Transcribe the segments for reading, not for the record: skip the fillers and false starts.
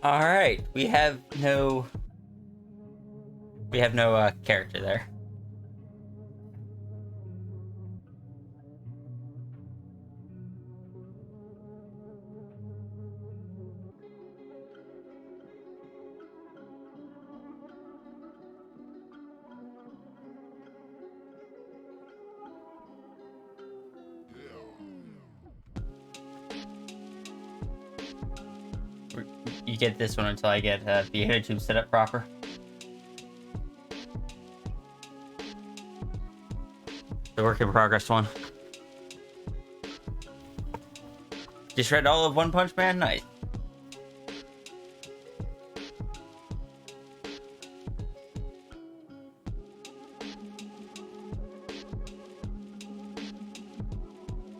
All right, we have no character there. You get this one until I get the tube set up proper. The work in progress one. Just read all of One Punch Man? Nice.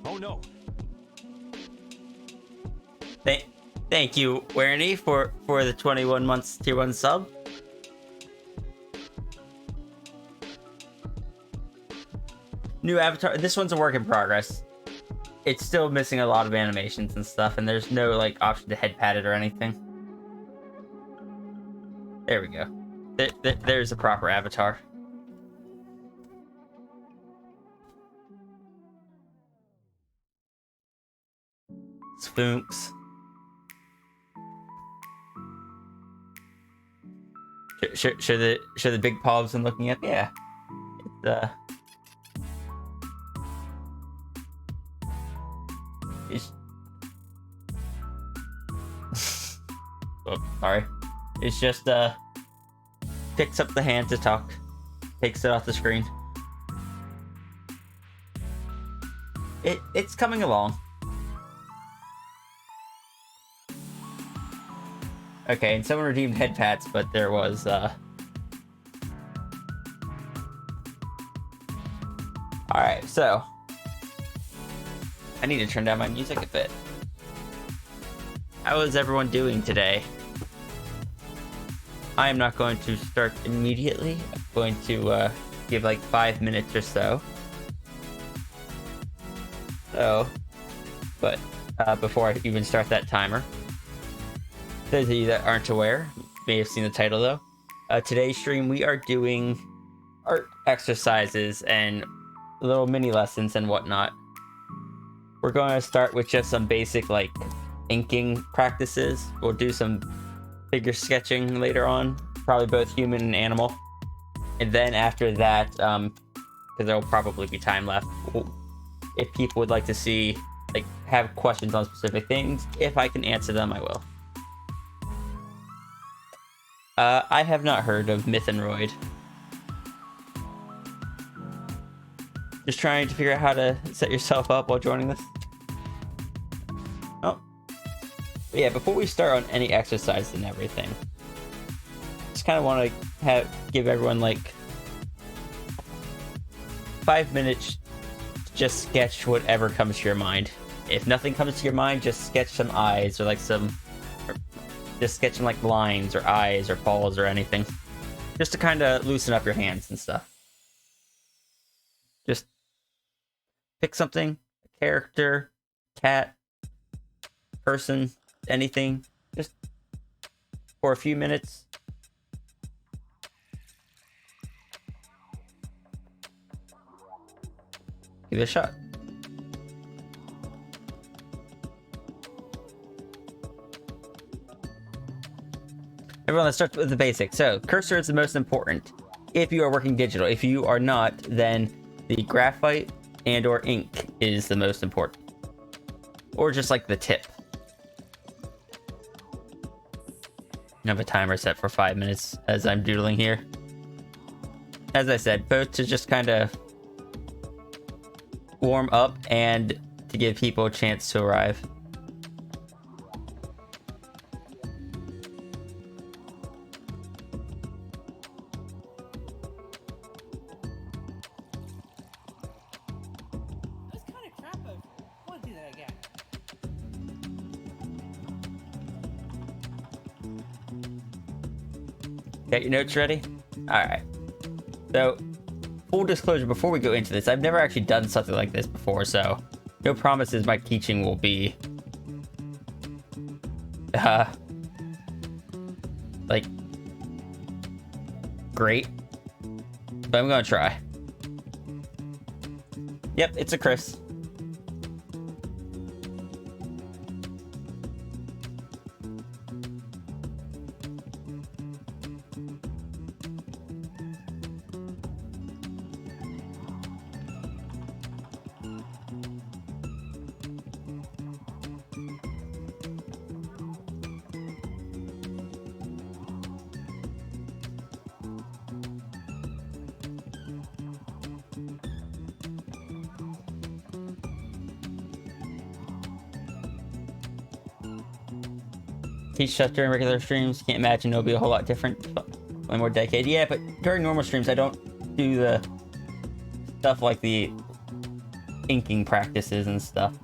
Oh no. Thank you, Werny, for the 21 months tier 1 sub. New avatar. This one's a work in progress. It's still missing a lot of animations and stuff, and there's no like option to head pat it or anything. There we go. There's a proper avatar. Sphinx. Should the big paws been looking up? Yeah. It's oh, sorry. It's just picks up the hand to talk, takes it off the screen. It's coming along. Okay, and someone redeemed head pats, but there was Alright, so I need to turn down my music a bit. How is everyone doing today? I am not going to start immediately. I'm going to give like 5 minutes or so. But before I even start that timer, those of you that aren't aware may have seen the title though. Today's stream we are doing art exercises and little mini lessons and whatnot. We're going to start with just some basic like inking practices. We'll do some figure sketching later on, probably both human and animal. And then after that, because there'll probably be time left, if people would like to see, like, have questions on specific things, if I can answer them, I will. I have not heard of Mythanoid. Just trying to figure out how to set yourself up while joining this. Oh. But yeah, before we start on any exercise and everything, just kind of want to give everyone like 5 minutes to just sketch whatever comes to your mind. If nothing comes to your mind, just sketch some eyes or like just sketch some like lines or eyes or paws or anything. Just to kind of loosen up your hands and stuff. Just pick something, a character, cat, person, anything, just for a few minutes. Give it a shot. Everyone, let's start with the basics. So, cursor is the most important if you are working digital. If you are not, then the graphite and or ink is the most important. Or just like the tip. I have a timer set for 5 minutes as I'm doodling here. As I said, both to just kind of warm up and to give people a chance to arrive. Got your notes ready? Alright. So, full disclosure, before we go into this, I've never actually done something like this before, so no promises my teaching will be like great, but I'm gonna try. Yep, it's a Chris. Teach stuff during regular streams. Can't imagine it'll be a whole lot different. One more decade. Yeah, but during normal streams, I don't do the stuff like the inking practices and stuff.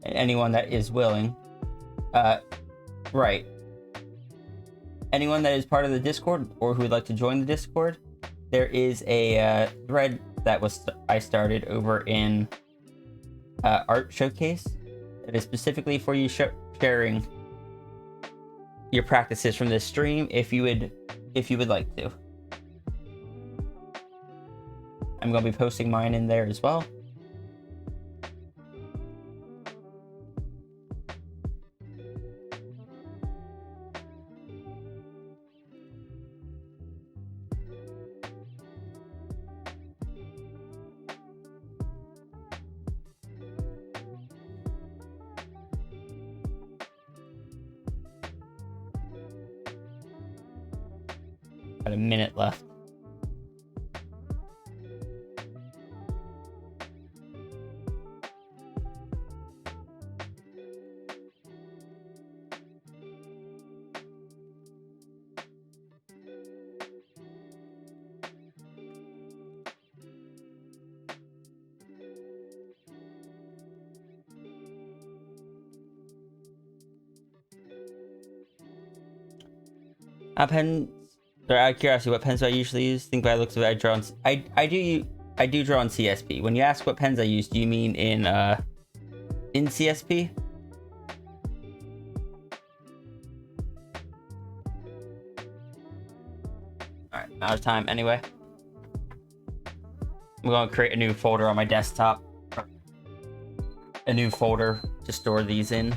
Anyone that is willing. Right. Anyone that is part of the Discord or who would like to join the Discord, there is a thread that I started over in Art Showcase that is specifically for you sharing your practices from this stream if you would like to. I'm going to be posting mine in there as well. Got a minute left. Pens. Out of curiosity, what pens do I usually use? Think by the looks of it, I draw on. I do draw on CSP. When you ask what pens I use, do you mean in CSP? All right, out of time anyway. I'm going to create a new folder on my desktop. A new folder to store these in.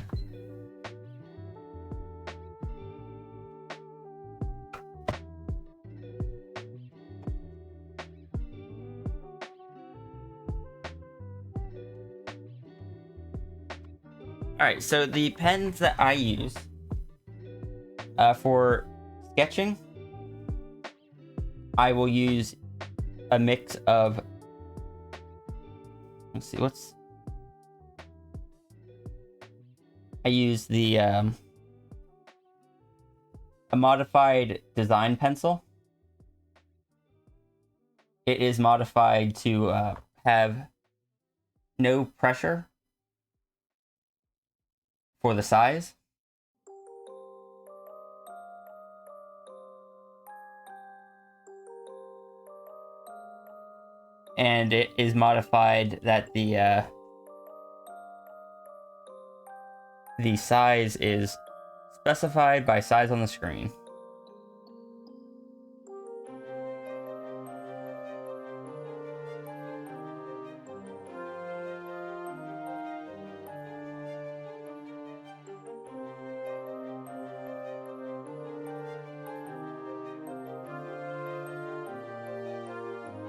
Alright, so the pens that I use for sketching, I will use a mix of, let's see, I use the, a modified design pencil. It is modified to have no pressure for the size. And it is modified that the size is specified by size on the screen.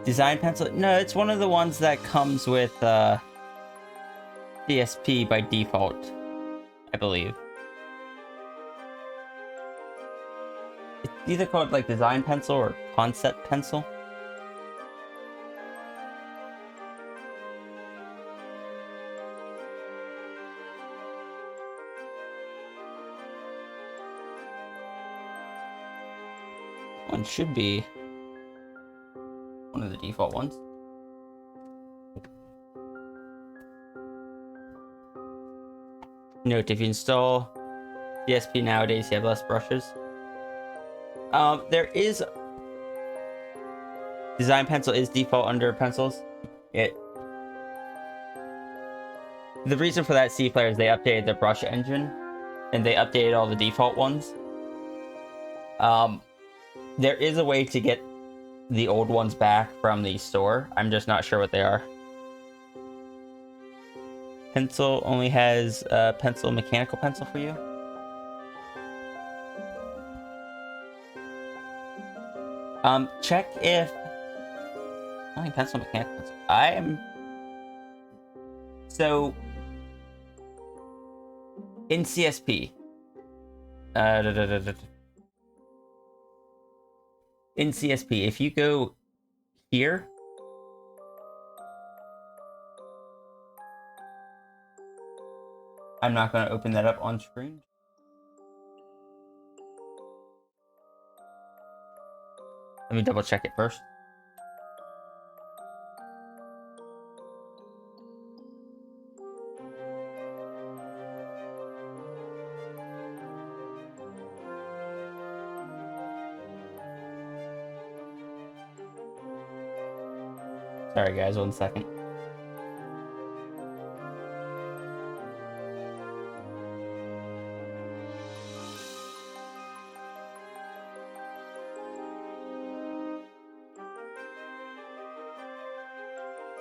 Design pencil? No, it's one of the ones that comes with CSP by default, I believe. It's either called like design pencil or concept pencil. One should be one of the default ones. Note, if you install CSP nowadays, you have less brushes. There is design pencil is default under pencils. The reason for that C player is they updated the brush engine and they updated all the default ones. There is a way to get the old ones back from the store. I'm just not sure what they are. Pencil only has pencil, mechanical pencil for you. Check if only pencil, mechanical pencil. So in CSP. In CSP, if you go here, I'm not going to open that up on screen. Let me double check it first. Sorry guys, 1 second.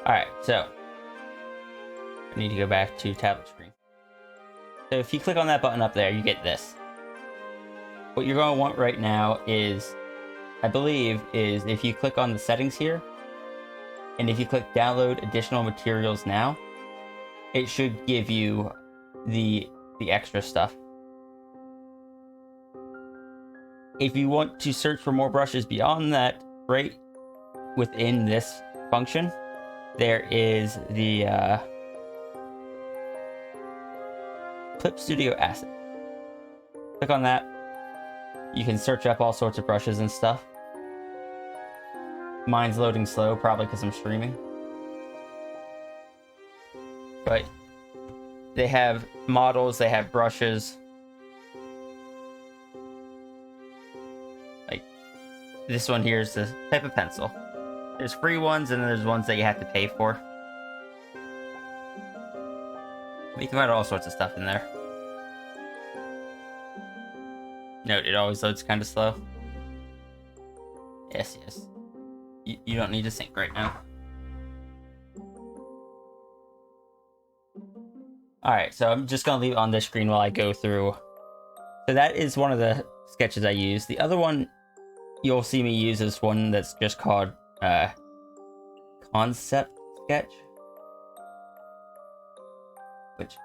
Alright, so I need to go back to tablet screen. So if you click on that button up there, you get this. What you're going to want right now is, I believe, is if you click on the settings here, and if you click download additional materials now, it should give you the extra stuff. If you want to search for more brushes beyond that, right within this function, there is the Clip Studio Asset. Click on that. You can search up all sorts of brushes and stuff. Mine's loading slow, probably because I'm streaming. But they have models, they have brushes. Like this one here is the type of pencil. There's free ones and there's ones that you have to pay for. You can find all sorts of stuff in there. Note, it always loads kind of slow. Yes. You don't need to sync right now. Alright, so I'm just going to leave it on this screen while I go through. So that is one of the sketches I use. The other one you'll see me use is one that's just called Concept Sketch. Which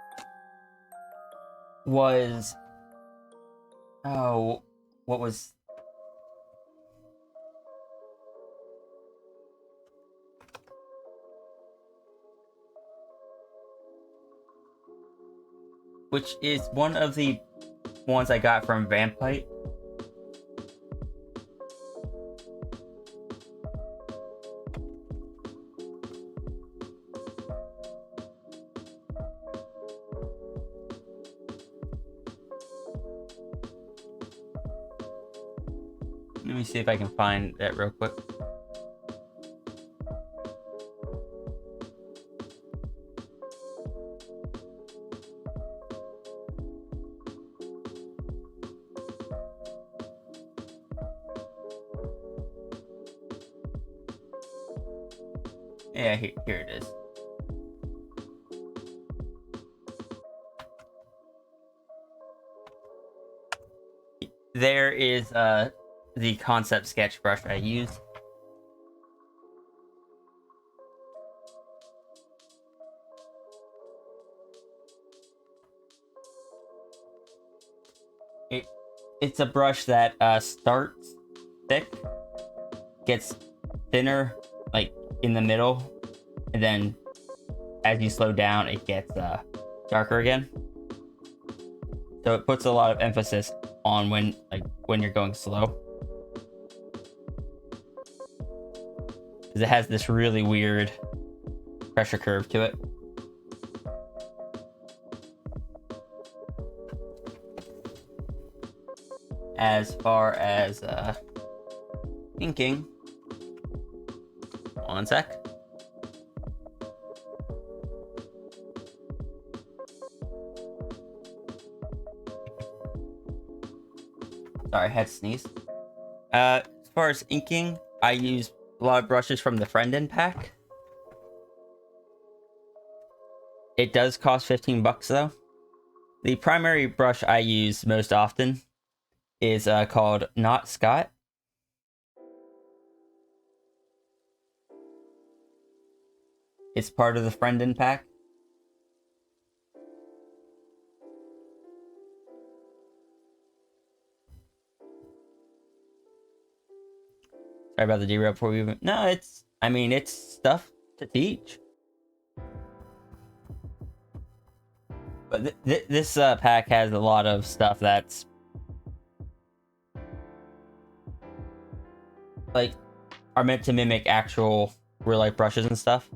was... Oh, what was... Which is one of the ones I got from Vampite. Let me see if I can find that real quick. Yeah, here it is. There is the concept sketch brush I use. It's a brush that starts thick, gets thinner like in the middle, and then as you slow down it gets darker again. So it puts a lot of emphasis on when you're going slow, because it has this really weird pressure curve to it. As far as inking, one sec. Sorry, I had to sneeze. As far as inking, I use a lot of brushes from the Friendin pack. It does cost 15 bucks though. The primary brush I use most often is called Not Scott. It's part of the Friendin pack. Sorry about the derail before we even... No, it's stuff to teach. But this pack has a lot of stuff that's like are meant to mimic actual real life brushes and stuff.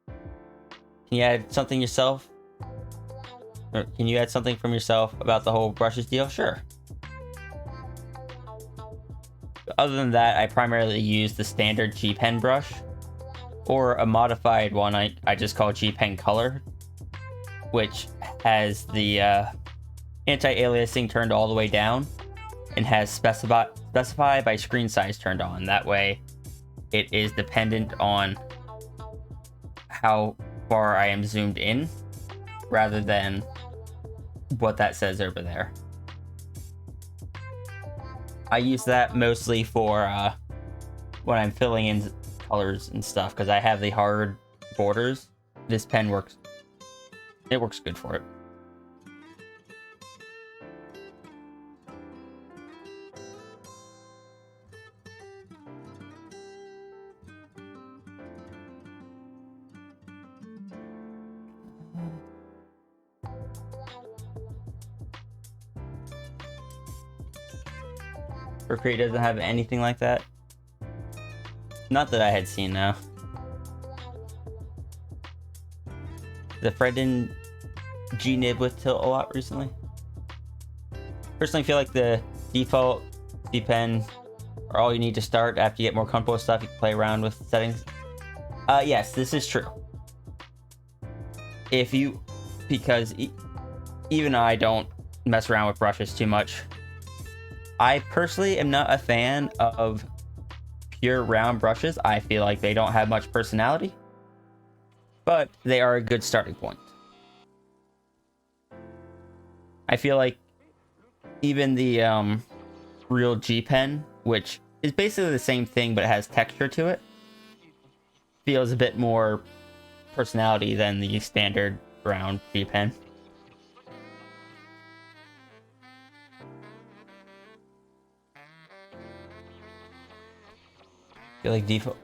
Can you add something yourself? Or can you add something from yourself about the whole brushes deal? Sure. Other than that, I primarily use the standard G Pen brush, or a modified one I just call G Pen Color, which has the anti-aliasing turned all the way down and has specify by screen size turned on. That way it is dependent on how far I am zoomed in rather than what that says over there. I use that mostly for when I'm filling in colors and stuff, because I have the hard borders. This pen works. It works good for it. Procreate doesn't have anything like that. Not that I had seen, no. The Friendin G-Nib with tilt a lot recently. Personally, feel like the default G Pen are all you need to start. After you get more comfortable with stuff, you can play around with settings. Yes, this is true. Because even I don't mess around with brushes too much. I personally am not a fan of pure round brushes. I feel like they don't have much personality, but they are a good starting point. I feel like even the real G Pen, which is basically the same thing but it has texture to it, feels a bit more personality than the standard round G Pen. I feel like default.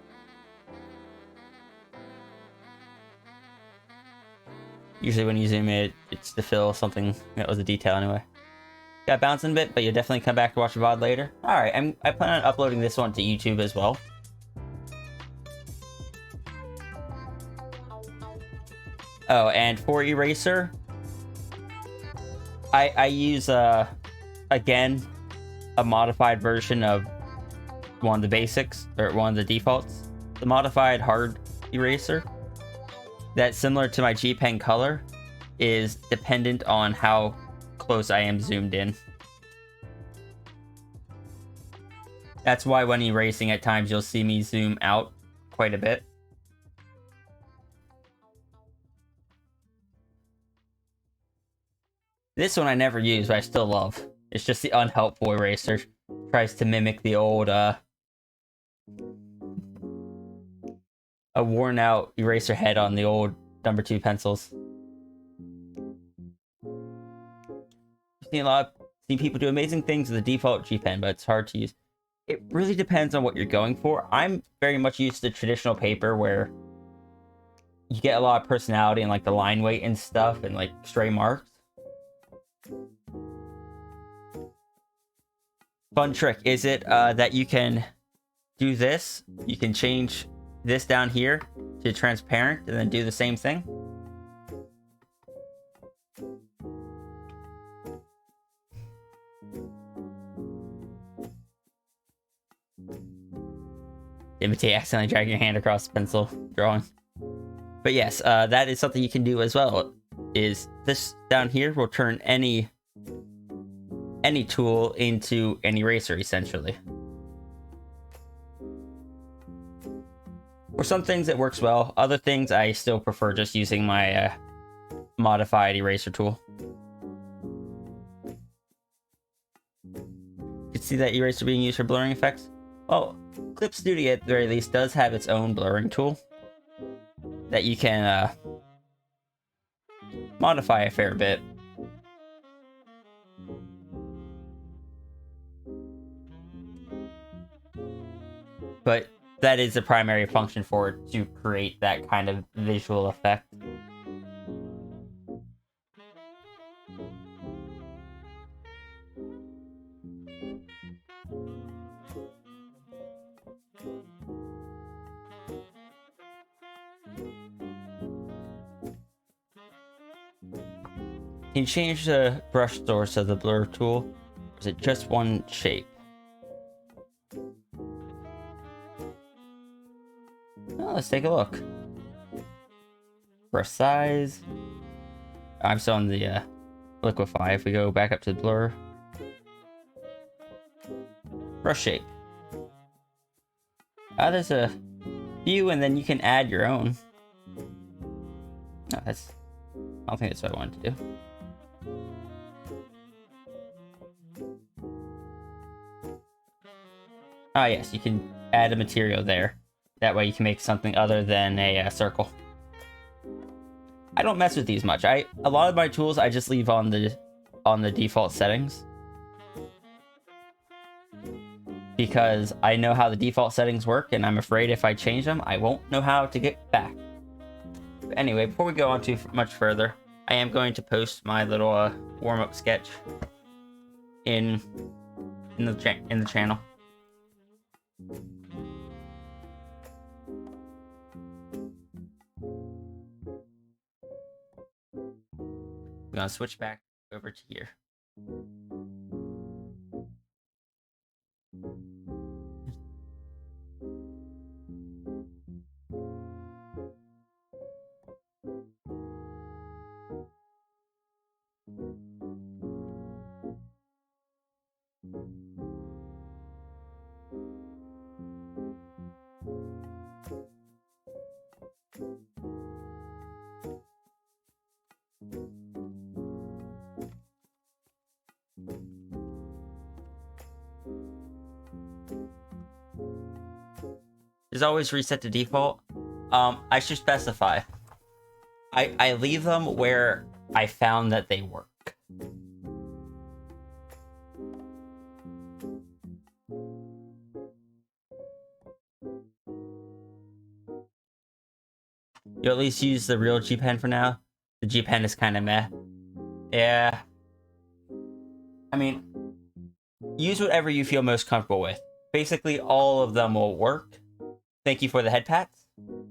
Usually when you zoom in, it's to fill something that was a detail anyway. Got bouncing a bit, but you'll definitely come back to watch the VOD later. Alright, I plan on uploading this one to YouTube as well. Oh, and for eraser, I use again a modified version of one of the basics, or one of the defaults. The modified hard eraser, that's similar to my G Pen Color, is dependent on how close I am zoomed in. That's why when erasing at times you'll see me zoom out quite a bit. This one I never use, but I still love. It's just the unhelpful eraser. Tries to mimic the old a worn out eraser head on the old number 2 pencils. seen people do amazing things with the default G Pen, but it's hard to use. It really depends on what you're going for. I'm very much used to traditional paper where you get a lot of personality and like the line weight and stuff and like stray marks. Fun trick is it that you can do this. You can change this down here to transparent and then do the same thing. Imitate accidentally drag your hand across the pencil drawing. But yes, that is something you can do as well. Is this down here will turn any tool into an eraser essentially. For some things it works well. Other things I still prefer just using my modified eraser tool. You can see that eraser being used for blurring effects. Well, Clip Studio at the very least does have its own blurring tool that you can modify a fair bit. But that is the primary function for it, to create that kind of visual effect. Can you change the brush source of the blur tool? Or is it just one shape? Oh, let's take a look. Brush size. I'm still on the liquify. If we go back up to the blur. Brush shape. There's a few, and then you can add your own. No, I don't think that's what I wanted to do. Ah, yes, you can add a material there. That way you can make something other than a circle. I don't mess with these much. A lot of my tools I just leave on the default settings. Because I know how the default settings work, and I'm afraid if I change them, I won't know how to get back. But anyway, before we go on too much further, I am going to post my little warm-up sketch in the channel. We're gonna switch back over to here. Is always reset to default. I should specify. I leave them where I found that they work. You at least use the real G Pen for now. The G Pen is kind of meh. Yeah. I mean, use whatever you feel most comfortable with. Basically, all of them will work. Thank you for the head pats. You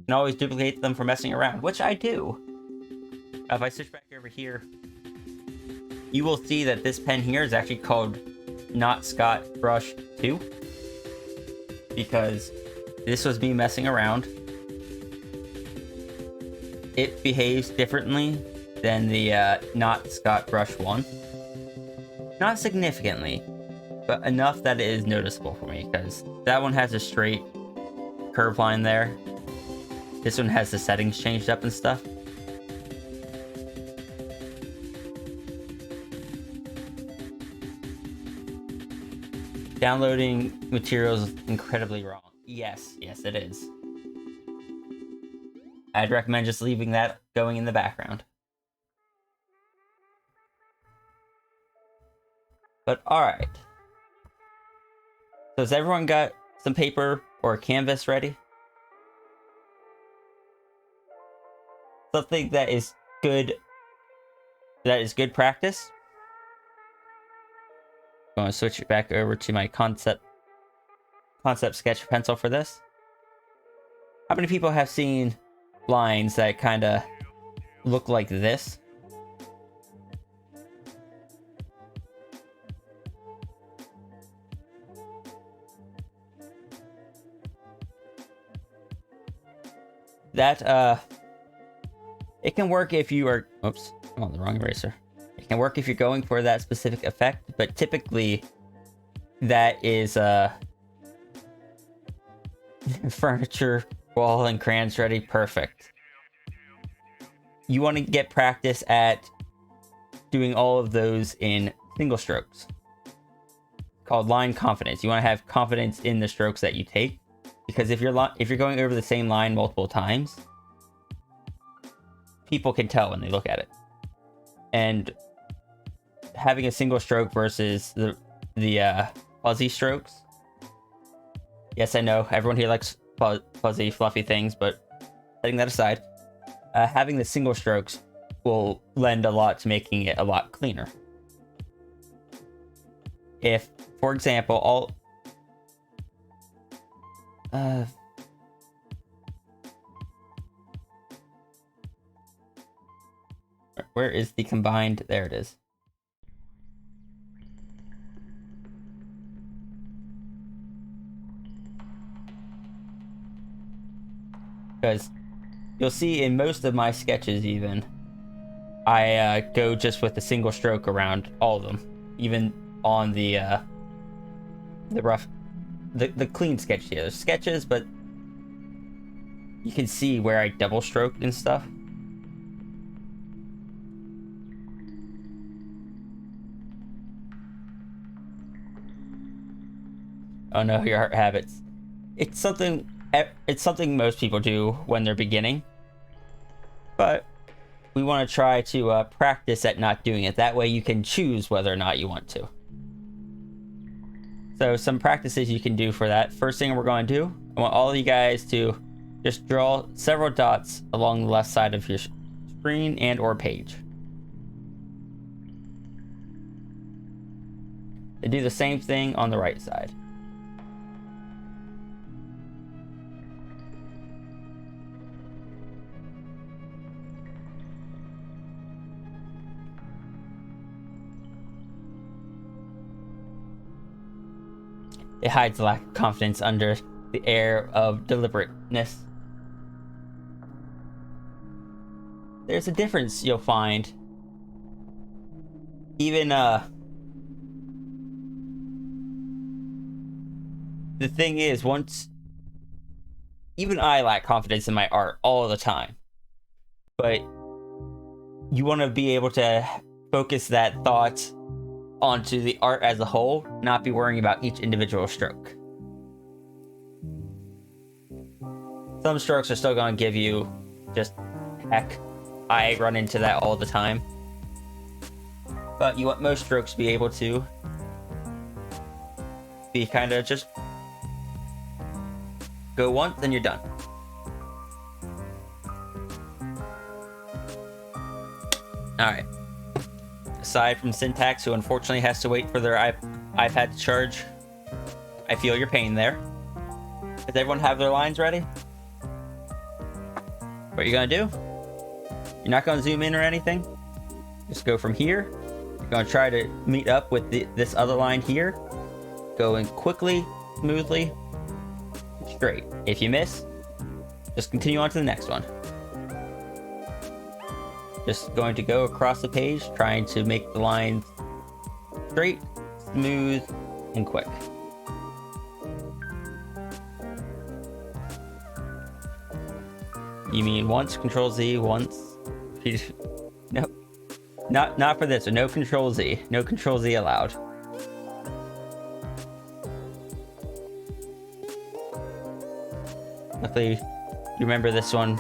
can always duplicate them for messing around, which I do. If I switch back over here, you will see that this pen here is actually called Not Scott Brush 2. Because this was me messing around. It behaves differently than the Not Scott Brush 1. Not significantly, but enough that it is noticeable for me, because that one has a straight curve line there. This one has the settings changed up and stuff. Downloading materials is incredibly wrong. Yes, it is. I'd recommend just leaving that going in the background. But alright. So has everyone got some paper or a canvas ready? Something that is good practice. I'm going to switch it back over to my concept sketch pencil for this. How many people have seen lines that kind of look like this? That it can work if you are, oops, I'm on the wrong eraser. It can work if you're going for that specific effect, but typically that is furniture, wall, and crayons ready. Perfect. You want to get practice at doing all of those in single strokes, called line confidence. You want to have confidence in the strokes that you take, because if you're going over the same line multiple times, people can tell when they look at it. And having a single stroke versus the fuzzy strokes. Yes, I know everyone here likes fuzzy, fluffy things, but setting that aside, having the single strokes will lend a lot to making it a lot cleaner. If, for example, where is the combined? There it is. Because you'll see in most of my sketches, even I go just with a single stroke around all of them, even on the clean sketch here. There's sketches, but you can see where I double stroked and stuff. Oh no, your art habits. It's something most people do when they're beginning, but we want to try to practice at not doing it. That way you can choose whether or not you want to. So some practices you can do for that. First thing we're going to do, I want all of you guys to just draw several dots along the left side of your screen and or page. And do the same thing on the right side. It hides lack of confidence under the air of deliberateness. There's a difference you'll find. Even, the thing is, even I lack confidence in my art all the time. But you want to be able to focus that thought onto the art as a whole, not be worrying about each individual stroke. Some strokes are still going to give you just heck. I run into that all the time. But you want most strokes to be able to be kind of just go once and you're done. Alright. Aside from Syntax, who unfortunately has to wait for their iPad to charge, I feel your pain there. Does everyone have their lines ready? What you're gonna do? You're not gonna zoom in or anything. Just go from here. You're gonna try to meet up with this other line here. Going quickly, smoothly, straight. If you miss, just continue on to the next one. Just going to go across the page, trying to make the lines straight, smooth, and quick. You mean once, Control Z, once? No, not for this. So no Control Z. No Control Z allowed. Luckily, you remember this one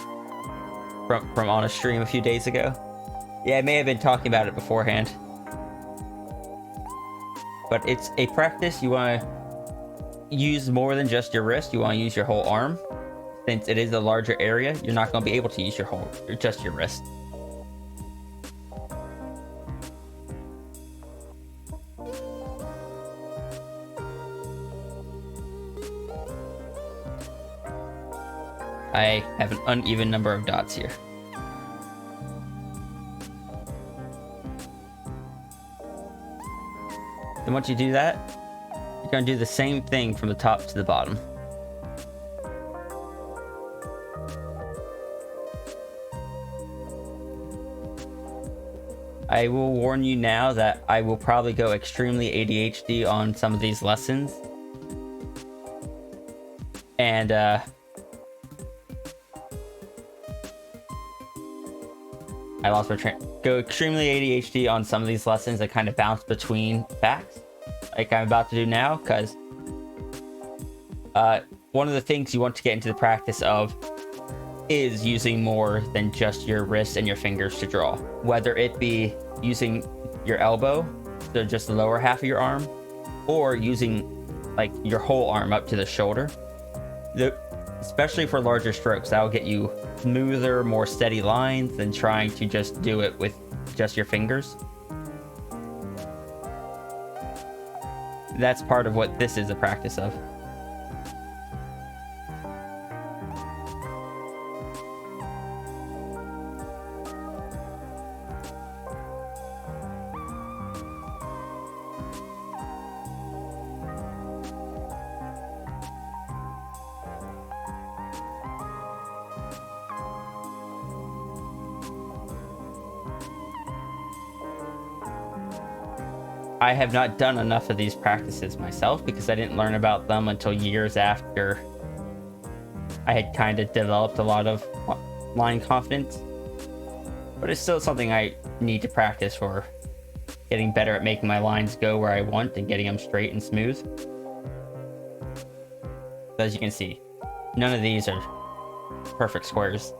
from on a stream a few days ago. Yeah, I may have been talking about it beforehand. But it's a practice you want to use more than just your wrist. You want to use your whole arm. Since it is a larger area, you're not going to be able to use just your wrist. I have an uneven number of dots here. And once you do that, you're going to do the same thing from the top to the bottom. I will warn you now that I will probably go extremely ADHD on some of these lessons. And I lost my train. Go extremely ADHD on some of these lessons. I kind of bounce between facts, like I'm about to do now, because one of the things you want to get into the practice of is using more than just your wrists and your fingers to draw. Whether it be using your elbow, so just the lower half of your arm, or using like your whole arm up to the shoulder. Especially for larger strokes, that will get you smoother, more steady lines than trying to just do it with just your fingers. That's part of what this is a practice of. I have not done enough of these practices myself because I didn't learn about them until years after I had kind of developed a lot of line confidence. But it's still something I need to practice for getting better at making my lines go where I want and getting them straight and smooth. As you can see, none of these are perfect squares.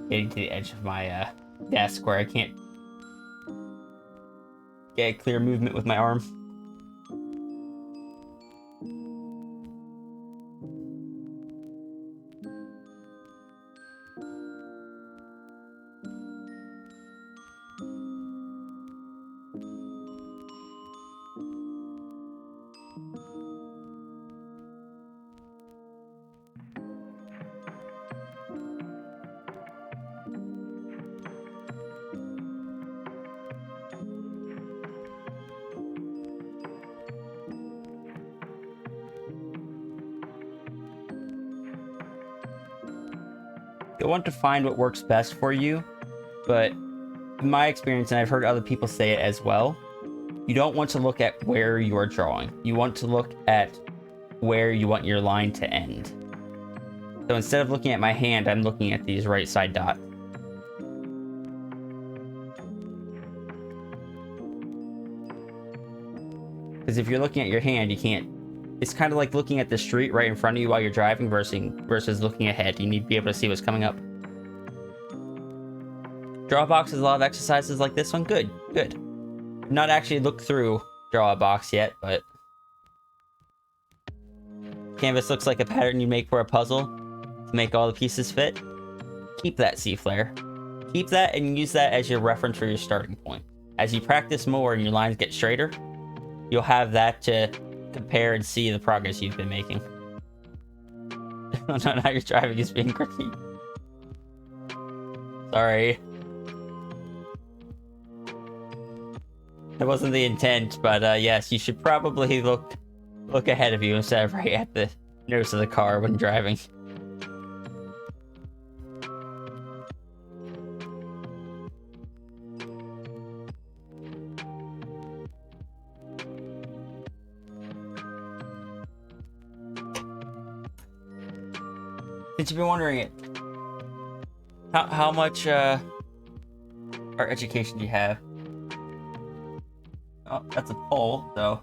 Getting to the edge of my desk where I can't get a clear movement with my arm. You'll want to find what works best for you, but in my experience, and I've heard other people say it as well, you don't want to look at where you are drawing. You want to look at where you want your line to end. So instead of looking at my hand, I'm looking at these right side dots. Because if you're looking at your hand, you can't. It's kind of like looking at the street right in front of you while you're driving versus looking ahead. You need to be able to see what's coming up. Draw a box is a lot of exercises like this one. Good. Not actually looked through draw a box yet, but canvas looks like a pattern you make for a puzzle to make all the pieces fit. Keep that C-flare. Keep that and use that as your reference for your starting point. As you practice more and your lines get straighter, you'll have that to compare and see the progress you've been making. Now your driving is being critiqued. Sorry. That wasn't the intent, but yes, you should probably look ahead of you instead of right at the nose of the car when driving. Since you've been wondering it, How much art education do you have? Oh, that's a poll, so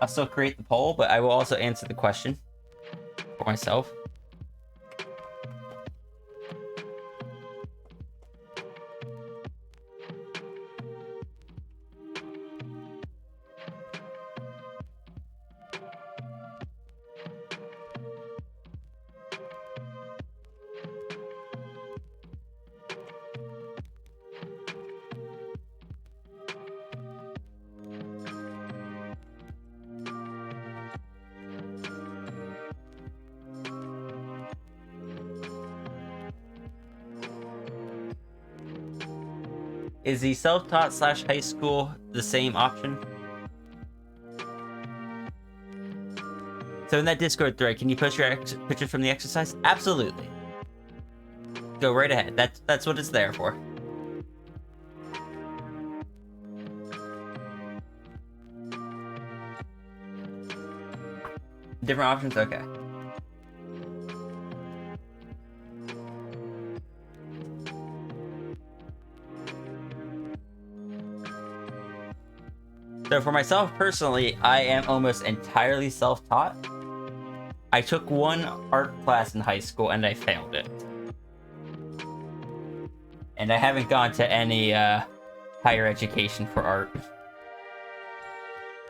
I'll still create the poll, but I will also answer the question for myself. Is the self-taught / high school the same option? So in that Discord thread, can you post your pictures from the exercise? Absolutely. Go right ahead. That's what it's there for. Different options? Okay. So for myself personally, I am almost entirely self-taught. I took one art class in high school and I failed it. And I haven't gone to any higher education for art. The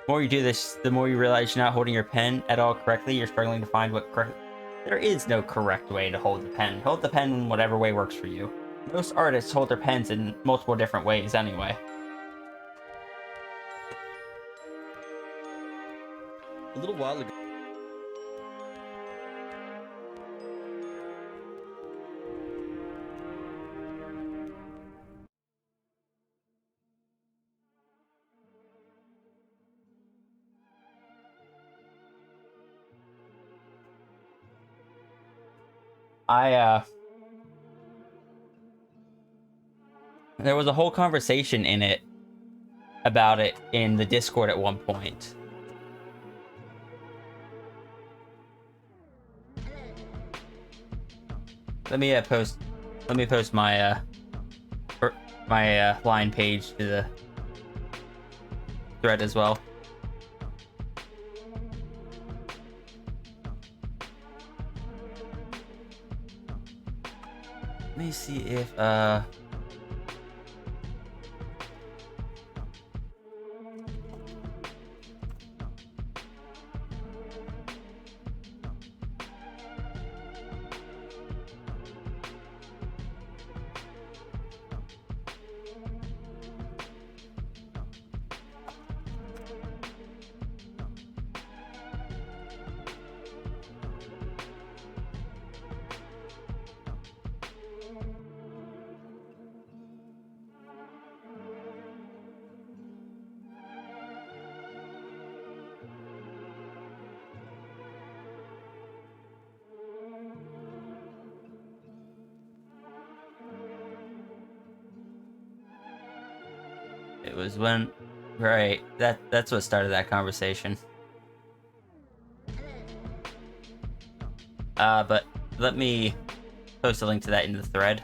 more you do this, the more you realize you're not holding your pen at all correctly. You're struggling to find what correct... There is no correct way to hold the pen. Hold the pen in whatever way works for you. Most artists hold their pens in multiple different ways anyway. A little while ago. There was a whole conversation in it about it in the Discord at one point. Let me post my line page to the thread as well. Let me see if it was when, right, that's what started that conversation. But let me post a link to that in the thread.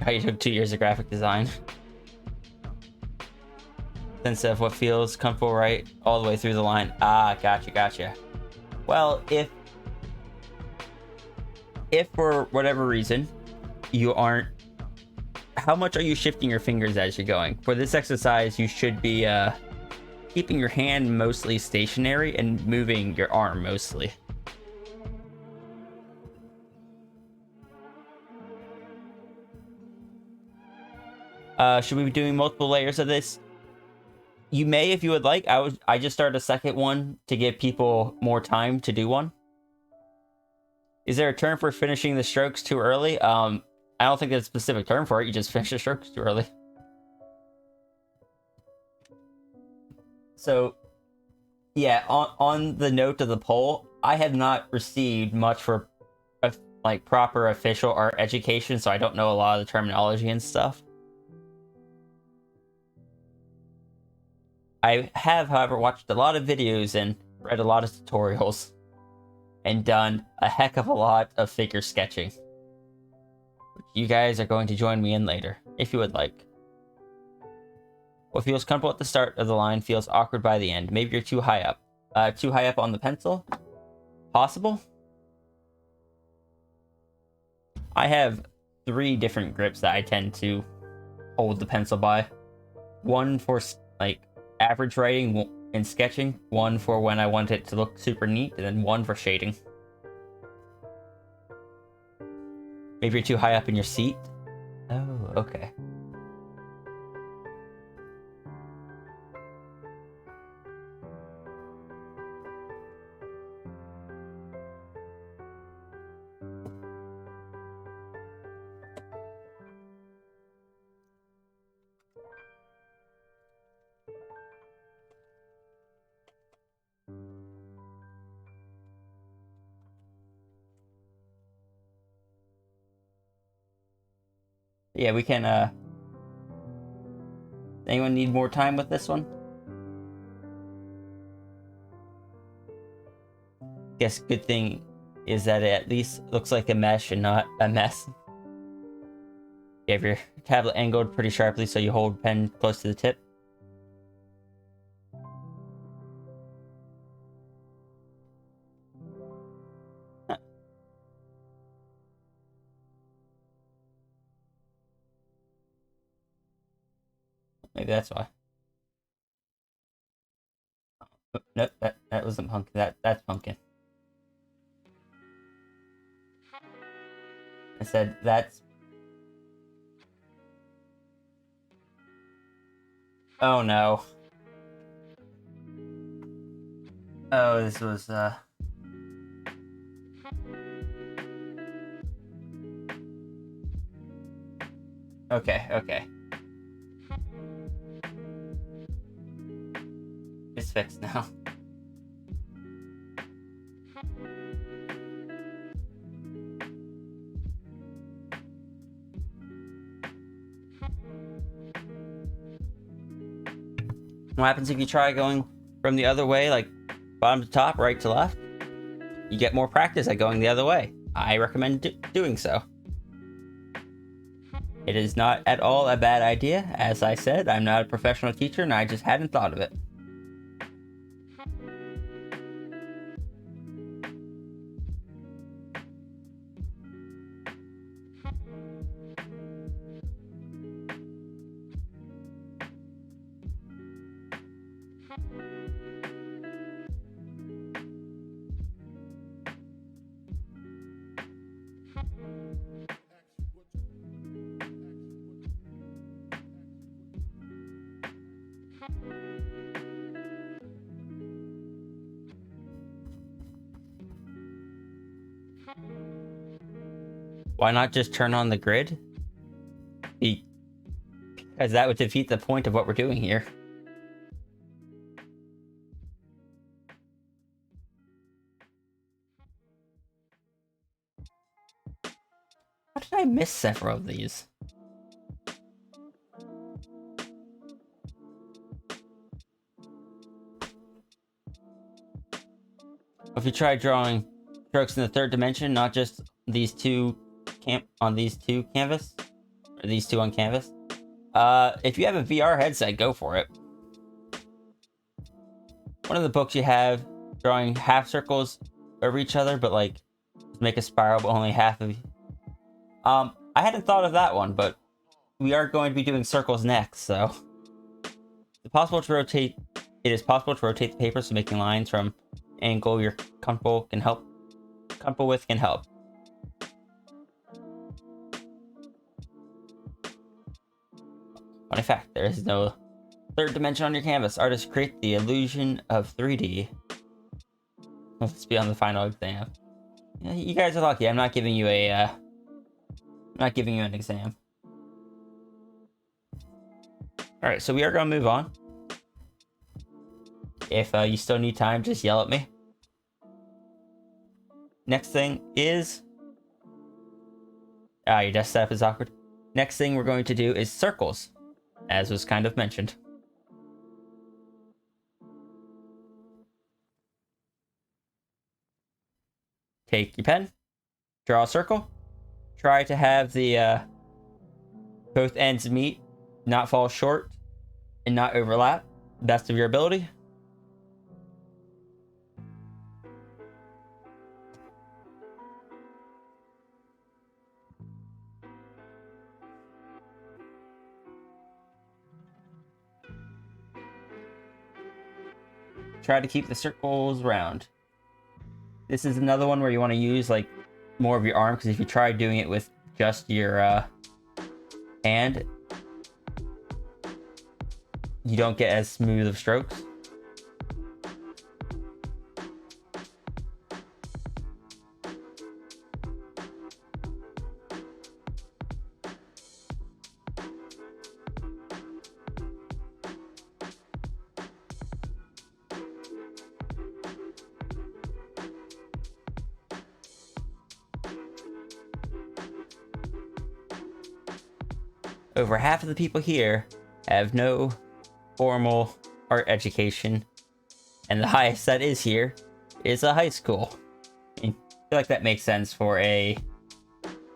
How you took 2 years of graphic design. Sense of what feels comfortable, right? All the way through the line. Ah, gotcha. Well, if for whatever reason you aren't... How much are you shifting your fingers as you're going? For this exercise, you should be keeping your hand mostly stationary and moving your arm mostly. Should we be doing multiple layers of this? You may if you would like. I just started a second one to give people more time to do one. Is there a term for finishing the strokes too early? I don't think there's a specific term for it. You just finish the strokes too early. So, yeah, on the note of the poll, I have not received much for like proper official art education, so I don't know a lot of the terminology and stuff. I have, however, watched a lot of videos and read a lot of tutorials and done a heck of a lot of figure sketching, which you guys are going to join me in later, if you would like. What feels comfortable at the start of the line feels awkward by the end. Maybe you're too high up. Too high up on the pencil? Possible? I have 3 different grips that I tend to hold the pencil by. One for, like, average writing and sketching, one for when I want it to look super neat, and then one for shading. Maybe you're too high up in your seat? Oh, okay. Yeah, we can, anyone need more time with this one? Guess good thing is that it at least looks like a mesh and not a mess. You have your tablet angled pretty sharply so you hold pen close to the tip. Huh. Maybe that's why. Nope, that wasn't pumpkin. That's pumpkin. I said that's. Oh no. Oh, this was Okay. It's fixed now. What happens if you try going from the other way, like bottom to top, right to left? You get more practice at going the other way. I recommend doing so. It is not at all a bad idea. As I said, I'm not a professional teacher and I just hadn't thought of it. Why not just turn on the grid? Because that would defeat the point of what we're doing here. How did I miss several of these? If you try drawing strokes in the 3rd dimension, not just these two on these two canvas, or these two on canvas. If you have a VR headset, go for it. One of the books you have drawing half circles over each other, but like make a spiral, but only half of. I hadn't thought of that one, but we are going to be doing circles next, so it's possible to rotate. It is possible to rotate the paper, so making lines from angle you're comfortable with can help. Funny fact, there is no 3rd dimension on your canvas. Artists create the illusion of 3D. Let's be on the final exam. Yeah, you guys are lucky. I'm not giving you an exam. All right, so we are gonna move on. If you still need time, just yell at me. Next thing is Your desk setup is awkward. Next thing we're going to do is circles, as was kind of mentioned. Take your pen, draw a circle, try to have the both ends meet, not fall short, and not overlap, best of your ability. Try to keep the circles round. This is another one where you want to use like more of your arm, because if you try doing it with just your hand, you don't get as smooth of strokes. Over half of the people here have no formal art education, and the highest that is here is a high school. I feel like that makes sense for a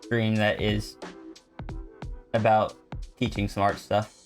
stream that is about teaching some art stuff.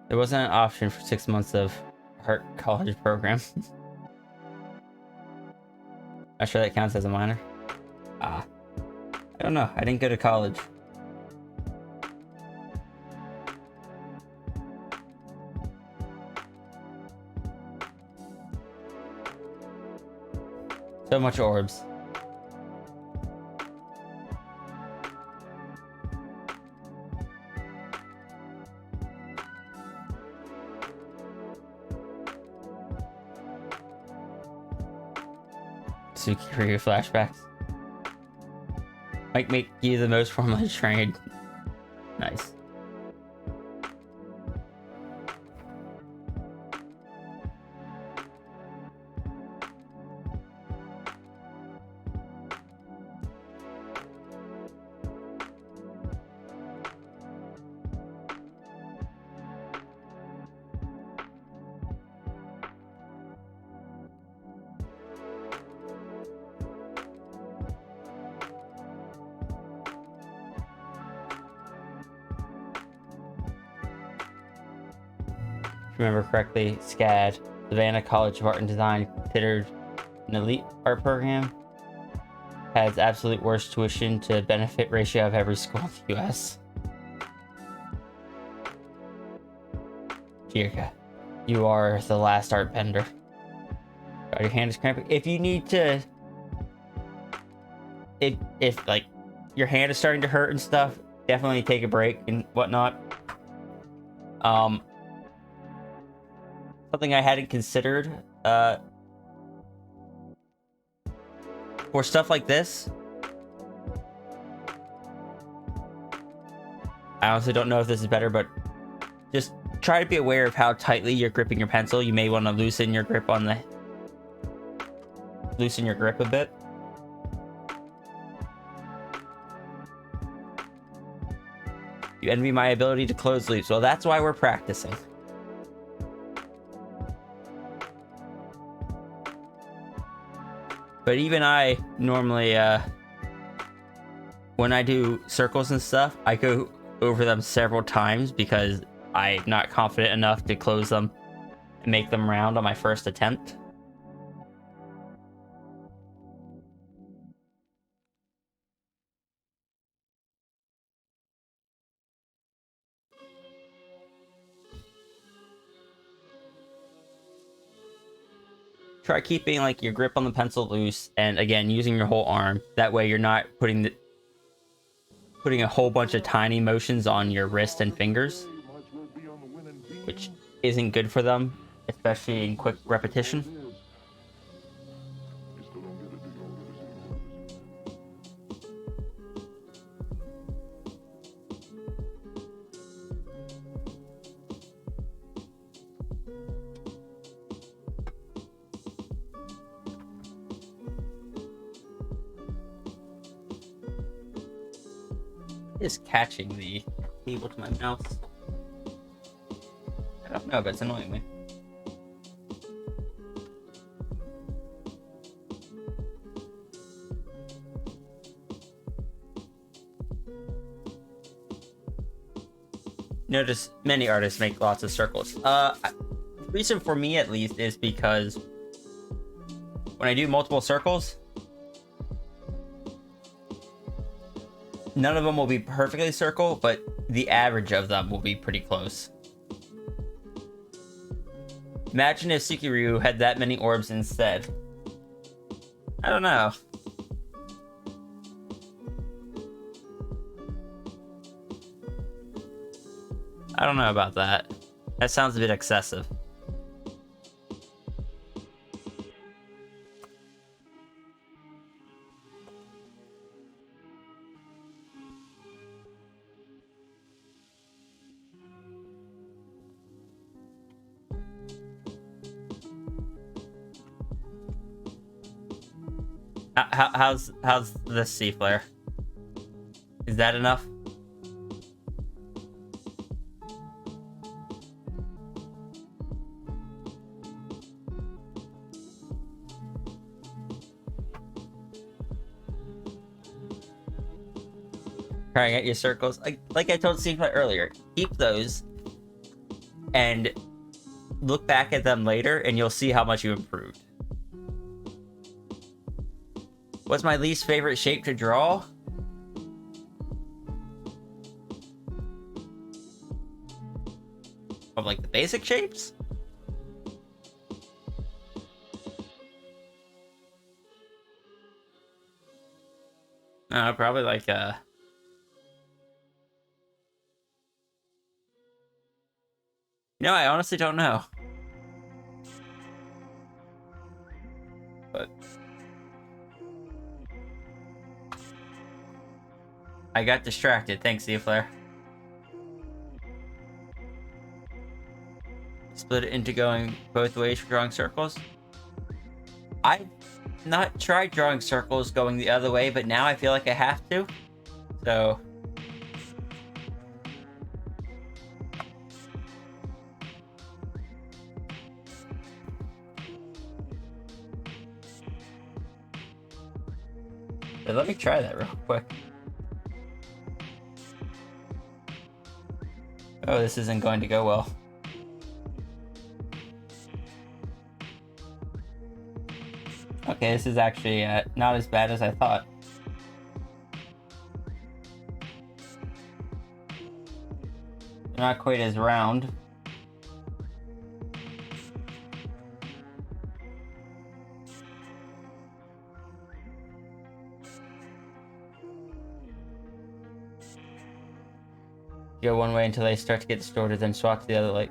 There wasn't an option for 6 months of art college program. Not sure that counts as a minor. I don't know. I didn't go to college. So much orbs. Suki for your flashbacks. Might make you the most formally trained. Nice. Remember correctly, SCAD, Savannah College of Art and Design, considered an elite art program, has absolute worst tuition to benefit ratio of every school in the US. Jirka, you are the last art bender. God, your hand is cramping. If you need to, if like your hand is starting to hurt and stuff, definitely take a break and whatnot. Something I hadn't considered, for stuff like this, I honestly don't know if this is better, but just try to be aware of how tightly you're gripping your pencil. You may want to loosen your grip a bit. You envy my ability to close loops. Well, that's why we're practicing. But even I normally, when I do circles and stuff, I go over them several times because I'm not confident enough to close them and make them round on my first attempt. try keeping like your grip on the pencil loose, and again using your whole arm. That way you're not putting a whole bunch of tiny motions on your wrist and fingers, which isn't good for them, especially in quick repetition. Is catching the cable to my mouse. I don't know, but it's annoying me. Notice many artists make lots of circles. The reason for me at least is because when I do multiple circles, none of them will be perfectly circle, but the average of them will be pretty close. Imagine if Sukiryu had that many orbs instead. I don't know. I don't know about that. That sounds a bit excessive. How's this C flare? Is that enough? Trying out your circles. Like I told C flare earlier, keep those and look back at them later and you'll see how much you improved. What's my least favorite shape to draw? Of like the basic shapes? No, probably like No, I honestly don't know. But I got distracted. Thanks, C-Flare. Split it into going both ways for drawing circles. I've not tried drawing circles going the other way, but now I feel like I have to. So let me try that real quick. Oh, this isn't going to go well. Okay, this is actually not as bad as I thought. They're not quite as round. Go one way until they start to get distorted, then swap to the other, like.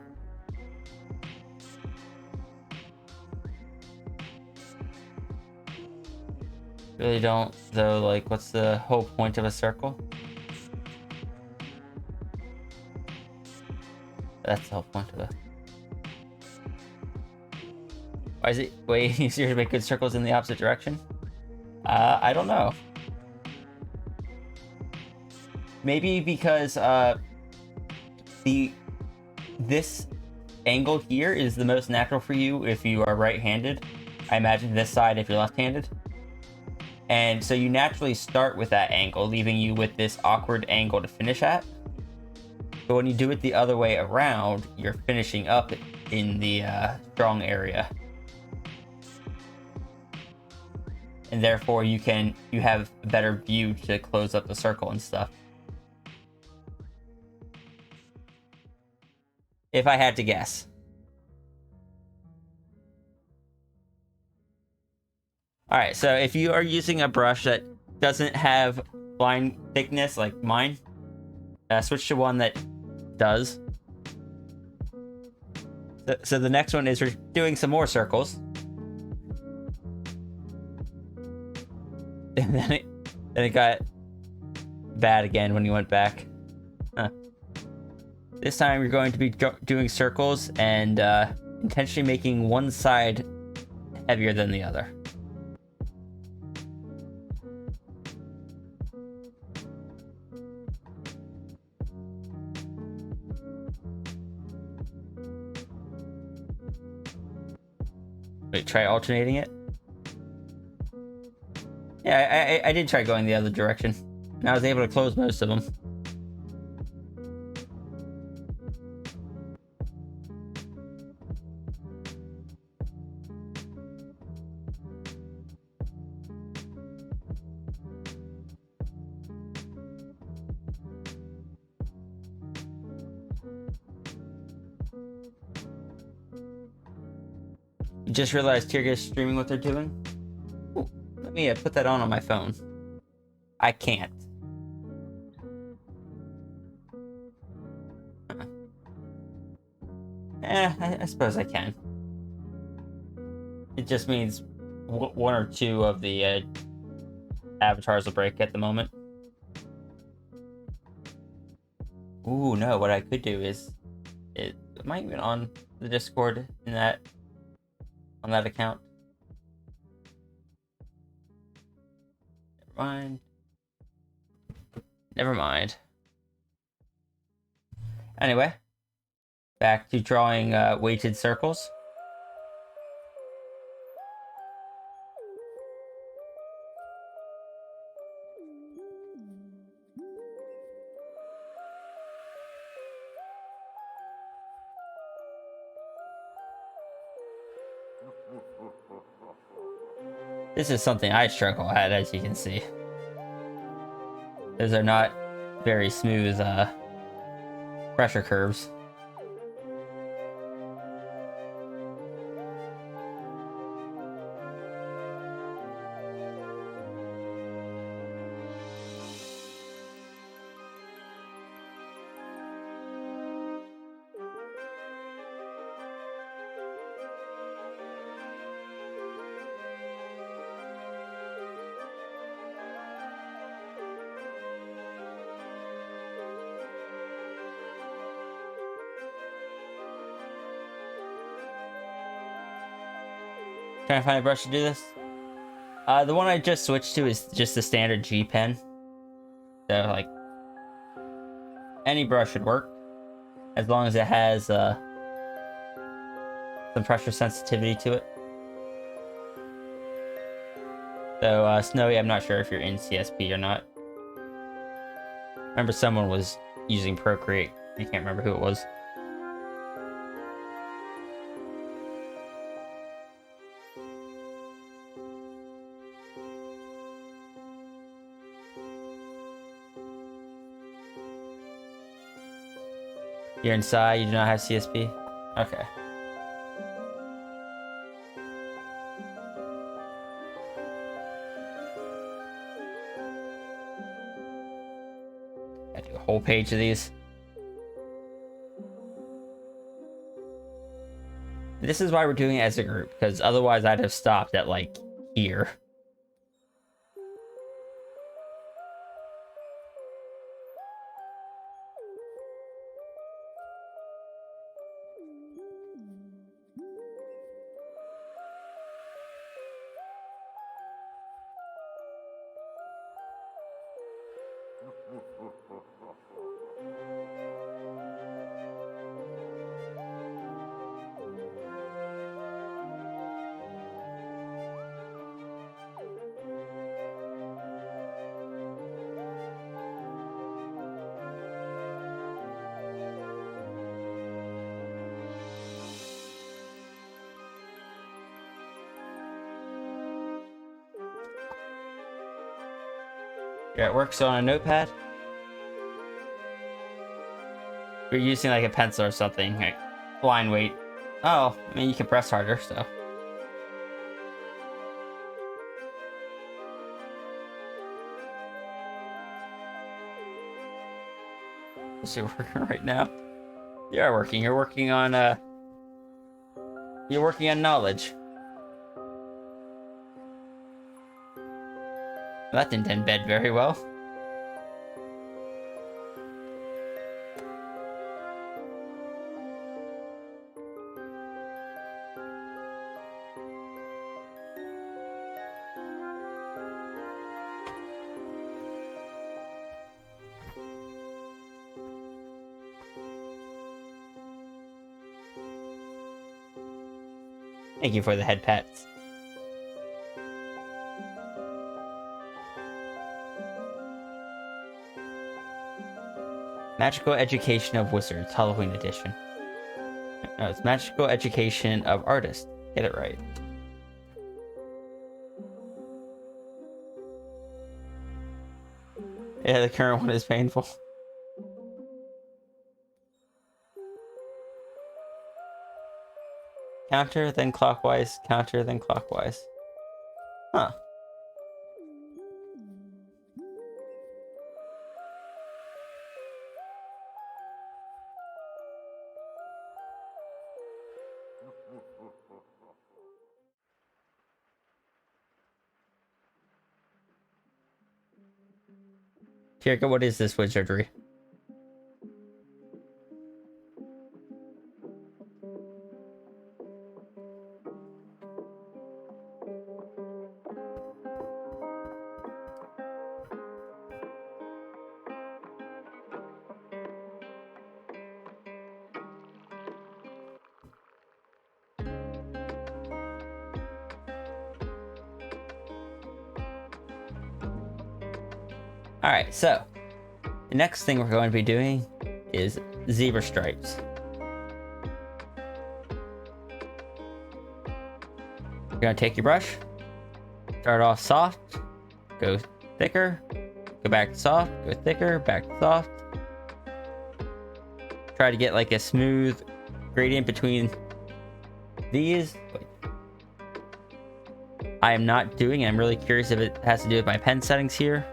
Really don't, though, like, what's the whole point of a circle? That's the whole point of it. Why is it way easier to make good circles in the opposite direction? I don't know. Maybe because, this angle here is the most natural for you if you are right-handed. I imagine this side if you're left-handed. And so you naturally start with that angle, leaving you with this awkward angle to finish at. But when you do it the other way around, you're finishing up in the strong area. And therefore you have a better view to close up the circle and stuff. If I had to guess. All right, so if you are using a brush that doesn't have line thickness like mine, switch to one that does. So the next one is we're doing some more circles. And then it got bad again when you went back. Huh. This time you're going to be doing circles and intentionally making one side heavier than the other. Wait, try alternating it? Yeah, I did try going the other direction. And I was able to close most of them. Just realized Tyrga's streaming what they're doing. Ooh, let me put that on my phone. I can't. I suppose I can. It just means one or two of the avatars will break at the moment. Ooh, no, what I could do is... It might even on the Discord in that... on that account. Never mind. Anyway, back to drawing weighted circles. This is something I struggle at, as you can see. Those are not very smooth pressure curves. Trying to find a brush to do this. The one I just switched to is just the standard G pen. So, like, any brush should work, as long as it has some pressure sensitivity to it. So, Snowy, I'm not sure if you're in CSP or not. Remember someone was using Procreate. I can't remember who it was. You're inside, you do not have CSP? Okay. I do a whole page of these. This is why we're doing it as a group, because otherwise I'd have stopped at, like, here. You're at work, so on a notepad? You're using like a pencil or something, like line weight. Oh, I mean, you can press harder, so. So you're working right now? You are working. You're working on knowledge. That didn't end bed very well. Thank you for the head pats. Magical Education of Wizards, Halloween Edition. No, it's Magical Education of Artists. Get it right. Yeah, the current one is painful. Counter, then clockwise, counter, then clockwise. Huh. Tirka, what is this wizardry? Alright, so the next thing we're going to be doing is zebra stripes. You're going to take your brush, start off soft, go thicker, go back to soft, go thicker, back to soft. Try to get like a smooth gradient between these. I am not doing it. I'm really curious if it has to do with my pen settings here.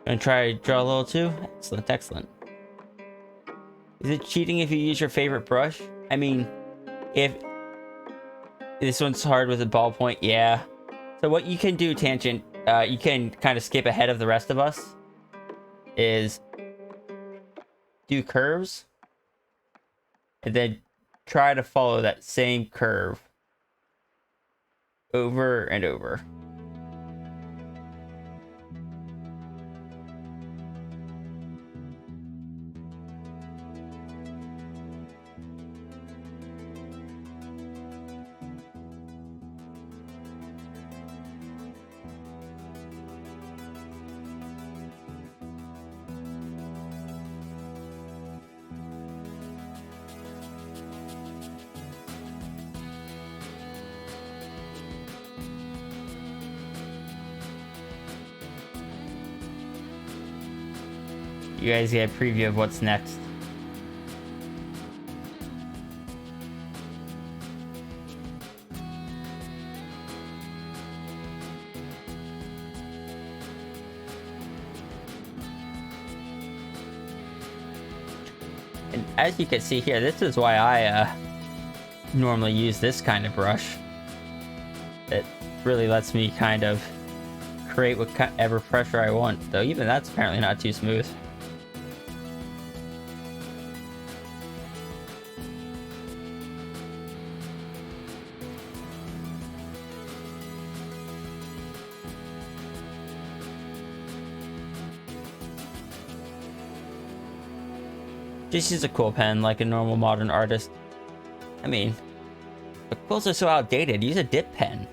Gonna try to draw a little too? Excellent, excellent. Is it cheating if you use your favorite brush? I mean, if this one's hard with a ballpoint, yeah. So what you can do, Tangent, you can kind of skip ahead of the rest of us, is do curves, and then try to follow that same curve over and over. You guys get a preview of what's next. And as you can see here, this is why I normally use this kind of brush. It really lets me kind of create whatever pressure I want, though even that's apparently not too smooth. Just use a quill pen like a normal modern artist. I mean, the quills are so outdated. Use a dip pen.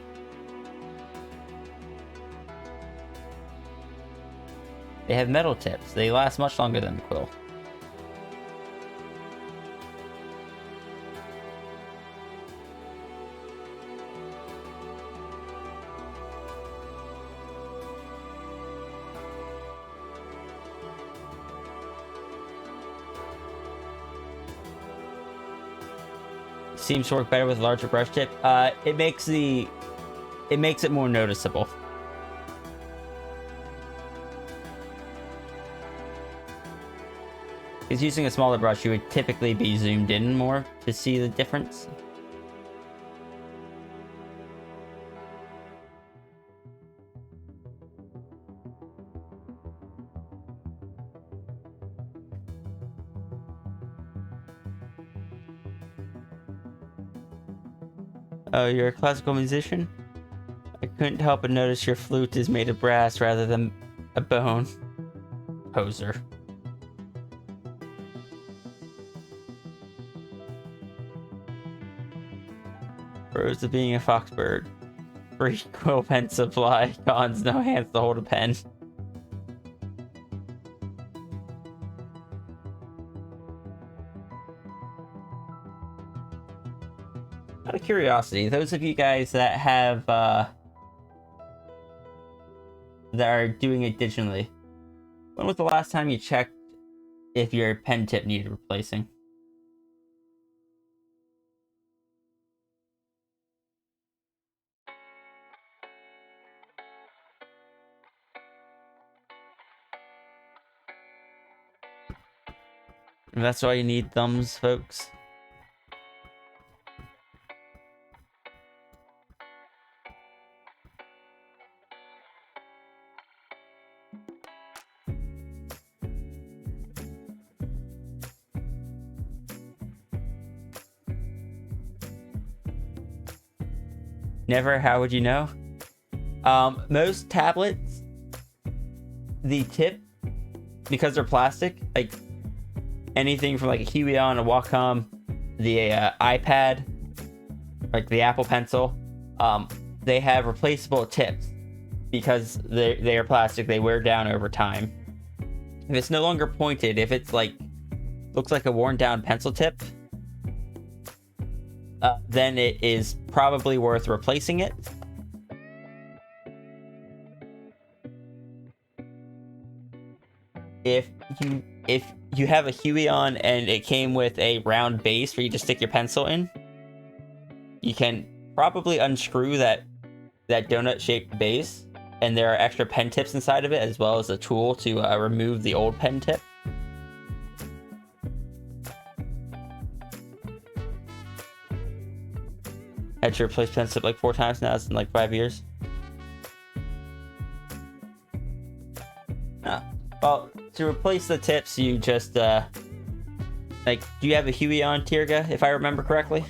They have metal tips. They last much longer than the quill. Seems to work better with larger brush tip. It makes it more noticeable. Because using a smaller brush, you would typically be zoomed in more to see the difference. Oh, you're a classical musician? I couldn't help but notice your flute is made of brass rather than a bone. Poser. Pros of being a foxbird. Free quill pen supply. Cons, no hands to hold a pen. Out of curiosity, those of you guys that have that are doing it digitally, when was the last time you checked if your pen tip needed replacing? And that's why you need thumbs, folks. Never, how would you know? Most tablets, the tip, because they're plastic, like anything from like a Huion, a Wacom, the iPad, like the Apple Pencil, they have replaceable tips because they are plastic. They wear down over time. If it's no longer pointed, if it's like looks like a worn down pencil tip, then it is probably worth replacing it. If you have a Huion and it came with a round base for you to stick your pencil in, you can probably unscrew that donut shaped base, and there are extra pen tips inside of it, as well as a tool to remove the old pen tip. Had to replace pen tip like 4 times now. It's in like 5 years. Well, to replace the tips, you just like, do you have a Huion, Tirga, if I remember correctly?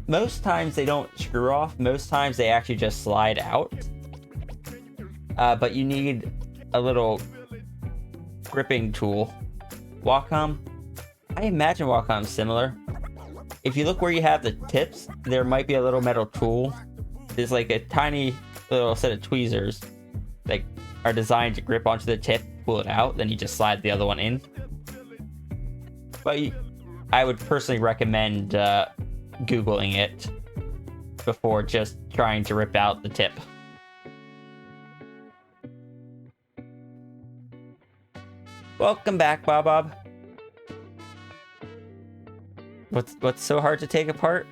Most times they don't screw off. Most times they actually just slide out. But you need a little gripping tool. Wacom, I imagine Wacom's similar. If you look where you have the tips, there might be a little metal tool. There's like a tiny little set of tweezers that are designed to grip onto the tip, pull it out, then you just slide the other one in. But I would personally recommend Googling it before just trying to rip out the tip. Welcome back, Bob. What's so hard to take apart?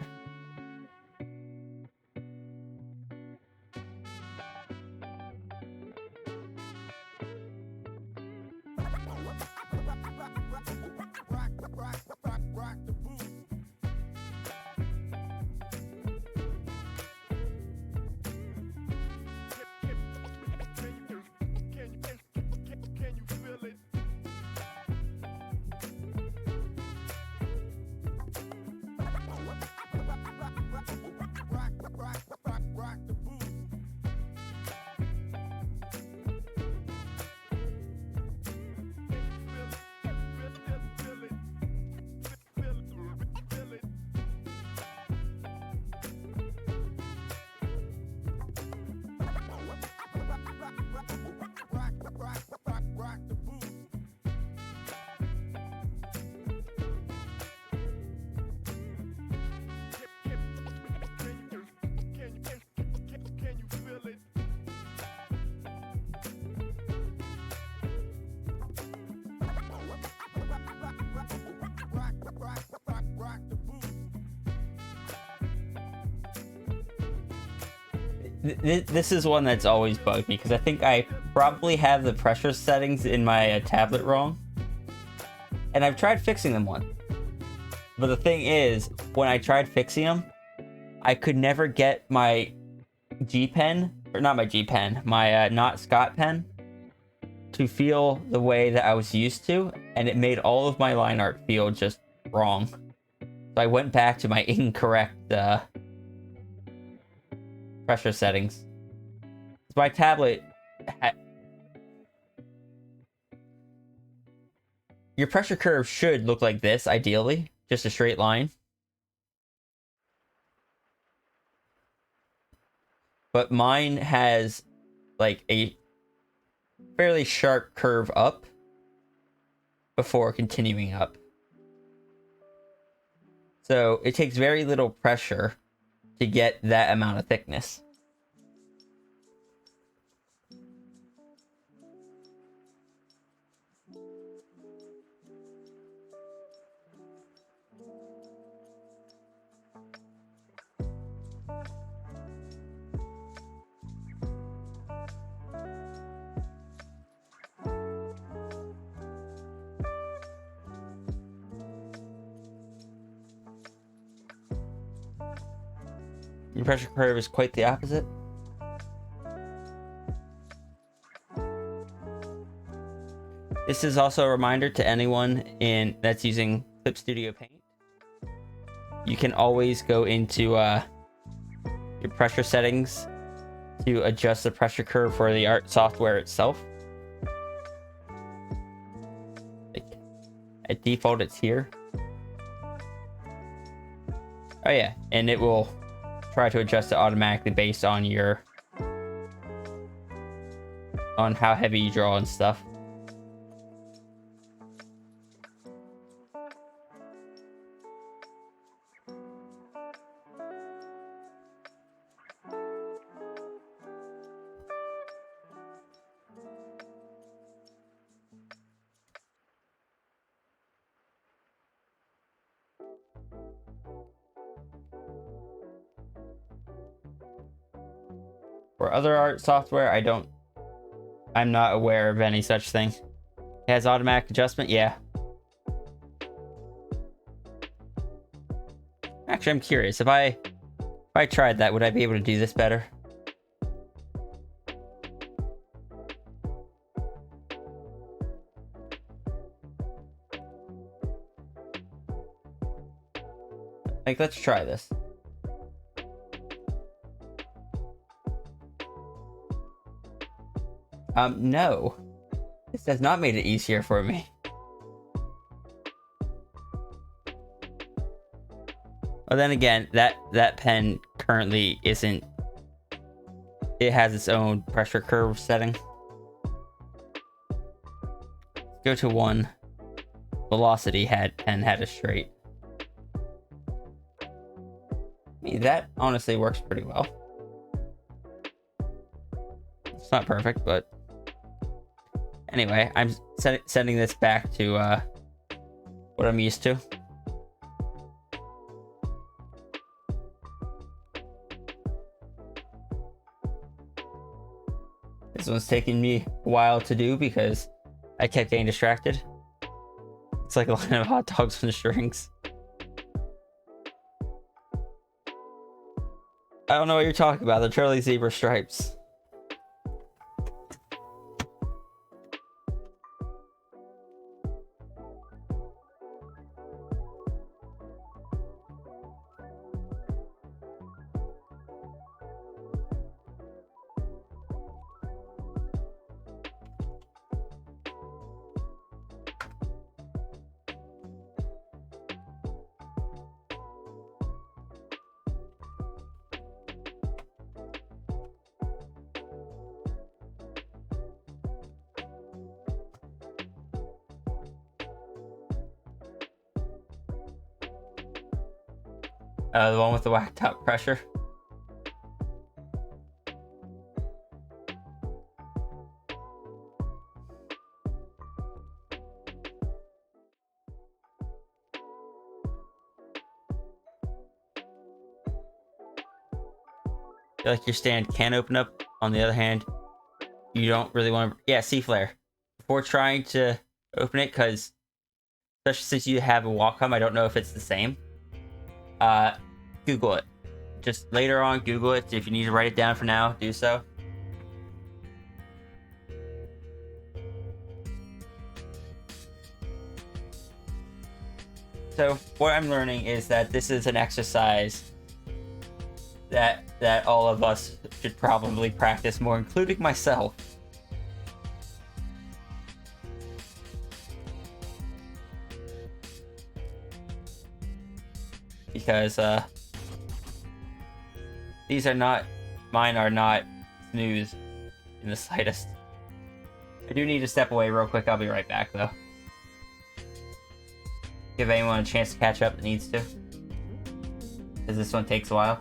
This is one that's always bugged me because I think I probably have the pressure settings in my tablet wrong, and I've tried fixing them once. But the thing is, when I tried fixing them, I could never get my G Pen, or not my G Pen, my not Scott pen, to feel the way that I was used to, and it made all of my line art feel just wrong. So I went back to my incorrect pressure settings. My tablet your pressure curve should look like this, ideally, just a straight line. But mine has like a fairly sharp curve up before continuing up. So it takes very little pressure to get that amount of thickness. Your pressure curve is quite the opposite. This is also a reminder to anyone that's using Clip Studio Paint. You can always go into your pressure settings to adjust the pressure curve for the art software itself. At default, it's here. Oh yeah, and it will try to adjust it automatically based on how heavy you draw and stuff. For other art software, I'm not aware of any such thing. It has automatic adjustment, yeah. Actually, I'm curious. If I tried that, would I be able to do this better? Like, let's try this. No. This has not made it easier for me. Well, then again, that pen currently isn't... It has its own pressure curve setting. Let's go to 1. Velocity pen had a straight. I mean, that honestly works pretty well. It's not perfect, but... Anyway, I'm sending this back to what I'm used to. This one's taking me a while to do because I kept getting distracted. It's like a line of hot dogs on strings. I don't know what you're talking about. The Charlie Zebra stripes. The one with the whacked out pressure. feel like your stand can open up. On the other hand, you don't really want to. Yeah, C-Flare. Before trying to open it, because especially since you have a Wacom, I don't know if it's the same. Google it. Just later on, Google it. If you need to write it down for now, do so. So what I'm learning is that this is an exercise that all of us should probably practice more, including myself. Because mine are not smooth in the slightest. I do need to step away real quick. I'll be right back though. Give anyone a chance to catch up that needs to, because this one takes a while.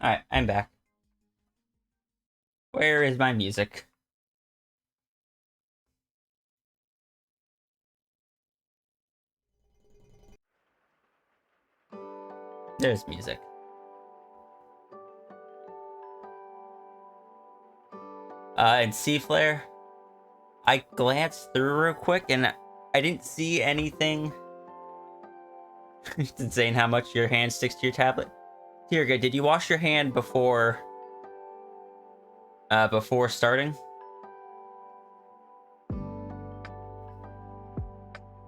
Alright, I'm back. Where is my music? There's music. And C-Flare, I glanced through real quick and I didn't see anything. It's insane how much your hand sticks to your tablet. Tirga, did you wash your hand before starting?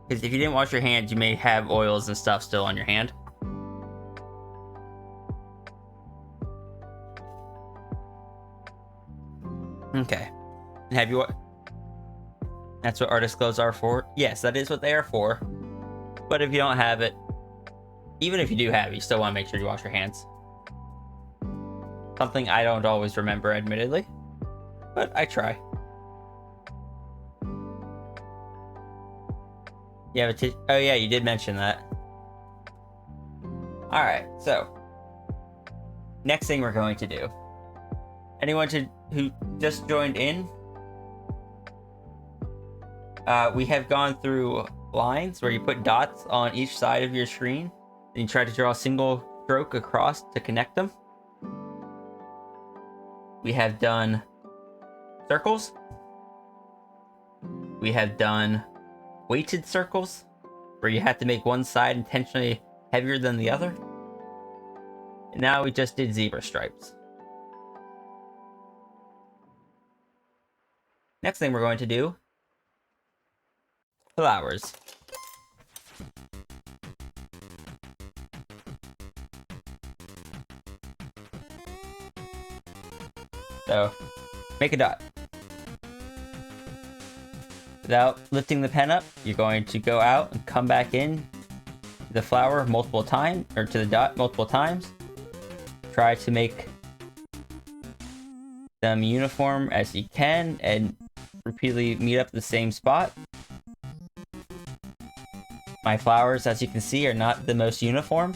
Because if you didn't wash your hands, you may have oils and stuff still on your hand. Okay. And have you... That's what artist gloves are for? Yes, that is what they are for. But if you don't have it, even if you do have it, you still want to make sure you wash your hands. Something I don't always remember, admittedly. But I try. You have a oh yeah, you did mention that. Alright, so. Next thing we're going to do. Anyone who just joined in, we have gone through lines where you put dots on each side of your screen and you try to draw a single stroke across to connect them. We have done circles. We have done weighted circles where you have to make one side intentionally heavier than the other. And now we just did zebra stripes. Next thing we're going to do, flowers. So, make a dot. Without lifting the pen up, you're going to go out and come back in to the flower multiple times, or to the dot multiple times. Try to make them uniform as you can and repeatedly meet up at the same spot. My flowers, as you can see, are not the most uniform.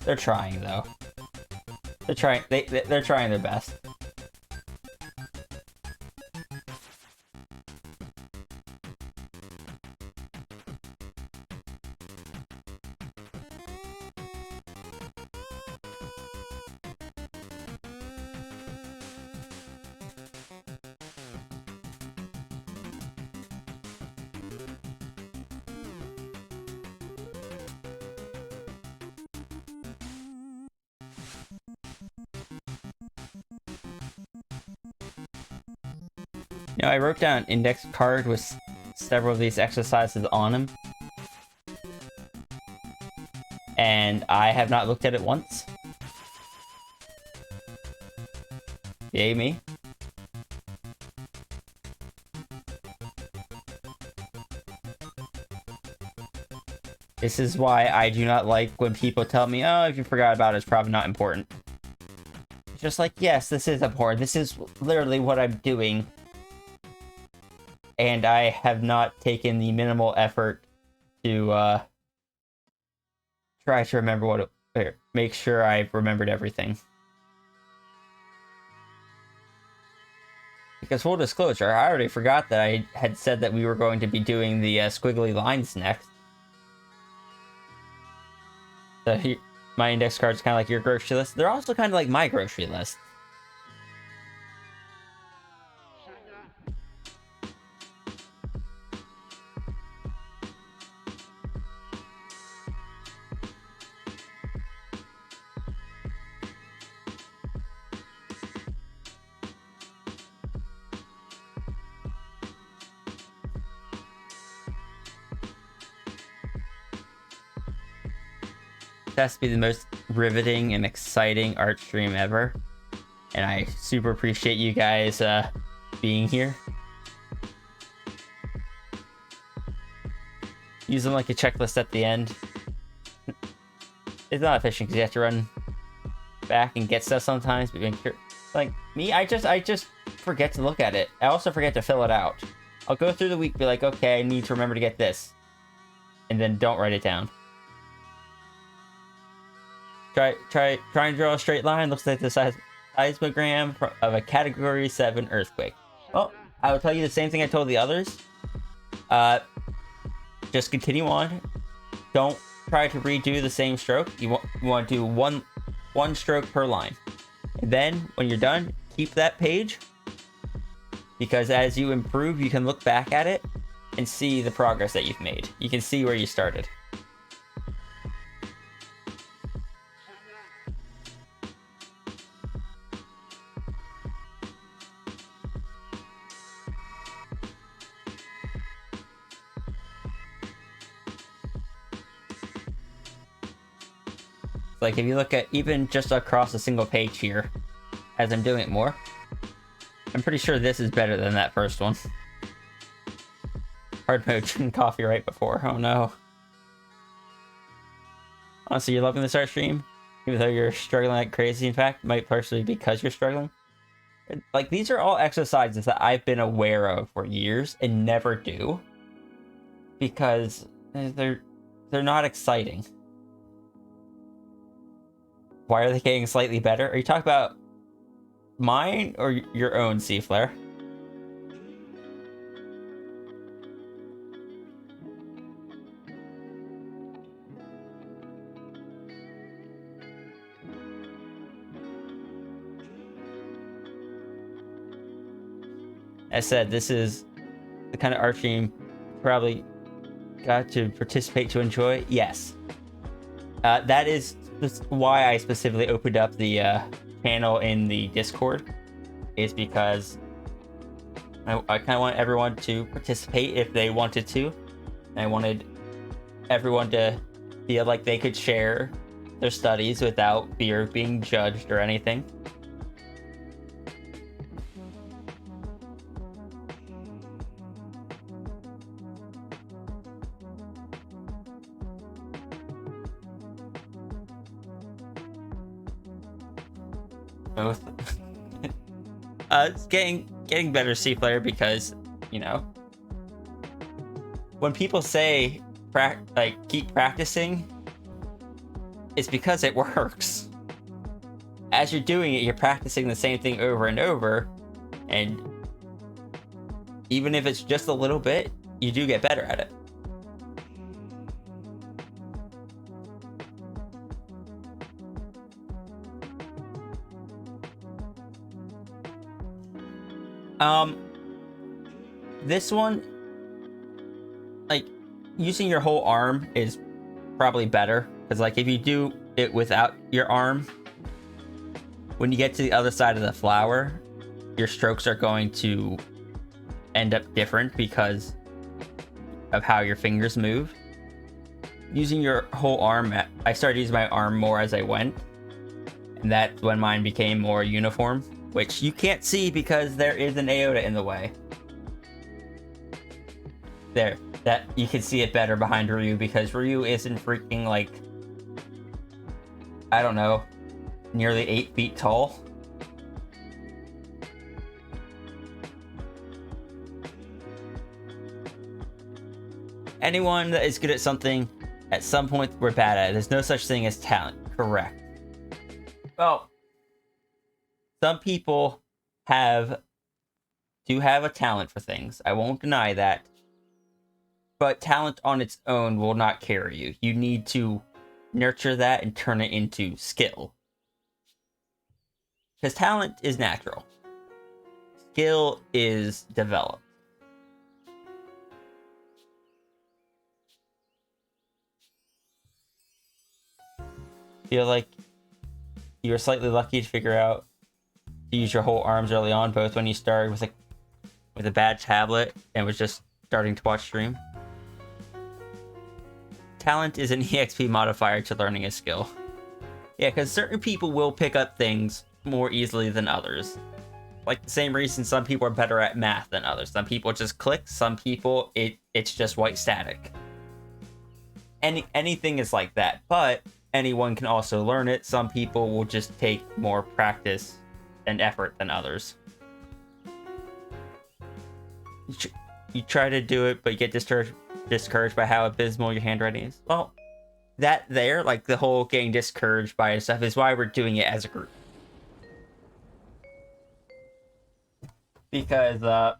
They're trying though. They're trying. They're trying their best. You know, I wrote down an index card with several of these exercises on them. And I have not looked at it once. Yay me. This is why I do not like when people tell me, oh, if you forgot about it, it's probably not important. It's just like, yes, this is important. This is literally what I'm doing. And I have not taken the minimal effort to try to remember what it, make sure I've remembered everything. Because full disclosure, I already forgot that I had said that we were going to be doing the squiggly lines next. So my index card's kind of like your grocery list. They're also kind of like my grocery list. It has to be the most riveting and exciting art stream ever. And I super appreciate you guys being here. Use them like a checklist at the end. It's not efficient because you have to run back and get stuff sometimes. But like me, I just forget to look at it. I also forget to fill it out. I'll go through the week, be like, okay, I need to remember to get this. And then don't write it down. Try and draw a straight line. Looks like the seismogram of a Category 7 earthquake. Well, I will tell you the same thing I told the others. Just continue on. Don't try to redo the same stroke. You want to do one stroke per line. And then, when you're done, keep that page. Because as you improve, you can look back at it and see the progress that you've made. You can see where you started. Like, if you look at even just across a single page here, as I'm doing it more, I'm pretty sure this is better than that first one. Hard mode drinking coffee right before. Oh no. Honestly, you're loving this art stream? Even though you're struggling like crazy, in fact, might partially because you're struggling? Like, these are all exercises that I've been aware of for years and never do. Because they're not exciting. Why are they getting slightly better? Are you talking about mine or your own, Seaflare? As said, this is the kind of art stream probably got to participate to enjoy. Yes. That is why I specifically opened up the channel in the Discord, is because I kind of want everyone to participate if they wanted to. I wanted everyone to feel like they could share their studies without fear of being judged or anything. Both. It's getting better, Seaflare, because, you know, when people say keep practicing, it's because it works. As you're doing it, you're practicing the same thing over and over, and even if it's just a little bit, you do get better at it. This one, like, using your whole arm is probably better, because, like, if you do it without your arm, when you get to the other side of the flower, your strokes are going to end up different because of how your fingers move. Using your whole arm, I started using my arm more as I went, and that's when mine became more uniform, which you can't see because there is an aorta in the way. There, that you can see it better behind Ryu, because Ryu isn't freaking, like, I don't know, nearly 8 feet tall. Anyone that is good at something, at some point we're bad at it. There's no such thing as talent. Correct. Well, some people do have a talent for things. I won't deny that. But talent on its own will not carry you. You need to nurture that and turn it into skill. Because talent is natural. Skill is developed. Feel like you were slightly lucky to figure out to use your whole arms early on, both when you started with a bad tablet and was just starting to watch stream. Talent is an EXP modifier to learning a skill. Yeah, because certain people will pick up things more easily than others. Like the same reason some people are better at math than others. Some people just click, some people it's just white static. Anything is like that, but anyone can also learn it. Some people will just take more practice and effort than others. you try to do it, but you get discouraged by how abysmal your handwriting is. Well, that there, like the whole getting discouraged by stuff, is why we're doing it as a group. Because I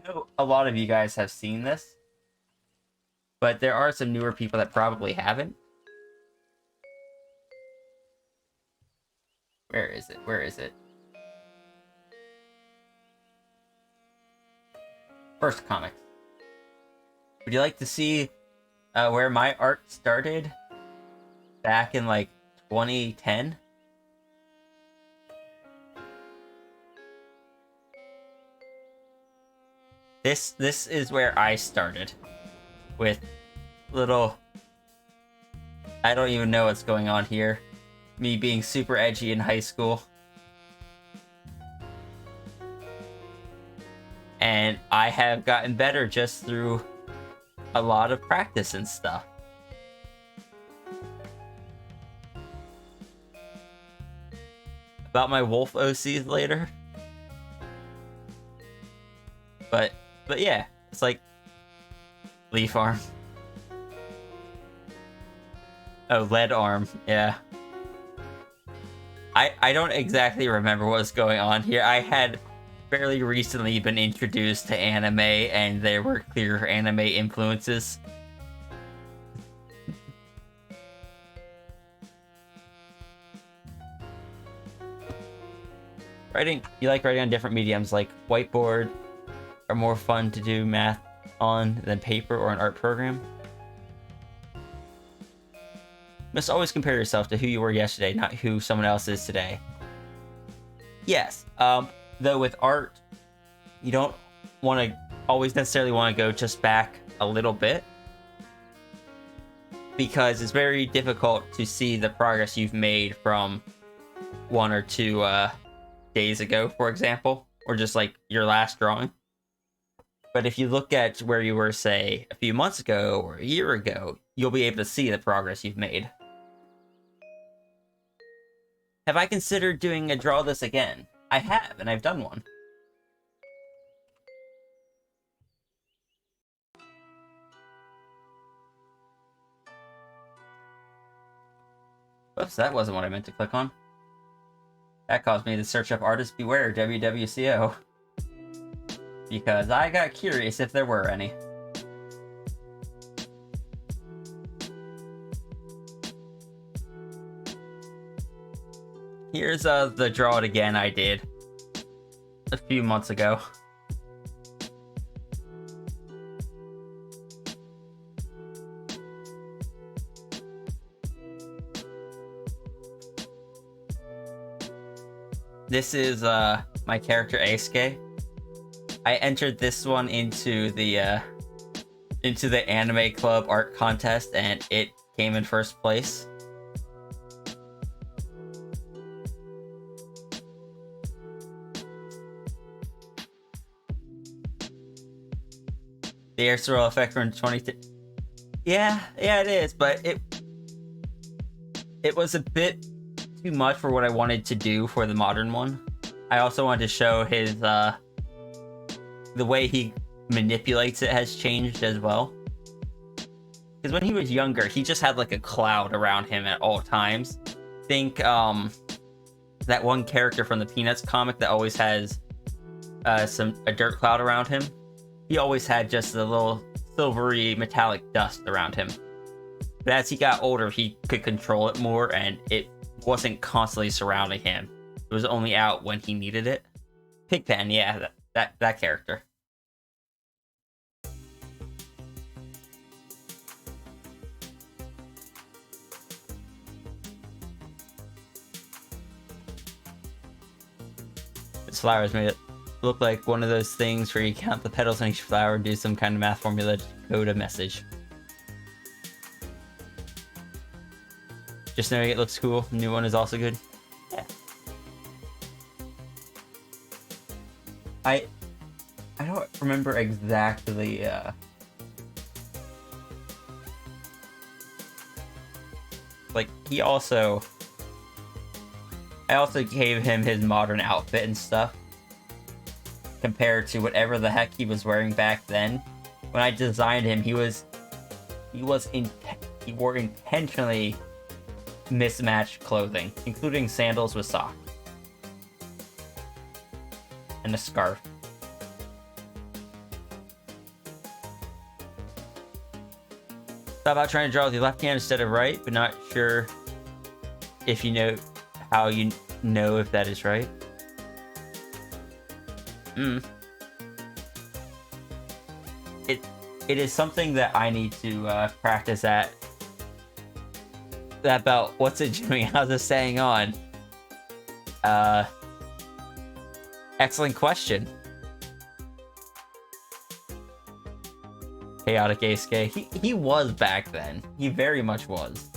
know a lot of you guys have seen this, but there are some newer people that probably haven't. Where is it? Where is it? First comics. Would you like to see where my art started back in like 2010? This is where I started with little, I don't even know what's going on here. Me being super edgy in high school. And I have gotten better just through a lot of practice and stuff. About my wolf OCs later. But yeah, it's like leaf arm. Oh, lead arm, yeah. I don't exactly remember what was going on here. I had fairly recently been introduced to anime, and there were clear anime influences. You like writing on different mediums, like whiteboard are more fun to do math on than paper or an art program? Must always compare yourself to who you were yesterday, not who someone else is today. Yes, though with art, you don't always necessarily want to go just back a little bit, because it's very difficult to see the progress you've made from 1 or 2 days ago, for example, or just like your last drawing. But if you look at where you were, say, a few months ago or a year ago, you'll be able to see the progress you've made. Have I considered doing a draw this again? I have, and I've done one. Whoops, that wasn't what I meant to click on. That caused me to search up Artist Beware WWCO. Because I got curious if there were any. Here's the draw it again I did a few months ago. This is my character Eisuke. I entered this one into the anime club art contest, and it came in first place. The air swirl effect from 20. Yeah, it is, but it was a bit too much for what I wanted to do for the modern one. I also wanted to show his the way he manipulates it has changed as well. Because when he was younger, he just had like a cloud around him at all times. Think that one character from the Peanuts comic that always has a dirt cloud around him. He always had just a little silvery metallic dust around him. But as he got older, he could control it more, and it wasn't constantly surrounding him. It was only out when he needed it. Pigpen, yeah, that character. This flowers made it look like one of those things where you count the petals on each flower and do some kind of math formula to code a message. Just knowing it looks cool. The new one is also good. Yeah. I don't remember exactly like I also gave him his modern outfit and stuff. compared to whatever the heck he was wearing back then. When I designed him, he wore intentionally mismatched clothing, including sandals with socks and a scarf. Thought about trying to draw with the left hand instead of right, but not sure if you know how you know if that is right. It is something that I need to practice at. That belt, what's it doing? How's this staying on? Excellent question. Chaotic Aisuke. He was back then. He very much was.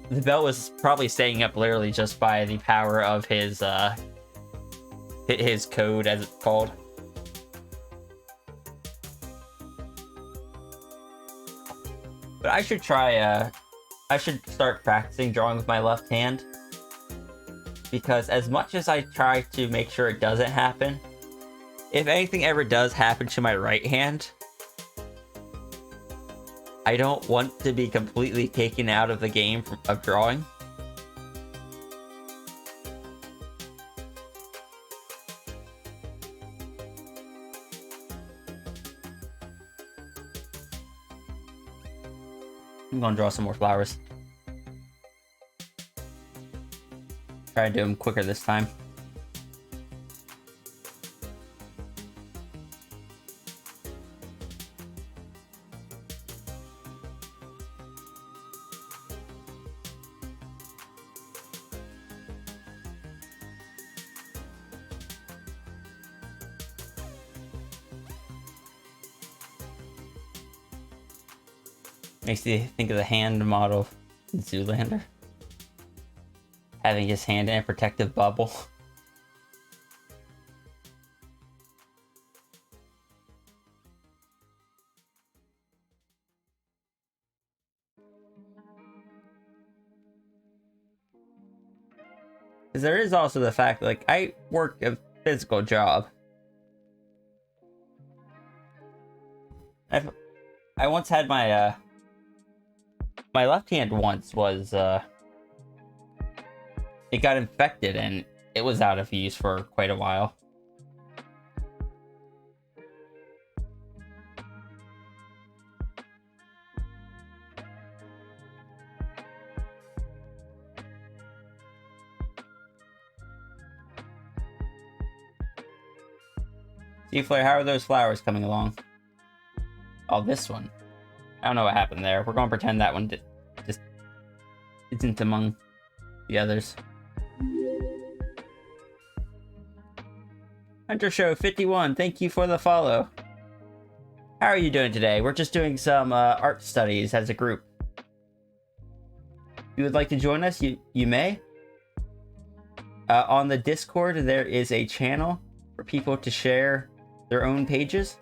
The belt was probably staying up literally just by the power of his code, as it's called. But I should try, I should start practicing drawing with my left hand. Because as much as I try to make sure it doesn't happen, if anything ever does happen to my right hand, I don't want to be completely taken out of the game of drawing. I'm gonna draw some more flowers. Try to do them quicker this time. Makes you think of the hand model in Zoolander. Having his hand in a protective bubble. Because there is also the fact, like, I work a physical job. I once had my, my left hand once was, it got infected and it was out of use for quite a while. Seaflare, how are those flowers coming along? Oh, this one. I don't know what happened there. We're gonna pretend that one just isn't among the others. Hunter Show 51, thank you for the follow. How are you doing today? We're just doing some art studies as a group. If you would like to join us, you may. On the Discord, there is a channel for people to share their own pages.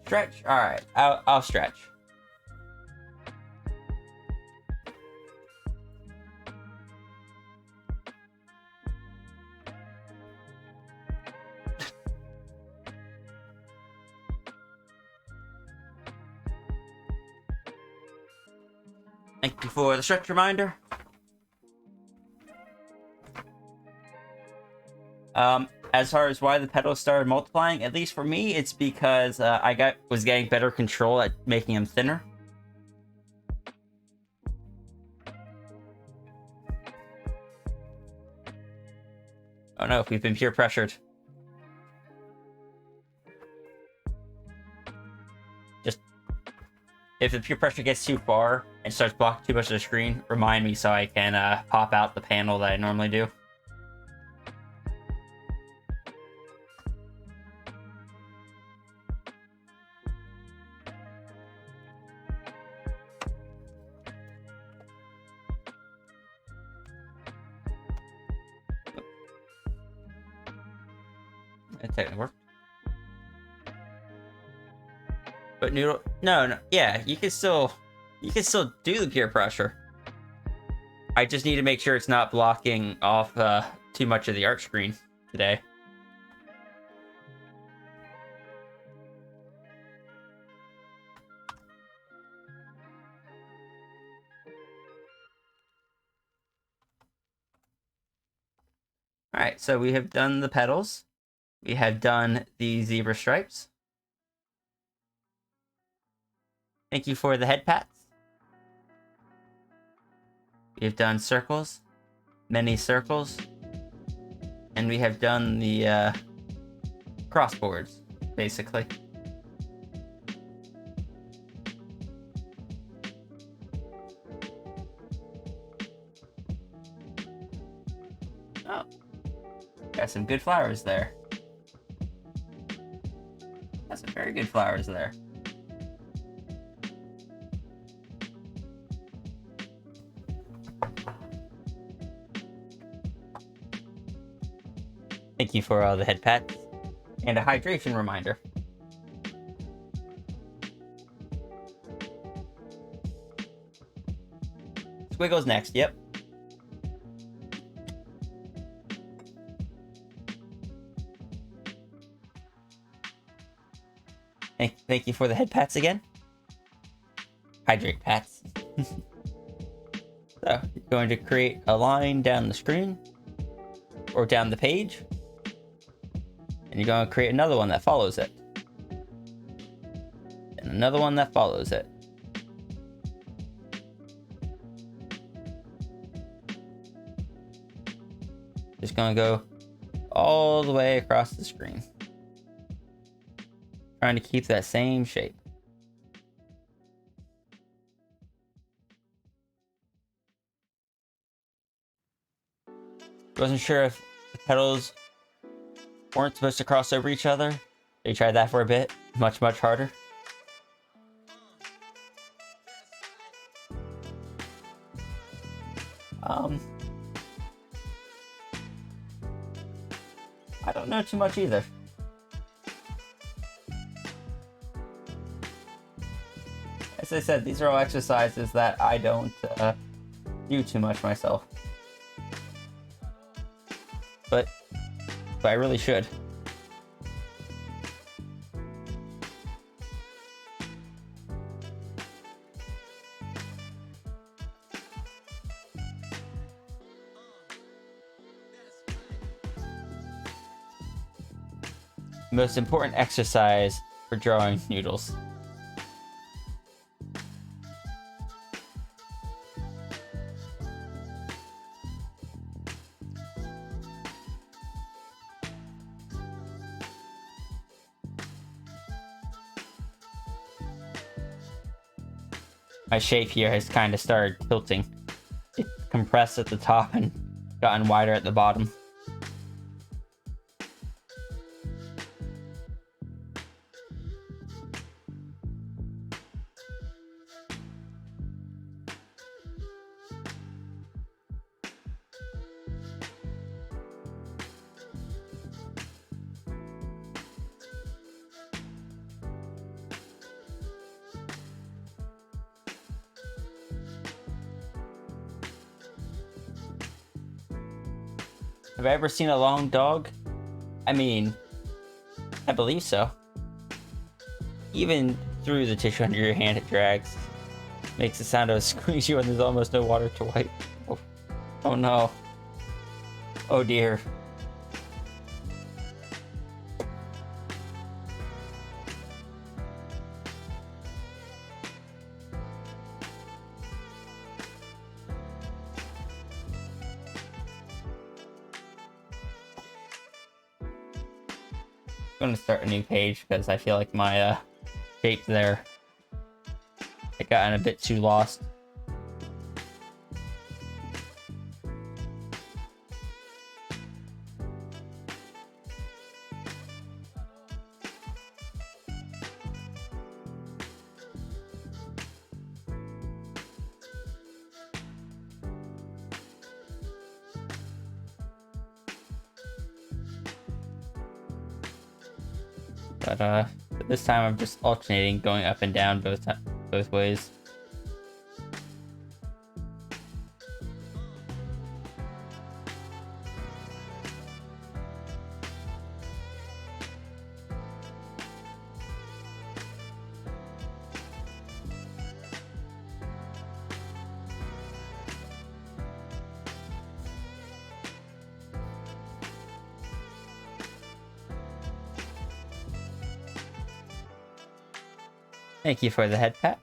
Stretch? Alright, I'll stretch. Thank you for the stretch reminder. As far as why the petals started multiplying, at least for me, it's because I was getting better control at making them thinner. Oh no, we've been peer pressured. Just if the peer pressure gets too far and starts blocking too much of the screen, remind me so I can pop out the panel that I normally do. That technically worked. But noodle, no, yeah, you can still do the peer pressure. I just need to make sure it's not blocking off too much of the art screen today. All right, so we have done the petals. We have done the zebra stripes. Thank you for the head pats. We have done circles, many circles, and we have done the crossboards, basically. Oh, got some good flowers there. Got some very good flowers there. Thank you for all the head pats and a hydration reminder. Squiggles next, yep. Thank you for the head pats again. Hydrate pats. So, you're going to create a line down the screen or down the page. And you're going to create another one that follows it. And another one that follows it. Just going to go all the way across the screen. Trying to keep that same shape. Wasn't sure if the petals weren't supposed to cross over each other. They tried that for a bit. Much harder. I don't know too much either. As I said, these are all exercises that I don't do too much myself. But I really should. Most important exercise for drawing noodles. My shape here has kind of started tilting. It compressed at the top and gotten wider at the bottom. Have I ever seen a long dog? I mean, I believe so. Even through the tissue under your hand, it drags. Makes the sound of a squeegee when there's almost no water to wipe. Oh no. Oh dear. I'm gonna start a new page because I feel like my shape there had gotten a bit too lost. But But this time I'm just alternating, going up and down both ways. Thank you for the head pat.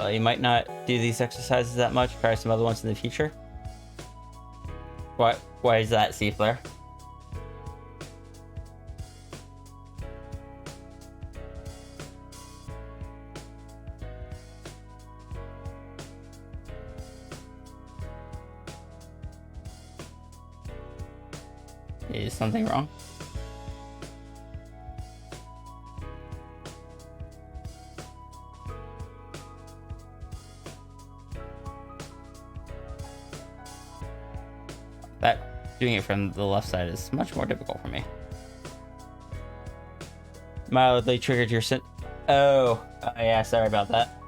You might not do these exercises that much. Try some other ones in the future. Why is that, C-Flare? Is something wrong? Doing it from the left side is much more difficult for me. Mildly triggered your Oh, yeah, sorry about that.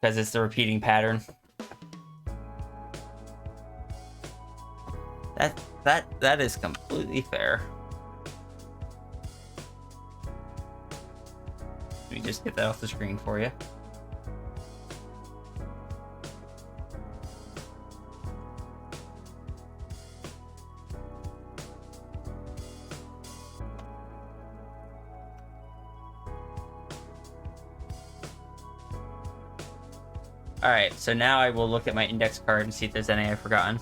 Because it's the repeating pattern. That is completely fair. Let me just get that off the screen for you. Alright, so now I will look at my index card and see if there's any I've forgotten.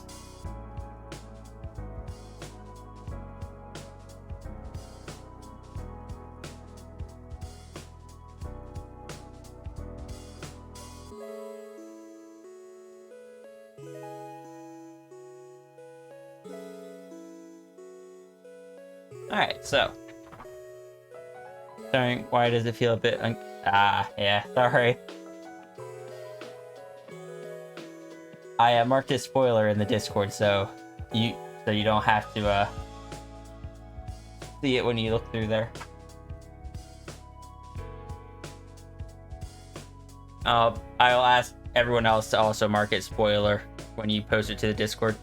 Alright, so. Sorry, why does it feel a bit yeah, sorry. I marked a spoiler in the Discord, so you don't have to see it when you look through there. I'll ask everyone else to also mark it spoiler when you post it to the Discord,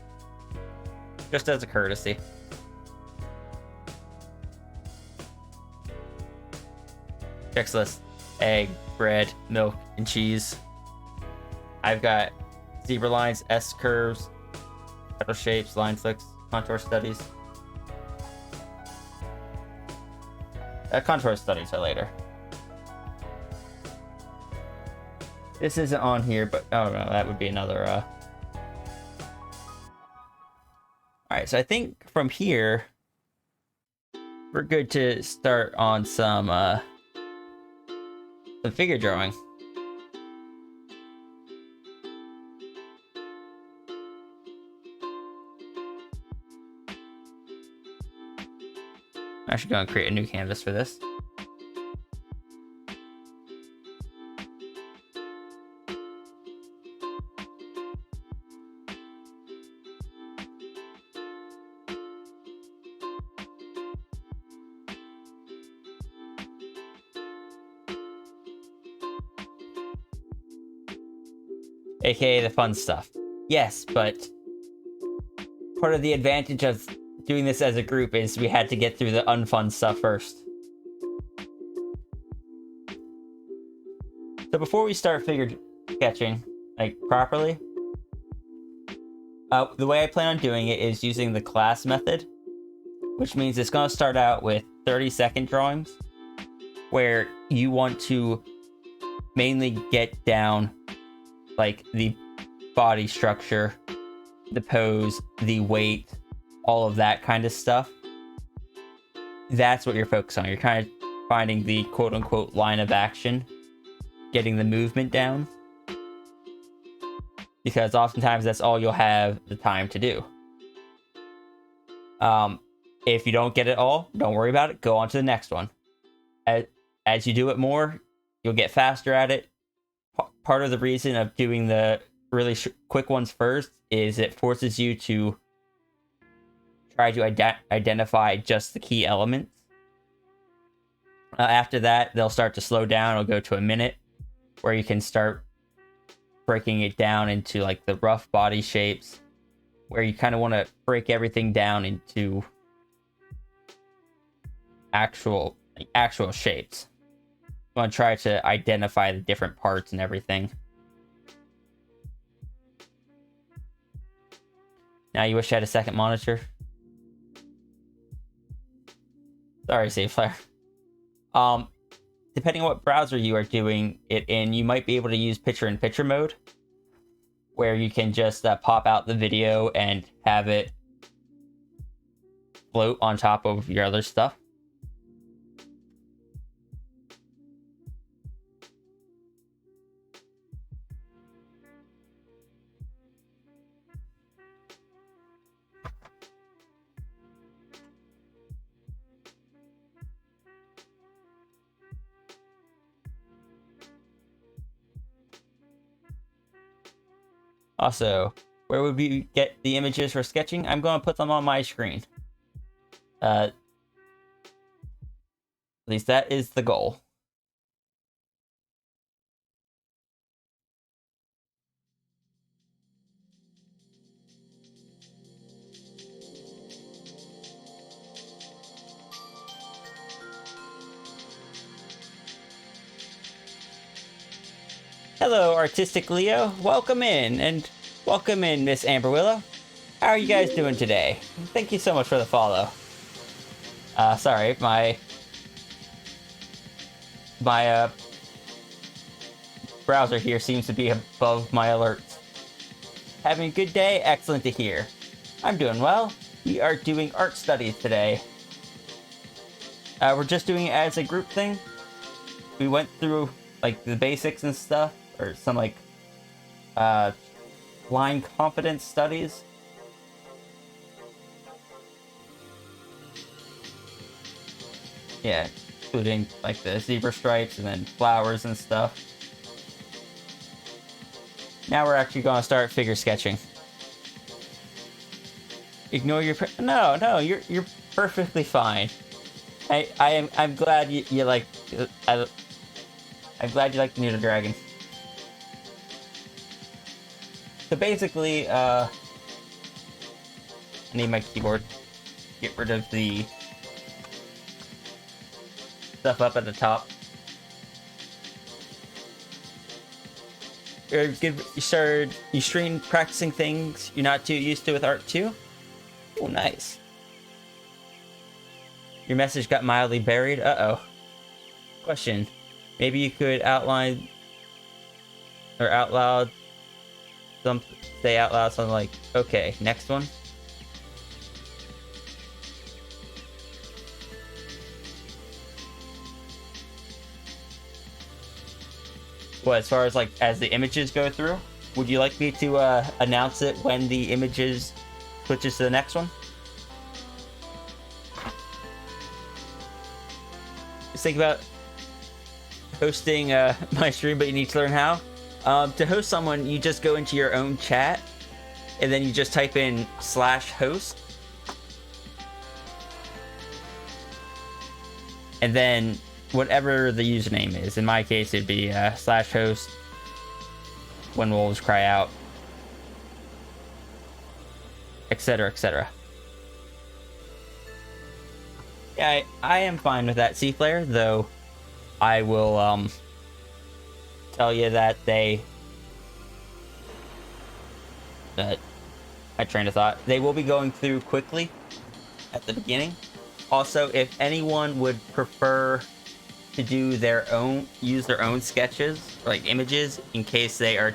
just as a courtesy. Checks list: egg, bread, milk, and cheese. I've got zebra lines, S curves, petal shapes, line flicks, contour studies. Contour studies are later. This isn't on here, but oh no, that would be another. Alright, so I think from here we're good to start on some figure drawing. I'm actually going to create a new canvas for this. AKA the fun stuff. Yes, but part of the advantage of doing this as a group is we had to get through the unfun stuff first. So before we start figure sketching, like, properly, the way I plan on doing it is using the class method. which means it's going to start out with 30-second drawings where you want to mainly get down like the body structure, the pose, the weight, all of that kind of stuff. That's what you're focused on. You're kind of finding the quote-unquote line of action, getting the movement down, because oftentimes that's all you'll have the time to do. If you don't get it all, don't worry about it. Go on to the next one. As you do it more, you'll get faster at it. Part of the reason of doing the really quick ones first is it forces you to try to identify just the key elements. After that, they'll start to slow down. It'll go to a minute where you can start breaking it down into like the rough body shapes, where you kind of want to break everything down into actual shapes. You want to try to identify the different parts and everything. Now you wish I had a second monitor? Sorry, Saveflare. Depending on what browser you are doing it in, you might be able to use picture-in-picture mode, where you can just pop out the video and have it float on top of your other stuff. Also, where would we get the images for sketching? I'm going to put them on my screen. At least that is the goal. Hello, Artistic Leo. Welcome in, and welcome in, Miss Amber Willow. How are you guys doing today? Thank you so much for the follow. Sorry, my browser here seems to be above my alerts. Having a good day? Excellent to hear. I'm doing well. We are doing art studies today. We're just doing it as a group thing. We went through like the basics and stuff, or some like line confidence studies. Yeah, including like the zebra stripes and then flowers and stuff. Now we're actually going to start figure sketching. Ignore your no, you're perfectly fine. I'm glad you like. I'm glad you like the Neuter Dragon. So basically, I need my keyboard. Get rid of the stuff up at the top. You stream practicing things you're not too used to with art too? Oh, nice. Your message got mildly buried? Uh-oh. Question. Maybe you could outline or out loud say out loud something like, okay, next one. Well, as far as like as the images go through, would you like me to announce it when the images switches to the next one? Just think about hosting my stream, but you need to learn how. To host someone, you just go into your own chat, and then you just type in /host. And then whatever the username is. In my case, it'd be /host when wolves cry out, etc., etc. Yeah, I am fine with that, C-Flare, though I will tell you that my train of thought, they will be going through quickly at the beginning. Also, if anyone would prefer to use their own sketches, like images, in case they are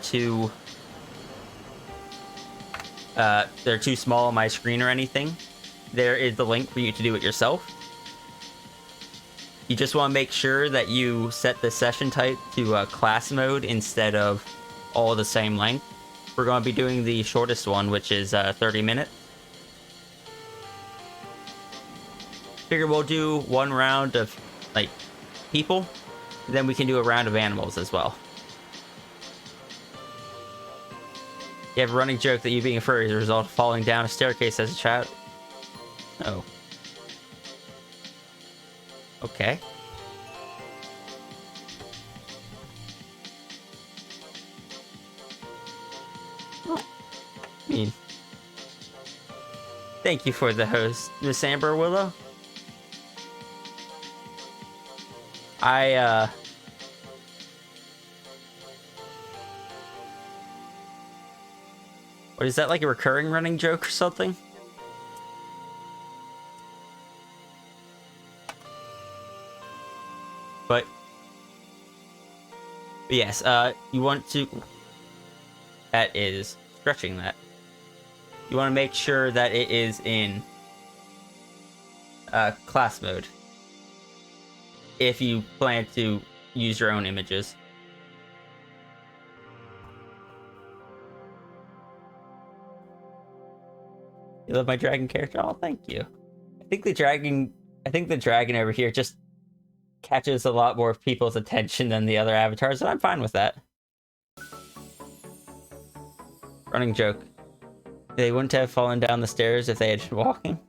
they're too small on my screen or anything, there is the link for you to do it yourself. You just want to make sure that you set the session type to class mode instead of all the same length. We're going to be doing the shortest one, which is 30 minutes. Figure we'll do one round of like people, then we can do a round of animals as well. You have a running joke that you being a furry is a result of falling down a staircase as a child. Oh. Okay. I mean, thank you for the host, Miss Amber Willow. What is that, like a recurring running joke or something? But yes, you want to... That is stretching that. You want to make sure that it is in class mode if you plan to use your own images. You love my dragon character? Oh, thank you. I think the dragon over here just catches a lot more people's attention than the other avatars, and I'm fine with that. Running joke. They wouldn't have fallen down the stairs if they had been walking.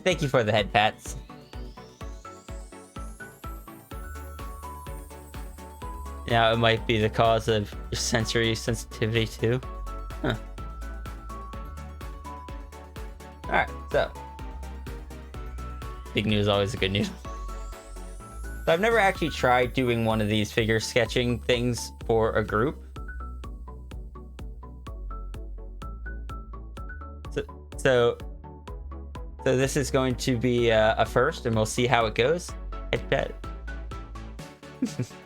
Thank you for the head pats. Now it might be the cause of your sensory sensitivity too. Huh. Alright, so. Big news, always a good news. So I've never actually tried doing one of these figure sketching things for a group. So this is going to be a first, and we'll see how it goes. Head pat.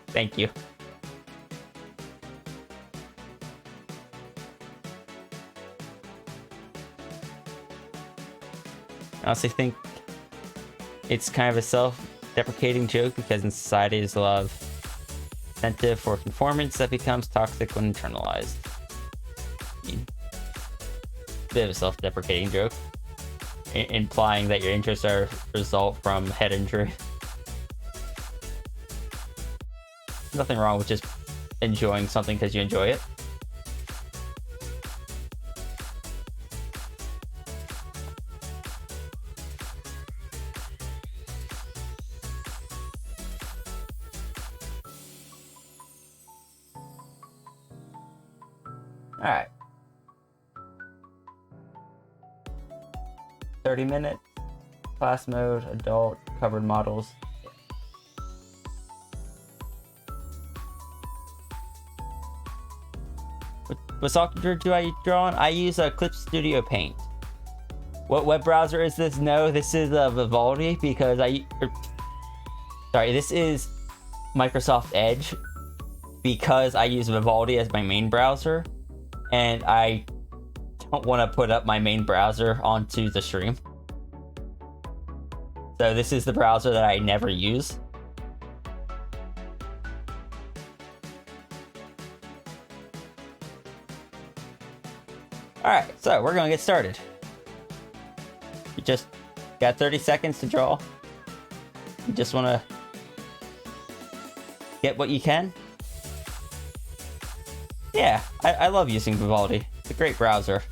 Thank you. I honestly think it's kind of a self-deprecating joke because in society there's a lot of incentive for conformance that becomes toxic when internalized. I mean, bit of a self-deprecating joke, implying that your interests are a result from head injury. Nothing wrong with just enjoying something because you enjoy it. Alright. 30 minutes. Class mode, adult, covered models. What software do I draw on? I use Clip Studio Paint. What web browser is this? No, this is Vivaldi because this is Microsoft Edge because I use Vivaldi as my main browser. And I don't want to put up my main browser onto the stream. So this is the browser that I never use. Alright, so we're going to get started. You just got 30 seconds to draw. You just want to get what you can. Yeah, I love using Vivaldi. It's a great browser.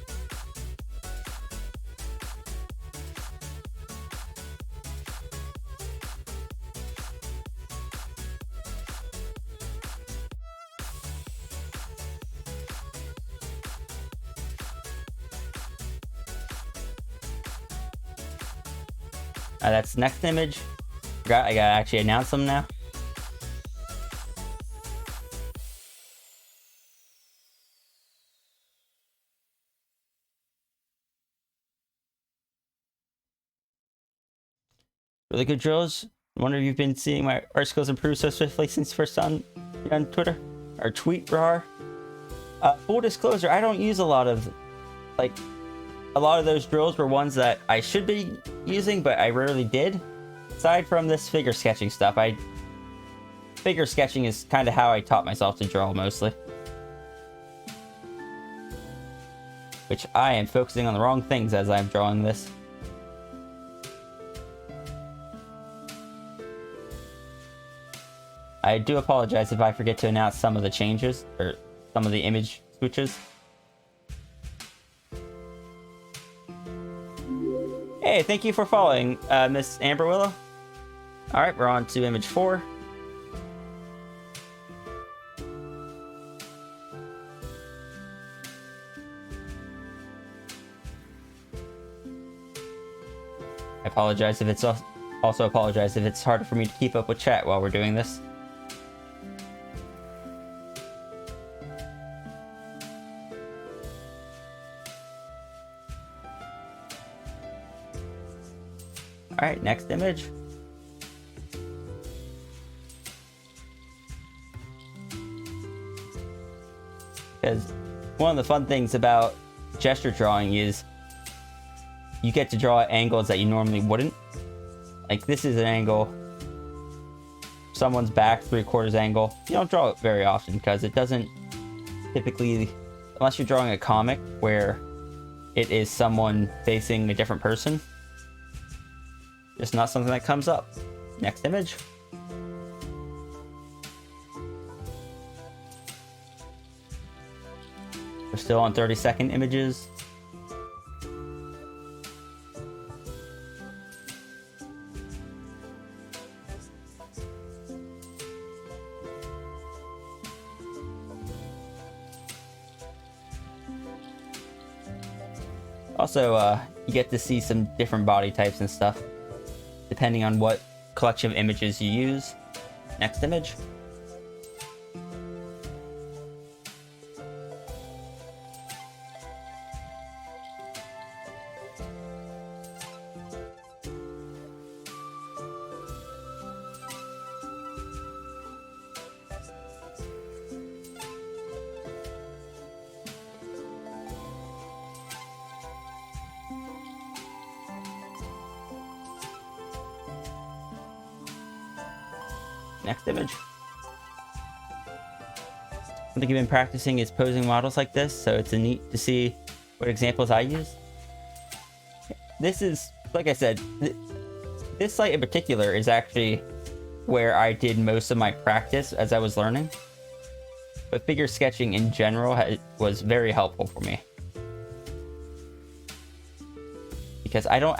That's next image. I gotta actually announce them now. Really good drills. I wonder if you've been seeing my art skills improve so swiftly since first on Twitter or tweet rar. Full disclosure, I don't use a lot of those drills were ones that I should be using, but I rarely did. Aside from this figure sketching stuff, figure sketching is kind of how I taught myself to draw mostly. Which I am focusing on the wrong things as I'm drawing this. I do apologize if I forget to announce some of the changes, or some of the image switches. Hey, thank you for following, Miss Amber Willow. Alright, we're on to image 4. I apologize if it's also apologize if it's harder for me to keep up with chat while we're doing this. Alright, next image. Because one of the fun things about gesture drawing is you get to draw at angles that you normally wouldn't. Like this is an angle, someone's back 3/4 angle. You don't draw it very often because it doesn't typically, unless you're drawing a comic where it is someone facing a different person. Just not something that comes up. Next image. We're still on 30-second images. Also, you get to see some different body types and stuff, depending on what collection of images you use. Next image. Next image. One thing I've been practicing is posing models like this, so it's neat to see what examples I use. This is, like I said, this site in particular is actually where I did most of my practice as I was learning. But figure sketching in general was very helpful for me. Because I don't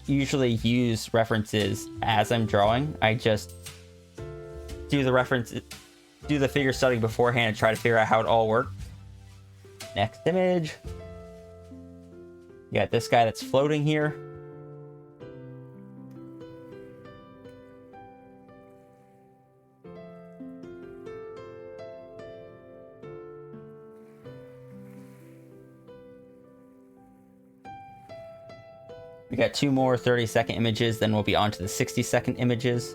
usually use references as I'm drawing. I just do the figure study beforehand and try to figure out how it all works. Next image. You got this guy that's floating here. We got 2 more 30-second images, then we'll be on to the 60-second images.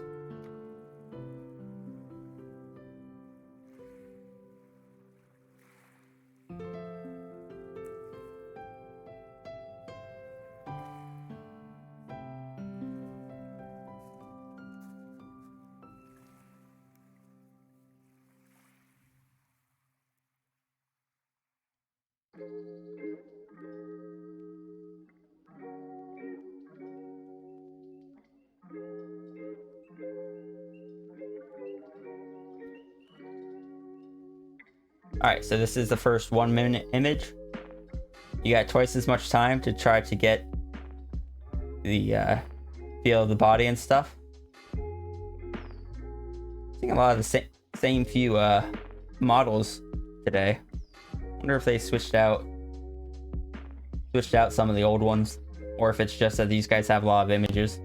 Alright, so this is the first 1-minute image. You got twice as much time to try to get the feel of the body and stuff. Seeing a lot of the same few models today. Wonder if they switched out some of the old ones, or if it's just that these guys have a lot of images.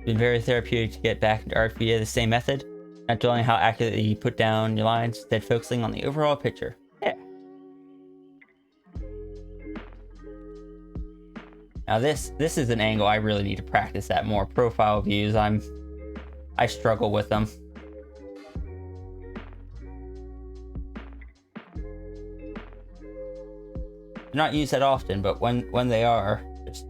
It's been very therapeutic to get back into art via the same method, not dwelling how accurately you put down your lines, instead focusing on the overall picture. Yeah. Now this is an angle I really need to practice at more. Profile views, I struggle with them. They're not used that often, but when they are, just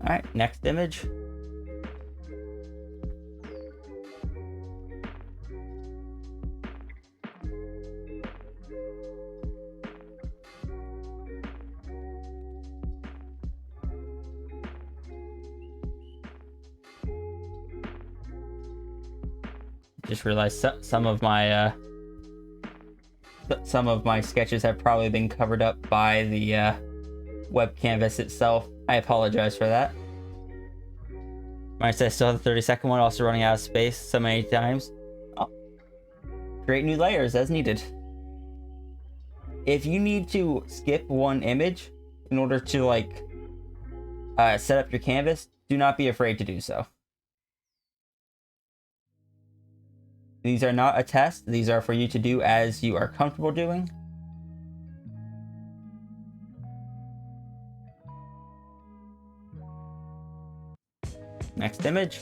Alright, next image. Just realized some of my sketches have probably been covered up by the web canvas itself. I apologize for that. I still have the 30-second one, also running out of space so many times. Oh. Create new layers as needed. If you need to skip one image in order to like set up your canvas, do not be afraid to do so. These are not a test. These are for you to do as you are comfortable doing. Next image.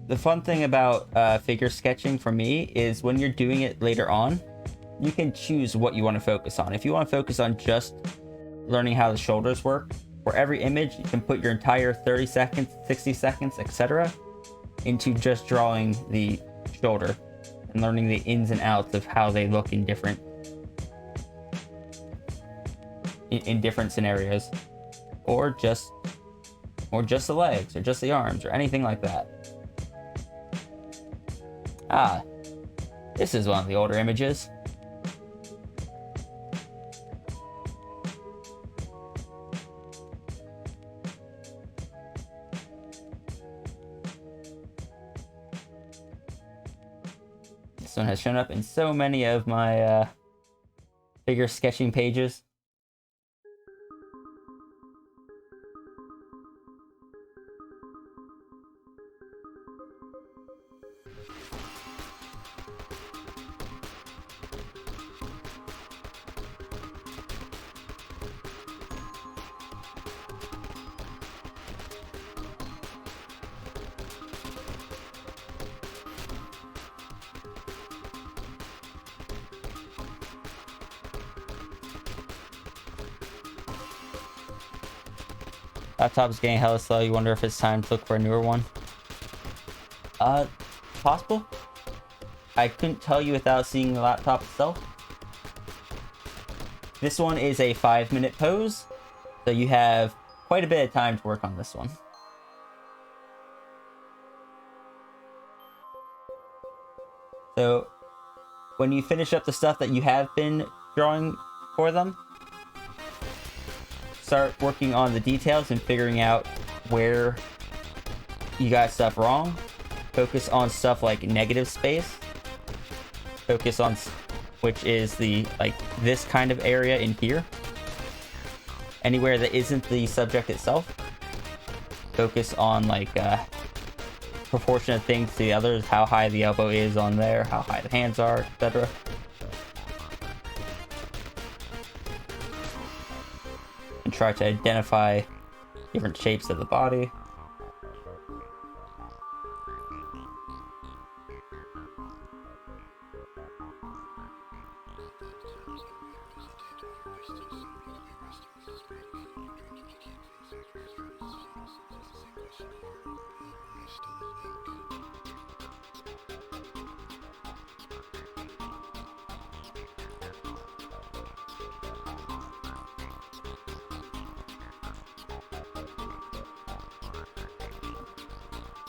The fun thing about figure sketching for me is when you're doing it later on, you can choose what you want to focus on. If you want to focus on just learning how the shoulders work, for every image, you can put your entire 30 seconds, 60 seconds, etc. into just drawing the shoulder and learning the ins and outs of how they look in different scenarios, or just the legs, or just the arms, or anything like that. Ah, this is one of the older images. This one has shown up in so many of my figure sketching pages. Laptop is getting hella slow. You wonder if it's time to look for a newer one. Possible. I couldn't tell you without seeing the laptop itself. This one is a 5-minute pose, so you have quite a bit of time to work on this one. So when you finish up the stuff that you have been drawing for them, start working on the details and figuring out where you got stuff wrong. Focus on stuff like negative space. Focus on which is the this kind of area in here. Anywhere that isn't the subject itself. Focus on proportionate things to the others, how high the elbow is on there, how high the hands are, etc. and try to identify different shapes of the body.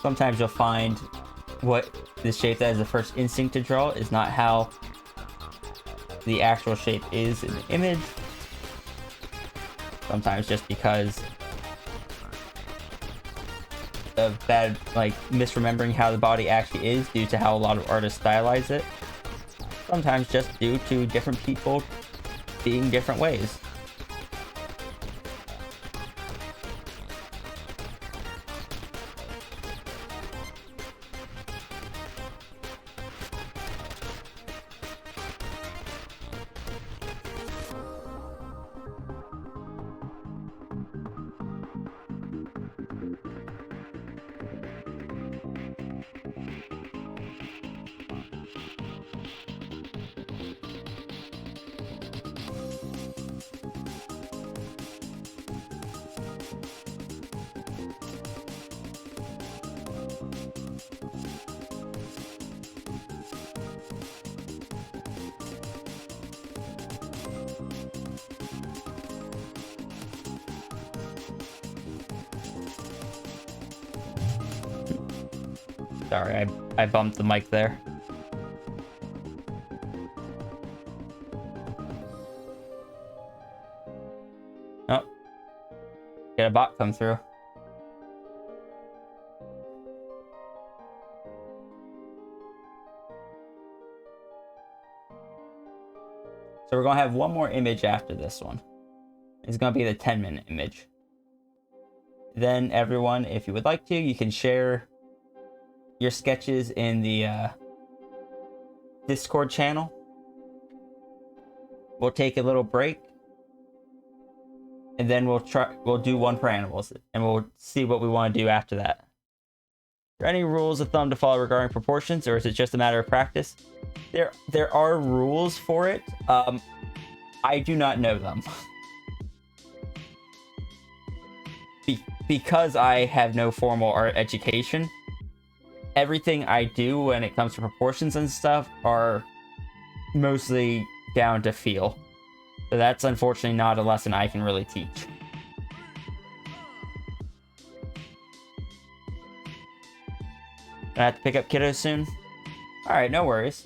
Sometimes you'll find what the shape that is the first instinct to draw is not how the actual shape is in the image. Sometimes just because of bad, like, misremembering how the body actually is due to how a lot of artists stylize it. Sometimes just due to different people being different ways. Sorry, I bumped the mic there. Oh. Get a bot come through. So we're going to have one more image after this one. It's going to be the 10-minute image. Then everyone, if you would like to, you can share your sketches in the Discord channel. We'll take a little break, and then we'll do one for animals, and we'll see what we want to do after that. Are there any rules of thumb to follow regarding proportions, or is it just a matter of practice? There are rules for it. I do not know them. Because I have no formal art education, everything I do when it comes to proportions and stuff are mostly down to feel. So that's unfortunately not a lesson I can really teach. Gonna have to pick up kiddos soon? Alright, no worries.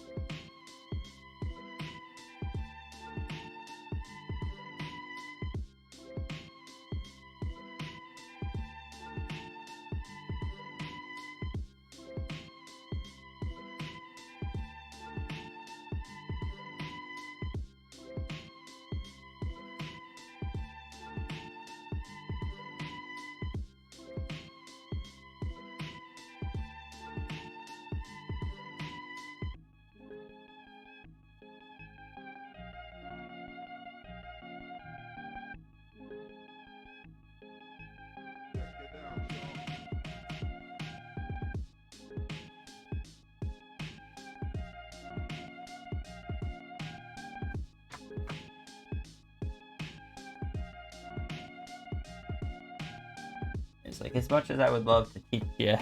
It's like, as much as I would love to teach you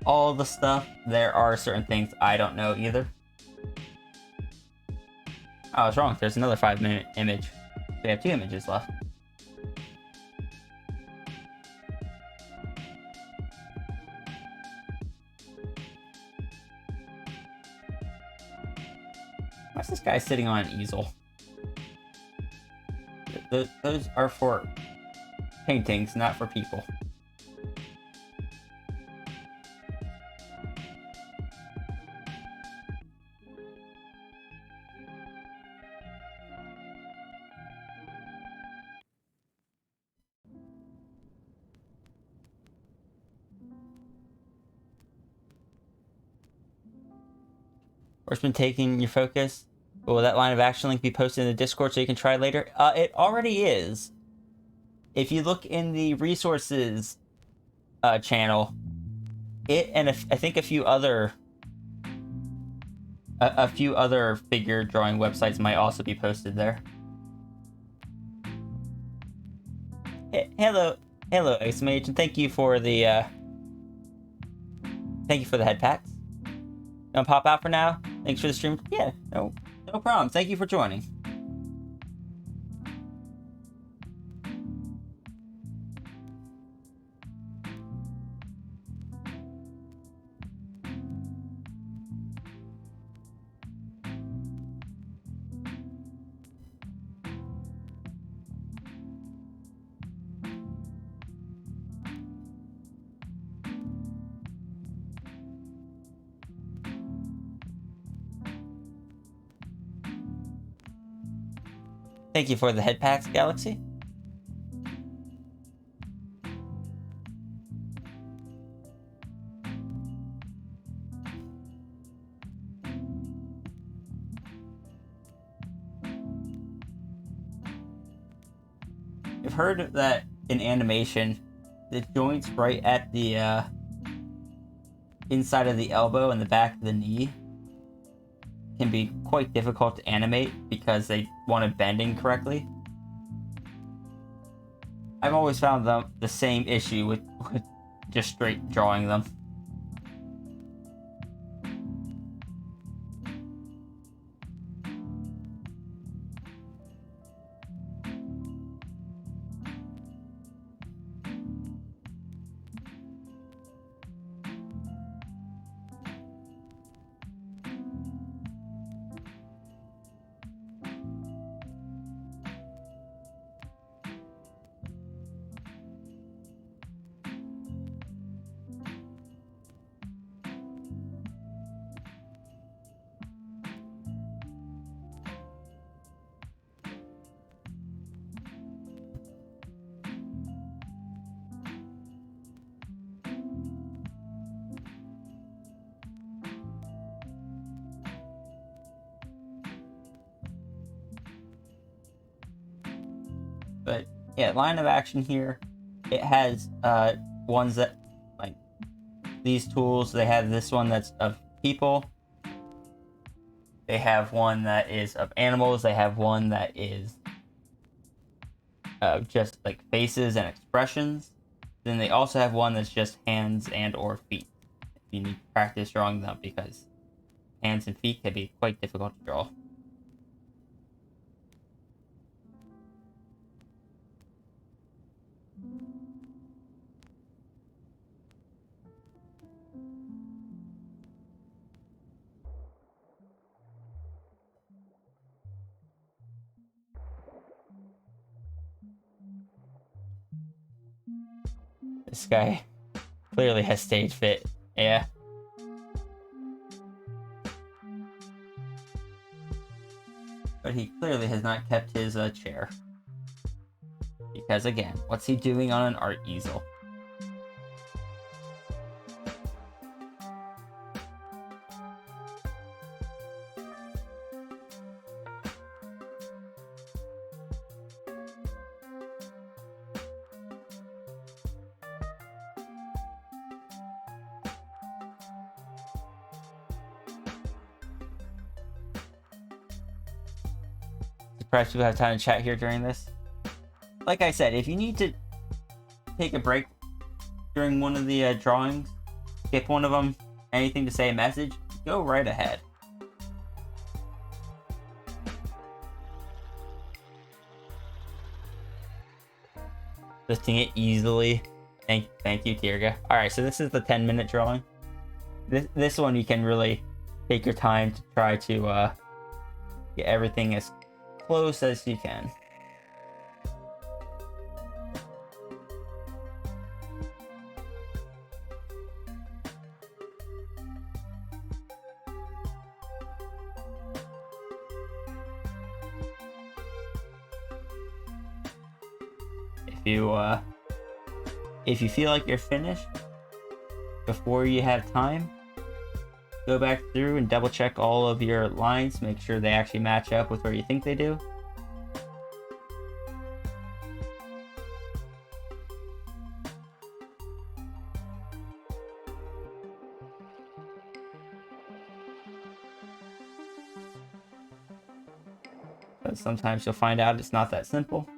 all the stuff, there are certain things I don't know either. Oh, I was wrong. There's another 5-minute image. We have 2 images left. Why's this guy sitting on an easel? Those are for paintings, not for people. Where's been taking your focus? Will that line of action link be posted in the Discord so you can try later? It already is. if you look in the resources channel, it and I think a few other figure drawing websites might also be posted there. Hello, X-Mage, and thank you for the head pats. Gonna pop out for now. Thanks for the stream. Yeah, no problem. Thank you for joining. Thank you for the head packs, Galaxy. I've heard that in animation, the joints right at the inside of the elbow and the back of the knee can be quite difficult to animate because they want to bend incorrectly. I've always found the same issue with just straight drawing them. But yeah, line of action here, it has ones that, like these tools, they have this one that's of people. They have one that is of animals. They have one that is just like faces and expressions. Then they also have one that's just hands and or feet. You need to practice drawing them because hands and feet can be quite difficult to draw. This guy clearly has stage fit. Yeah. But he clearly has not kept his chair. Because again, what's he doing on an art easel? Surprised people have time to chat here during this. Like I said, if you need to take a break during one of the drawings, skip one of them, anything to say a message, go right ahead. Lifting it easily. Thank you, Tirga. Alright, so this is the 10-minute drawing. This one you can really take your time to try to get everything as close as you can. If you feel like you're finished before you have time, go back through and double check all of your lines, make sure they actually match up with where you think they do. sometimes you'll find out it's not that simple.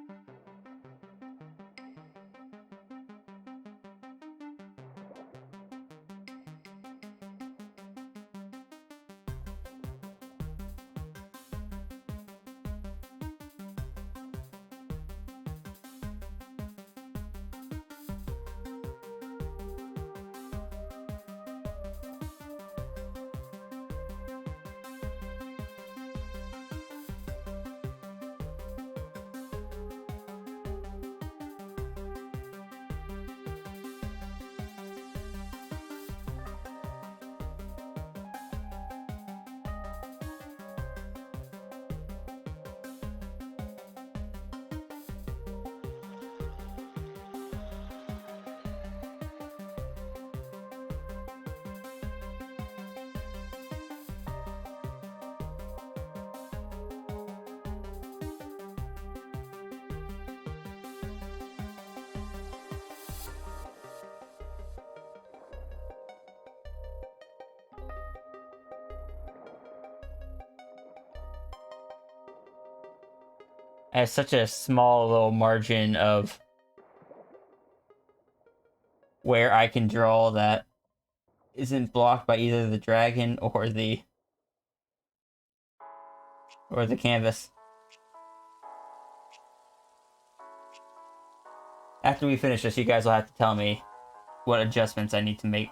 I have such a small little margin of where I can draw that isn't blocked by either the dragon or the canvas. After we finish this, you guys will have to tell me what adjustments I need to make.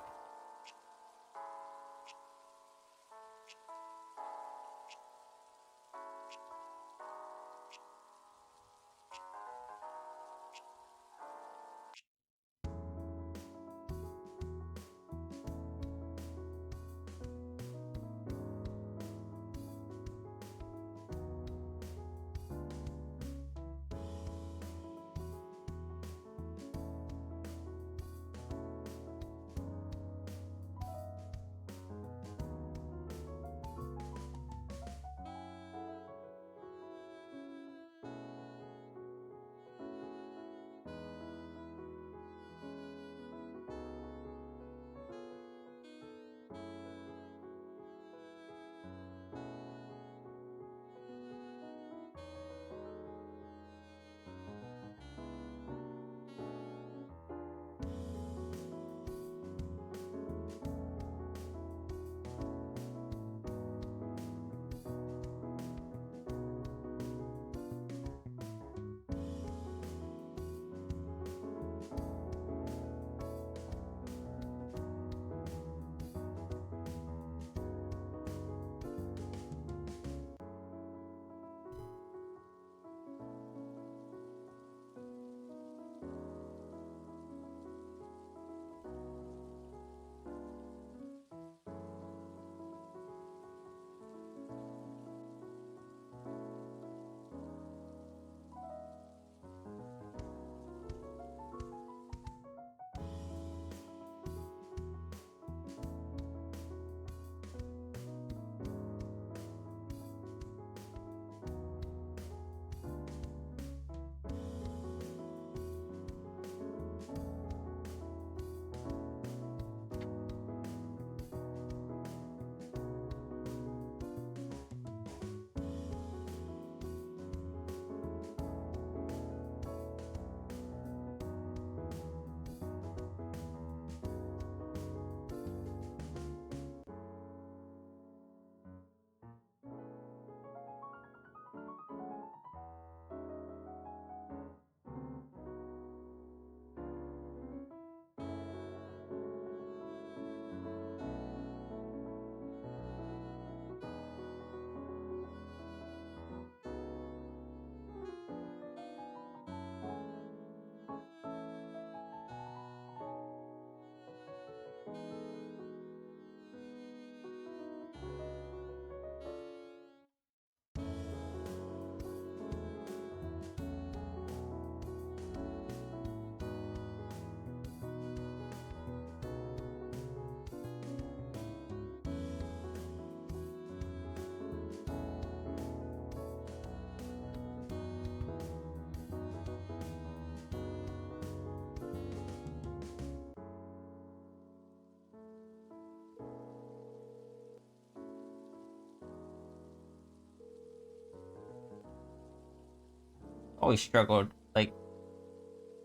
always struggled. Like,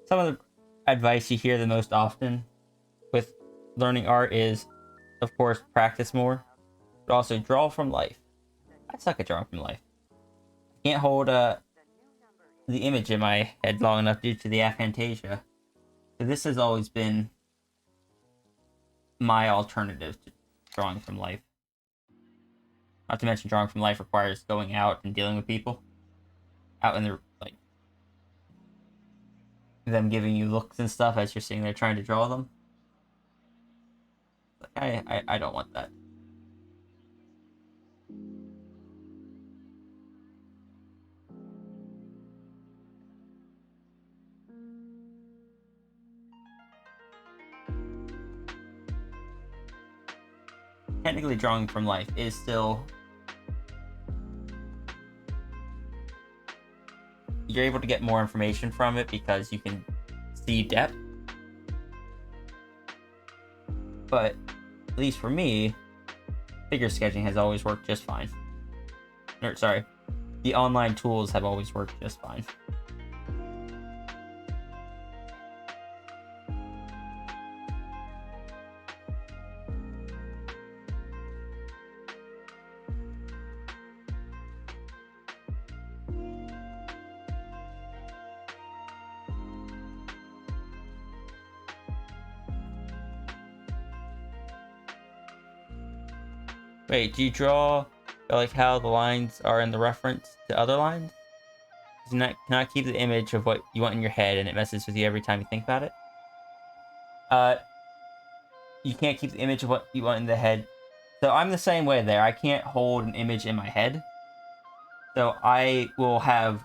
some of the advice you hear the most often with learning art is, of course, practice more, but also draw from life. I suck at drawing from life. I can't hold the image in my head long enough due to the aphantasia. So this has always been my alternative to drawing from life. Not to mention, drawing from life requires going out and dealing with people. Out in the, like, them giving you looks and stuff as you're sitting there trying to draw them. Like, I don't want that. Technically, drawing from life is still... You're able to get more information from it because you can see depth. But, at least for me, figure sketching has always worked just fine. Or, sorry, the online tools have always worked just fine. Wait, do you draw like how the lines are in the reference to other lines? Do you cannot keep the image of what you want in your head, and it messes with you every time you think about it? You can't keep the image of what you want in the head. So I'm the same way there. I can't hold an image in my head. So I will have,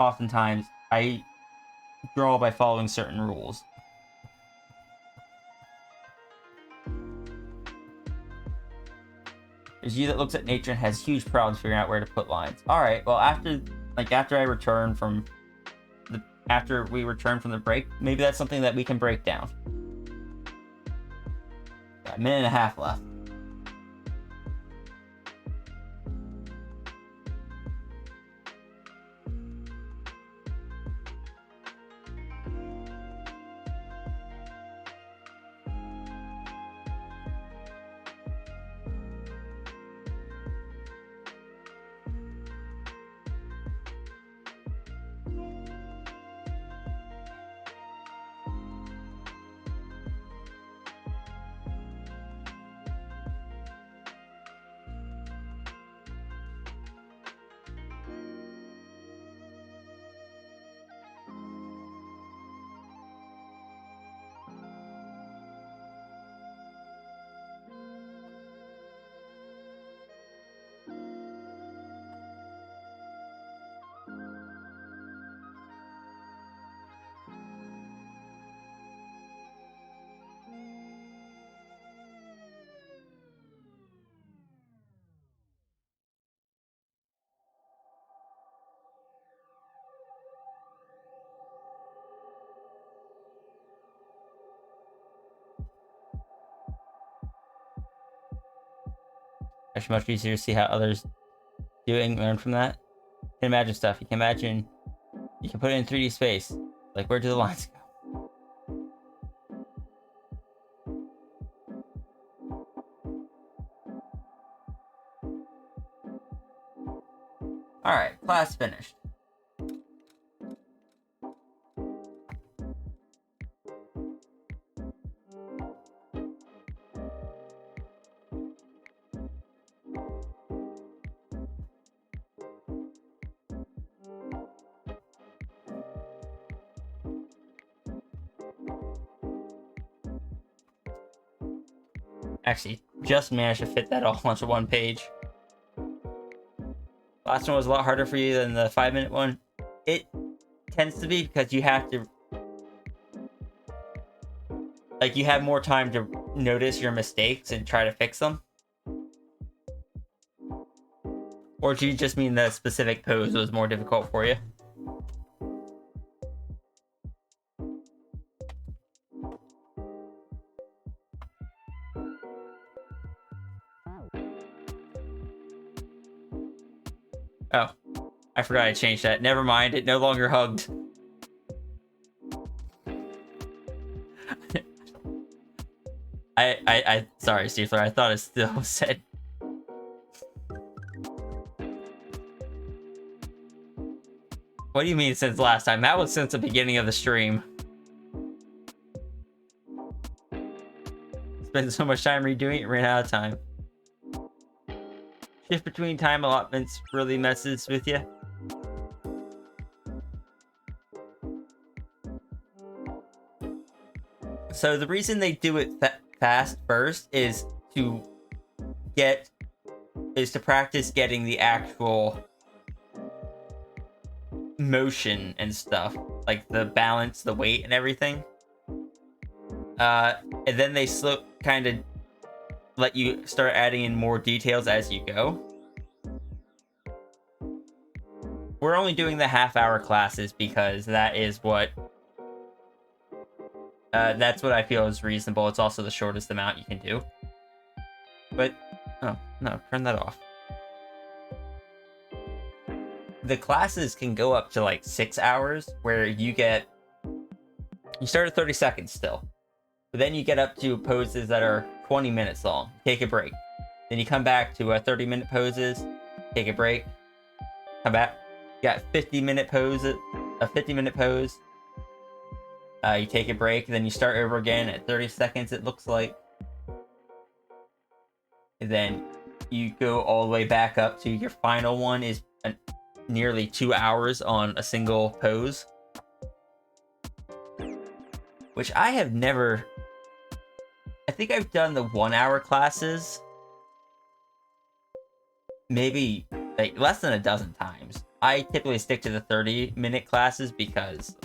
oftentimes, I draw by following certain rules. There's you that looks at nature and has huge problems figuring out where to put lines. All right, well, after I return from after we return from the break, maybe that's something that we can break down. Got a minute and a half left. Actually, much easier to see how others doing, learn from that. You can imagine stuff. You can imagine, you can put it in 3D space. Like, where do the lines go? Alright, class finished. Actually, just managed to fit that all onto one page. Last one was a lot harder for you than the 5-minute one. It tends to be because you have to... Like, you have more time to notice your mistakes and try to fix them. Or do you just mean the specific pose was more difficult for you? Oh, I forgot I changed that. Never mind. It no longer hugged. Sorry, Stiefler. I thought it still said. What do you mean since last time? That was since the beginning of the stream. Spent so much time redoing it, ran out of time. Shift between time allotments really messes with you. So the reason they do it fast first is to practice getting the actual motion and stuff, like the balance, the weight, and everything. And then they kind of let you start adding in more details as you go. We're only doing the half-hour classes because that is what that's what I feel is reasonable. It's also the shortest amount you can do. But oh no, turn that off. The classes can go up to like 6 hours, where you start at 30 seconds still, but then you get up to poses that are 20 minutes long. Take a break, then you come back to 30-minute poses, take a break, come back. You got 50-minute poses, a 50-minute pose. You take a break, then you start over again at 30 seconds. It looks like, and then you go all the way back up to your final one is nearly 2 hours on a single pose, which I have never. I think I've done the 1 hour classes maybe like less than a dozen times. I typically stick to the 30-minute classes because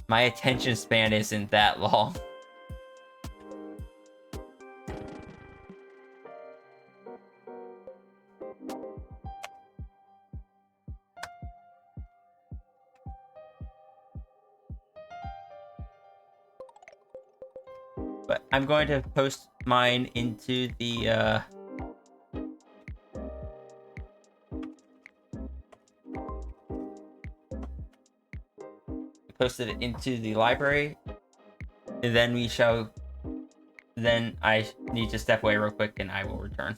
my attention span isn't that long. But I'm going to post mine into the posted it into the library, and then I need to step away real quick and I will return.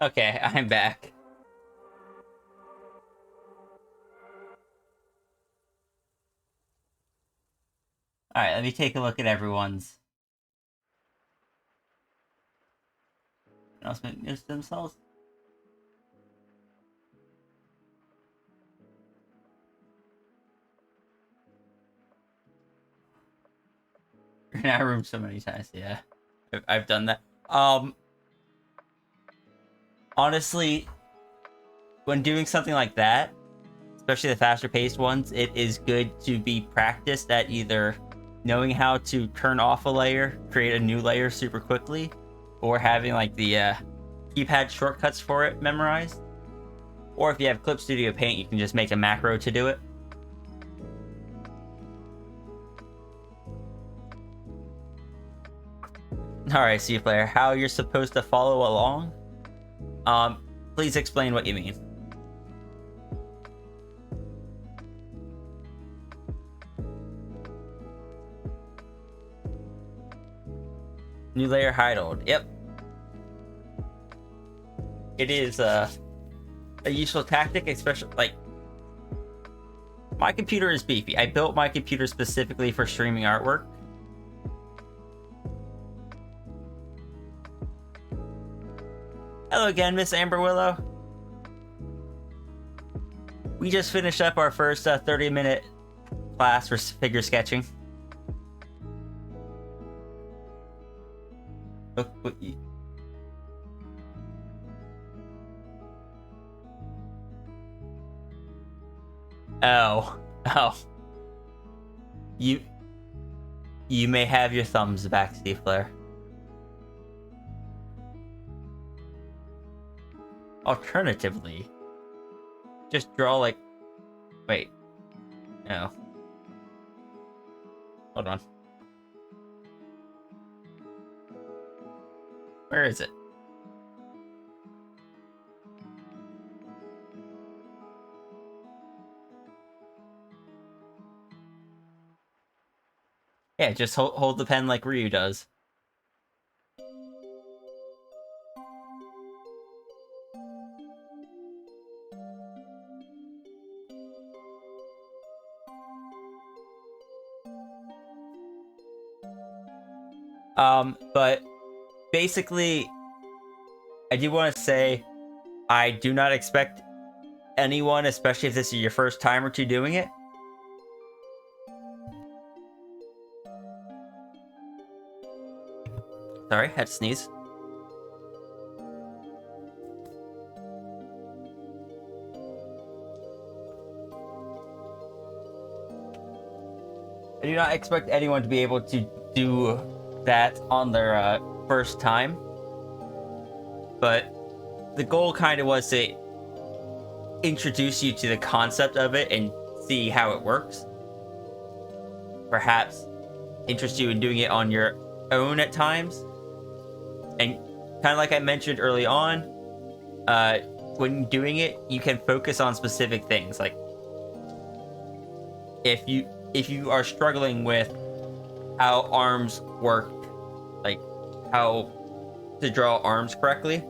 Okay, I'm back. Alright, let me take a look at everyone's announcement news themselves. In our room so many times, yeah. I've done that. Honestly, when doing something like that, especially the faster paced ones, it is good to be practiced at either knowing how to turn off a layer, create a new layer super quickly, or having like the keypad shortcuts for it memorized. Or if you have Clip Studio Paint, you can just make a macro to do it. Alright, C-Player, how you're supposed to follow along? Please explain what you mean. New layer, hide old. Yep. It is a useful tactic, especially like my computer is beefy. I built my computer specifically for streaming artwork. Hello again, Miss Amber Willow. We just finished up our first 30-minute class for figure sketching. Look what you... Oh. You may have your thumbs back, Steve Flair. Alternatively, just draw like... Wait. No. Hold on. Where is it? Yeah, just hold the pen like Ryu does. But basically, I do want to say, I do not expect anyone, especially if this is your first time or two doing it. Sorry, had to sneeze. I do not expect anyone to be able to do that on their first time. But the goal kind of was to introduce you to the concept of it and see how it works. Perhaps interest you in doing it on your own at times. And kind of like I mentioned early on, when doing it, you can focus on specific things. Like if you are struggling with how arms work, like how to draw arms correctly,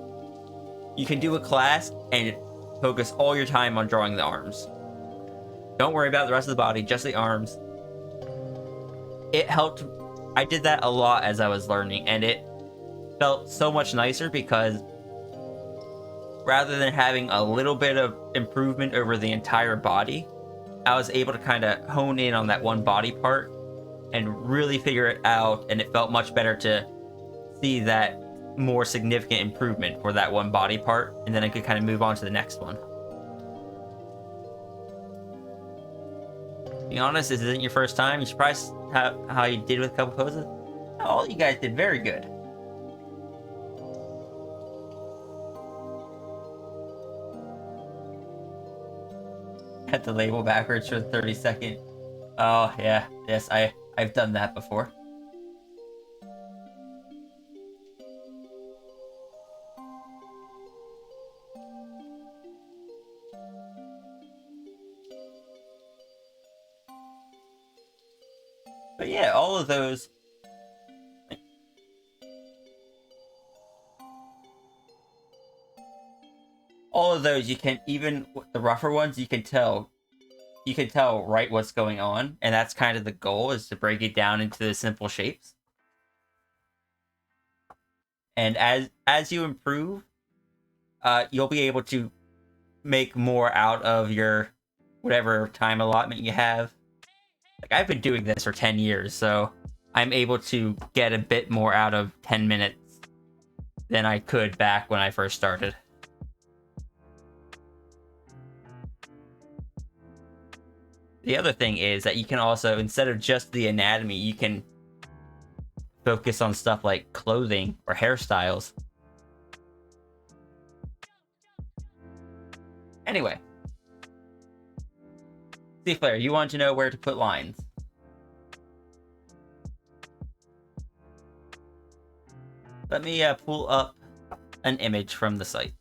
you can do a class and focus all your time on drawing the arms. Don't worry about the rest of the body, just the arms. It helped. I did that a lot as I was learning, and it felt so much nicer because rather than having a little bit of improvement over the entire body, I was able to kind of hone in on that one body part and really figure it out, and it felt much better to see that more significant improvement for that one body part, and then I could kind of move on to the next one. Being honest, this isn't your first time. You surprised how you did with a couple poses? All you guys did very good. Had the label backwards for the 30-second. Oh yeah, yes, I've done that before. But yeah, all of those. all of those, you can, even the rougher ones, you can tell right what's going on, and that's kind of the goal, is to break it down into the simple shapes. And as you improve, you'll be able to make more out of your whatever time allotment you have. Like, I've been doing this for 10 years, so I'm able to get a bit more out of 10 minutes than I could back when I first started. The other thing is that you can also, instead of just the anatomy, you can focus on stuff like clothing or hairstyles. Anyway, C-Flare, you want to know where to put lines. Let me pull up an image from the site.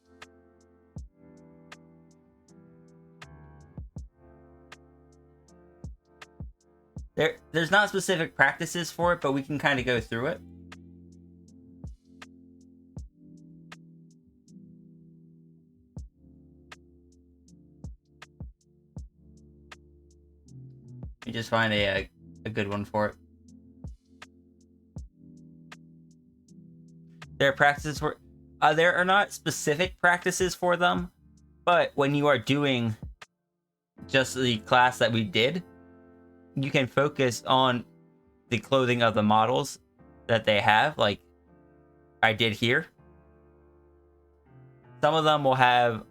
There's not specific practices for it, but we can kind of go through it. You just find a good one for it. There are practices for... there are not specific practices for them, but when you are doing just the class that we did, you can focus on the clothing of the models that they have, like I did here. Some of them will have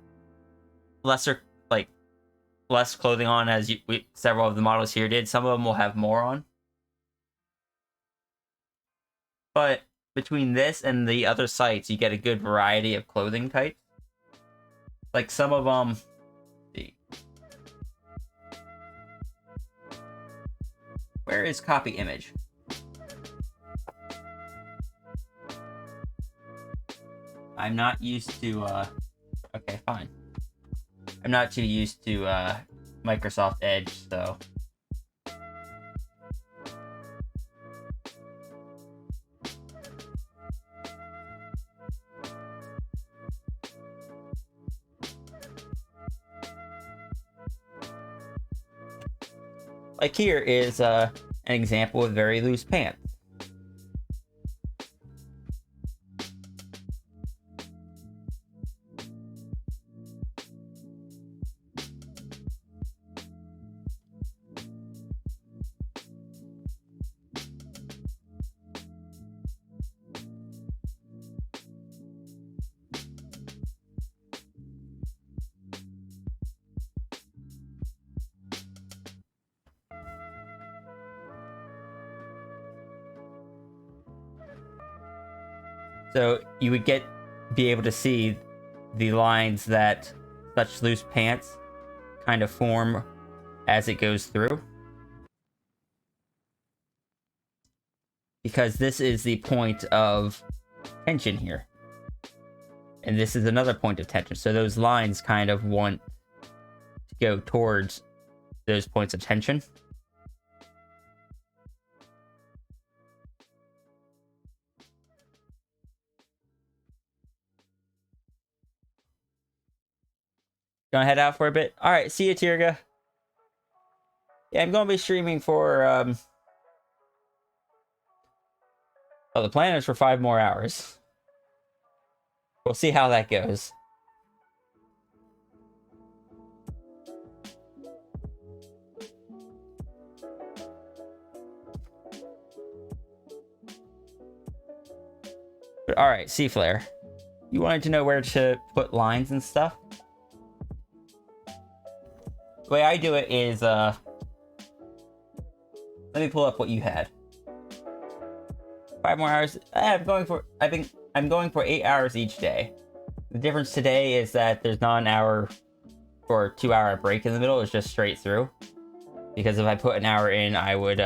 less clothing on, as several of the models here did. Some of them will have more on. But between this and the other sites, you get a good variety of clothing types. Like some of them... Where is copy image? I'm not used to, okay, fine. I'm not too used to, Microsoft Edge, so... Like here is an example of very loose pants. So you would be able to see the lines that such loose pants kind of form as it goes through. Because this is the point of tension here. And this is another point of tension. So those lines kind of want to go towards those points of tension. Gonna head out for a bit. All right, see you, Tirga. Yeah, I'm gonna be streaming for oh, the plan is for 5 more hours. We'll see how that goes. But all right, C-Flare. You wanted to know where to put lines and stuff? The way I do it is, let me pull up what you had. 5 more hours. I'm going for 8 hours each day. The difference today is that there's not an hour or 2-hour break in the middle. It's just straight through. Because if I put an hour in, I would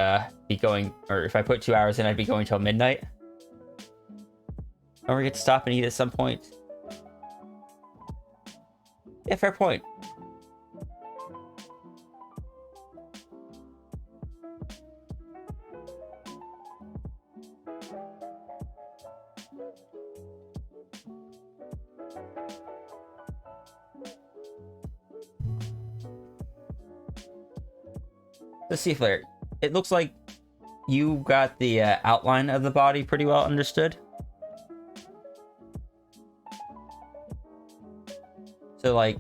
be going, or if I put 2 hours in, I'd be going till midnight. Don't forget to stop and eat at some point. Yeah, fair point. Let's see, Flare. It looks like you got the outline of the body pretty well understood. So, like,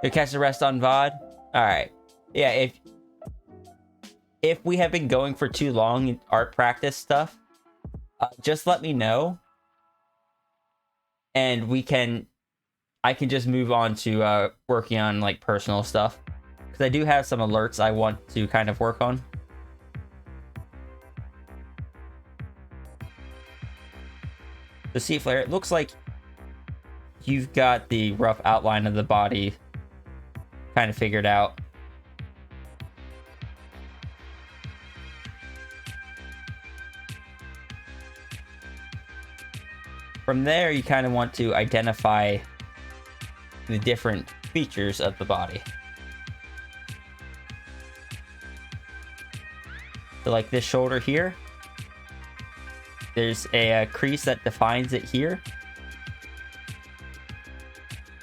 you catch the rest on VOD. All right. Yeah, if we have been going for too long in art practice stuff, just let me know, and I can just move on to working on like personal stuff, because I do have some alerts I want to kind of work on. The Sea Flare, it looks like you've got the rough outline of the body kind of figured out. From there, you kind of want to identify the different features of the body. So like this shoulder here, there's a crease that defines it here.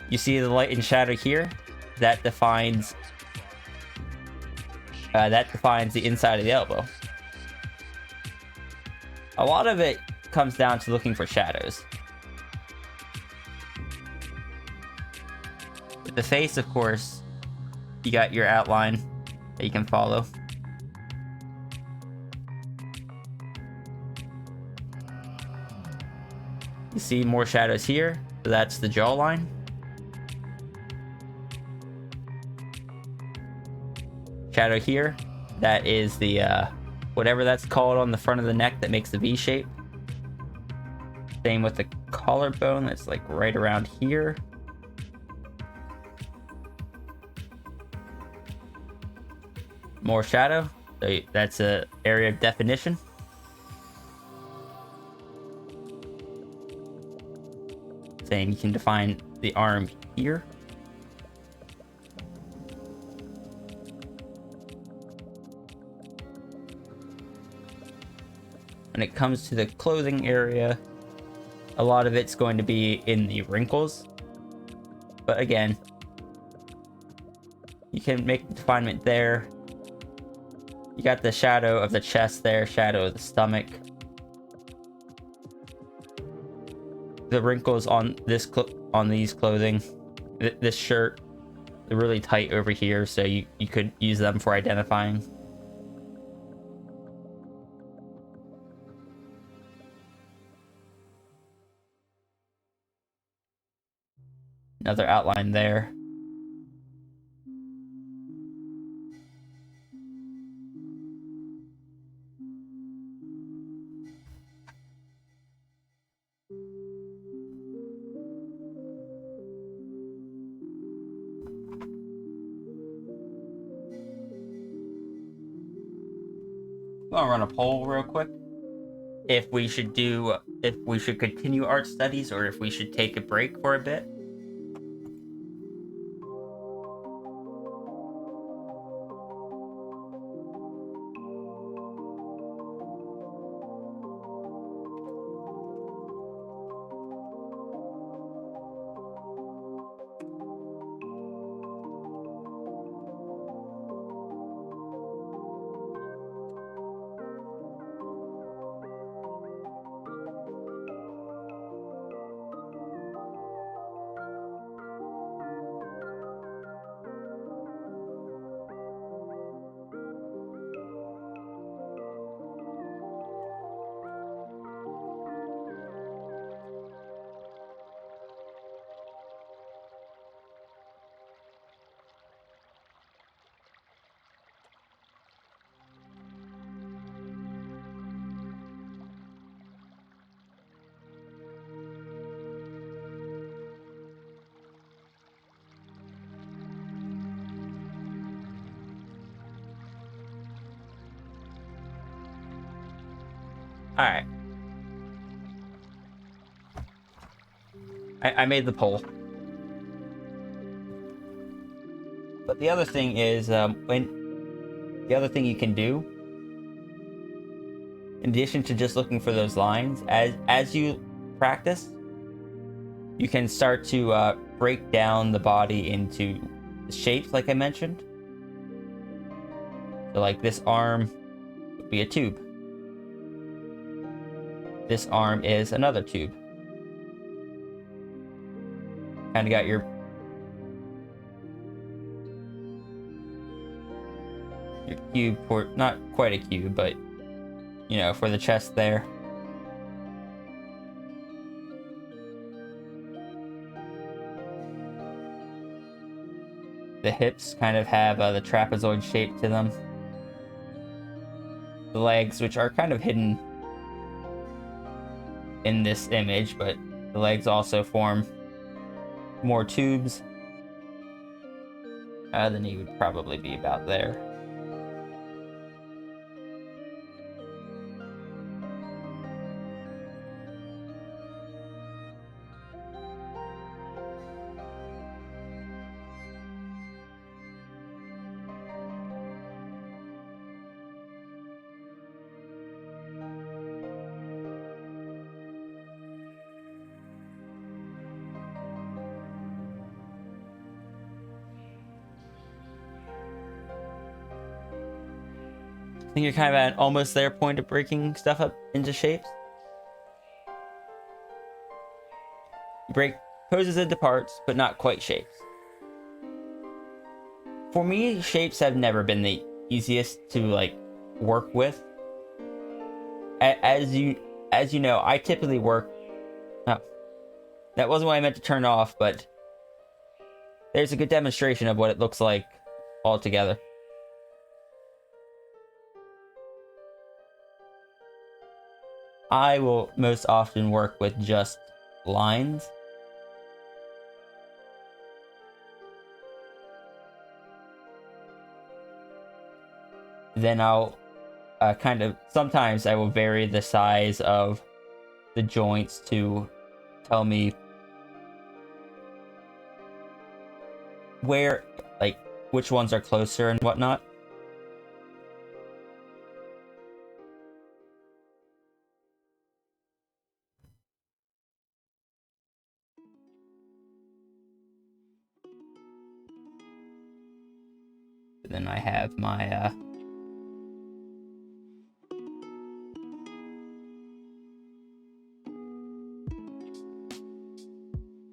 You see the light and shadow here? That defines the inside of the elbow. A lot of it comes down to looking for shadows. With the face, of course, you got your outline that you can follow. You see more shadows here, so that's the jawline. Shadow here, that is the whatever that's called on the front of the neck that makes the V shape. Same with the collarbone, that's like right around here. More shadow, so that's an area of definition. Same, you can define the arm here. When it comes to the clothing area, a lot of it's going to be in the wrinkles. But again, you can make the definement there. You got the shadow of the chest there, shadow of the stomach. The wrinkles on this on these clothing, this shirt, they're really tight over here, so you could use them for identifying. Another outline there. I'm gonna run a poll real quick. If we should continue art studies, or if we should take a break for a bit. All right. I made the poll. But the other thing is, the other thing you can do, in addition to just looking for those lines, as you practice, you can start to break down the body into shapes, like I mentioned. So like this arm would be a tube. This arm is another tube. Kind of got your cube, for not quite a cube, but you know, for the chest there. The hips kind of have the trapezoid shape to them. The legs, which are kind of hidden in this image, but the legs also form more tubes. The knee would probably be about there. I think you're kind of at an almost there point of breaking stuff up into shapes. You break poses into parts, but not quite shapes. For me, shapes have never been the easiest to like work with. As you know, I typically work. Oh, that wasn't what I meant to turn off, but there's a good demonstration of what it looks like all together. I will most often work with just lines. Then I'll sometimes I will vary the size of the joints to tell me where, like, which ones are closer and whatnot. Then I have my I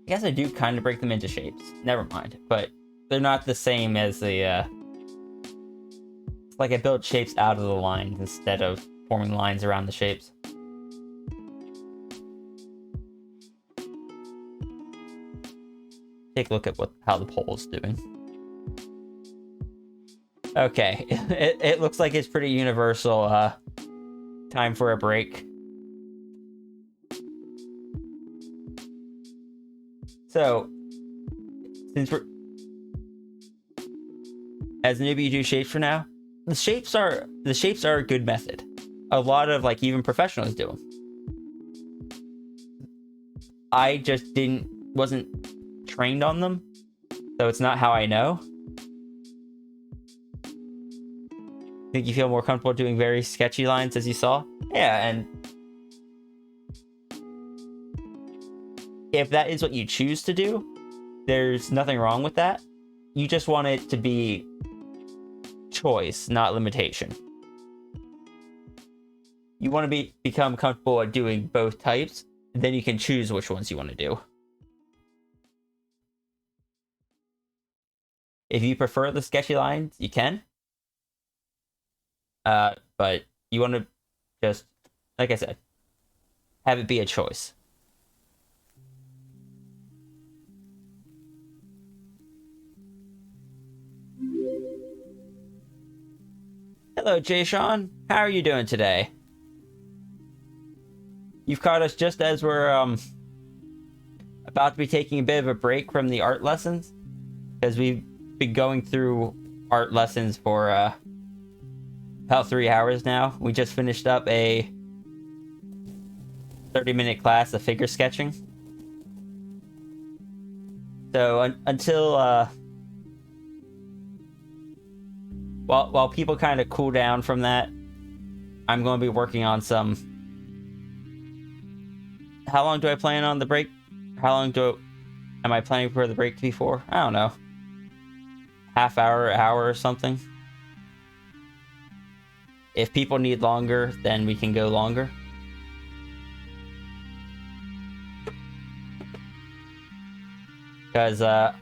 guess I do kind of break them into shapes. Never mind. But they're not the same as the it's like I build shapes out of the lines instead of forming lines around the shapes. Take a look at how the pole's doing. Okay, it looks like it's pretty universal. Time for a break. So, since we're as a newbie, you do shapes for now. The shapes are a good method. A lot of like even professionals do them. I just wasn't trained on them, so it's not how I know. Think you feel more comfortable doing very sketchy lines as you saw? Yeah, and if that is what you choose to do, there's nothing wrong with that. You just want it to be choice, not limitation. You want to become comfortable at doing both types, and then you can choose which ones you want to do. If you prefer the sketchy lines, you can. But you want to just, like I said, have it be a choice. Hello, Jay Sean. How are you doing today? You've caught us just as we're about to be taking a bit of a break from the art lessons, because we've been going through art lessons for about 3 hours now. We just finished up a 30-minute class of figure sketching. So until while people kind of cool down from that, I'm going to be working on some. How long do I plan on the break? How long am I planning for the break to be for? I don't know. Half hour, hour or something. If people need longer, then we can go longer. Because I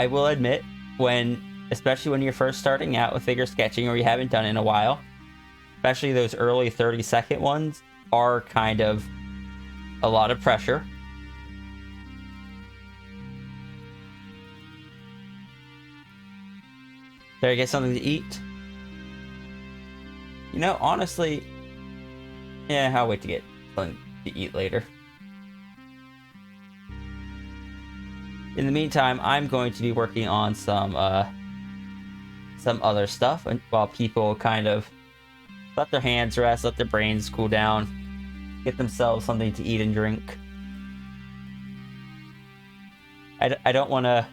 will admit, especially when you're first starting out with figure sketching or you haven't done it in a while, especially those early 30-second ones are kind of a lot of pressure. Did I get something to eat? You know, honestly, yeah, I'll wait to get something to eat later. In the meantime, I'm going to be working on some other stuff while people kind of let their hands rest, let their brains cool down, get themselves something to eat and drink. I don't want to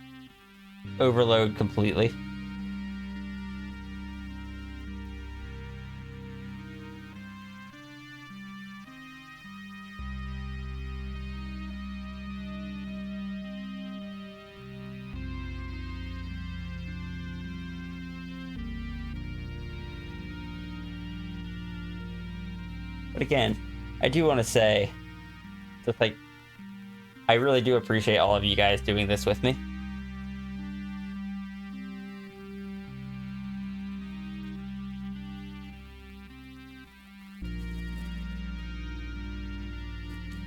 overload completely. But again, I do want to say, just like, I really do appreciate all of you guys doing this with me.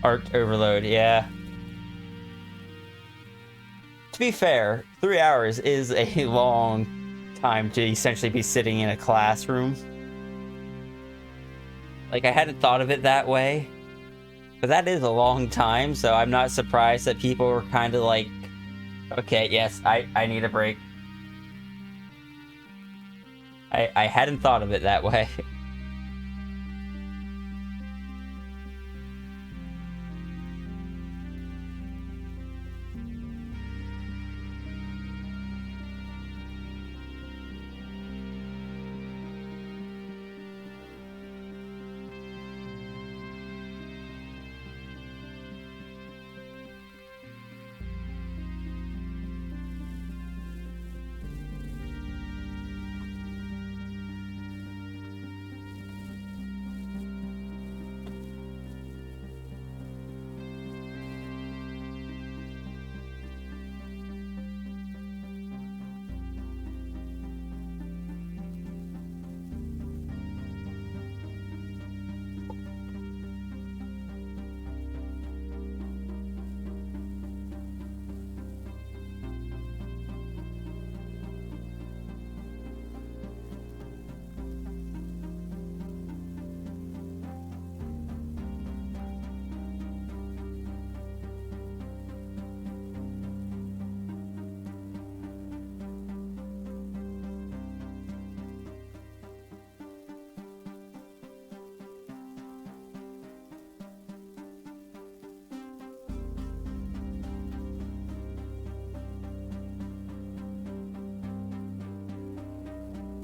Art overload, yeah. To be fair, 3 hours is a long time to essentially be sitting in a classroom. Like, I hadn't thought of it that way, but that is a long time, so I'm not surprised that people were kind of like, okay, yes, I need a break. I hadn't thought of it that way.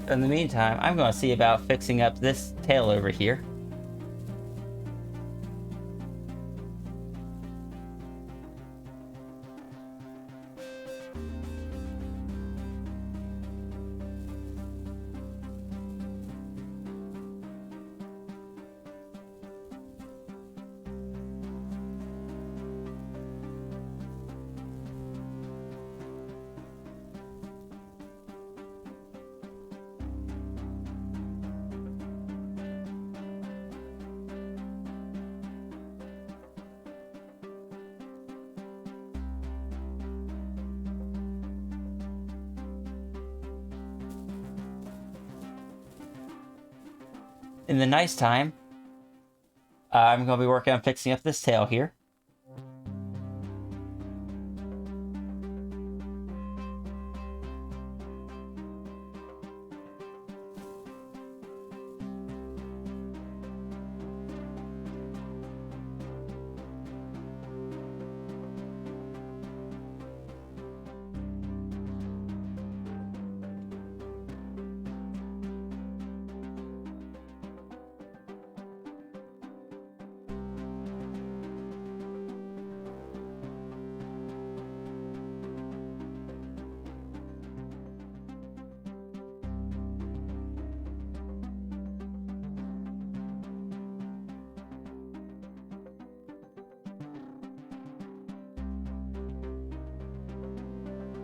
In the meantime, I'm going to see about fixing up this tail over here. In the nice time, I'm going to be working on fixing up this tail here.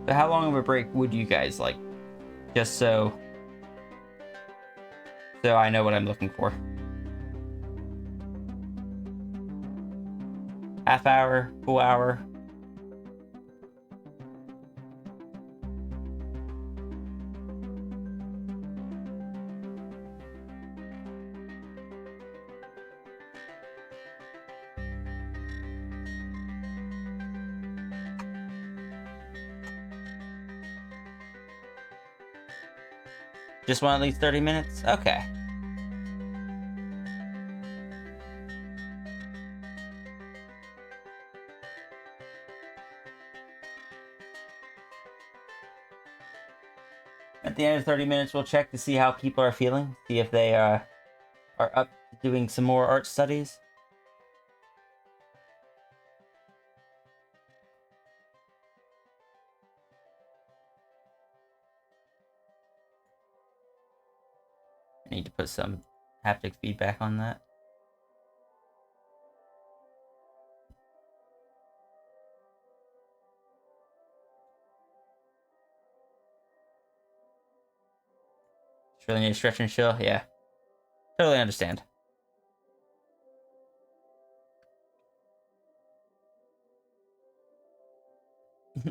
But how long of a break would you guys like? Just so I know what I'm looking for. Half hour, full hour. Just want at least 30 minutes? Okay. At the end of 30 minutes, we'll check to see how people are feeling, see if they are up to doing some more art studies. I need to put some haptic feedback on that. Just really need to stretch and chill. Yeah. Totally understand.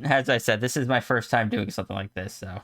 As I said, this is my first time doing something like this, so.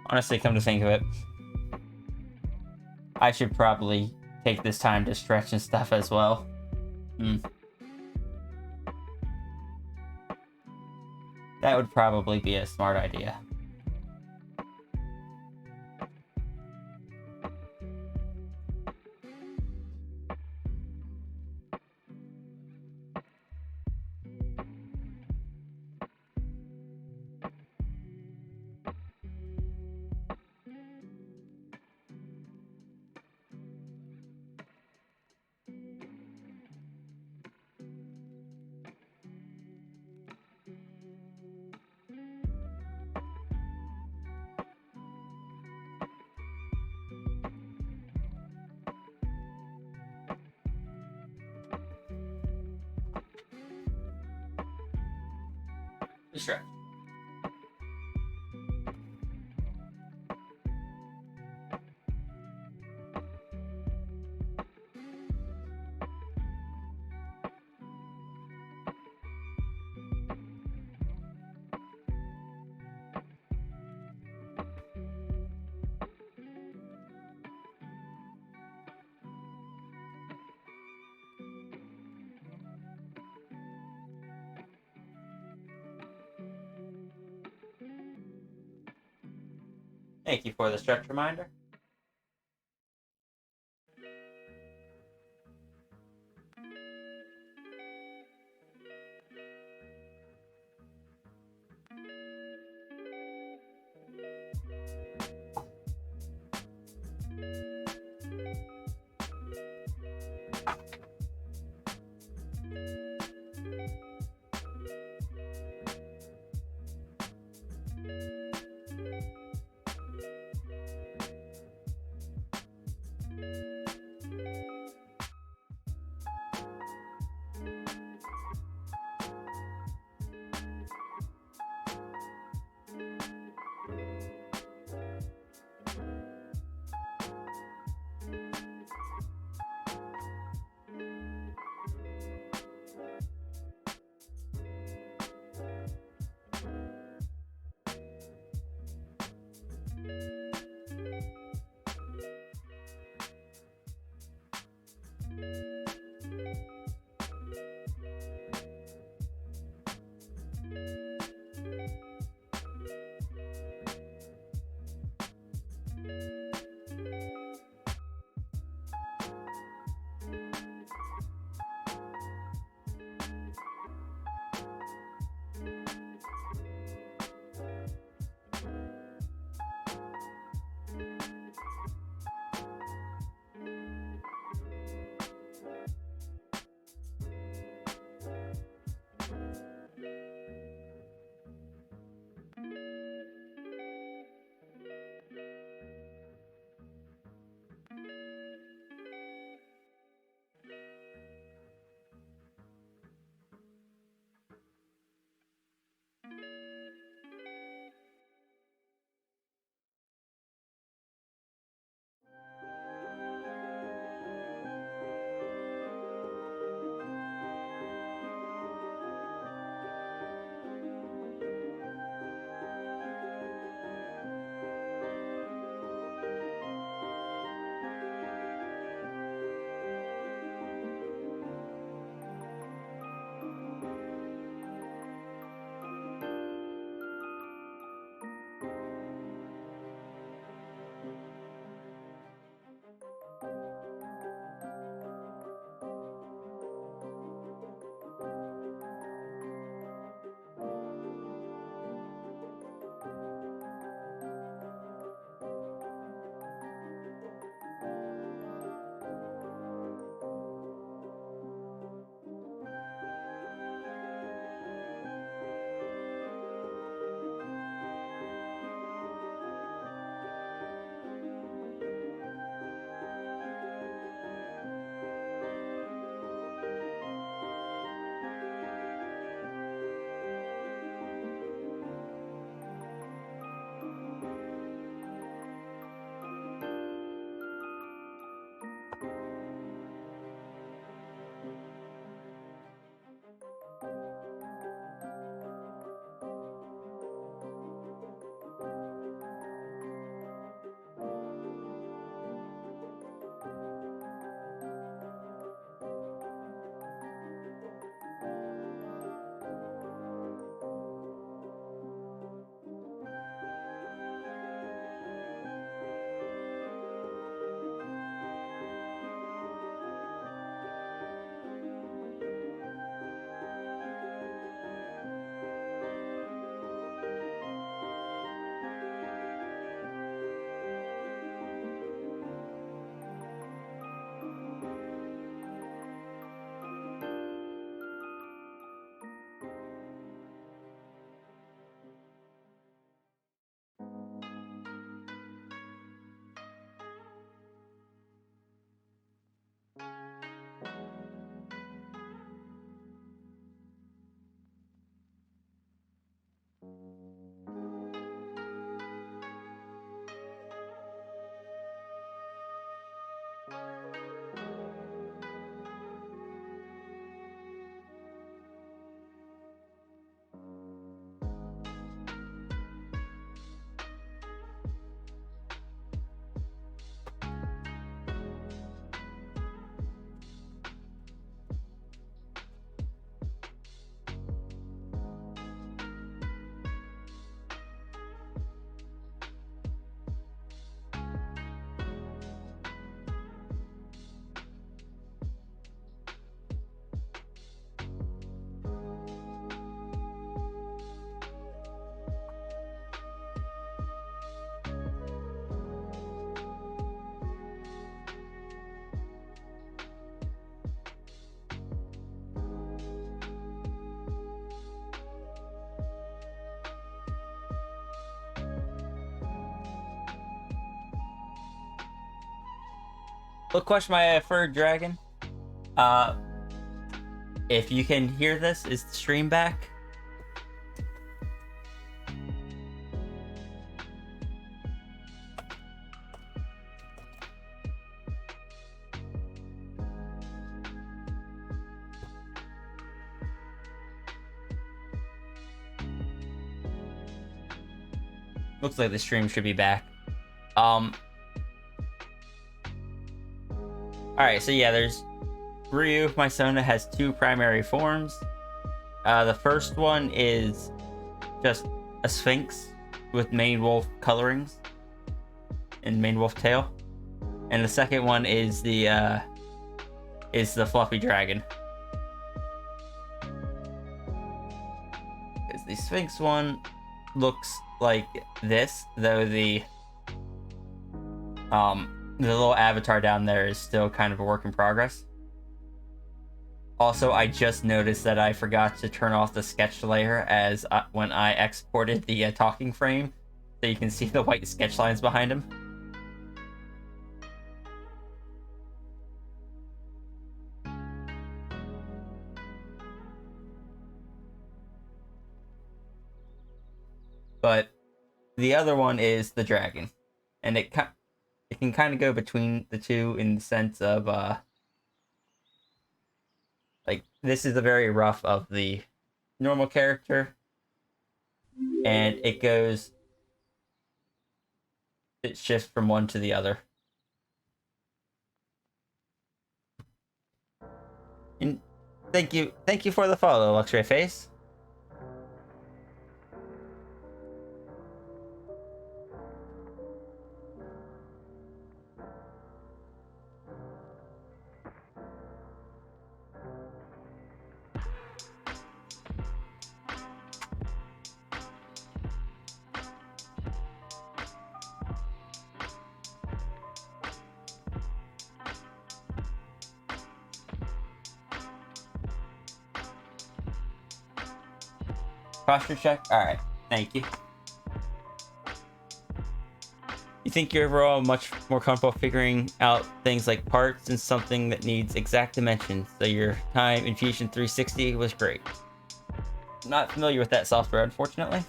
Honestly, come to think of it, I should probably take this time to stretch and stuff as well. That would probably be a smart idea. Stretch. Thank you for the stretch reminder. Look, question my fur dragon. Uh, if you can hear this, is the stream back? Looks like the stream should be back. All right, so yeah, there's Ryu, my Sona, has two primary forms. The first one is just a Sphinx with mane wolf colorings and mane wolf tail, and the second one is the fluffy dragon. The Sphinx one looks like this, though the little avatar down there is still kind of a work in progress. Also, I just noticed that I forgot to turn off the sketch layer as when I exported the talking frame, so you can see the white sketch lines behind him. But the other one is the dragon, and it can kind of go between the two in the sense of like this is a very rough of the normal character, and it shifts from one to the other. And thank you for the follow, Luxray Face. Posture check. All right, thank you. You think you're overall much more comfortable figuring out things like parts and something that needs exact dimensions, so your time in Fusion 360 was great. Not familiar with that software, unfortunately.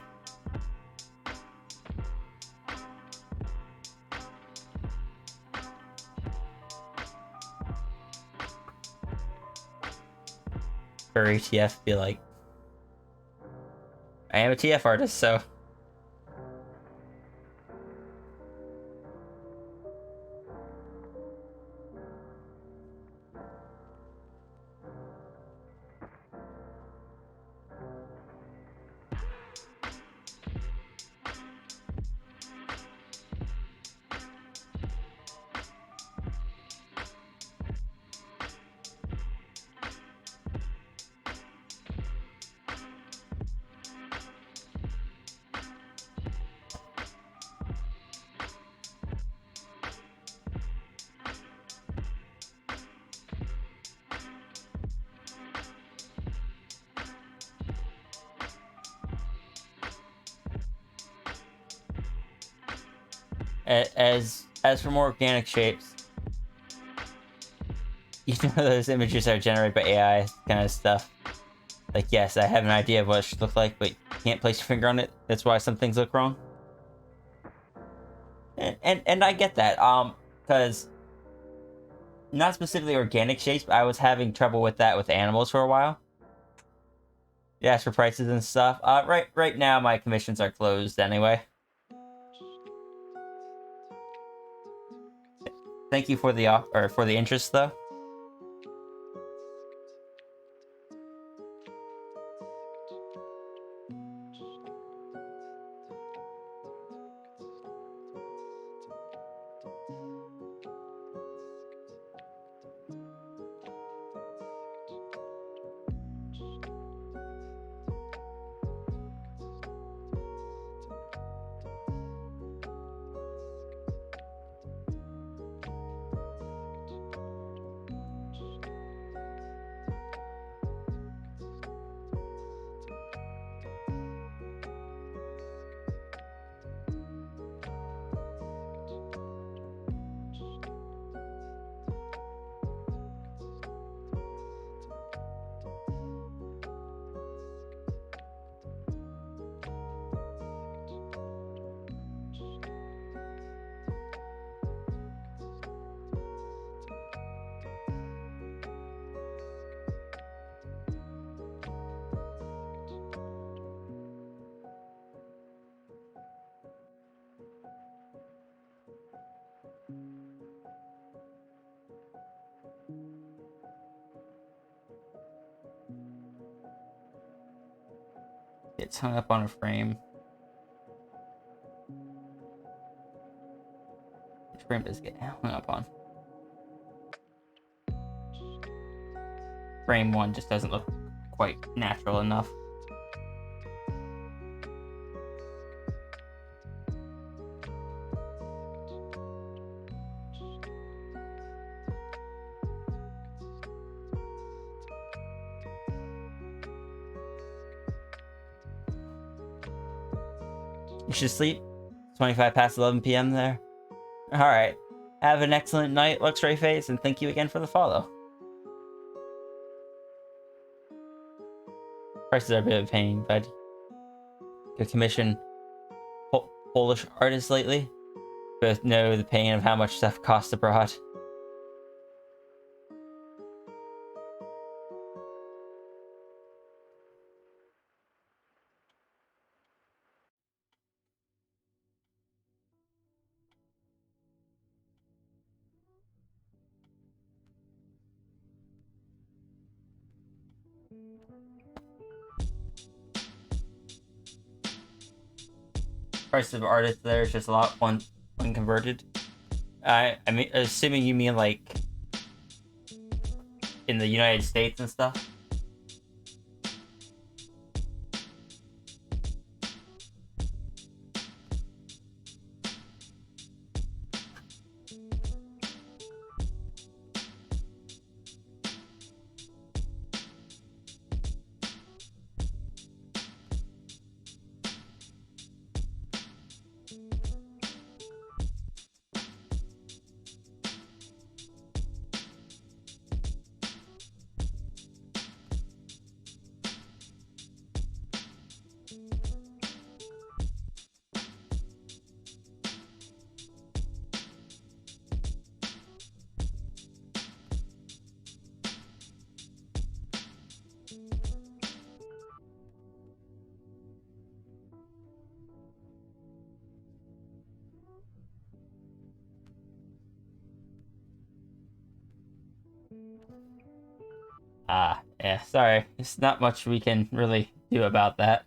For ATF, be like, I am a TF artist, so. As for more organic shapes, you know those images are generated by AI kind of stuff. Like, yes, I have an idea of what it should look like, but you can't place your finger on it. That's why some things look wrong. And I get that, because not specifically organic shapes, but I was having trouble with that with animals for a while. You ask for prices and stuff. Right now my commissions are closed anyway. Thank you for the interest, though. gets hung up on a frame. Which frame does it get hung up on? Frame 1 just doesn't look quite natural enough. You should sleep. 25 past 11 p.m. there. Alright. Have an excellent night, Luxray Face, and thank you again for the follow. Prices are a bit of a pain, but you commission Polish artists lately. Both know the pain of how much stuff costs abroad. Price of artists there is just a lot when converted. I mean, assuming you mean like in the United States and stuff. Yeah, sorry. There's not much we can really do about that.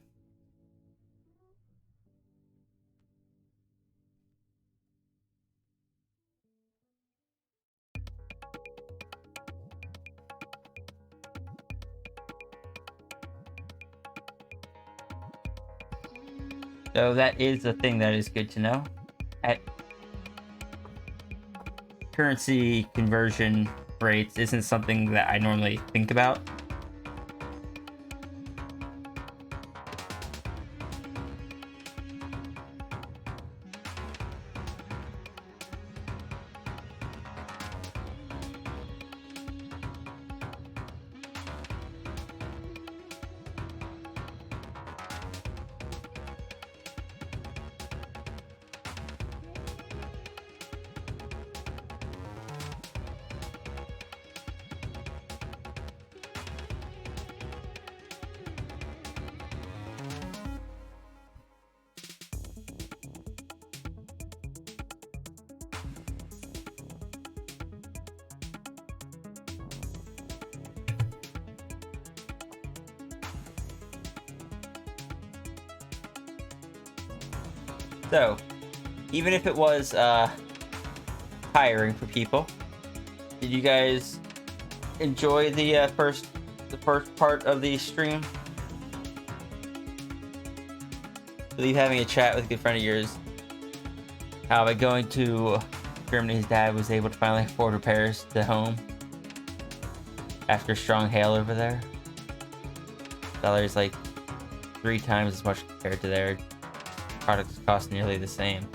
So that is a thing that is good to know. At currency conversion rates isn't something that I normally think about. So, even if it was hiring for people, did you guys enjoy the first part of the stream? I believe having a chat with a good friend of yours. How by going to Germany, his dad was able to finally afford repairs to home after strong hail over there. Salary's like 3 times as much compared to their products cost nearly the same.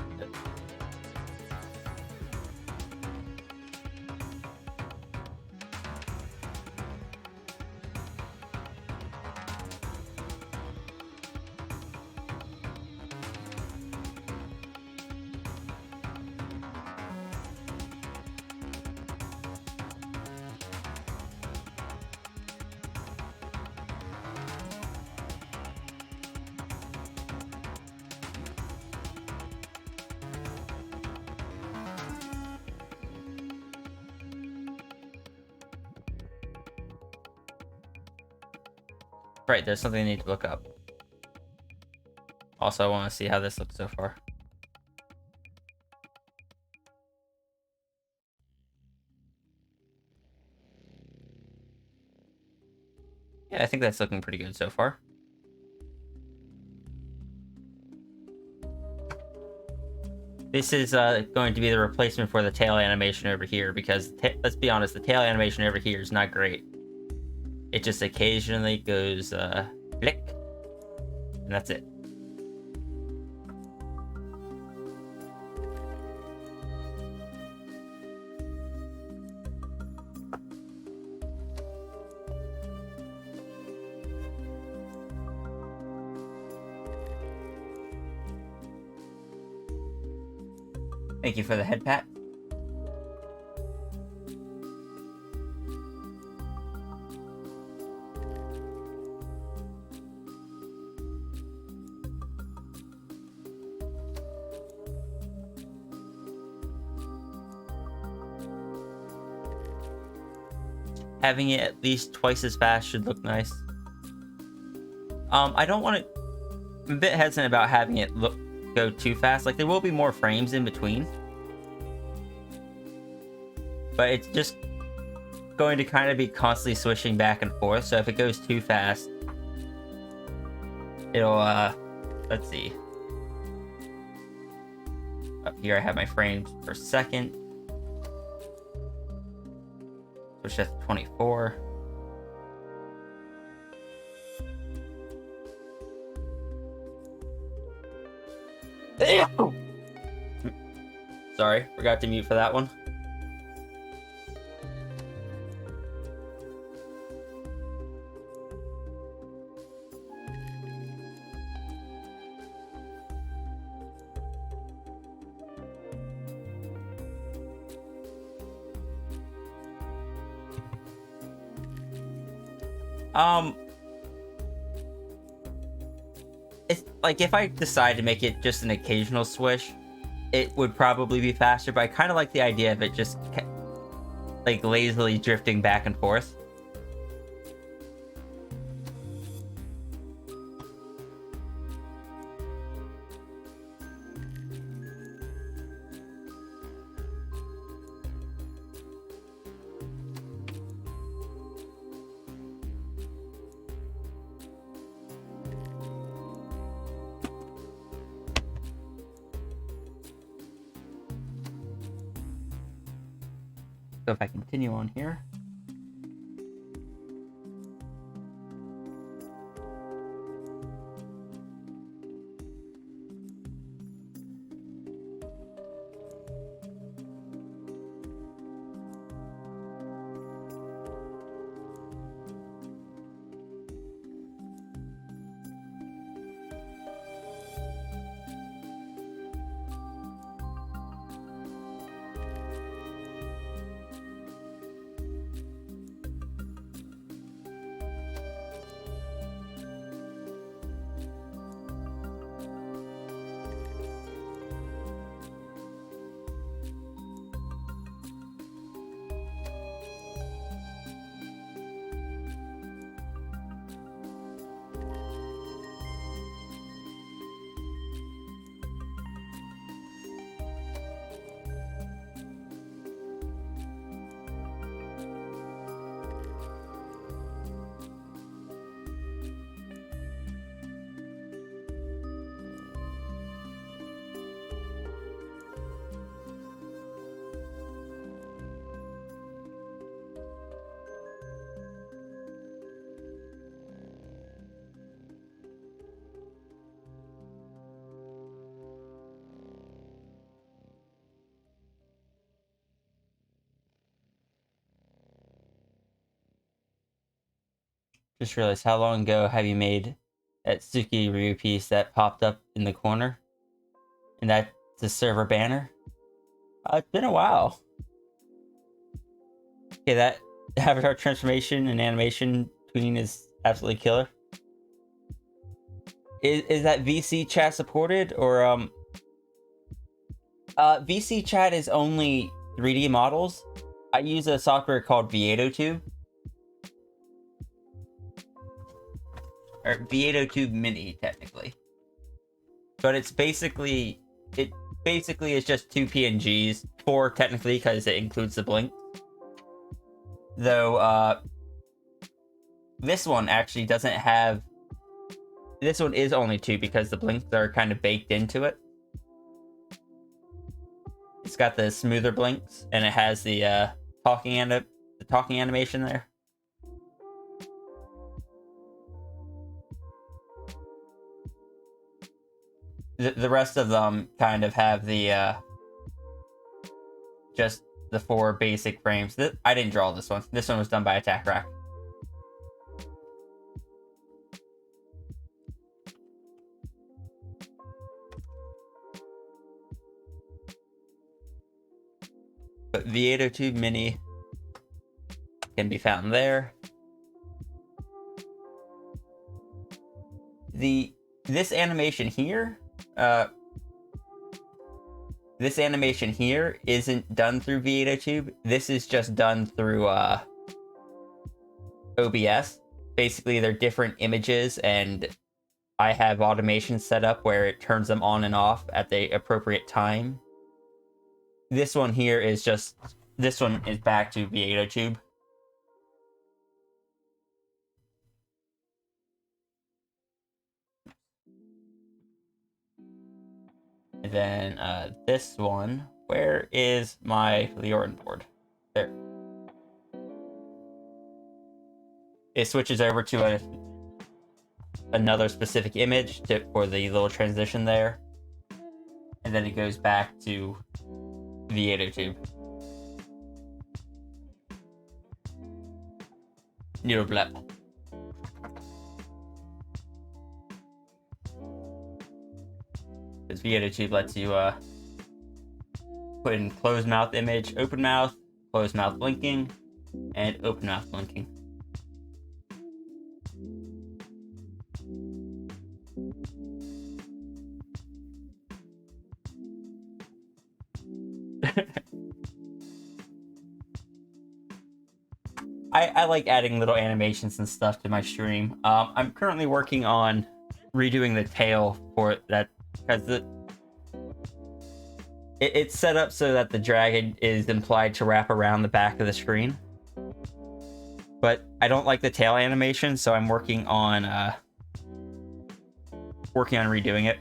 Right, there's something I need to look up. Also, I want to see how this looks so far. Yeah, I think that's looking pretty good so far. This is going to be the replacement for the tail animation over here, because let's be honest, the tail animation over here is not great. It just occasionally goes flick, and that's it. Thank you for the head pat. Having it at least twice as fast should look nice. I don't want to... I'm a bit hesitant about having it go too fast. Like, there will be more frames in between. But it's just going to kind of be constantly switching back and forth. So if it goes too fast, it'll, let's see. Up here I have my frames per second. Switch that to 24. Sorry, forgot to mute for that one. It's like, if I decide to make it just an occasional swish, it would probably be faster, but I kind of like the idea of it just like lazily drifting back and forth. So if I continue on here. Just realized, how long ago have you made that Suki Ryu piece that popped up in the corner? And that's the server banner? It's been a while. Okay, that avatar transformation and animation tweeting is absolutely killer. Is that VC chat supported, or VC chat is only 3D models. I use a software called V802. Or V802 Mini, technically. but it basically is just 2 PNGs, 4 technically because it includes the blink. Though this one actually doesn't have. This one is only 2 because the blinks are kind of baked into it. It's got the smoother blinks and it has the talking animation there. The rest of them kind of have the just the 4 basic frames. I didn't draw this one. This one was done by Attack Rack. But V802 Mini can be found there. This animation here isn't done through V802. This is just done through OBS. Basically, they're different images, and I have automation set up where it turns them on and off at the appropriate time. This one here is this one is back to V802. And then this one, where is my Leorin board? There. It switches over to another specific image for the little transition there. And then it goes back to V802. Neuroblep. This V802 lets you put in closed mouth image, open mouth, closed mouth blinking, and open mouth blinking. I like adding little animations and stuff to my stream. I'm currently working on redoing the tail for that because it's set up so that the dragon is implied to wrap around the back of the screen. But I don't like the tail animation, so I'm working on redoing it.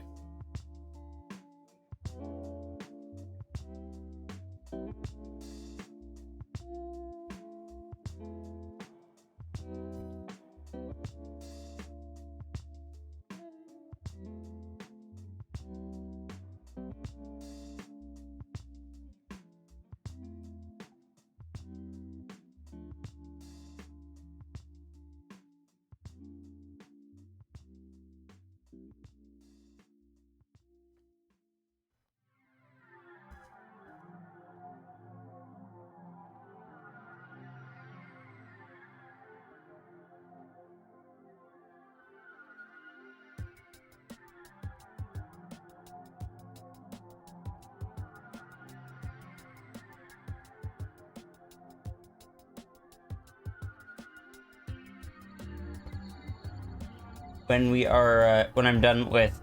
When I'm done with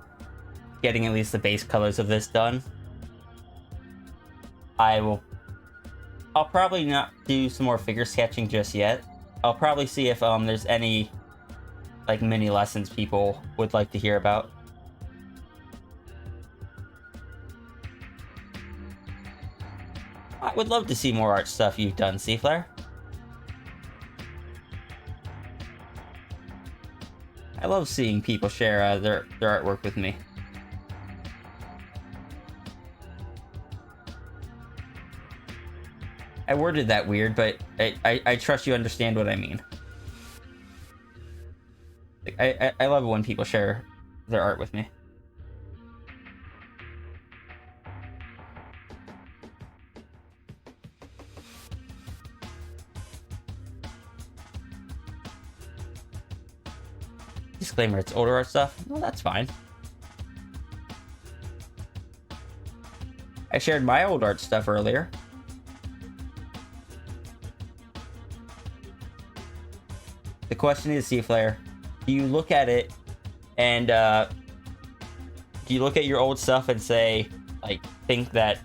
getting at least the base colors of this done, I'll probably not do some more figure sketching just yet. I'll probably see if there's any like mini lessons people would like to hear about. I would love to see more art stuff you've done, Seaflare. I love seeing people share their artwork with me. I worded that weird, but I trust you understand what I mean. Like, I love it when people share their art with me. Disclaimer, it's older art stuff. Well, that's fine. I shared my old art stuff earlier. The question is, Seaflare, do you look at it and do you look at your old stuff and say, like, think that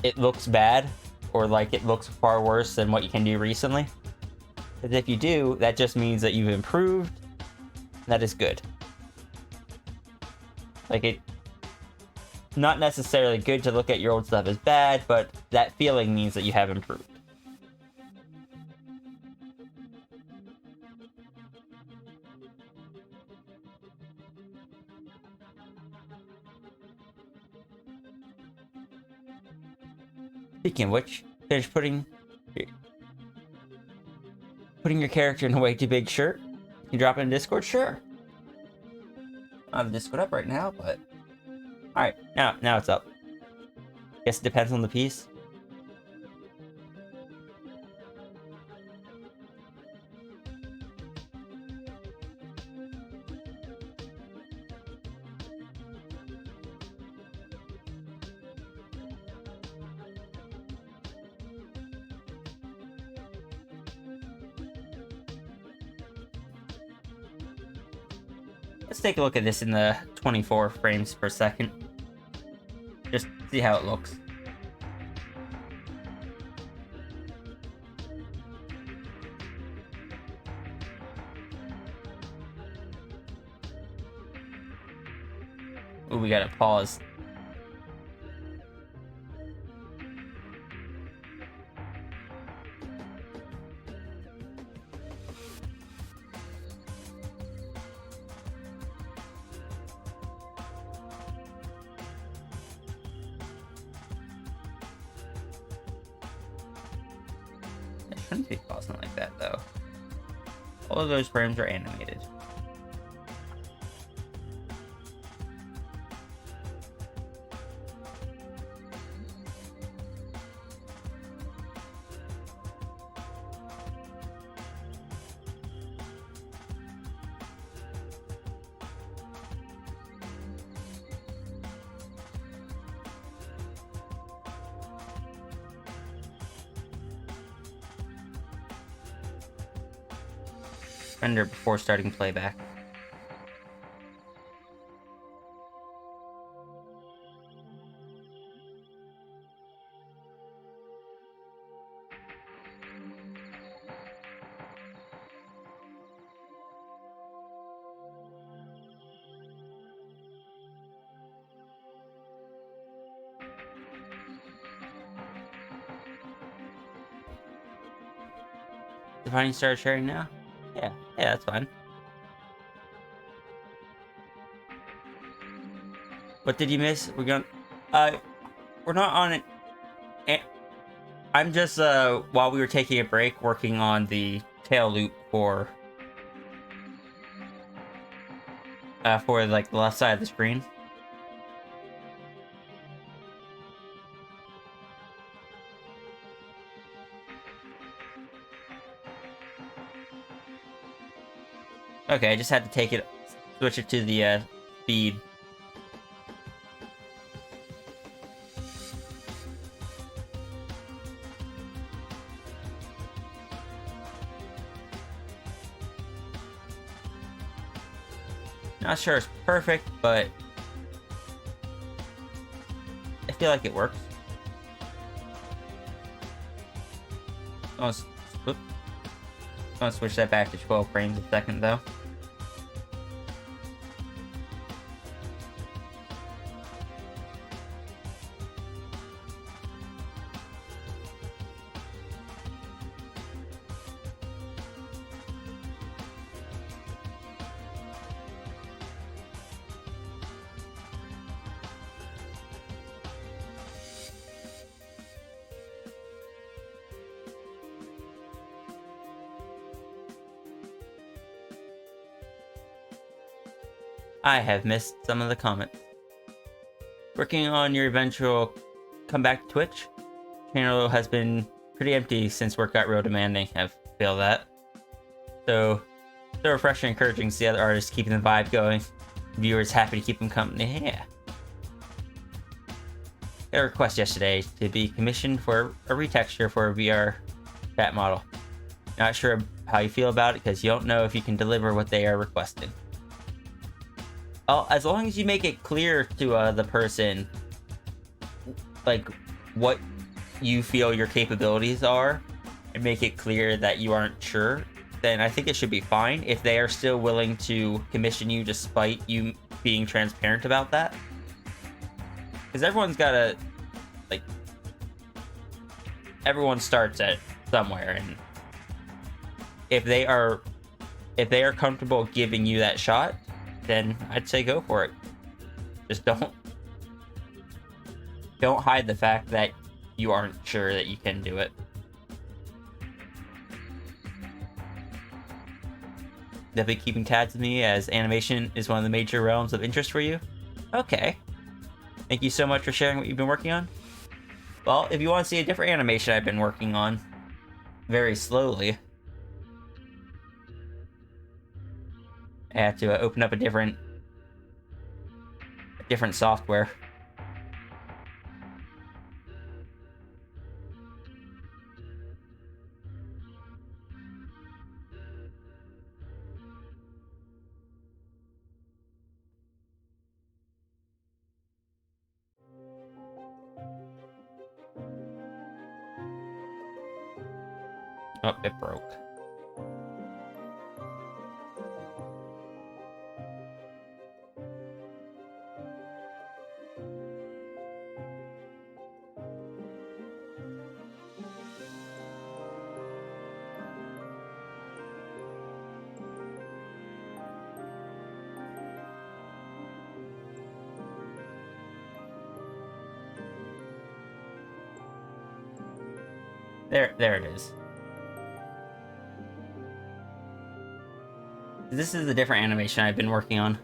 it looks bad, or like it looks far worse than what you can do recently? Because if you do, that just means that you've improved. That is good. Like, it, not necessarily good to look at your old stuff as bad, but that feeling means that you have improved. Speaking of which, finish putting your character in a way too big shirt. You drop it in Discord? Sure. I don't have Discord up right now, but alright, now it's up. Guess it depends on the piece. Let's take a look at this in the 24 frames per second. Just see how it looks. Ooh, we gotta pause. It shouldn't be pausing like that though. All of those frames are animated. Render before starting playback. Defining start sharing now? Yeah, that's fine. What did you miss? We're not on it. I'm just while we were taking a break, working on the tail loop for like the left side of the screen. Okay, I just had to take it, switch it to the speed. Not sure it's perfect, but I feel like it works. I'll switch that back to 12 frames a second though. I have missed some of the comments. Working on your eventual comeback to Twitch. Channel has been pretty empty since work got real demanding. I feel that. So refreshing and encouraging to see other artists keeping the vibe going. Viewers happy to keep them company. Yeah. Got a request yesterday to be commissioned for a retexture for a VR chat model. Not sure how you feel about it because you don't know if you can deliver what they are requesting. as long as you make it clear to the person, like, what you feel your capabilities are, and make it clear that you aren't sure, then I think it should be fine. If they are still willing to commission you despite you being transparent about that, because everyone's gotta, like, everyone starts at somewhere, and if they are comfortable giving you that shot, then I'd say go for it. Just don't hide the fact that you aren't sure that you can do it. Definitely keeping tabs with me, as animation is one of the major realms of interest for you. Okay. Thank you so much for sharing what you've been working on. Well, if you want to see a different animation I've been working on, very slowly, I have to open up a different software. Oh, it broke. There it is. This is a different animation I've been working on.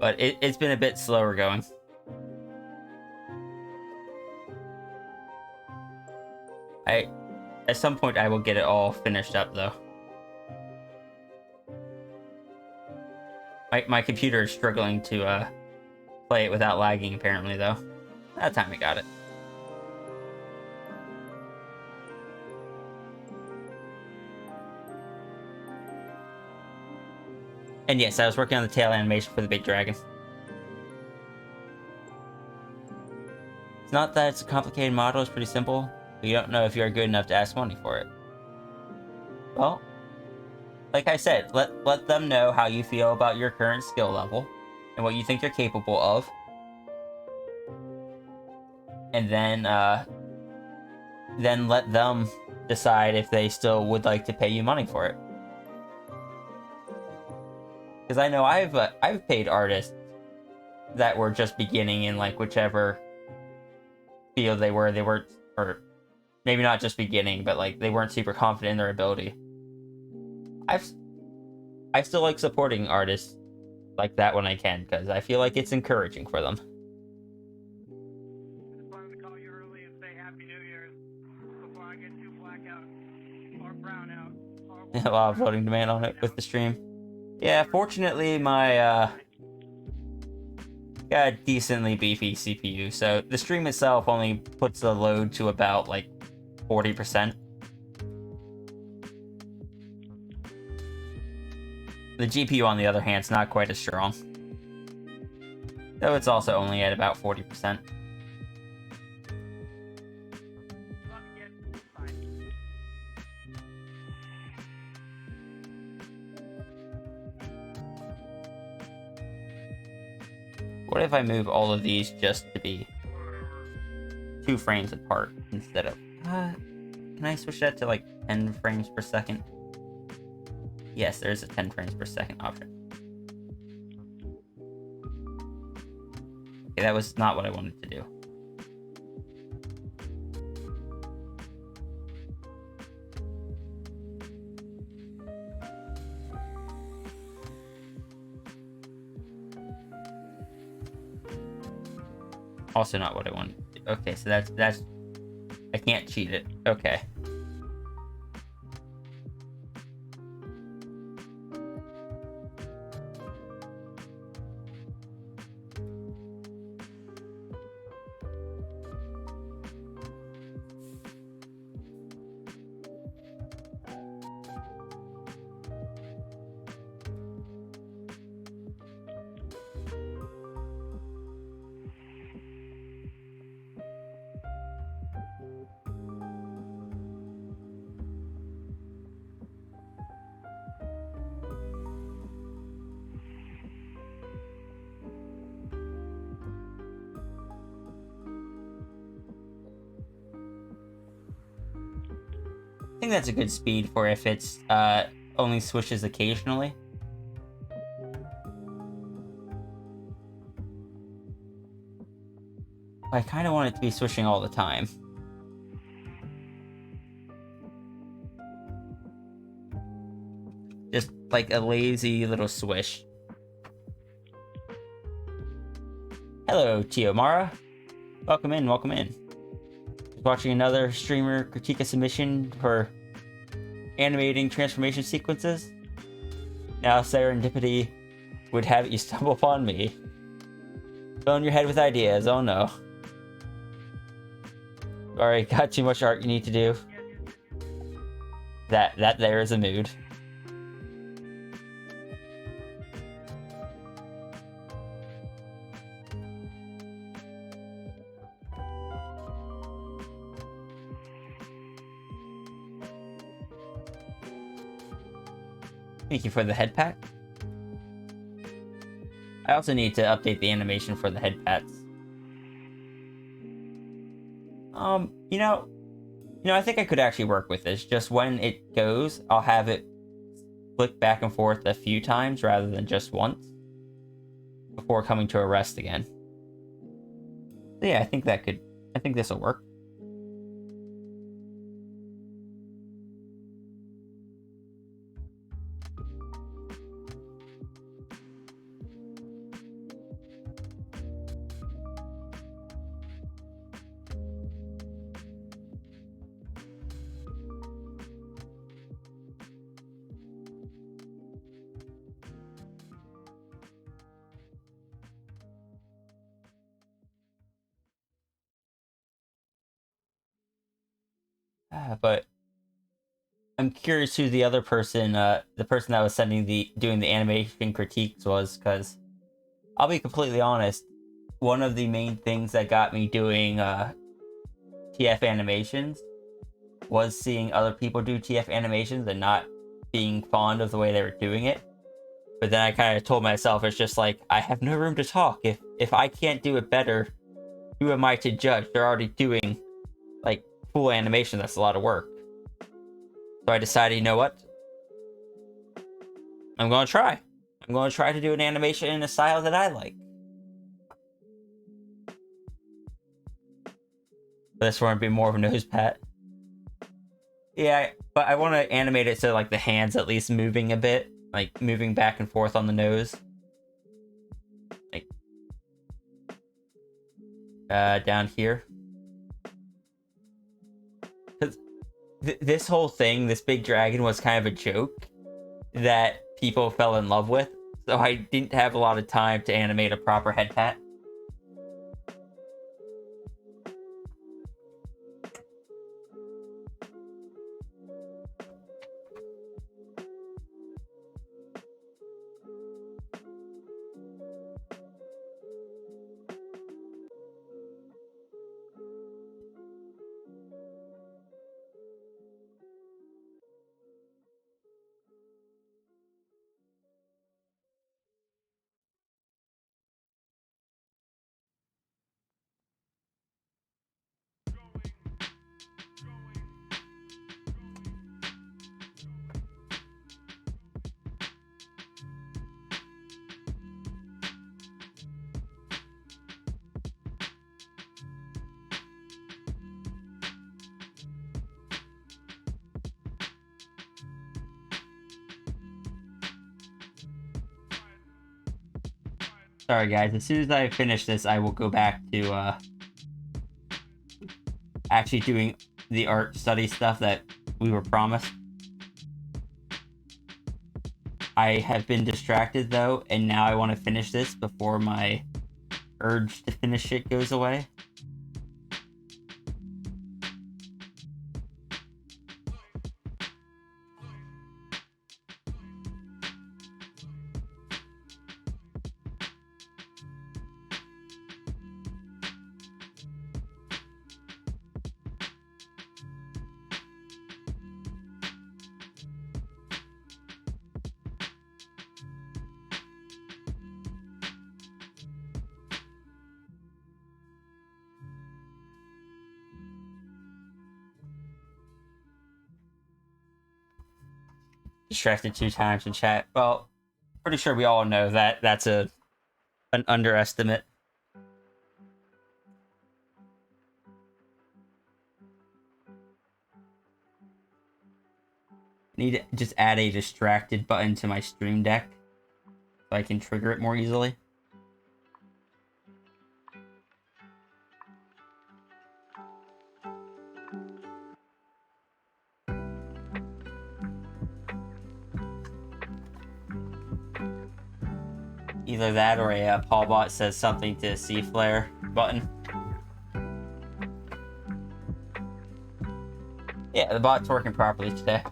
But it's been a bit slower going. At some point I will get it all finished up, though. My computer is struggling to play it without lagging, apparently, though. That time I got it. And yes, I was working on the tail animation for the big dragon. It's not that it's a complicated model, it's pretty simple, but you don't know if you are good enough to ask money for it. Well, like I said, let them know how you feel about your current skill level and what you think you're capable of. And then let them decide if they still would like to pay you money for it. Because I know I've paid artists that were just beginning in, like, whichever field they were, or maybe not just beginning, but like they weren't super confident in their ability. I still like supporting artists like that when I can, because I feel like it's encouraging for them. Just wanted to call you early and say Happy New Year's before I get too blackout or brown out. A lot of voting demand on it with the stream. Yeah, fortunately my got a decently beefy CPU, so the stream itself only puts the load to about like 40%. The GPU, on the other hand, is not quite as strong, though it's also only at about 40%. What if I move all of these just to be 2 frames apart instead of... can I switch that to like 10 frames per second? Yes, there's a 10 frames per second option. Okay, that was not what I wanted to do. Also not what I wanted to do. Okay, so that's... I can't cheat it. Okay. think that's a good speed for if it's only switches occasionally. I kind of want it to be switching all the time. Just like a lazy little swish. Hello, Tiomara. Welcome in, welcome in. Watching another streamer critique a submission for animating transformation sequences. Now serendipity would have you stumble upon me. Filling your head with ideas, oh no. Sorry, got too much art you need to do. That there is a mood. Thank you for the head pat. I also need to update the animation for the head pats. I think I could actually work with this. Just when it goes, I'll have it flick back and forth a few times rather than just once before coming to a rest again. So yeah, I think this will work. But I'm curious who the other person, the person that was doing the animation critiques was, because I'll be completely honest, one of the main things that got me doing TF animations was seeing other people do TF animations and not being fond of the way they were doing it. But then I kind of told myself, it's just like, I have no room to talk. If I can't do it better, who am I to judge? They're already doing like full animation. That's a lot of work. So I decided, you know what? I'm going to try. I'm going to try to do an animation in a style that I like. But this one would be more of a nose pat. Yeah, but I want to animate it so like the hands at least moving a bit. Like moving back and forth on the nose. Like down here. Because this whole thing, this big dragon, was kind of a joke that people fell in love with. So I didn't have a lot of time to animate a proper head pat. Sorry guys, as soon as I finish this, I will go back to actually doing the art study stuff that we were promised. I have been distracted though, and now I want to finish this before my urge to finish it goes away. distracted 2 times in chat. Well, pretty sure we all know that that's an underestimate. Need to just add a distracted button to my stream deck so I can trigger it more easily. Either that or a Paulbot says something to C-Flare button. Yeah, the bot's working properly today.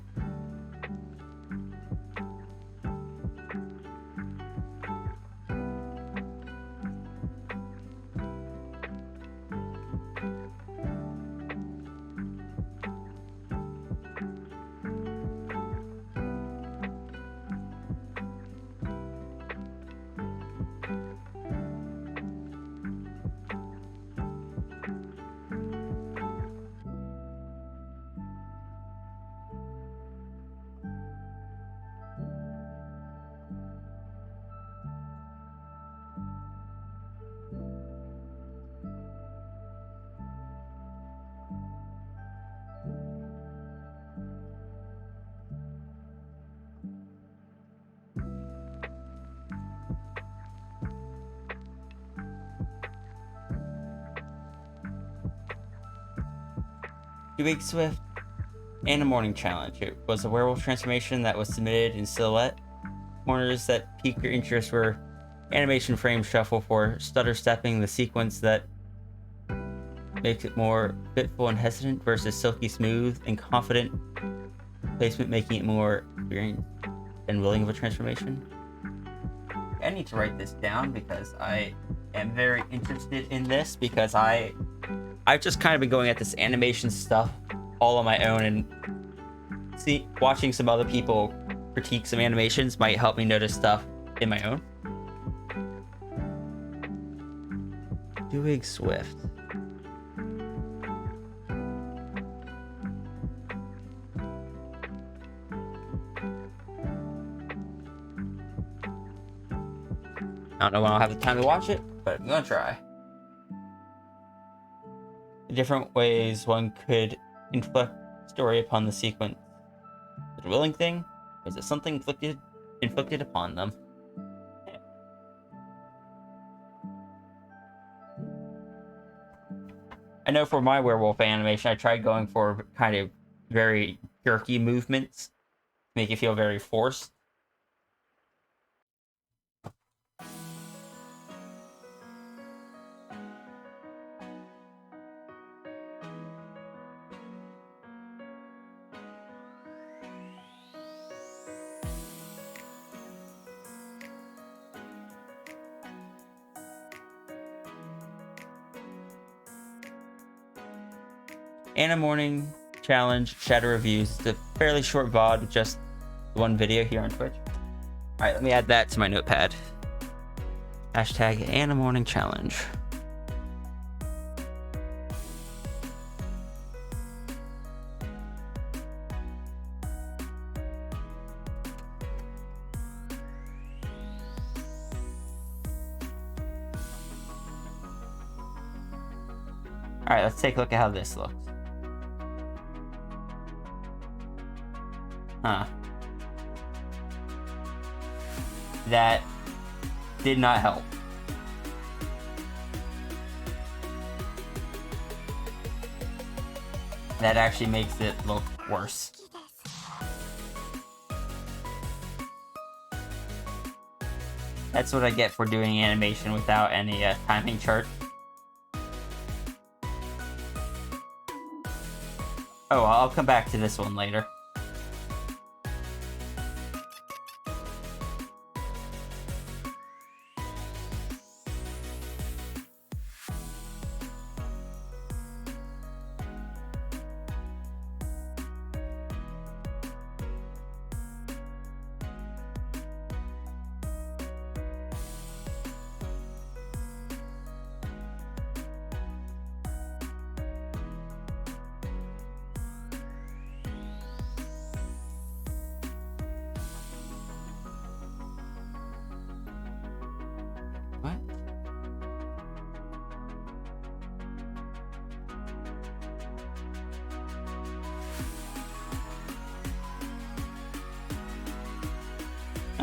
Big Swift and a morning challenge. It was a werewolf transformation that was submitted in silhouette. Corners that piqued your interest were animation frame shuffle for stutter stepping, the sequence that makes it more fitful and hesitant versus silky smooth and confident placement, making it more experienced and willing of a transformation. I need to write this down because I am very interested in this, because I've just kind of been going at this animation stuff all on my own, and watching some other people critique some animations might help me notice stuff in my own. Doing Swift. I don't know when I'll have the time to watch it, but I'm gonna try. Different ways one could inflict story upon the sequence. Is it a willing thing? Or is it something inflicted upon them? I know for my werewolf animation, I tried going for kind of very jerky movements to make it feel very forced. And a morning challenge shadow reviews. It's a fairly short VOD with just one video here on Twitch. Alright, let me add that to my notepad. Hashtag and a morning challenge. Alright, let's take a look at how this looks. Huh. That did not help. That actually makes it look worse. That's what I get for doing animation without any timing chart. Oh, I'll come back to this one later.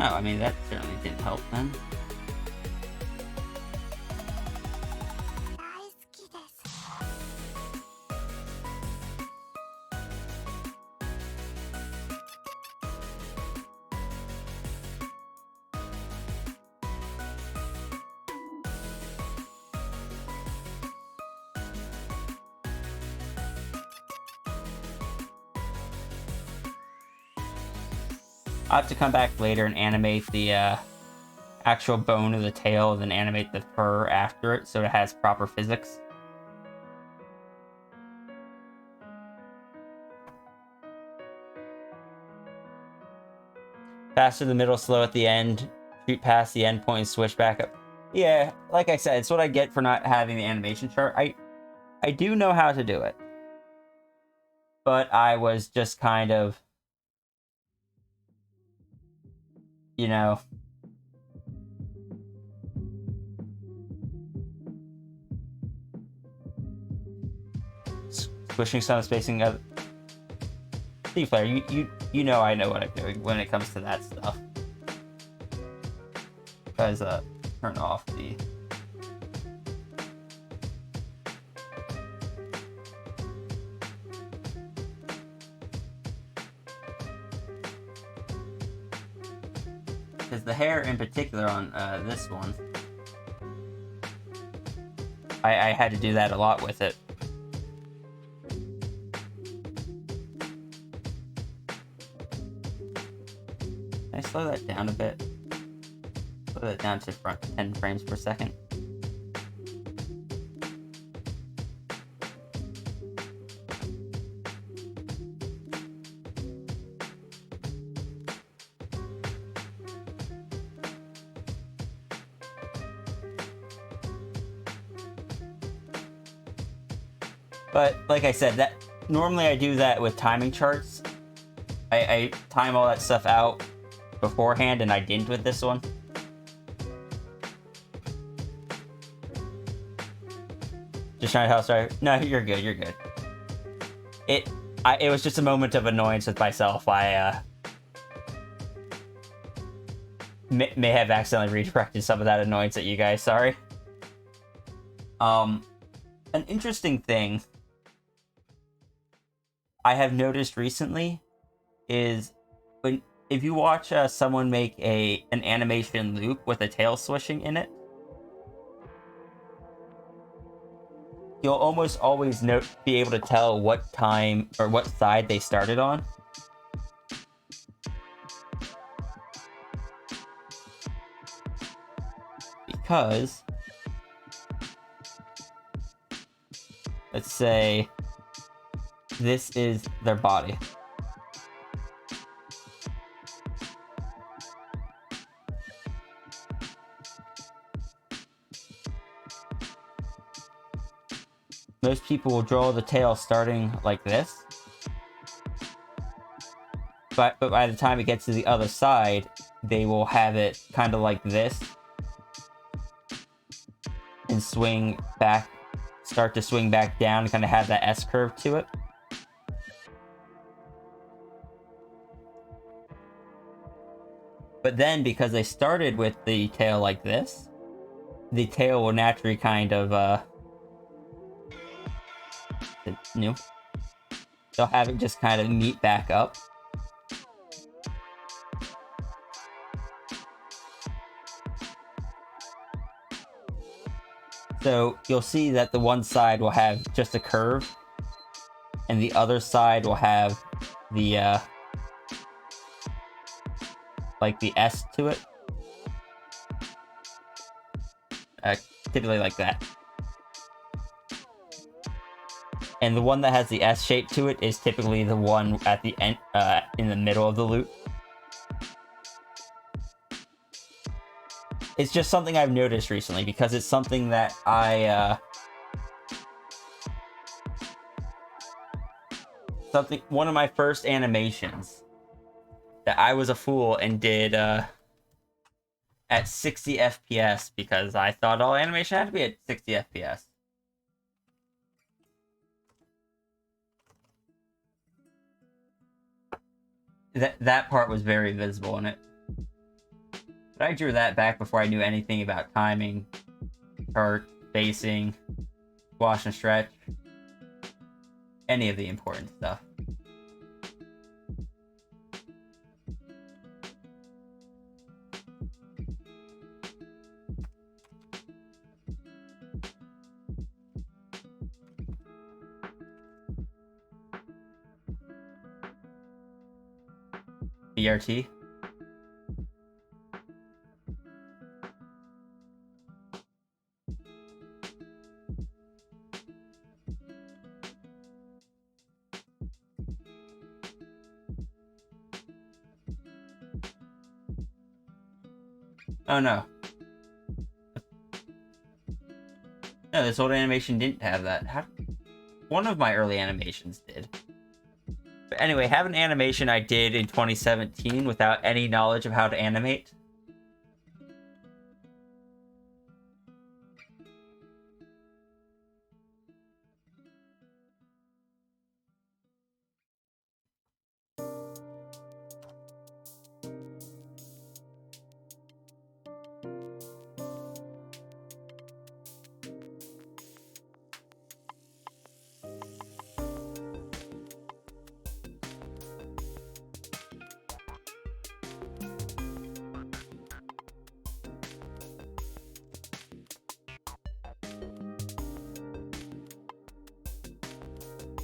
Oh, I mean, that certainly didn't help then. I'll have to come back later and animate the actual bone of the tail, and then animate the fur after it so it has proper physics. Faster in the middle, slow at the end, shoot past the end point and switch back up. Yeah, like I said, it's what I get for not having the animation chart. I do know how to do it. But I was just kind of, you know, squishing some spacing of D-Flare. You know I know what I'm doing when it comes to that stuff. Guys, turn off the... Because the hair in particular on this one, I had to do that a lot with it. Can I slow that down a bit? Slow that down to 10 frames per second. But like I said, that normally I do that with timing charts. I time all that stuff out beforehand, and I didn't with this one. Just trying to tell, sorry. No, you're good, you're good. It was just a moment of annoyance with myself. I may have accidentally redirected some of that annoyance at you guys, sorry. An interesting thing I have noticed recently is if you watch someone make an animation loop with a tail swishing in it, you'll almost always be able to tell what time or what side they started on. Because, let's say this is their body. Most people will draw the tail starting like this. But by the time it gets to the other side, they will have it kind of like this. And swing back, start to swing back down, and kind of have that S curve to it. But then, because they started with the tail like this, the tail will naturally kind of, they'll have it just kind of meet back up. So you'll see that the one side will have just a curve, and the other side will have the, like the S to it. Typically like that. And the one that has the S shape to it is typically the one at the end, in the middle of the loop. It's just something I've noticed recently, because it's something that one of my first animations that I was a fool and did at 60 FPS, because I thought all animation had to be at 60 FPS. That part was very visible in it. But I drew that back before I knew anything about timing, chart, spacing, wash and stretch, any of the important stuff. BRT. Oh no. No, this old animation didn't have that. One of my early animations did. But anyway, have an animation I did in 2017 without any knowledge of how to animate.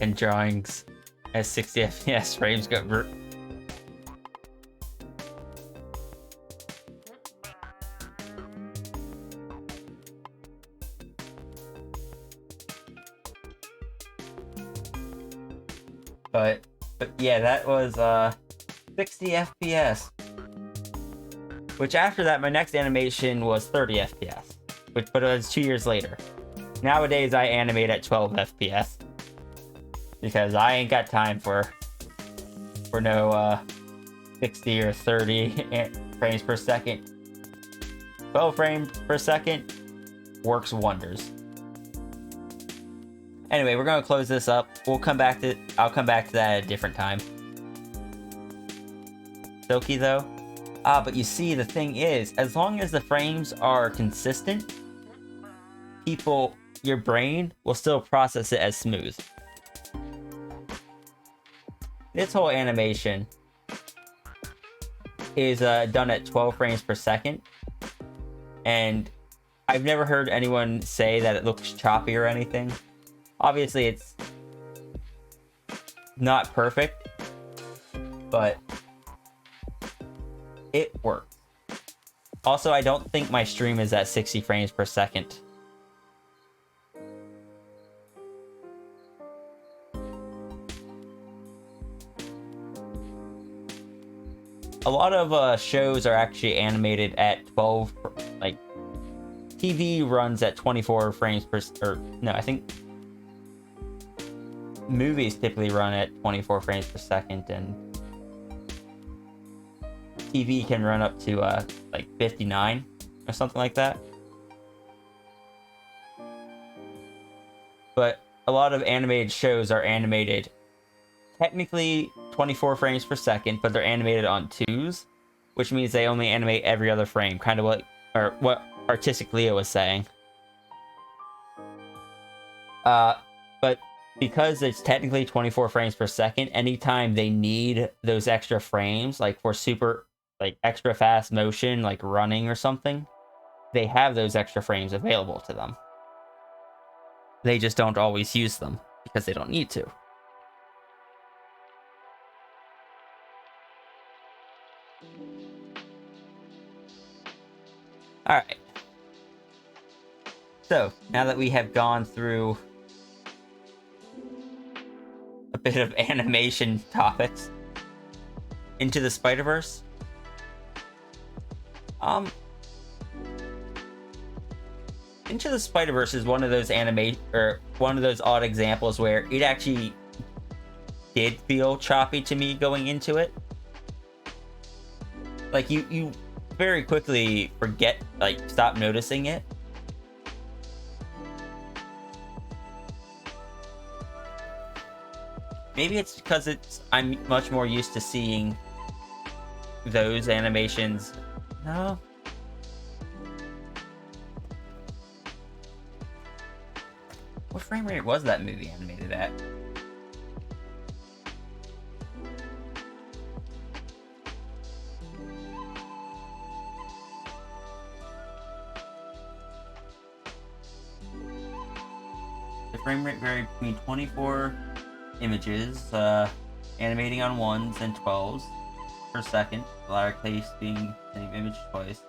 And drawings as 60 FPS frames go. But yeah, that was 60 FPS. Which after that, my next animation was 30 FPS. But it was 2 years later. Nowadays, I animate at 12 FPS. Because I ain't got time for no 60 or 30 frames per second. 12 frames per second works wonders. Anyway, we're gonna close this up. I'll come back to that at a different time. Silky though. But you see, the thing is, as long as the frames are consistent, your brain will still process it as smooth. This whole animation is done at 12 frames per second, and I've never heard anyone say that it looks choppy or anything. Obviously, it's not perfect, but it works. Also, I don't think my stream is at 60 frames per second. A lot of shows are actually animated at 12, like, TV runs at 24 frames per, I think movies typically run at 24 frames per second, and TV can run up to, like 59 or something like that. But a lot of animated shows are animated technically 24 frames per second, but they're animated on 2s, which means they only animate every other frame, kind of what Artistic Leo was saying. But because it's technically 24 frames per second, anytime they need those extra frames, like for super, like extra fast motion, like running or something, they have those extra frames available to them. They just don't always use them because they don't need to. Alright. So, now that we have gone through a bit of animation topics, Into the Spider-Verse. Into the Spider-Verse is one of those odd examples where it actually did feel choppy to me going into it. Like, you very quickly forget, like, stop noticing it. Maybe it's because I'm much more used to seeing those animations. No, frame rate was that movie animated at? The frame rate varied between 24 images, animating on 1s and 12s per second, the latter case being the same image twice.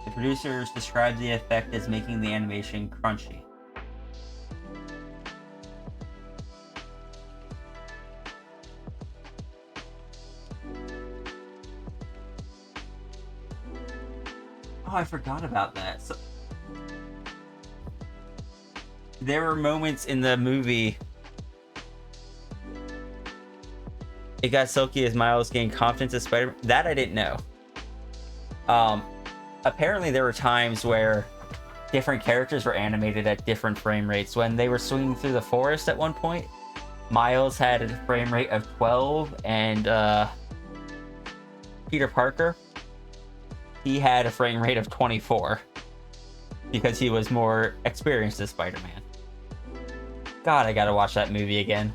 The producers described the effect as making the animation crunchy. Oh, I forgot about that. So, there were moments in the movie. It got silky as Miles gained confidence as Spider-Man. That I didn't know. Apparently there were times where different characters were animated at different frame rates. When they were swinging through the forest at one point, Miles had a frame rate of 12, and Peter Parker, he had a frame rate of 24 because he was more experienced as Spider-Man. God, I gotta watch that movie again.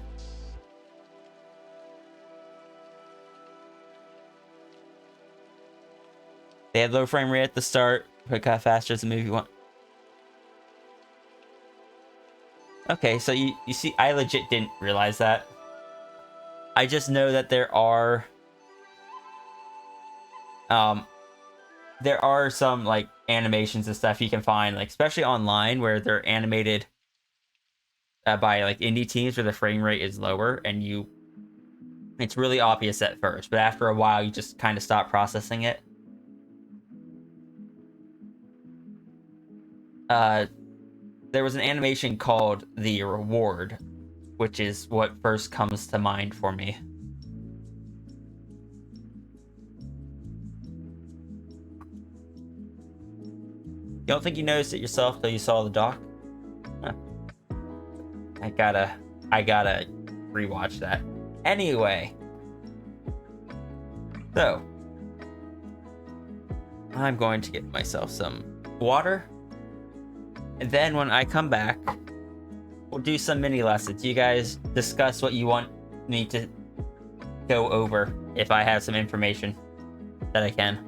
They had low frame rate at the start, but it got faster as the movie went. Okay, so you see, I legit didn't realize that. I just know that there are some like animations and stuff you can find, like especially online, where they're animated by like indie teams where the frame rate is lower, and it's really obvious at first, but after a while you just kind of stop processing it. There was an animation called The Reward, which is what first comes to mind for me. You don't think you noticed it yourself till you saw the doc? Huh. I gotta rewatch that. Anyway, so I'm going to get myself some water, and then when I come back, we'll do some mini lessons. You guys discuss what you want me to go over if I have some information that I can.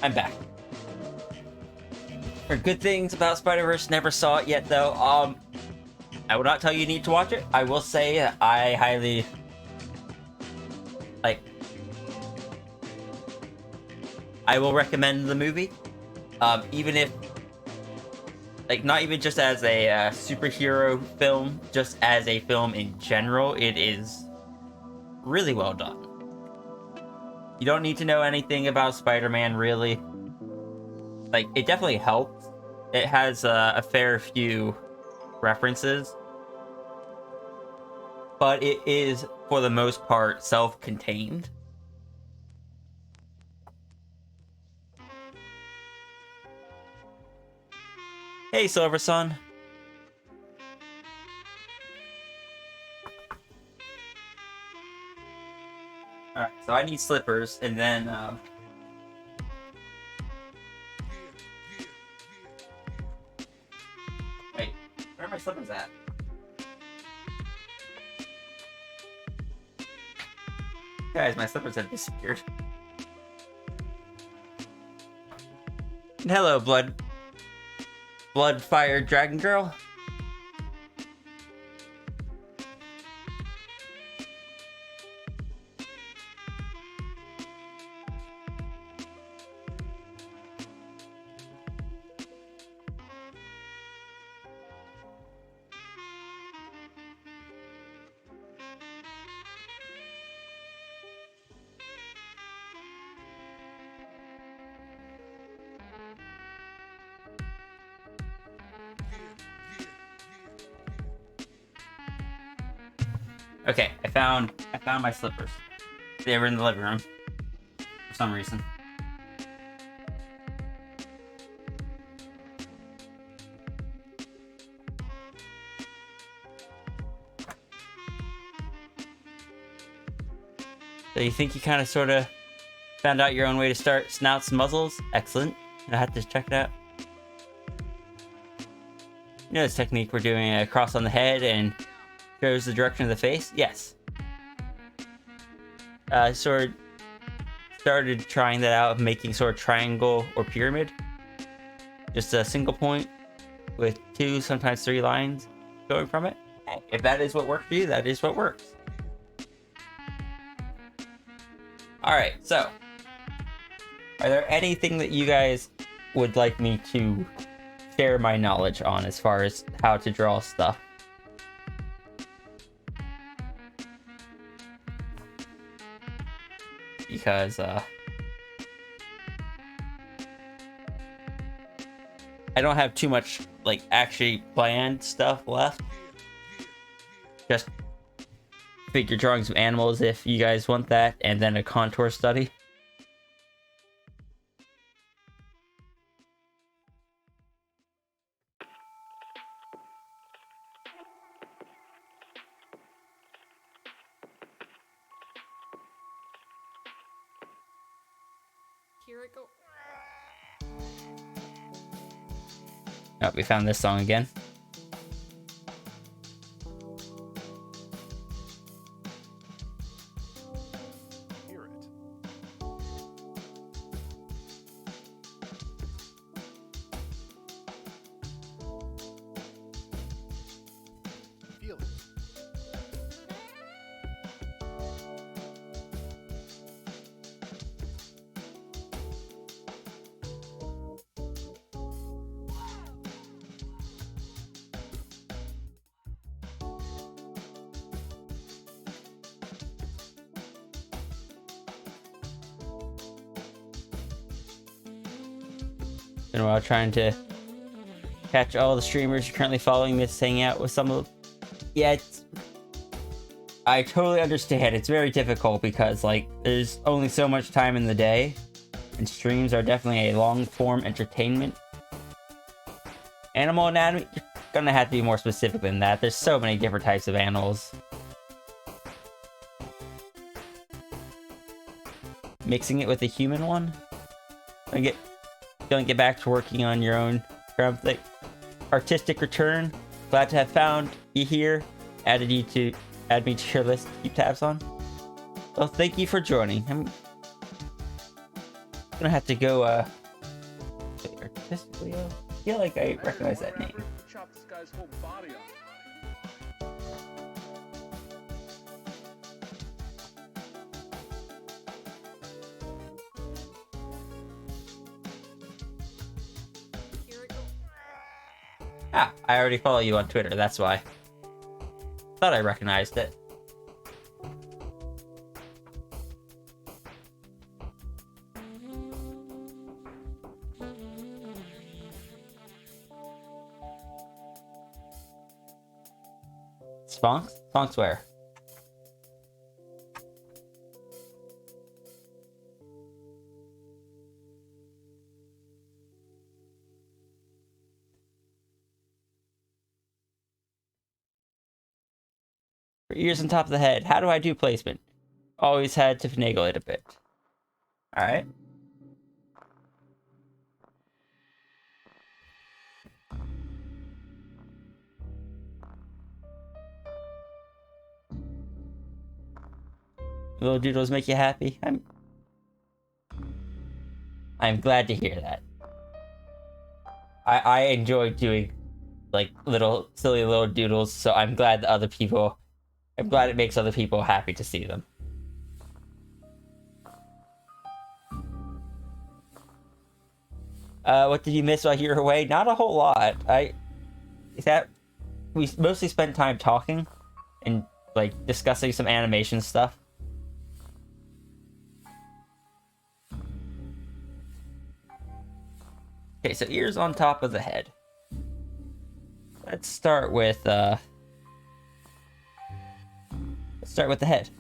I'm back. For good things about Spider-Verse, never saw it yet though. I will not tell you need to watch it. I will say I highly I will recommend the movie. Even if not even just as a superhero film, just as a film in general, it is really well done. You don't need to know anything about Spider-Man, really. It definitely helps. It has a fair few references, but it is, for the most part, self-contained. Hey, Silver Sun. Alright, so I need slippers, and then, wait, where are my slippers at? Guys, my slippers have disappeared. And hello, Blood-Fire Dragon Girl. Okay, I found my slippers. They were in the living room for some reason. So you think you kind of sort of found out your own way to start snouts and muzzles? Excellent. I have to check it out. You know this technique we're doing a cross on the head and shows the direction of the face? Yes. Sort of started trying that out, making sort of triangle or pyramid. Just a single point with 2, sometimes 3 lines going from it. If that is what works for you, that is what works. Alright, so are there anything that you guys would like me to share my knowledge on as far as how to draw stuff? Because I don't have too much actually planned stuff left. Just figure drawing some animals if you guys want that, and then a contour study. Here it go. Oh, we found this song again. Hear it. Feel it. Been a while trying to catch all the streamers you're currently following, miss hanging out with some of them. Yeah, I totally understand. It's very difficult because there's only so much time in the day, and streams are definitely a long form entertainment. Animal anatomy, you're gonna have to be more specific than that. There's so many different types of animals. Mixing it with a human one? Don't get back to working on your own artistic return. Glad to have found you here. Add me to your list to keep tabs on. Well, thank you for joining. gonna have to go artistically. I feel like I recognize that name. Chop this guy's whole body off. Here it goes. Ah, I already follow you on Twitter, that's why. Thought I recognized it. Sponks? Sponks where? For ears on top of the head. How do I do placement? Always had to finagle it a bit. Alright. Little doodles make you happy? I'm glad to hear that. I enjoy doing like little silly little doodles, so I'm glad that I'm glad it makes other people happy to see them. What did you miss while you were away? Not a whole lot. We mostly spent time talking and like discussing some animation stuff. Okay, so ears on top of the head. Let's start with the head.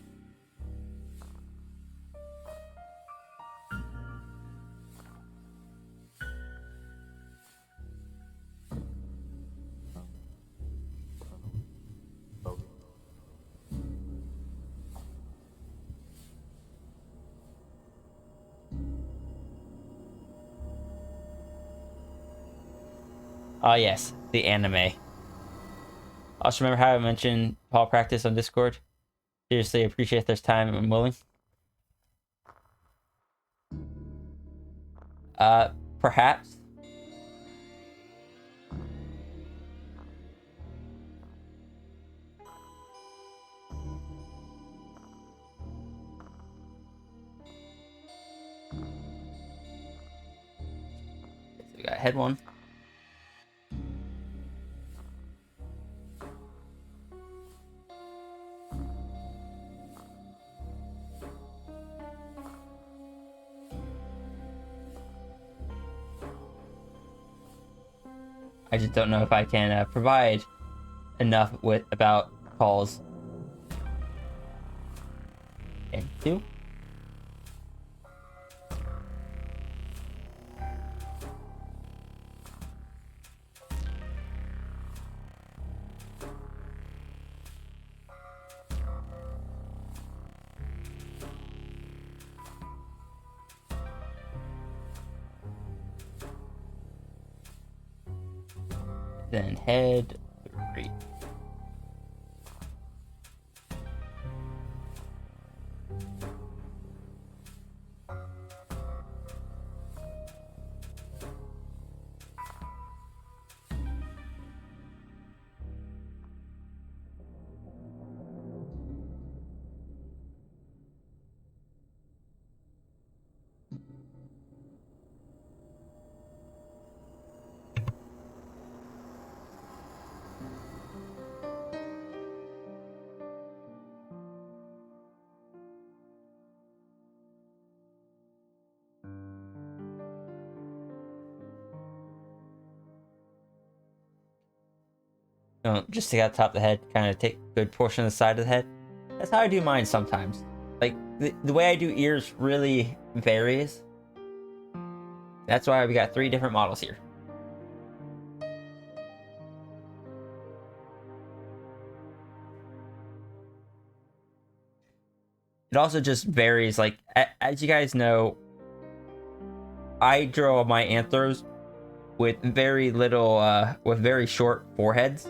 Oh yes, the anime. Also remember how I mentioned Paul Practice on Discord? Seriously, appreciate if there's time and willing. Perhaps. So we got head one. I just don't know if I can provide enough about calls. And two. Then head 3. Don't just take out the top of the head, kind of take a good portion of the side of the head. That's how I do mine sometimes. Like, the way I do ears really varies. That's why we got 3 different models here. It also just varies, like, as you guys know, I draw my anthros with very with very short foreheads.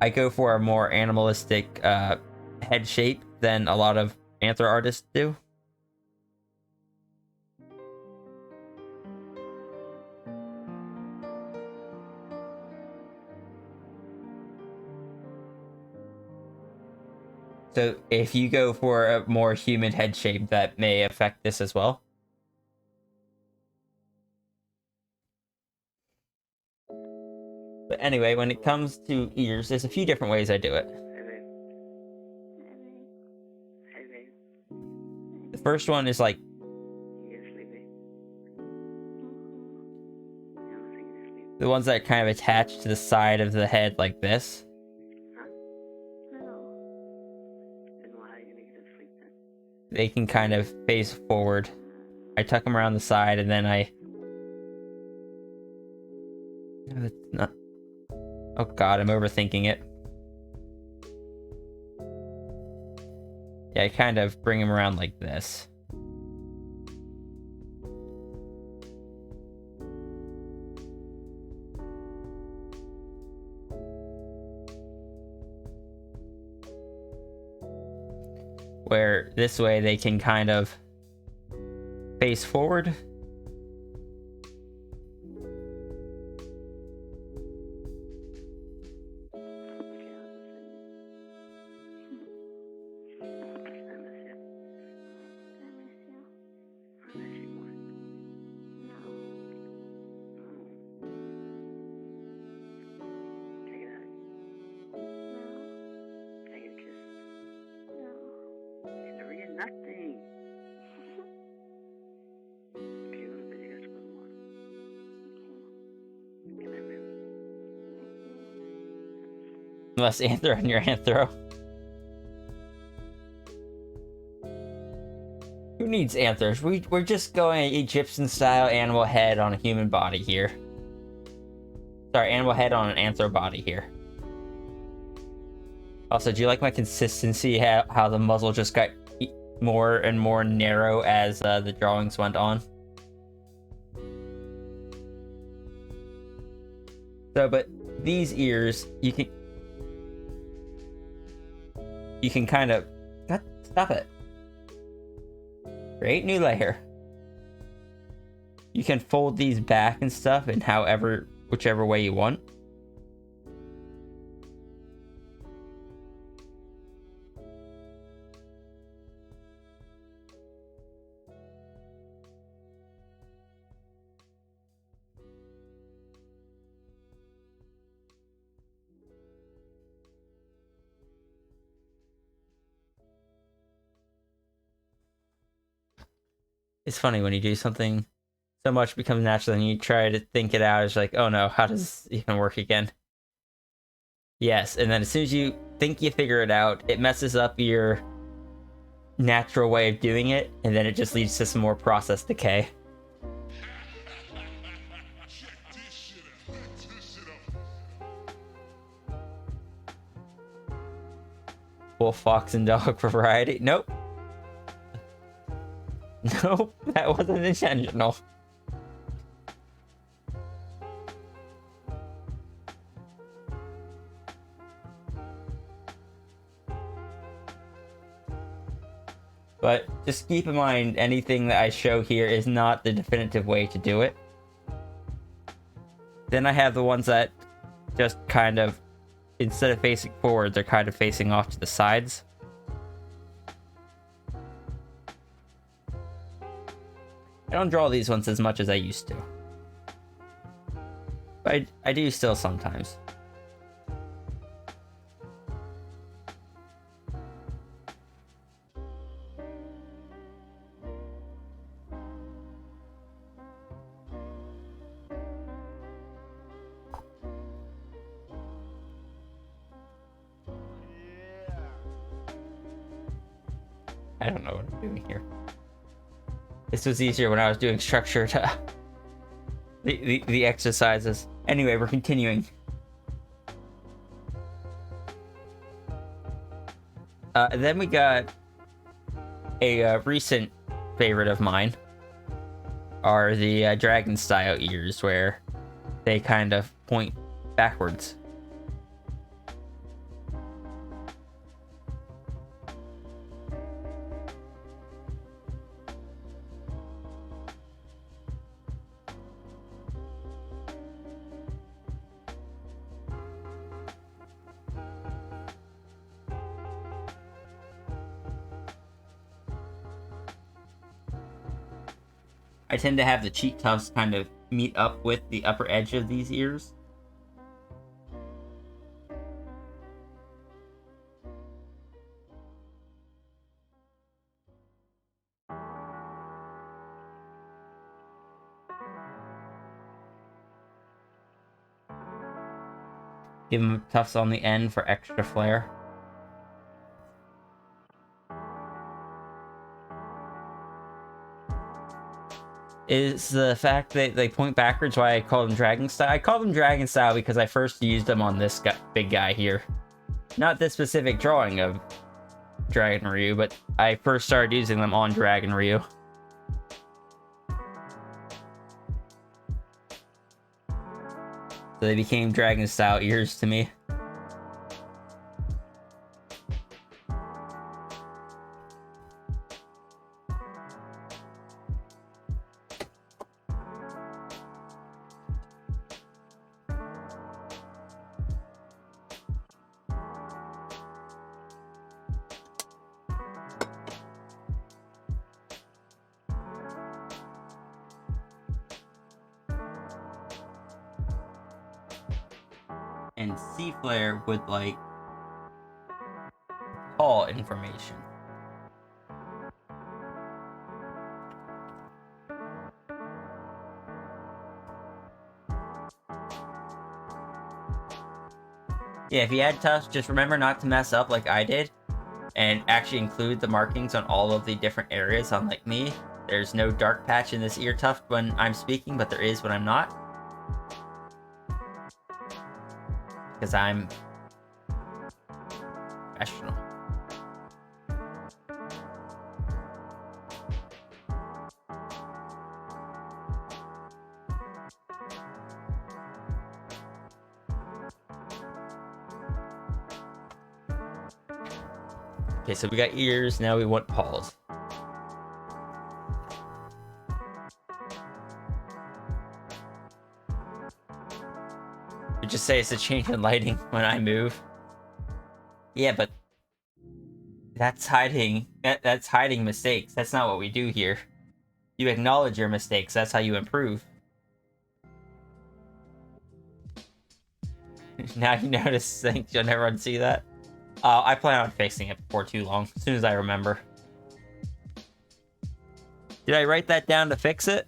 I go for a more animalistic head shape than a lot of anthro artists do. So if you go for a more human head shape, that may affect this as well. But anyway, when it comes to ears, there's a few different ways I do it. The first one is like the ones that are kind of attached to the side of the head like this. They can kind of face forward. I tuck them around the side and then I... No, that's not... Oh god, I'm overthinking it. Yeah, I kind of bring them around like this. Where this way they can kind of face forward. Unless Anthro on your Anthro. Who needs anthers? We're just going Egyptian style animal head on a human body here. Sorry, animal head on an anthro body here. Also, do you like my consistency? How the muzzle just got more and more narrow as the drawings went on? So, but these ears, you can kind of... God, stop it. Create new layer. You can fold these back and stuff in whichever way you want. It's funny when you do something so much becomes natural and you try to think it out. It's like, oh no, how does this even work again? Yes, and then as soon as you think you figure it out, it messes up your natural way of doing it, and then it just leads to some more process decay. Wolf, fox, and dog variety. Nope. Nope, that wasn't intentional. But just keep in mind, anything that I show here is not the definitive way to do it. Then I have the ones that just kind of, instead of facing forward, they're kind of facing off to the sides. I don't draw these ones as much as I used to. But I do still sometimes. I don't know what I'm doing here. This was easier when I was doing structured the exercises. Anyway, we're continuing. Then we got a recent favorite of mine are the dragon style ears, where they kind of point backwards. I tend to have the cheek tufts kind of meet up with the upper edge of these ears. Give them tufts on the end for extra flair. Is the fact that they point backwards why I call them Dragon Style? I call them Dragon Style because I first used them on this big guy here. Not this specific drawing of Dragon Ryu, but I first started using them on Dragon Ryu. So they became Dragon Style ears to me. And C-Flare with like all information. Yeah, if you add tufts, just remember not to mess up like I did and actually include the markings on all of the different areas, unlike me. There's no dark patch in this ear tuft when I'm speaking, but there is when I'm not. Because I'm professional. Okay, so we got ears, now we want paws. Just say it's a change in lighting when I move. Yeah, but that's hiding. That's hiding mistakes. That's not what we do here. You acknowledge your mistakes. That's how you improve. Now you notice things you'll never unsee that. I plan on fixing it before too long, as soon as I remember. Did I write that down to fix it?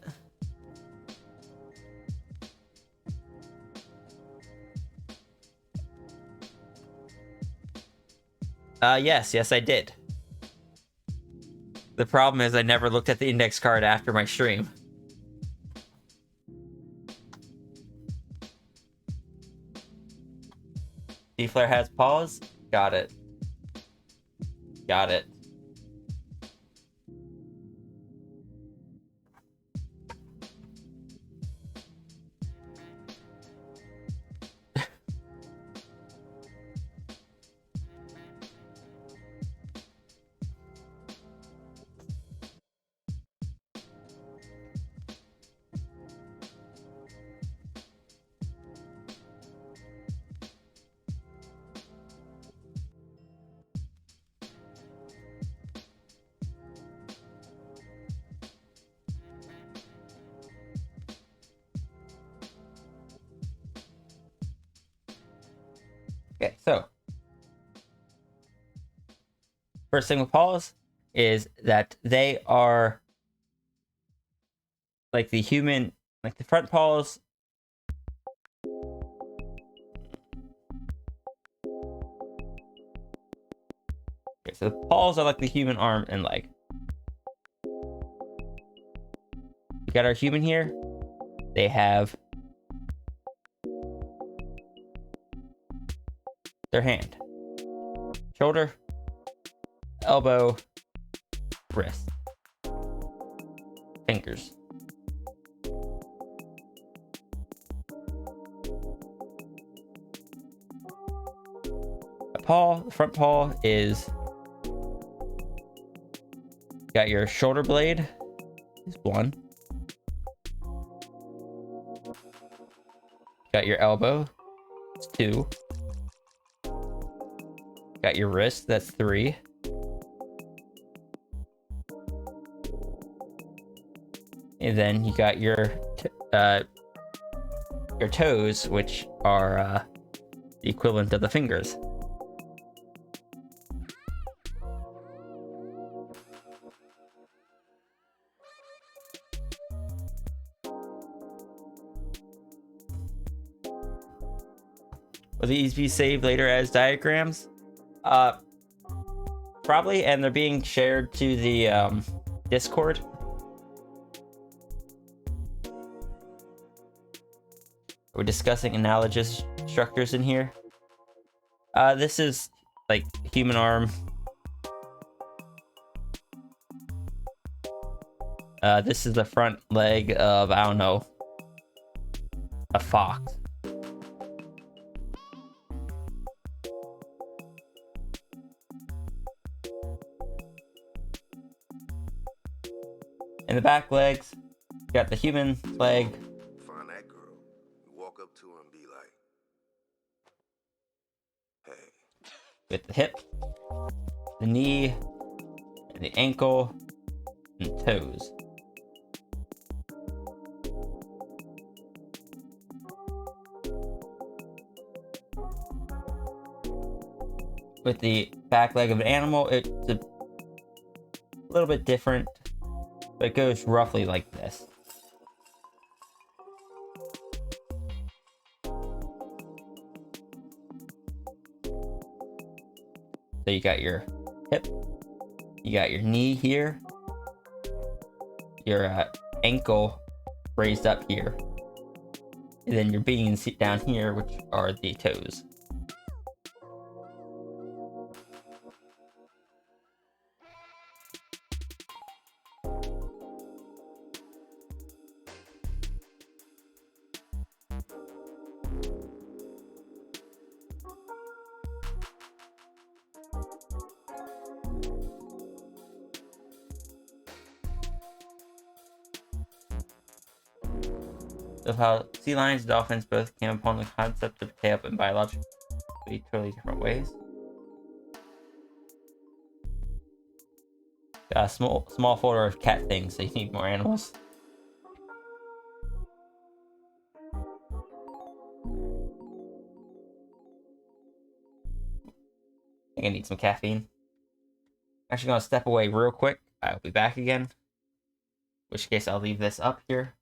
Yes, I did. The problem is I never looked at the index card after my stream. D-Flare has paws? Got it. Got it. Okay, so first thing with paws is that they are like the human, like the front paws. Okay, so the paws are like the human arm and leg. We got our human here. They have their hand, shoulder, elbow, wrist, fingers. A paw, the front paw is got your shoulder blade is one. Got your elbow, it's two. Got your wrist, that's three. And then you got your toes, which are the equivalent of the fingers. Will these be saved later as diagrams? Probably, and they're being shared to the Discord. We're discussing analogous structures in here. This is like human arm. This is the front leg of, I don't know, a fox. In the back legs, you got the human leg. Find that girl. Walk up to her and be like, hey. With the hip, the knee, and the ankle, and the toes. With the back leg of an animal, it's a little bit different, but it goes roughly like this. So you got your hip, you got your knee here, your ankle raised up here, and then your beans down here, which are the toes. Of how sea lions and dolphins both came upon the concept of tail in biologically totally different ways. Got a small folder of cat things, so you need more animals. I think I need some caffeine. Actually gonna step away real quick. I'll be back again. In which case I'll leave this up here.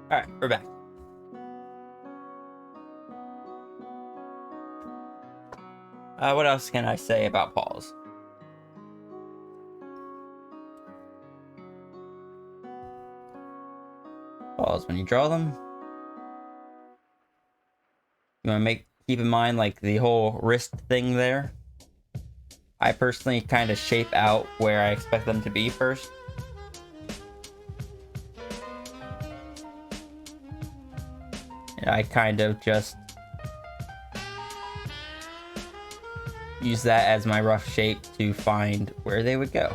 Alright, we're back. What else can I say about paws? Paws, when you draw them, you want to keep in mind like the whole wrist thing there. I personally kind of shape out where I expect them to be first. And I kind of just use that as my rough shape to find where they would go.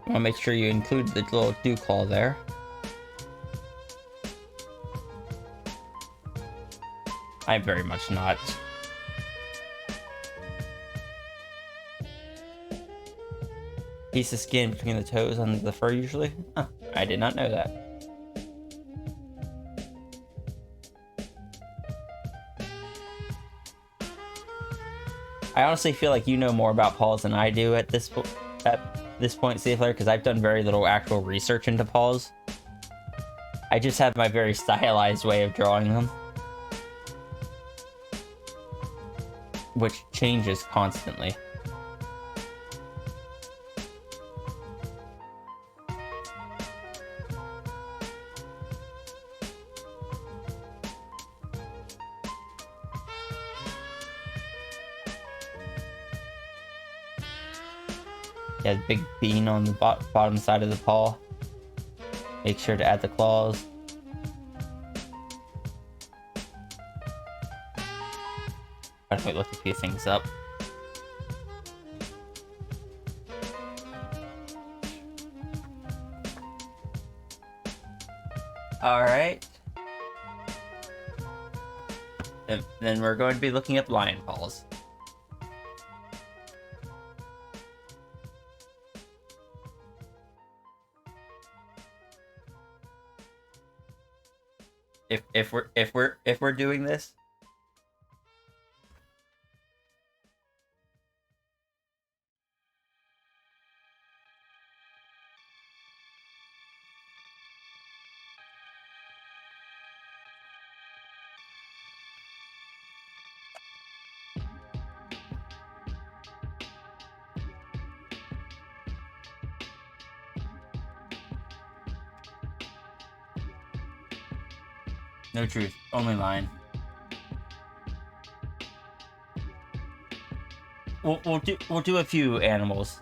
You want to make sure you include the little dew claw there. I'm very much not. Piece of skin between the toes and the fur usually? Huh, I did not know that. I honestly feel like you know more about paws than I do at this point, Seaflare, because I've done very little actual research into paws. I just have my very stylized way of drawing them, which changes constantly. Yeah, big bean on the bottom side of the paw. Make sure to add the claws. I might look a few things up. Alright. And then we're going to be looking up lion paws. If we're doing this, no truth, only lion. We'll do a few animals.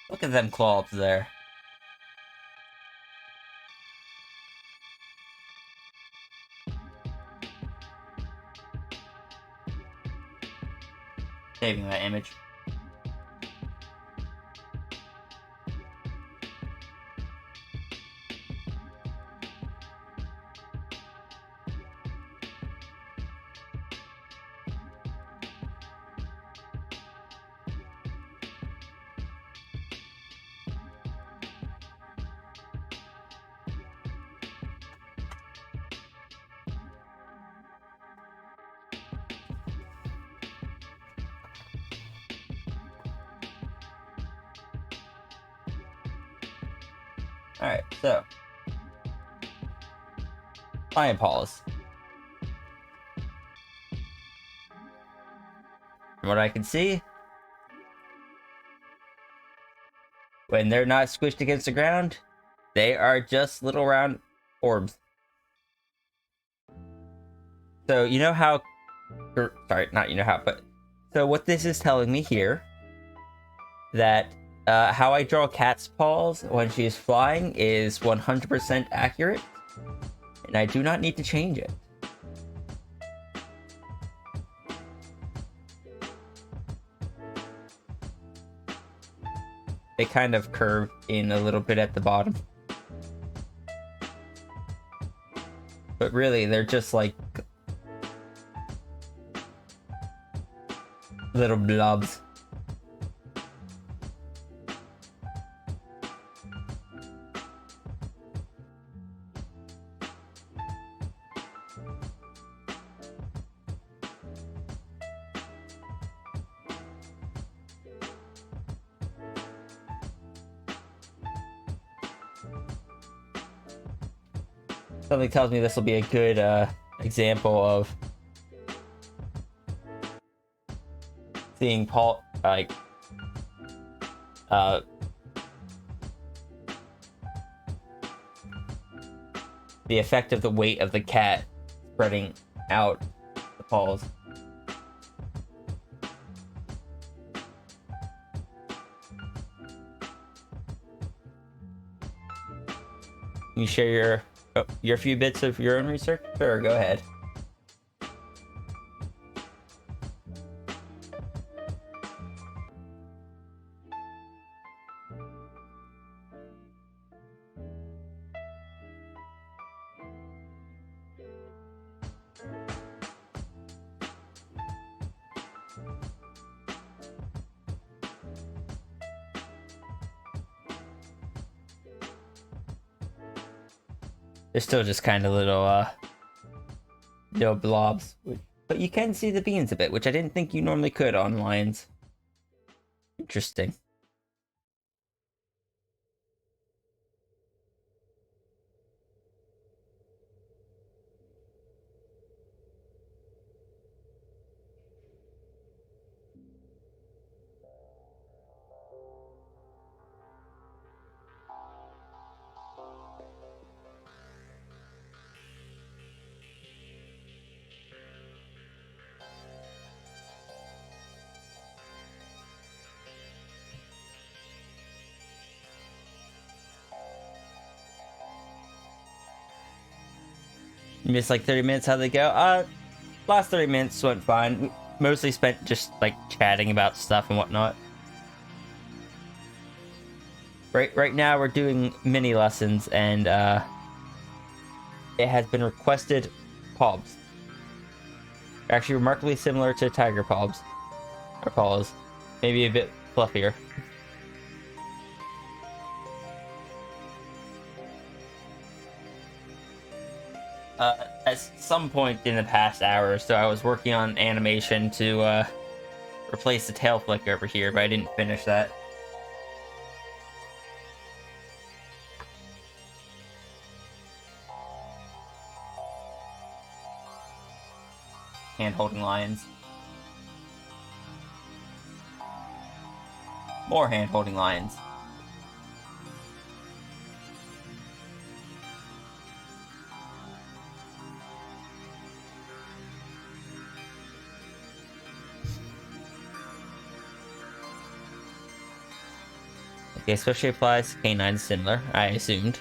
Look at them claws there. Saving that image. Alright, so lion paws. From what I can see, when they're not squished against the ground, they are just little round orbs. So you know how, sorry, not you know how, but so what this is telling me here, that How I draw cat's paws when she is flying is 100% accurate, and I do not need to change it. They kind of curve in a little bit at the bottom. But really, they're just like little blobs. Something tells me this will be a good example of seeing Paul like the effect of the weight of the cat spreading out the paws. Can you share your few bits of your own research? Sure, go ahead. They're still just kind of little blobs, but you can see the beans a bit, which I didn't think you normally could on lions. Interesting. You missed like 30 minutes. How'd they go? Last 30 minutes went fine. We mostly spent just like chatting about stuff and whatnot. Right now we're doing mini lessons, and it has been requested paws. Actually remarkably similar to tiger paws. Or paws. Maybe a bit fluffier. At some point in the past hour or so, I was working on animation to replace the tail flick over here, but I didn't finish that. Hand-holding lions. More hand-holding lions. Okay, especially applies to canines similar, I assumed.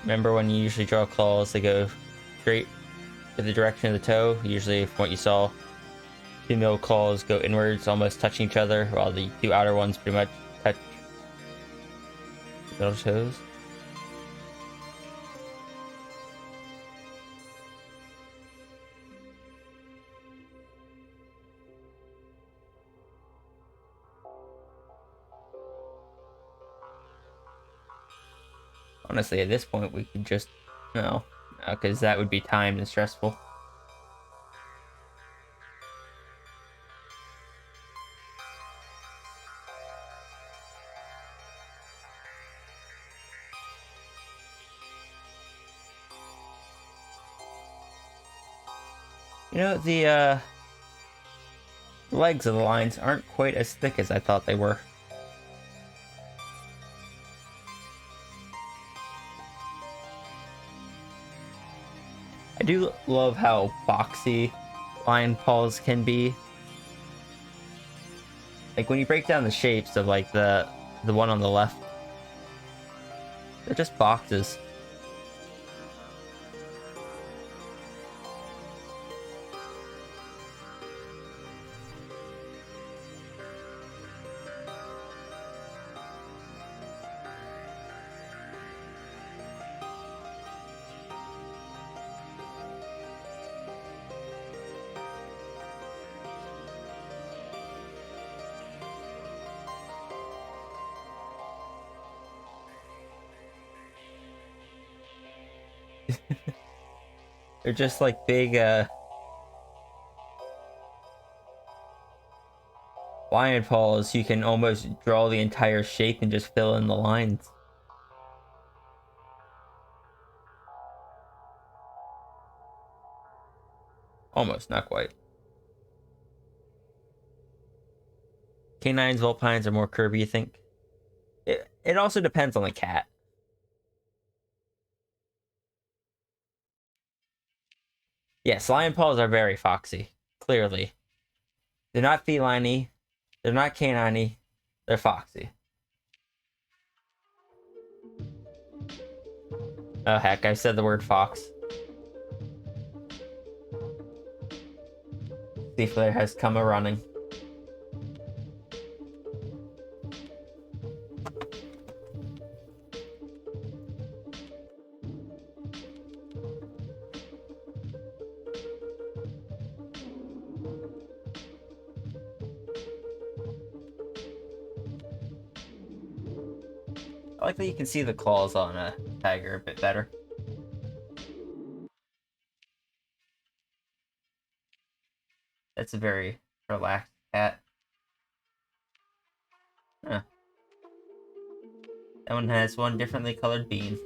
Remember when you usually draw claws, they go straight to the direction of the toe? Usually, from what you saw, female claws go inwards, almost touching each other, while the two outer ones pretty much touch the middle toes. Honestly, at this point, we could just... No, because that would be timed and stressful. You know, the legs of the lions aren't quite as thick as I thought they were. I do love how boxy lion paws can be. Like when you break down the shapes of like the one on the left, they're just boxes. They're just like big lion paws. You can almost draw the entire shape and just fill in the lines. Almost, not quite. Canines, Vulpines are more curvy, you think? It also depends on the cat. Yes, lion paws are very foxy, clearly. They're not feline-y, they're not canine-y, they're foxy. Oh heck, I said the word fox. Seaflare has come a-running. I like that you can see the claws on a tiger a bit better. That's a very relaxed cat. Huh. That one has one differently colored bean.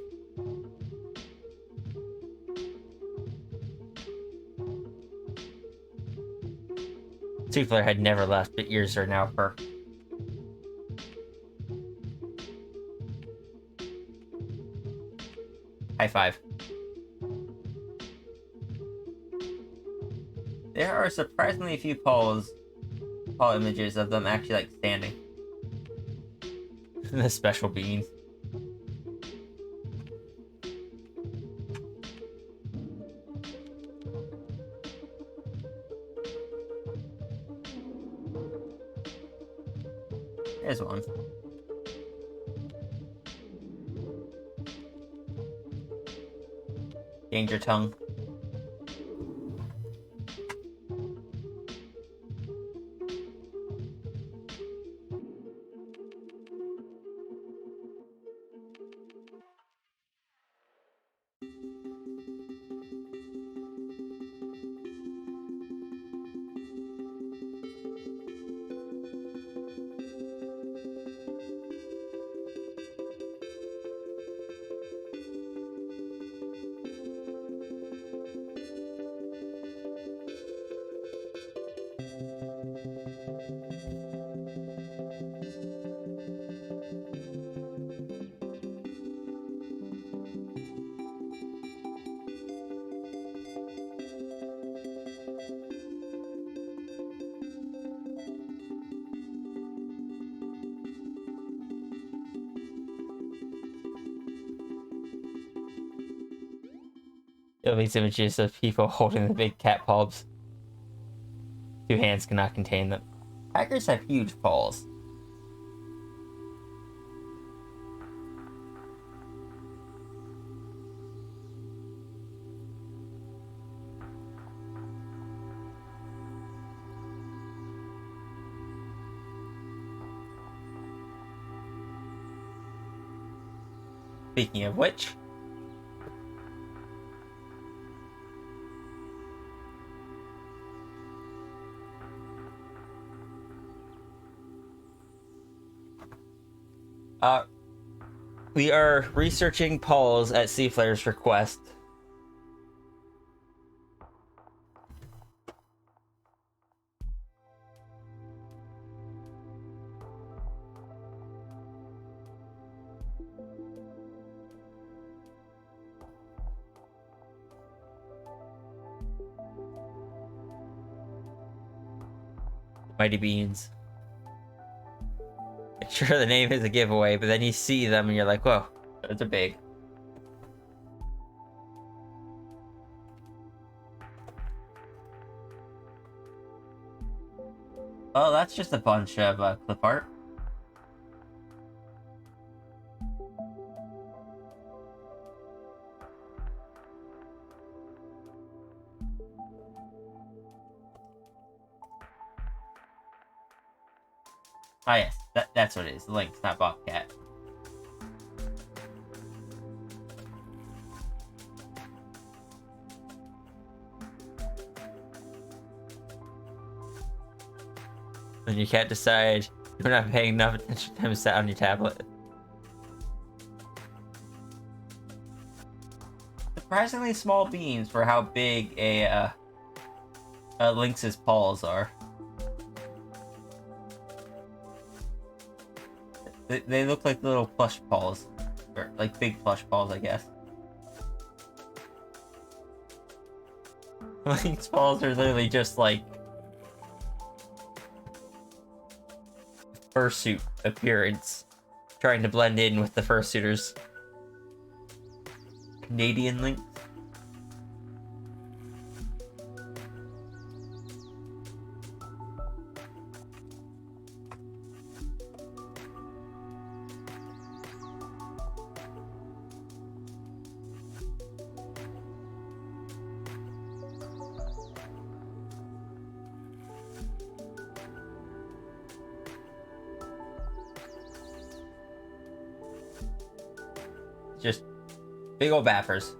Seaflare had never left, but ears are now fur. High five. There are surprisingly few paw images of them actually like standing. The special bean. There's one. Danger tongue. These images of people holding the big cat paws. Two hands cannot contain them. Tigers have huge paws. Speaking of which, we are researching paws at Seaflare's request. Mighty Beans. Sure, the name is a giveaway, but then you see them and you're like, whoa, those are big. Oh, that's just a bunch of clip art. Oh yes, that's what it is. Lynx, not Bobcat. And you can't decide, you're not paying enough attention to him sat on your tablet. Surprisingly small beans for how big a Lynx's paws are. They look like little plush paws. Or like big plush paws, I guess. Lynx paws are literally just like fursuit appearance, trying to blend in with the fursuiters. Canadian lynx. Just big old baffers.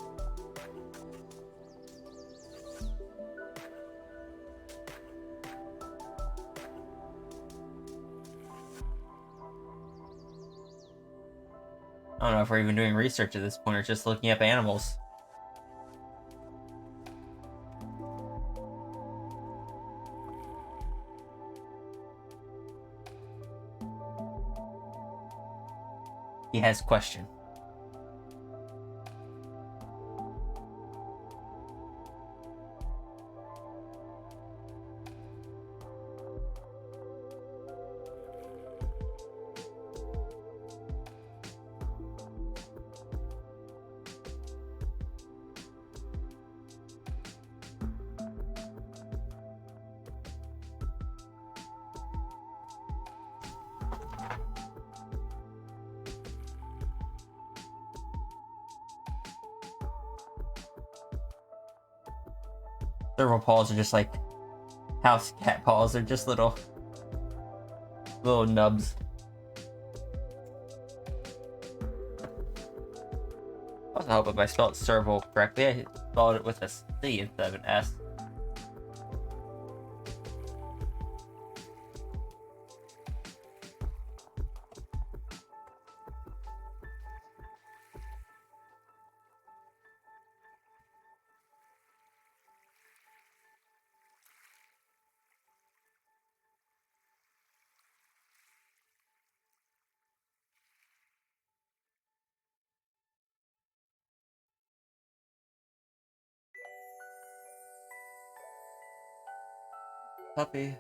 I don't know if we're even doing research at this point or just looking up animals. He has question. Serval paws are just like house cat paws. They're just little nubs. I also hope if I spelled serval correctly, I spelled it with a C instead of an S. Puppy.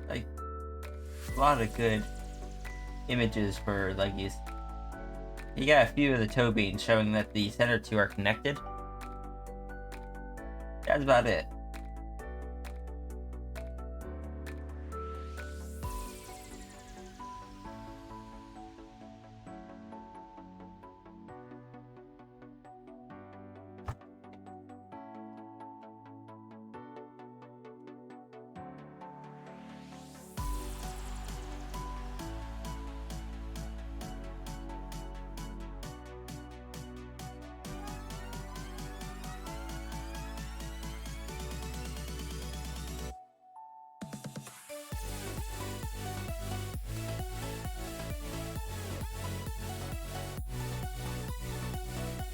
Like, a lot of good images for leggies. You got a few of the toe beans showing that the center two are connected. That's about it.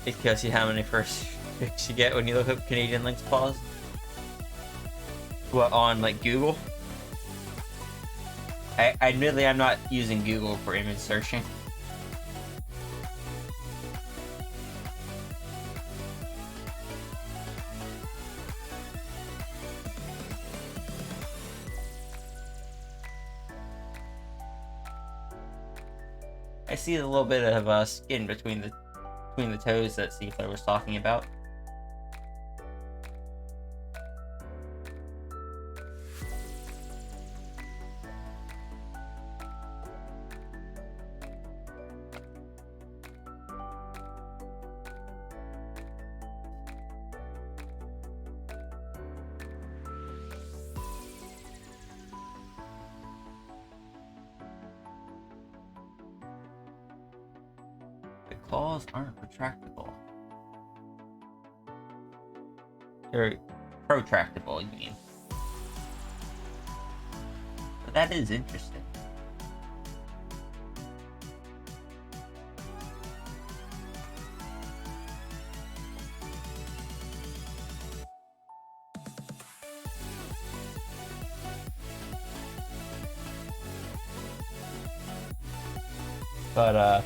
It tells you how many graphics you get when you look up Canadian lynx claws. What, on like Google? Admittedly, I'm not using Google for image searching. I see a little bit of skin between the toes that Seaflare was talking about. Claws aren't retractable. They're protractable, you mean. But that is interesting. But,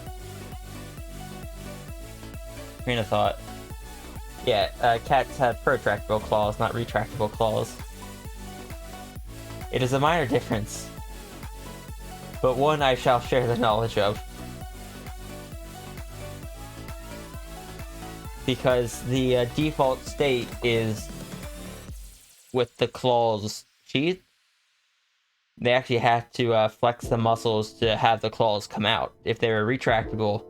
train of thought. Yeah, cats have protractable claws, not retractable claws. It is a minor difference, but one I shall share the knowledge of. Because the default state is with the claws sheath. They actually have to flex the muscles to have the claws come out. If they were retractable,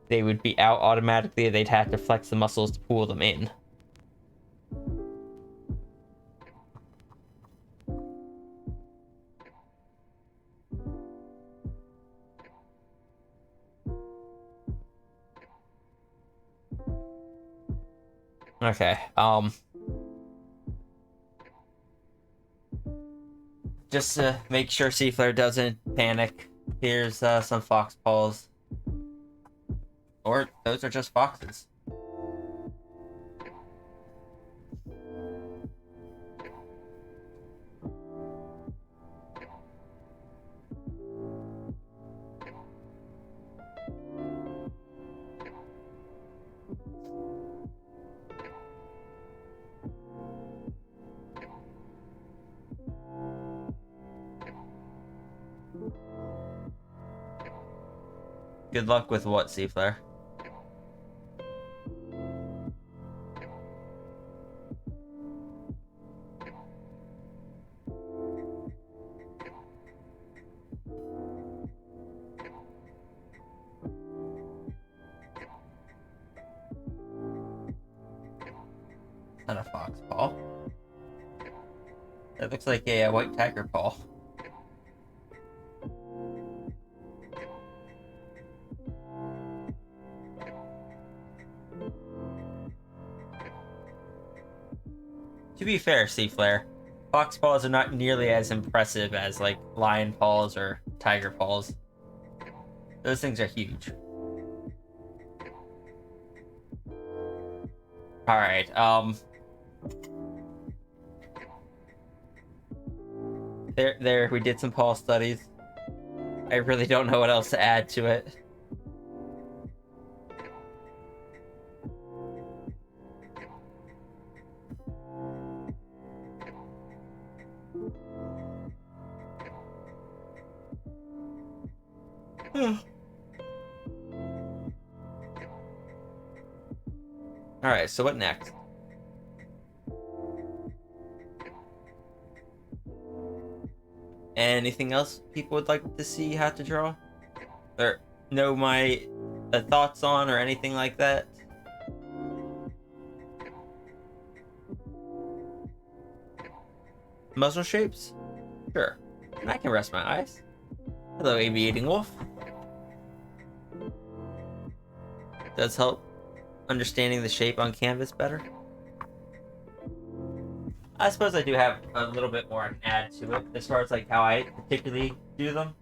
they would be out automatically. They'd have to flex the muscles to pull them in. Okay, just to make sure Seaflare doesn't panic, here's some fox paws. Or those are just foxes. Good luck with what, Seaflare? Not a fox paw. That looks like a white tiger paw. To be fair, Seaflare, fox paws are not nearly as impressive as like lion paws or tiger paws. Those things are huge. Alright, There, we did some paw studies. I really don't know what else to add to it. Alright, so what next? Anything else people would like to see how to draw? Or know my thoughts on or anything like that? Muzzle shapes? Sure. I can rest my eyes. Hello, aviating wolf. Does help understanding the shape on canvas better. I suppose I do have a little bit more I can add to it as far as like how I particularly do them.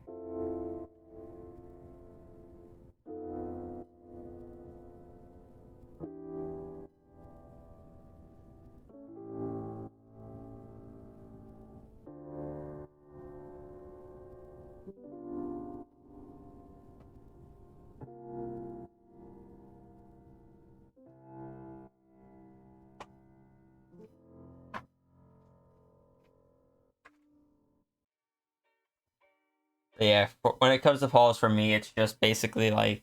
Yeah, when it comes to paws for me, it's just basically like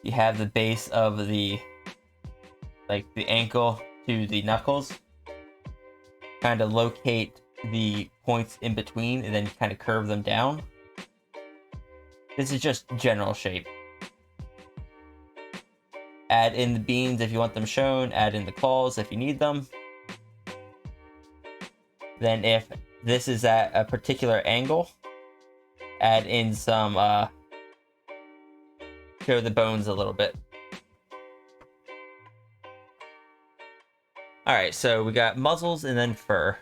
you have the base of the ankle to the knuckles, kind of locate the points in between, and then kind of curve them down. This is just general shape. Add in the beans if you want them shown, add in the claws if you need them. Then if this is at a particular angle, add in some, show the bones a little bit. Alright, so we got muzzles and then fur.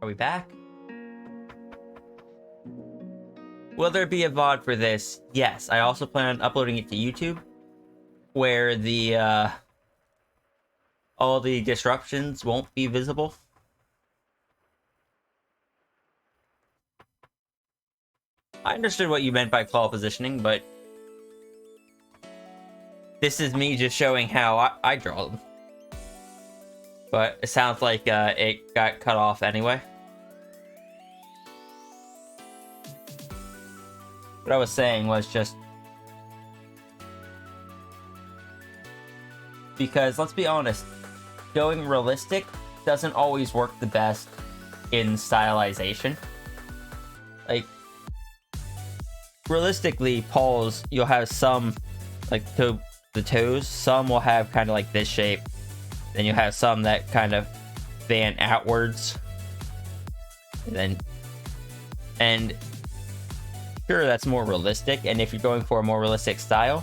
Are we back? Will there be a VOD for this? Yes. I also plan on uploading it to YouTube, where the all the disruptions won't be visible. I understood what you meant by claw positioning, but this is me just showing how I draw them. But it sounds like it got cut off anyway. What I was saying was just because, let's be honest, going realistic doesn't always work the best in stylization. Like, realistically, paws, you'll have some, like, the toes, some will have kind of like this shape. Then you'll have some that kind of fan outwards. And sure, that's more realistic, and if you're going for a more realistic style,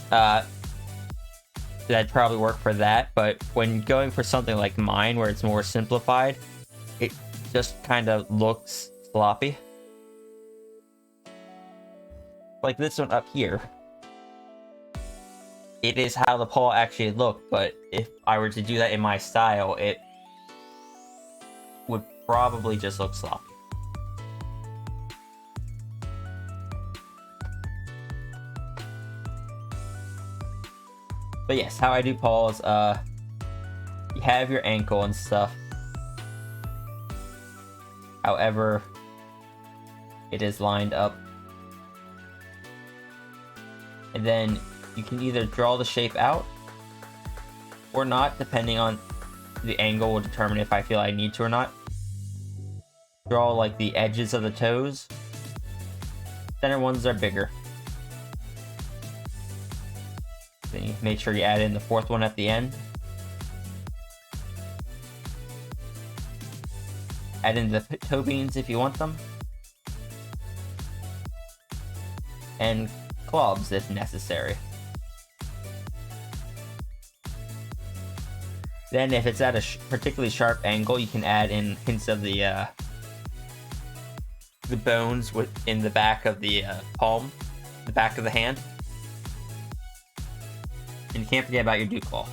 that'd probably work for that. But when going for something like mine, where it's more simplified, it just kind of looks sloppy. Like this one up here. It is how the paw actually looked, but if I were to do that in my style, it would probably just look sloppy. But yes, how I do paws, you have your ankle and stuff. However, it is lined up. And then you can either draw the shape out or not, depending on the angle will determine if I feel I need to or not. Draw like the edges of the toes. Center ones are bigger. Then you make sure you add in the fourth one at the end. Add in the toe beans if you want them. And clubs if necessary. Then if it's at a particularly sharp angle, you can add in hints of the bones in the back of the palm, the back of the hand. And you can't forget about your dew claw.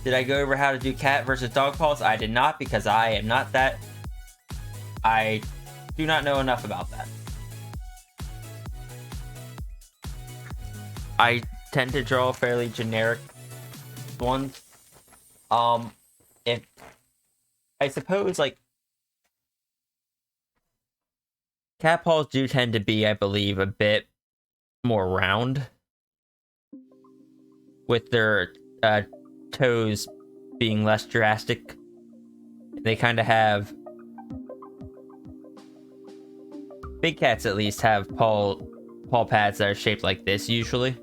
Did I go over how to do cat versus dog paws? I did not, because I am not that. I do not know enough about that. I tend to draw fairly generic ones. If I suppose like cat paws do tend to be, I believe, a bit more round, with their toes being less drastic. They kind of have, big cats at least have paw pads that are shaped like this usually.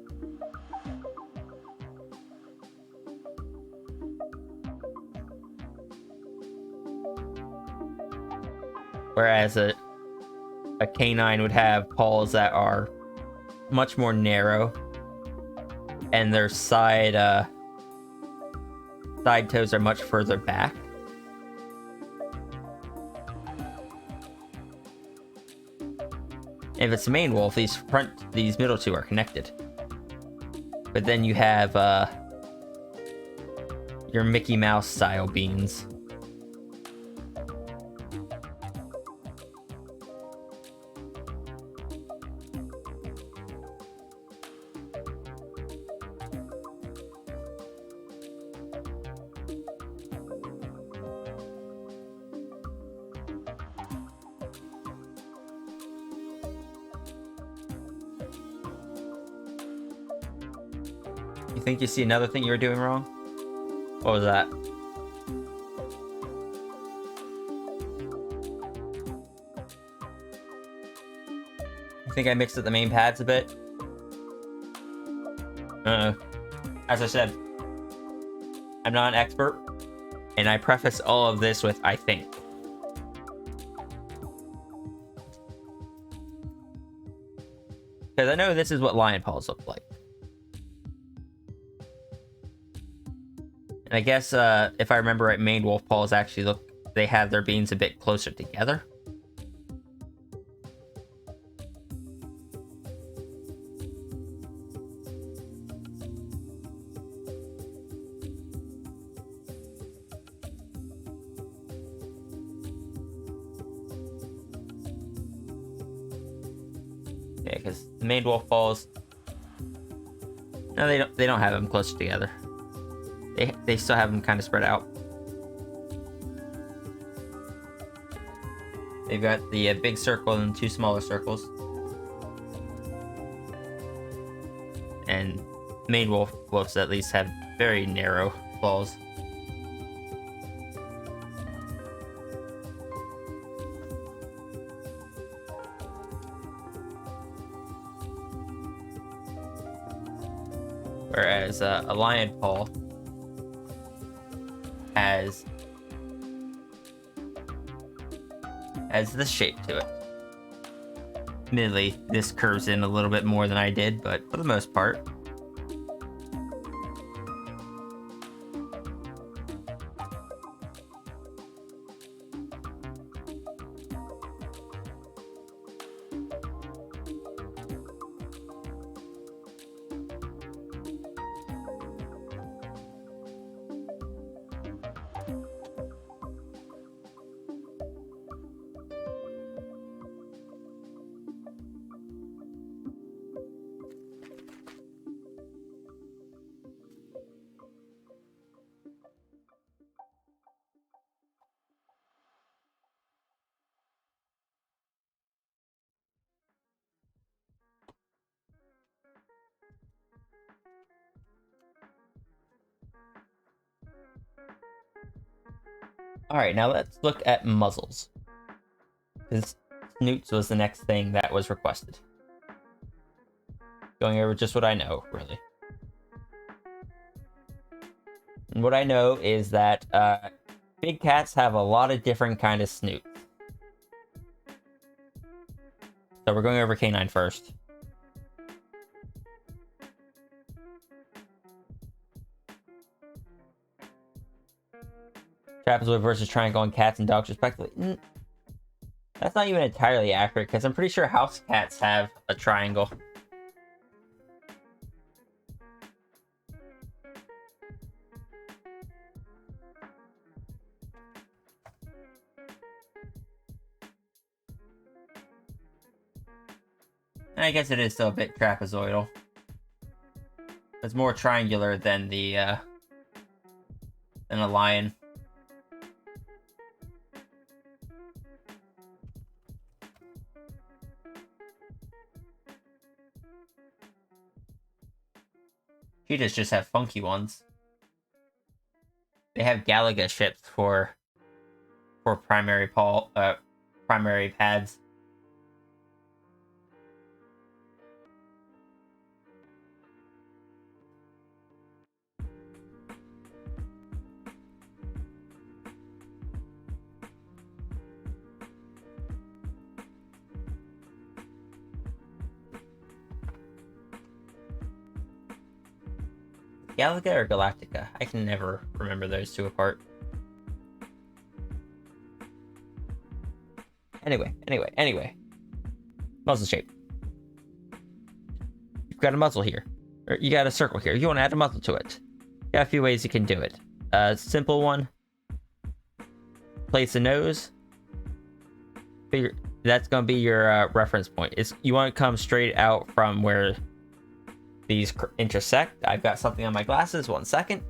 Whereas a canine would have paws that are much more narrow, and their side toes are much further back. If it's a Maine Wolf, these middle two are connected. But then you have your Mickey Mouse style beans. You think you see another thing you were doing wrong? What was that? I think I mixed up the main pads a bit. As I said, I'm not an expert, and I preface all of this with I think. Because I know this is what lion paws look like. And I guess if I remember right, Maine Wolf paws actually they have their beans a bit closer together. Yeah, because the Maine Wolf paws, no, they don't have them closer together. They still have them kind of spread out. They've got the big circle and two smaller circles. And Maine wolves at least have very narrow claws. Whereas a lion paw has this shape to it. Admittedly, this curves in a little bit more than I did, but for the most part. Alright, now let's look at muzzles. Because snoots was the next thing that was requested. Going over just what I know, really. And what I know is that big cats have a lot of different kind of snoots. So we're going over canine first. Trapezoid versus triangle on cats and dogs respectively. That's not even entirely accurate, because I'm pretty sure house cats have a triangle. And I guess it is still a bit trapezoidal. It's more triangular than the than a lion. Cheetahs just have funky ones. They have Galaga ships for primary primary pads. Galaga or Galactica? I can never remember those two apart. Anyway. Muzzle shape. You've got a muzzle here. Or you got a circle here. You want to add a muzzle to it. You got a few ways you can do it. Simple one. Place a nose. That's going to be your reference point. You want to come straight out from where these intersect. I've got something on my glasses. 1 second.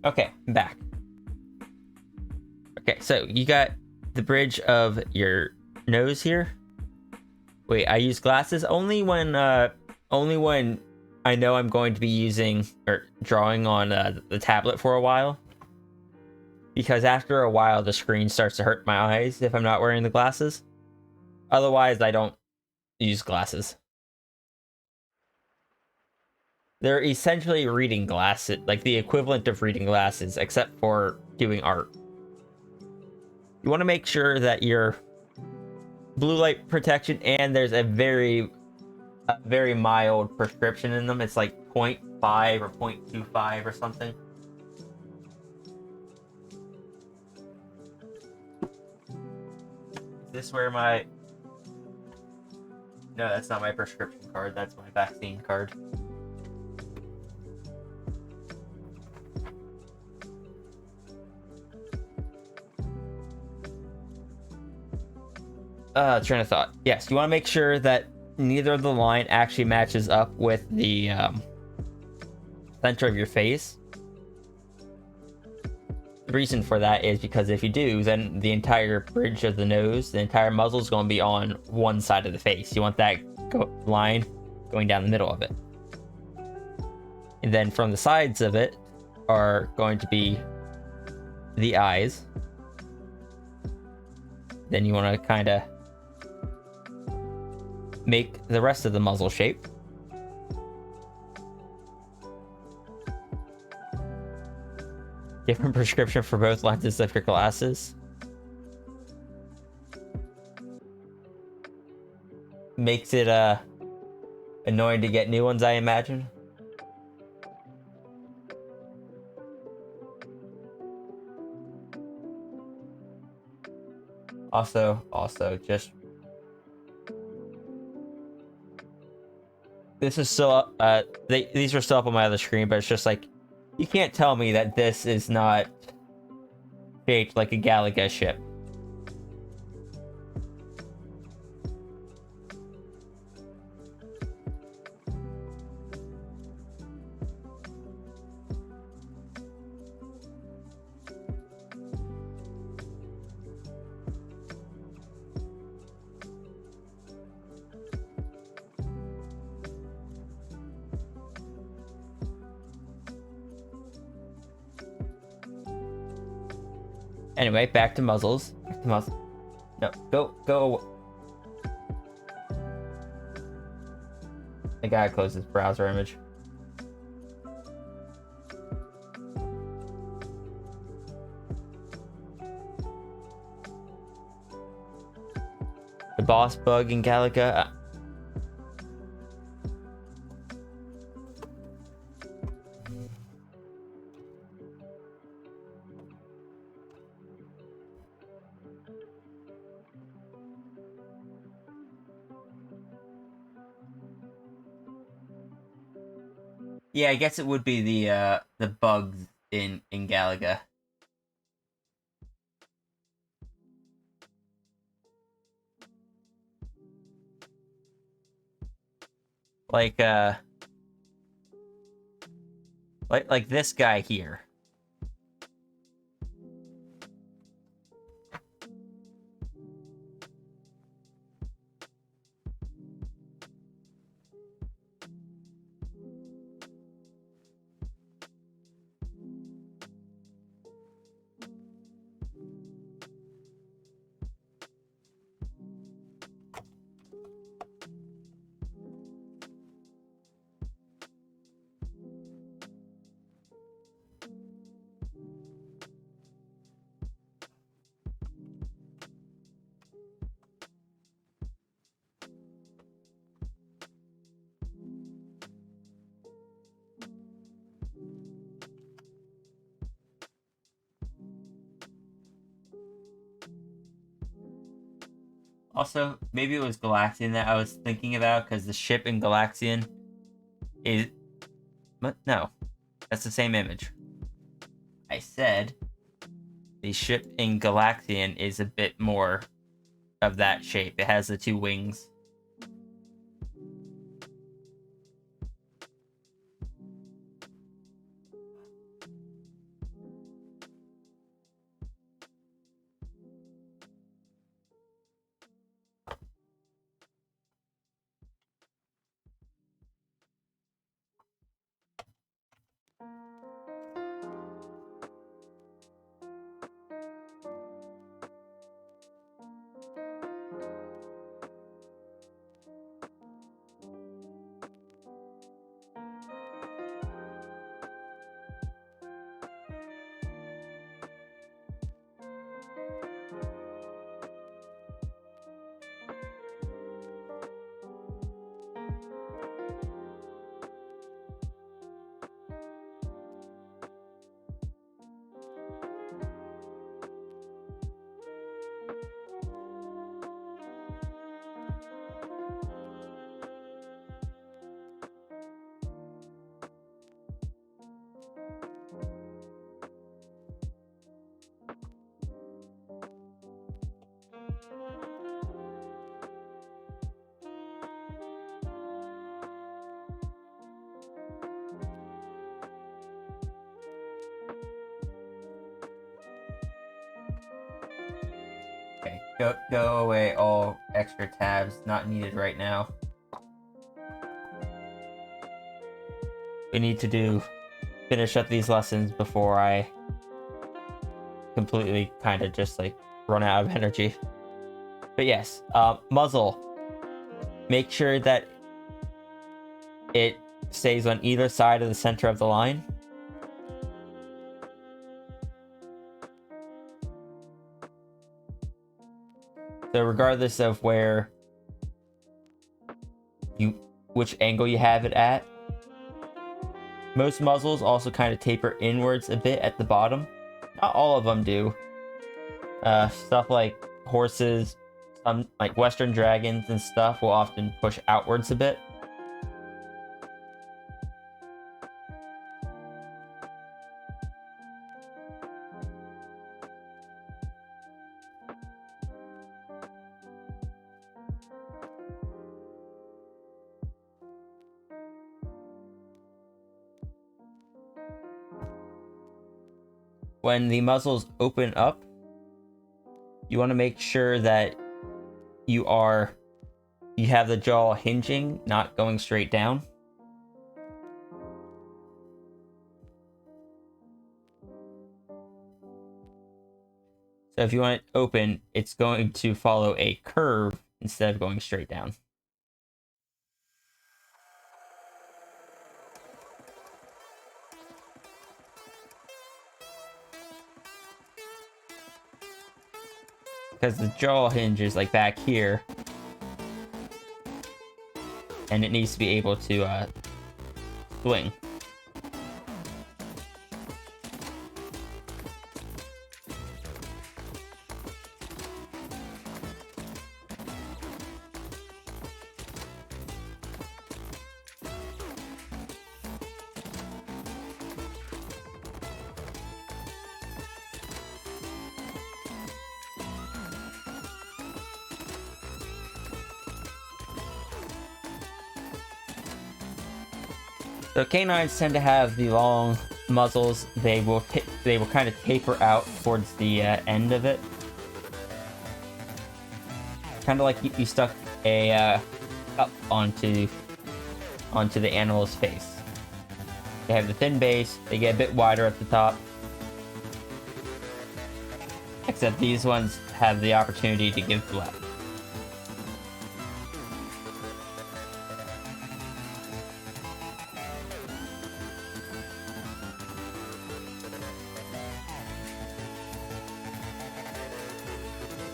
Okay, I'm back. Okay, so you got the bridge of your nose here. Wait, I use glasses only when I know I'm going to be using or drawing on the tablet for a while. Because after a while, the screen starts to hurt my eyes if I'm not wearing the glasses. Otherwise, I don't use glasses. They're essentially reading glasses, like the equivalent of reading glasses, except for doing art. You want to make sure that your blue light protection, and there's a very mild prescription in them. It's like 0.5 or 0.25 or something. Is this where my... No, that's not my prescription card. That's my vaccine card. Train of thought. Yes, you want to make sure that neither of the line actually matches up with the center of your face. The reason for that is because if you do, then the entire bridge of the nose, the entire muzzle is going to be on one side of the face. You want that line going down the middle of it. And then from the sides of it are going to be the eyes. Then you want to kind of make the rest of the muzzle shape. Different prescription for both lenses of your glasses. Makes it annoying to get new ones, I imagine. Also, just this is still these are still up on my other screen, but it's just like you can't tell me that this is not shaped like a Galaga ship. Anyway, back to muzzles. Back to muzzle. No, go. I gotta close this browser image. The boss bug in Galaga. Yeah, I guess it would be the bugs in Galaga. Like like this guy here. Also, maybe it was Galaxian that I was thinking about, because the ship in Galaxian is... But no, that's the same image. I said the ship in Galaxian is a bit more of that shape. It has the two wings. Okay, go away all extra tabs, not needed right now. We need to finish up these lessons before I completely kind of just like run out of energy. But yes, muzzle. Make sure that it stays on either side of the center of the line. So regardless of which angle you have it at, most muzzles also kind of taper inwards a bit at the bottom. Not all of them do. Stuff like horses, some like Western dragons and stuff will often push outwards a bit. When the muzzles open up, you want to make sure that you have the jaw hinging, not going straight down. So if you want it open, it's going to follow a curve instead of going straight down. Because the jaw hinge is like back here. And it needs to be able to swing. So canines tend to have the long muzzles. They will kind of taper out towards the end of it, kind of like you stuck a cup onto the animal's face. They have the thin base. They get a bit wider at the top, except these ones have the opportunity to give blood.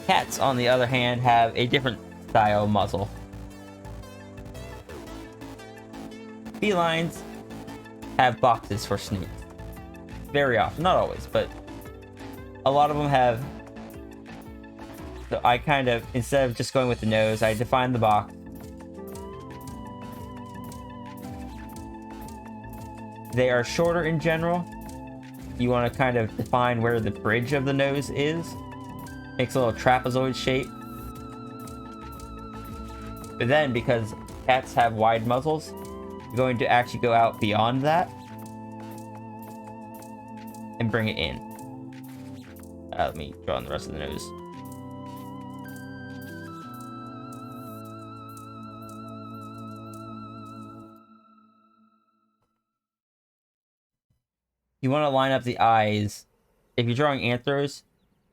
Cats, on the other hand, have a different style muzzle. Felines have boxes for snoots. Very often, not always, but a lot of them have. So I kind of, instead of just going with the nose, I define the box. They are shorter in general. You want to kind of define where the bridge of the nose is. Makes a little trapezoid shape. But then, because cats have wide muzzles, you're going to actually go out beyond that and bring it in. Let me draw on the rest of the nose. You want to line up the eyes. If you're drawing anthros,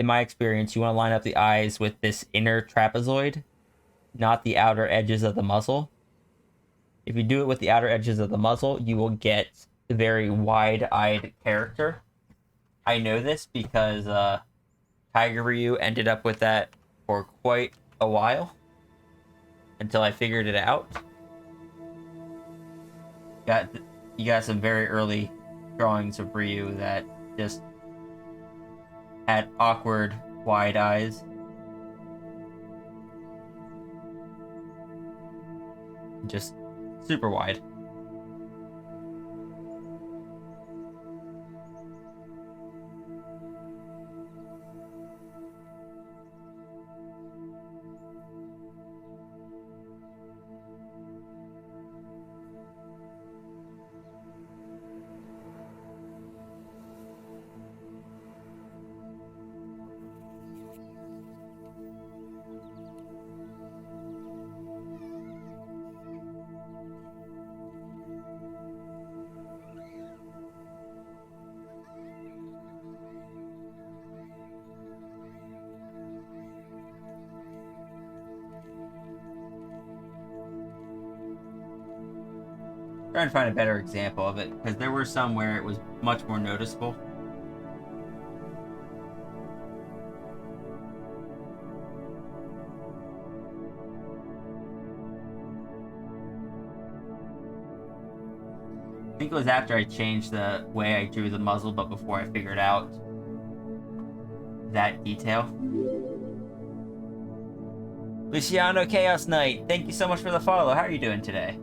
in my experience, you want to line up the eyes with this inner trapezoid, not the outer edges of the muzzle. If you do it with the outer edges of the muzzle, you will get a very wide-eyed character. I know this because Tiger Ryu ended up with that for quite a while, until I figured it out. You got some very early drawings of Ryu that just had awkward wide eyes. Just super wide. Trying to find a better example of it, because there were some where it was much more noticeable. I think it was after I changed the way I drew the muzzle, but before I figured out that detail. Luciano Chaos Knight, thank you so much for the follow. How are you doing today?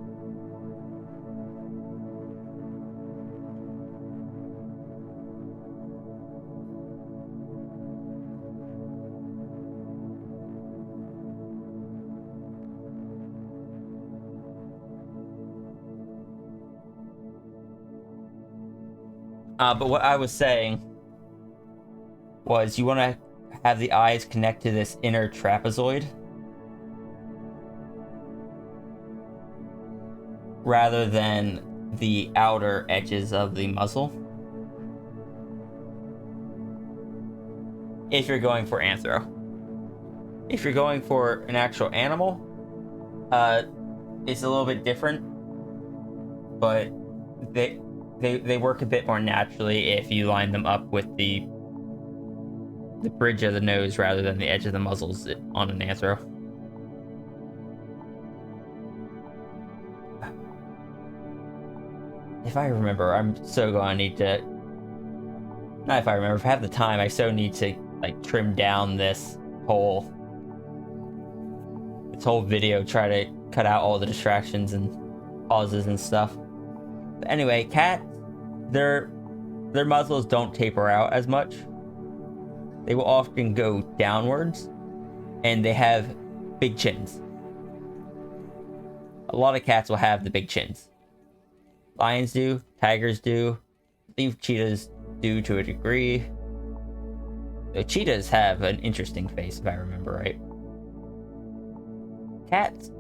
But what I was saying was you want to have the eyes connect to this inner trapezoid rather than the outer edges of the muzzle. if you're going for anthro. If you're going for an actual animal, it's a little bit different, but they work a bit more naturally if you line them up with the bridge of the nose rather than the edge of the muzzles on an anthro. If I remember, I'm so gonna need to. Not if I remember. If I have the time, I so need to like trim down this whole video, try to cut out all the distractions and pauses and stuff. But anyway, cats, their muzzles don't taper out as much. They will often go downwards, and they have big chins. A lot of cats will have the big chins. Lions do, tigers do, I think cheetahs do to a degree. The cheetahs have an interesting face, if I remember right. Cats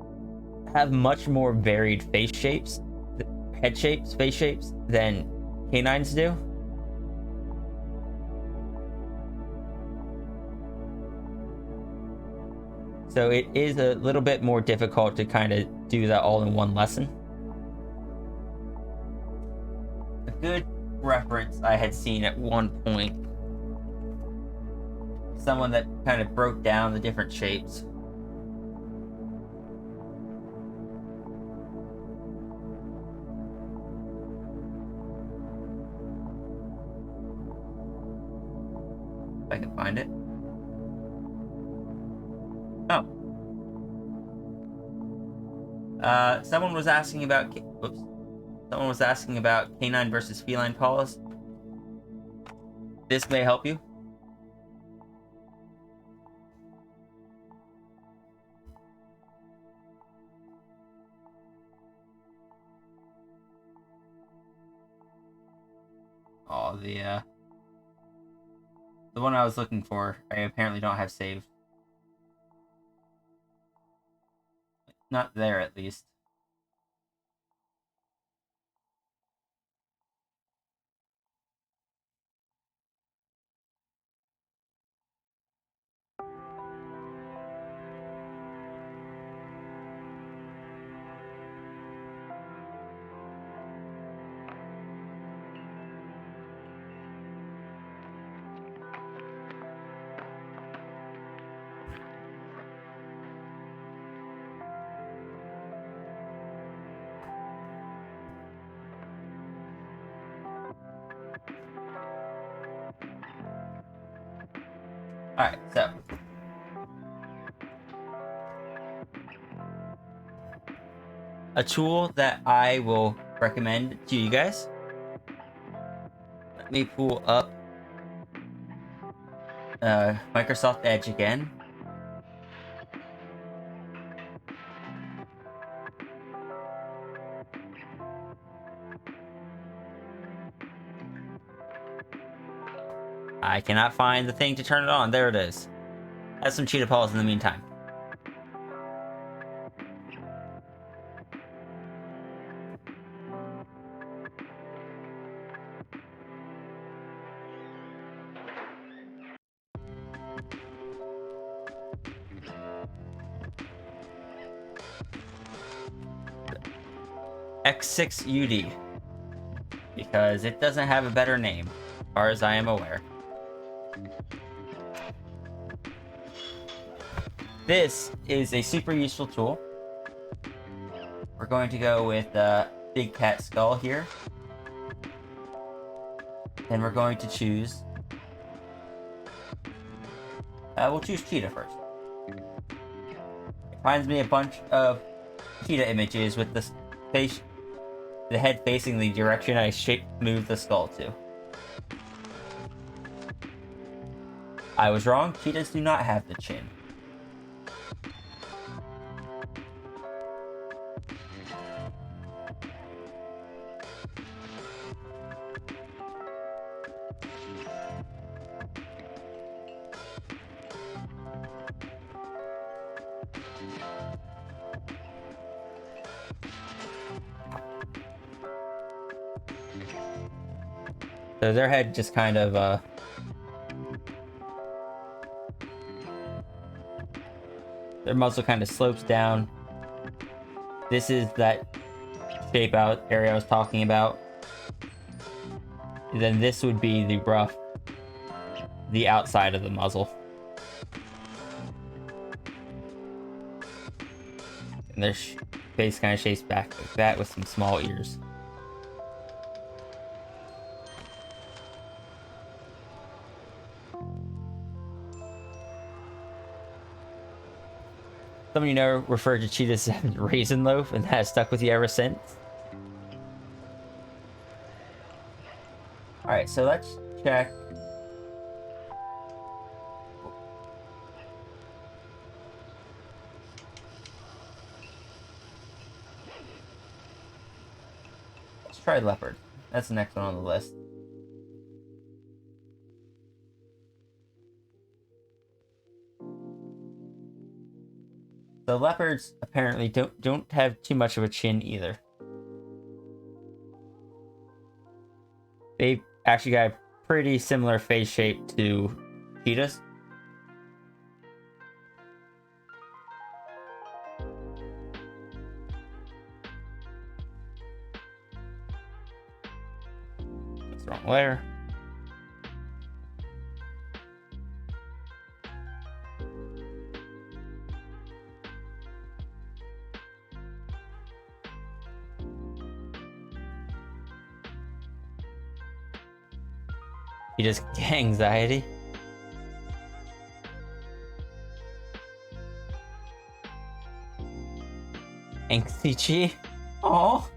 have much more varied face shapes, face shapes, than canines do. So it is a little bit more difficult to kind of do that all in one lesson. A good reference I had seen at one point, someone that kind of broke down the different shapes. If I can find it. Oh. Someone was asking about canine versus feline paws. This may help you. Oh, the one I was looking for, I apparently don't have saved. Not there, at least. Alright, so. A tool that I will recommend to you guys. Let me pull up Microsoft Edge again. I cannot find the thing to turn it on. There it is. Have some cheetah paws in the meantime. X6UD, because it doesn't have a better name, as far as I am aware. This is a super useful tool. We're going to go with Big Cat Skull here. And we're going to choose... we'll choose Cheetah first. It finds me a bunch of Cheetah images with the head facing the direction I moved the skull to. I was wrong. Cheetahs do not have the chin. So their head just kind of Their muzzle kind of slopes down. This is that shape out area I was talking about. And then this would be the ruff, the outside of the muzzle. And their face kind of shapes back like that with some small ears. Some of you know referred to cheetahs as raisin loaf, and that has stuck with you ever since. Alright, so let's check. Let's try leopard. That's the next one on the list. The leopards apparently don't have too much of a chin either. They've actually got a pretty similar face shape to cheetahs. That's the wrong layer. He just anxiety. Angsty chi. Aww.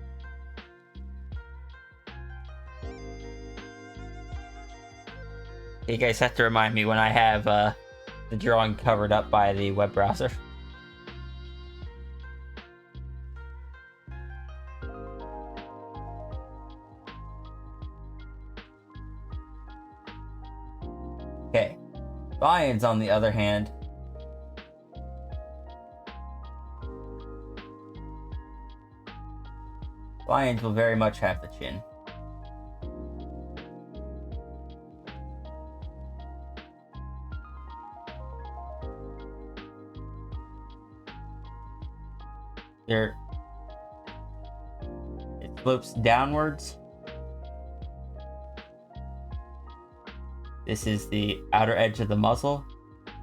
You guys have to remind me when I have the drawing covered up by the web browser. Okay, lions on the other hand, lions will very much have the chin. It slopes downwards. This is the outer edge of the muzzle,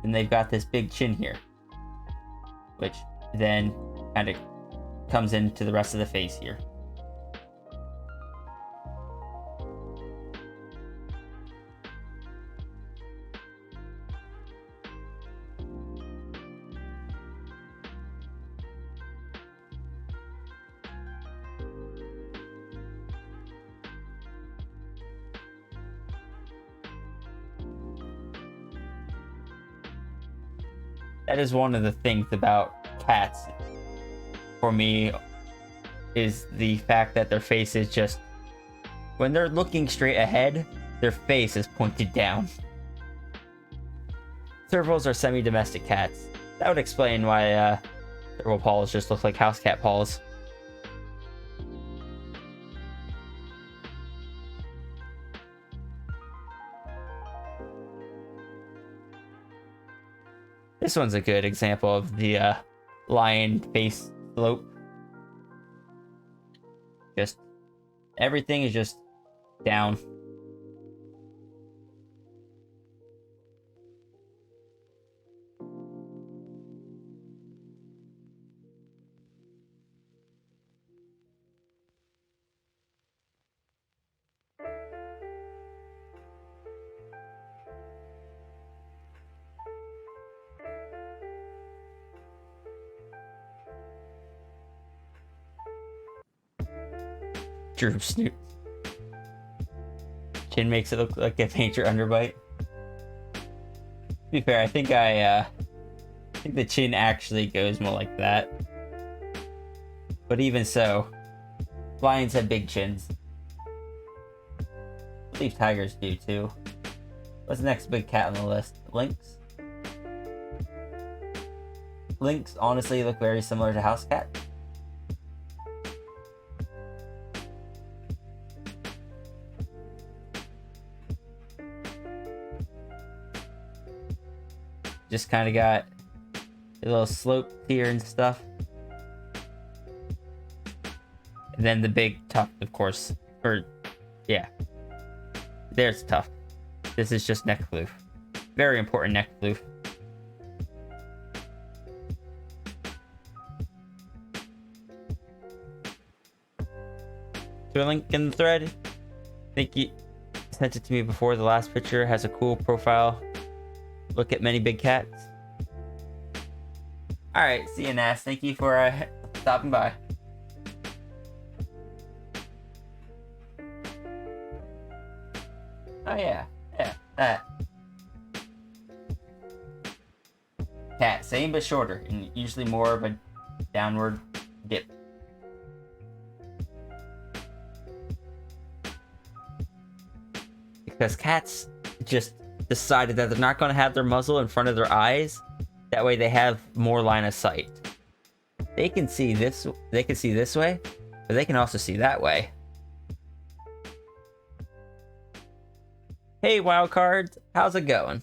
and they've got this big chin here, which then kind of comes into the rest of the face here. That is one of the things about cats for me, is the fact that their face is just, when they're looking straight ahead, their face is pointed down. Servals are semi-domestic cats. That would explain why serval paws just look like house cat paws. This one's a good example of the lion face slope. Just everything is just down. Droop snoot. Chin makes it look like a major underbite. To be fair, I think the chin actually goes more like that. But even so, lions have big chins. I believe tigers do too. What's the next big cat on the list? Lynx? Lynx honestly look very similar to house cat. Just kind of got A little slope here and stuff. And then the big tuft, of course. Or, yeah. There's tuft. This is just neck floof. Very important neck floof. To a link in the thread. I think you sent it to me before. The last picture has a cool profile. Look at many big cats. Alright, see you, Nas. Thank you for stopping by. Oh yeah, that. Cat, same but shorter, and usually more of a downward dip. Because cats just decided that they're not going to have their muzzle in front of their eyes. That way they have more line of sight. They can see this way, but they can also see that way. Hey Wildcards, how's it going?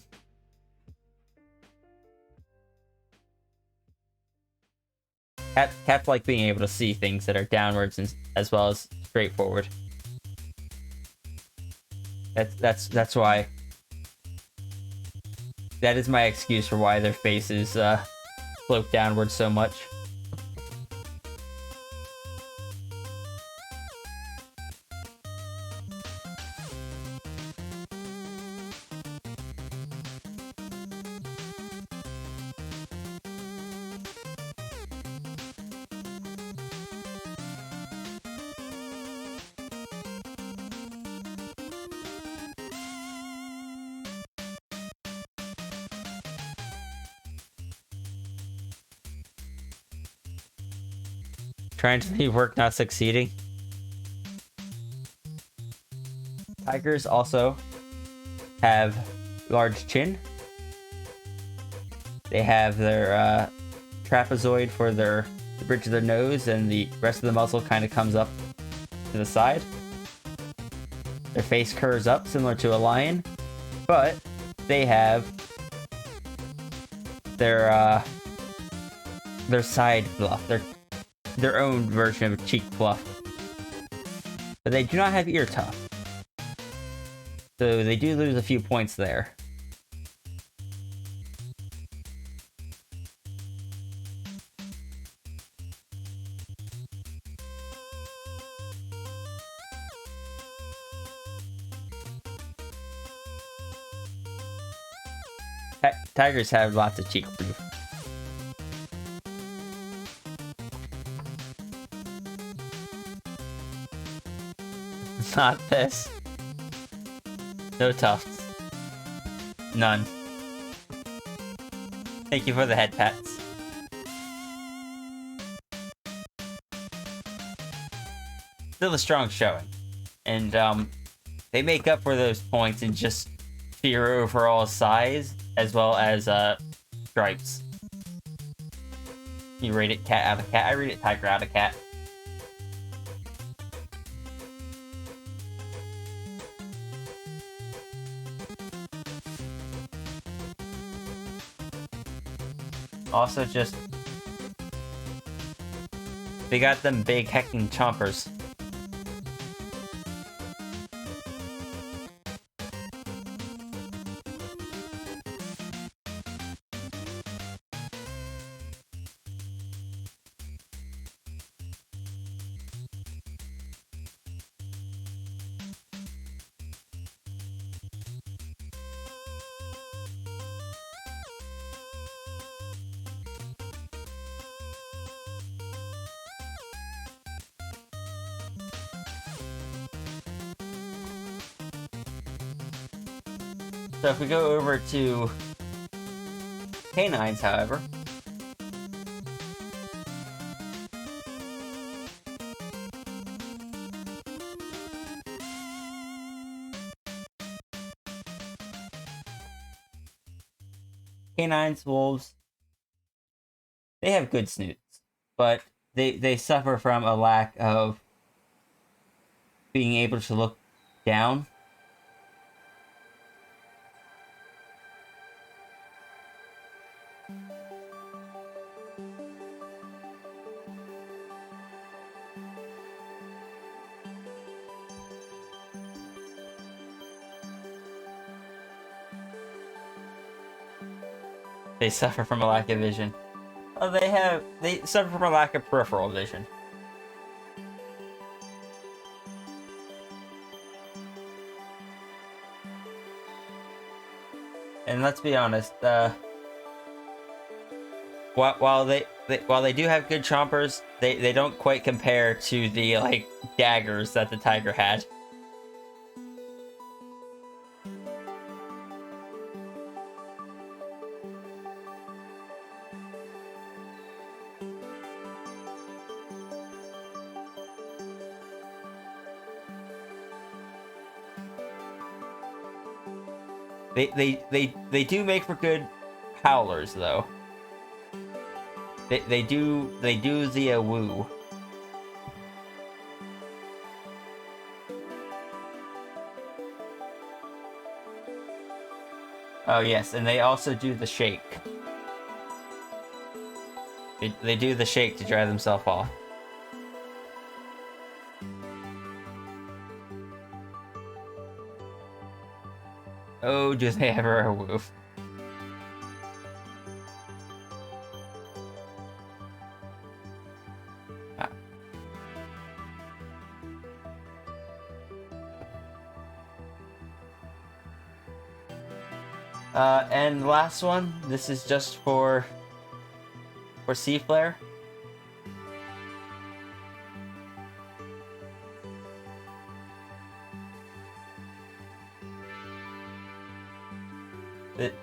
Cats like being able to see things that are downwards and as well as straightforward. That's why. That is my excuse for why their faces slope downward so much. Trying to leave work, not succeeding. Tigers also have large chin. They have their trapezoid for the bridge of their nose, and the rest of the muzzle kind of comes up to the side. Their face curves up, similar to a lion, but they have their side fluff, their own version of cheek fluff. But they do not have ear tuft. So they do lose a few points there. Tigers have lots of cheek proof. Not this. No tufts. None. Thank you for the head pats. Still a strong showing. And they make up for those points in just sheer overall size as well as stripes. You rate it cat out of cat. I rate it tiger out of cat. Also just, they got them big hecking chompers. So if we go over to canines, however, canines, wolves, they have good snoots, but they suffer from a lack of being able to look down. They suffer from a lack of vision. Oh, they suffer from a lack of peripheral vision. And let's be honest, while they do have good chompers, they don't quite compare to the like daggers that the tiger had. They do make for good howlers though. They do the woo. Oh yes, and they also do the shake. They do the shake to dry themselves off. Oh, do they ever a woof? And last one, this is just for Sea Flare.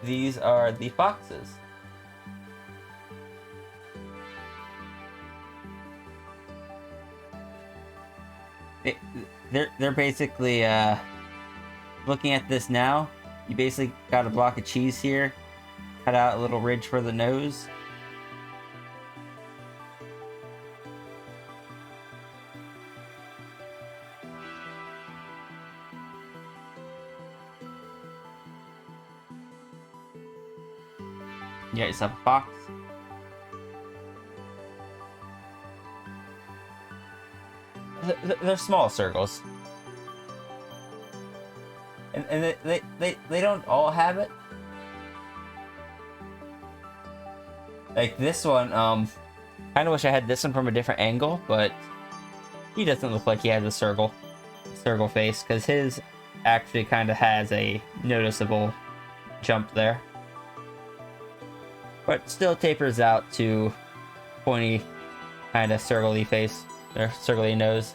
These are the foxes. They're basically looking at this now. You basically got a block of cheese here, cut out a little ridge for the nose. You got yourself a fox. They're small circles. And they don't all have it. Like this one, kind of wish I had this one from a different angle, but he doesn't look like he has a circle face, because his actually kind of has a noticeable jump there. But still tapers out to pointy, kind of circly face, or circly nose.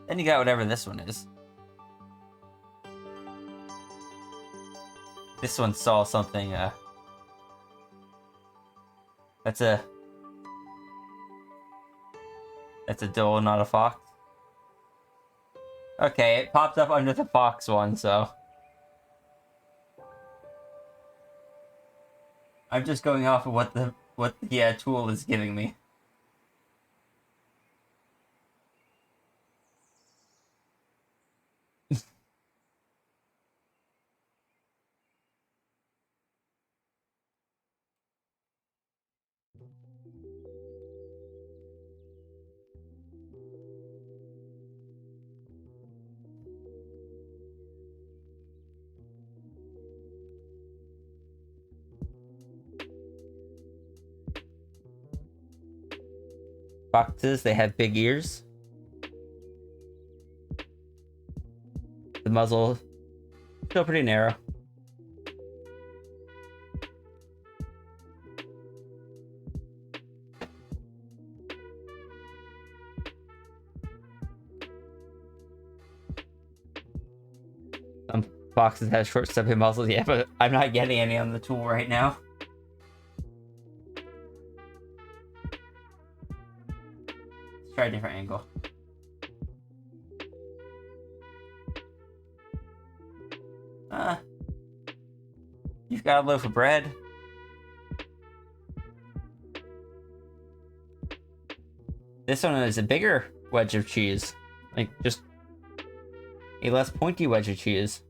Then you got whatever this one is. This one saw something, that's a dole, not a fox. Okay, it popped up under the fox one, so. I'm just going off of what the tool is giving me. Foxes, they have big ears. The muzzle, still pretty narrow. Some foxes have short, stubby muzzles, yeah, but I'm not getting any on the tool right now. Try a different angle. You've got a loaf of bread. This one is a bigger wedge of cheese. Like, just A less pointy wedge to choose.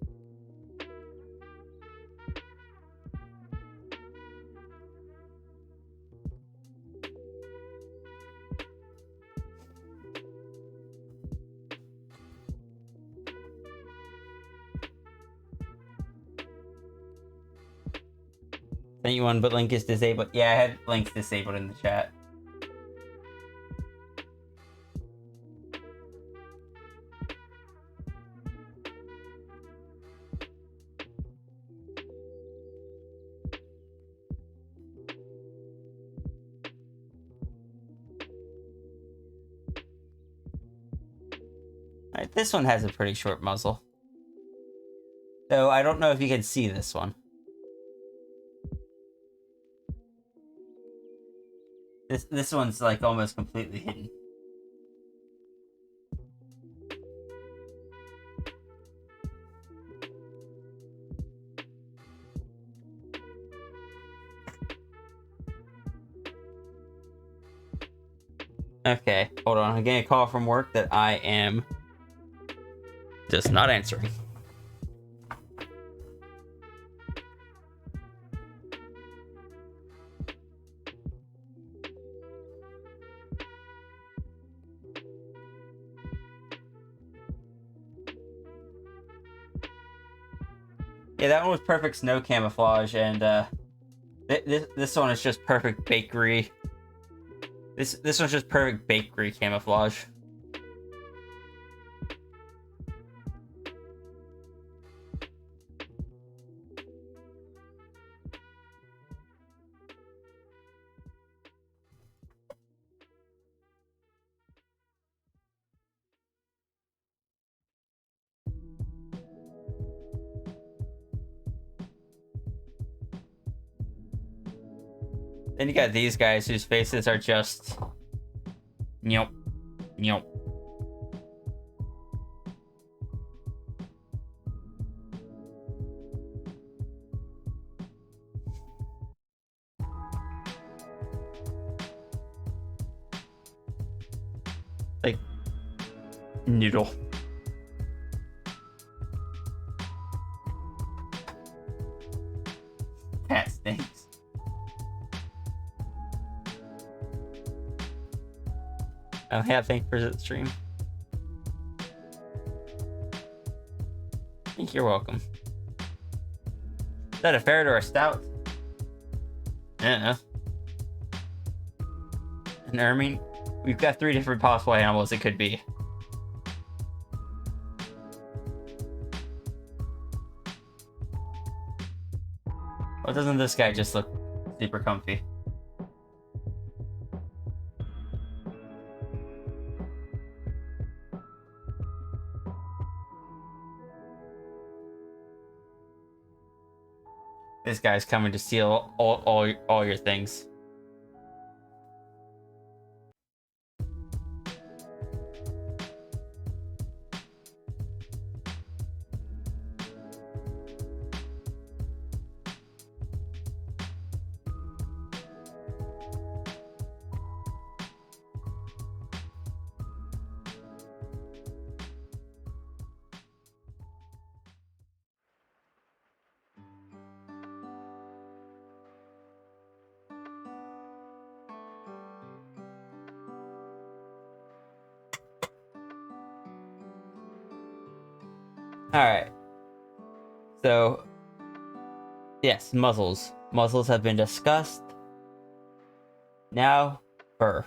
Sent you one, but link is disabled. Yeah, I had links disabled in the chat. Alright, this one has a pretty short muzzle. Though I don't know if you can see this one. This one's like almost completely hidden. Okay, hold on. I'm getting a call from work that I am just not answering. Yeah, that one was perfect snow camouflage, and this one is just perfect bakery. This one's just perfect bakery camouflage. Then you got these guys whose faces are just... Nope. Nope. Like... Noodle. Cat stinks. Oh yeah, thank you for the stream. I think you're welcome. Is that a ferret or a stout? I don't know. An ermine? We've got 3 different possible animals it could be. Well, doesn't this guy just look super comfy? This guy's coming to steal all your things. Alright. So, yes, muzzles. Muzzles have been discussed. Now, fur.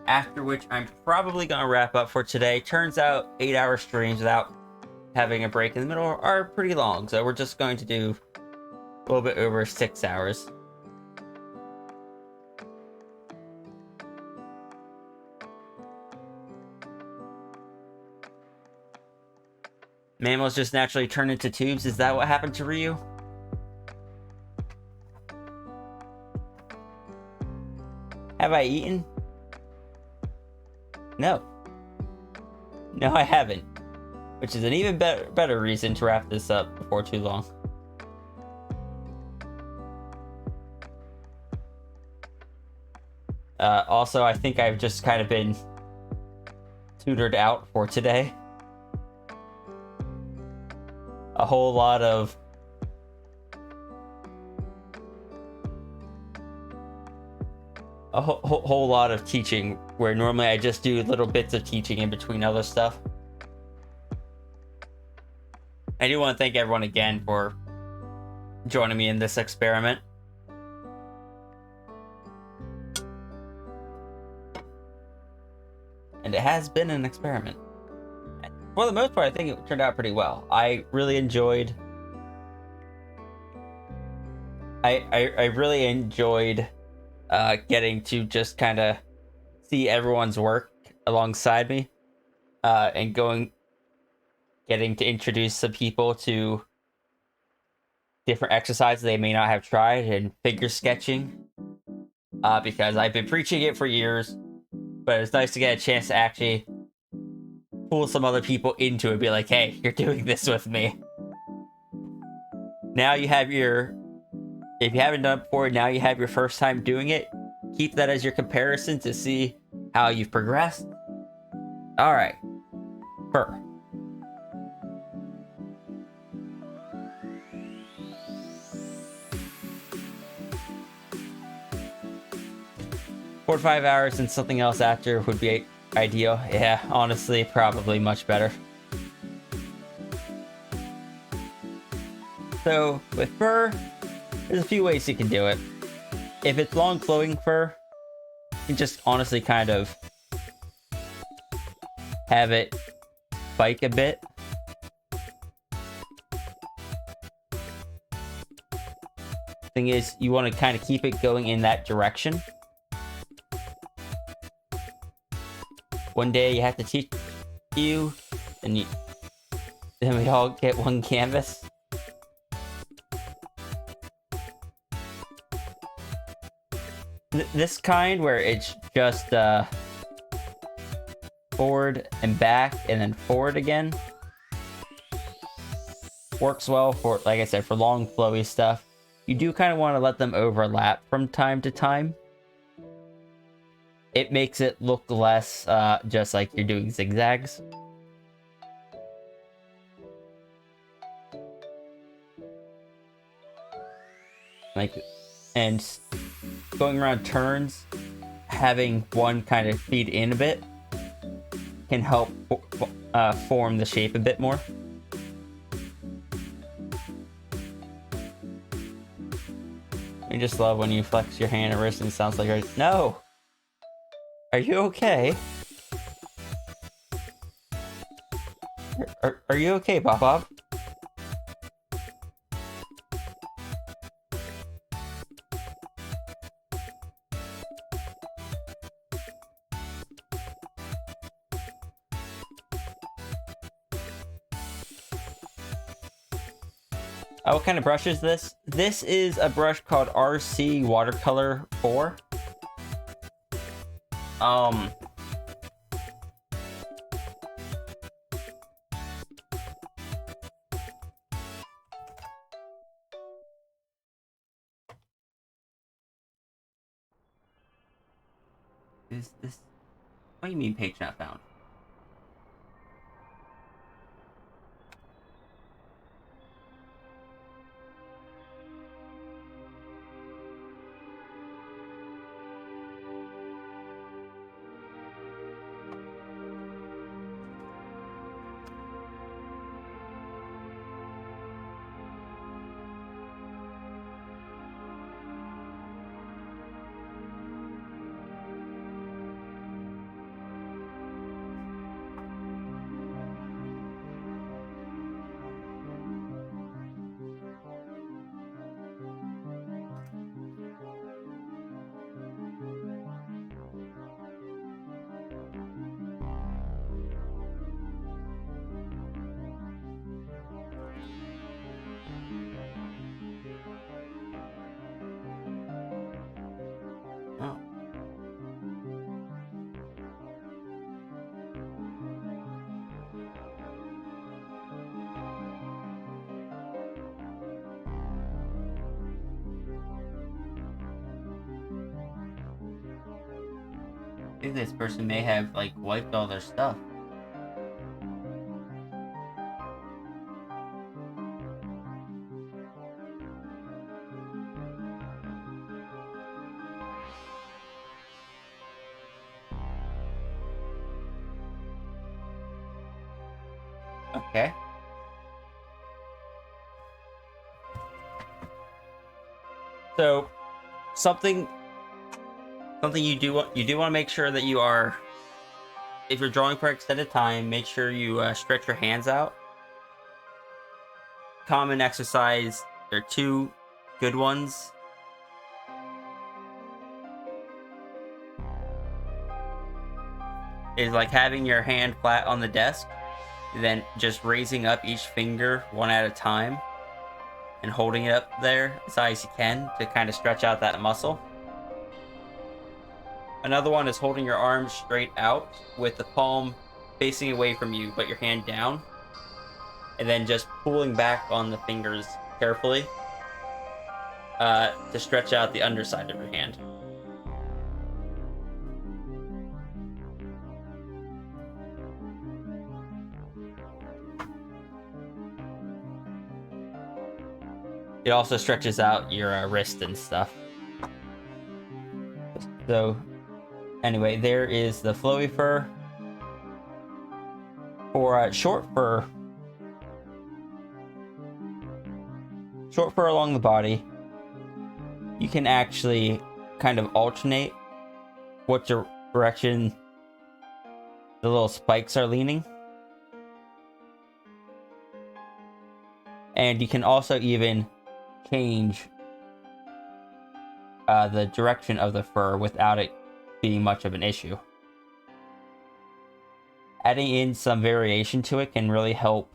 After which, I'm probably going to wrap up for today. Turns out, 8-hour streams without having a break in the middle are pretty long. So we're just going to do a little bit over 6 hours. Mammals just naturally turn into tubes. Is that what happened to Ryu? Have I eaten? No. No, I haven't. Which is an even better reason to wrap this up before too long. Also, I think I've just kind of been tutored out for today. a whole lot of whole lot of teaching, where normally I just do little bits of teaching in between other stuff. I do want to thank everyone again for joining me in this experiment. And it has been an experiment. For the most part, I think it turned out pretty well. I really enjoyed... I really enjoyed getting to just kind of see everyone's work alongside me, and getting to introduce some people to different exercises they may not have tried, and figure sketching, because I've been preaching it for years, but it's nice to get a chance to actually pull some other people into it, be like, hey, you're doing this with me. Now you have if you haven't done it before, now you have your first time doing it. Keep that as your comparison to see how you've progressed. All right, fur. Four to 5 hours and something else after would be ideal. Yeah, honestly, probably much better. So with fur, there's a few ways you can do it. If it's long flowing fur, you can just honestly kind of have it spike a bit. Thing is, you want to kind of keep it going in that direction. One day you have to teach you, and then we all get one canvas. This kind where it's just forward and back and then forward again works well for, like I said, for long flowy stuff. You do kind of want to let them overlap from time to time. It makes it look less just like you're doing zigzags. And going around turns, having one kind of feed in a bit can help form the shape a bit more. I just love when you flex your hand and wrist and it sounds like, no! Are you okay? Are you okay, Bob Bob? What kind of brush is this? This is a brush called RC Watercolor 4. Is this... What do you mean page not found? Oh. I think this person may have, like, wiped all their stuff. Okay. So, something you do want to make sure that you are, if you're drawing for extended time, make sure you stretch your hands out. Common exercise. There are two good ones. Is like having your hand flat on the desk, then just raising up each finger one at a time and holding it up there as high as you can to kind of stretch out that muscle. Another one is holding your arms straight out with the palm facing away from you, but your hand down, and then just pulling back on the fingers carefully to stretch out the underside of your hand. It also stretches out your wrist and stuff. So, anyway, there is the flowy fur. For short fur along the body, you can actually kind of alternate what direction the little spikes are leaning. And you can also even change the direction of the fur without it being much of an issue. Adding in some variation to it can really help.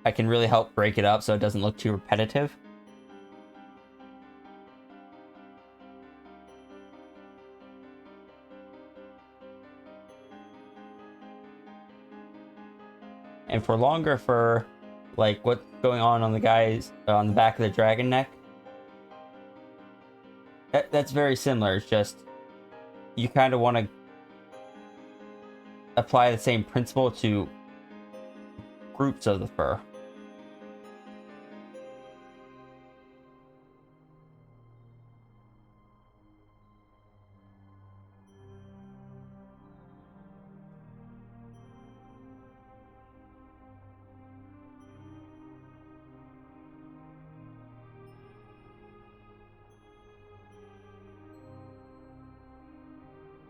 I can really help break it up so it doesn't look too repetitive. And for longer fur, like what's going on the guys on the back of the dragon neck, that's very similar. It's just you kind of want to apply the same principle to groups of the fur.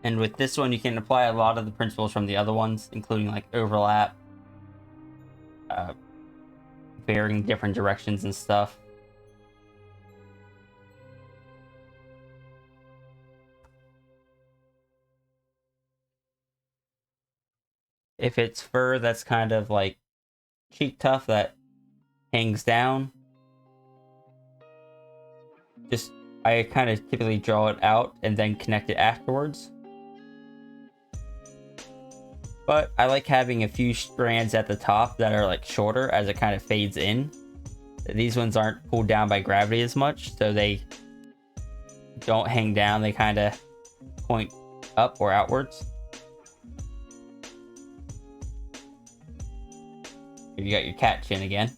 And with this one, you can apply a lot of the principles from the other ones, including like overlap, varying different directions and stuff. If it's fur that's kind of like cheek tuft that hangs down, I kind of typically draw it out and then connect it afterwards. But I like having a few strands at the top that are like shorter as it kind of fades in. These ones aren't pulled down by gravity as much, so they don't hang down. They kind of point up or outwards. You got your cat chin again.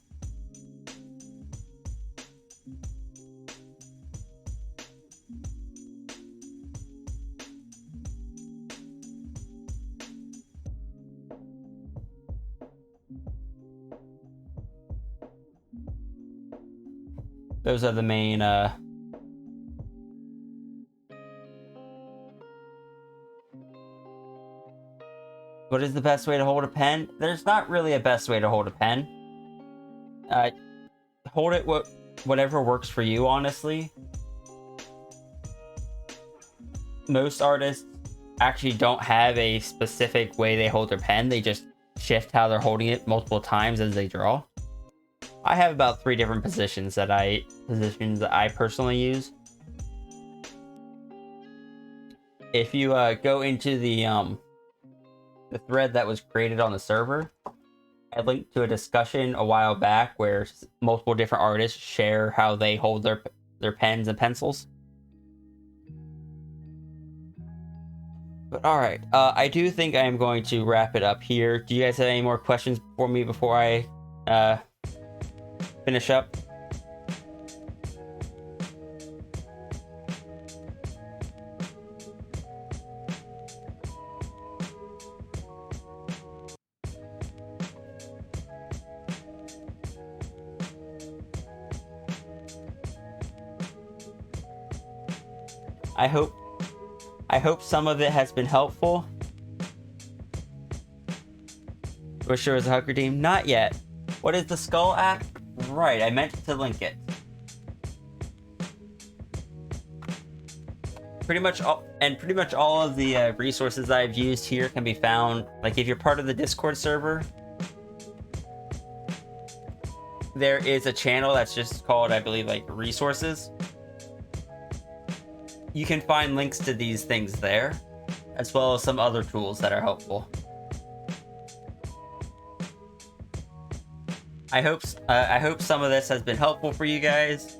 Those are the main what is the best way to hold a pen? There's not really a best way to hold a pen. Hold it whatever works for you, honestly. Most artists actually don't have a specific way they hold their pen. They just shift how they're holding it multiple times as they draw. I have about 3 different positions that I personally use. If you go into the thread that was created on the server, I linked to a discussion a while back where multiple different artists share how they hold their pens and pencils. But alright, I do think I am going to wrap it up here. Do you guys have any more questions for me before I finish up? I hope some of it has been helpful. Wish there was a Huck Redeem? Not yet. What is the Skull app? Right, I meant to link it. Pretty much all of the resources I've used here can be found. Like if you're part of the Discord server, there is a channel that's just called, I believe, like resources. You can find links to these things there, as well as some other tools that are helpful. I hope some of this has been helpful for you guys.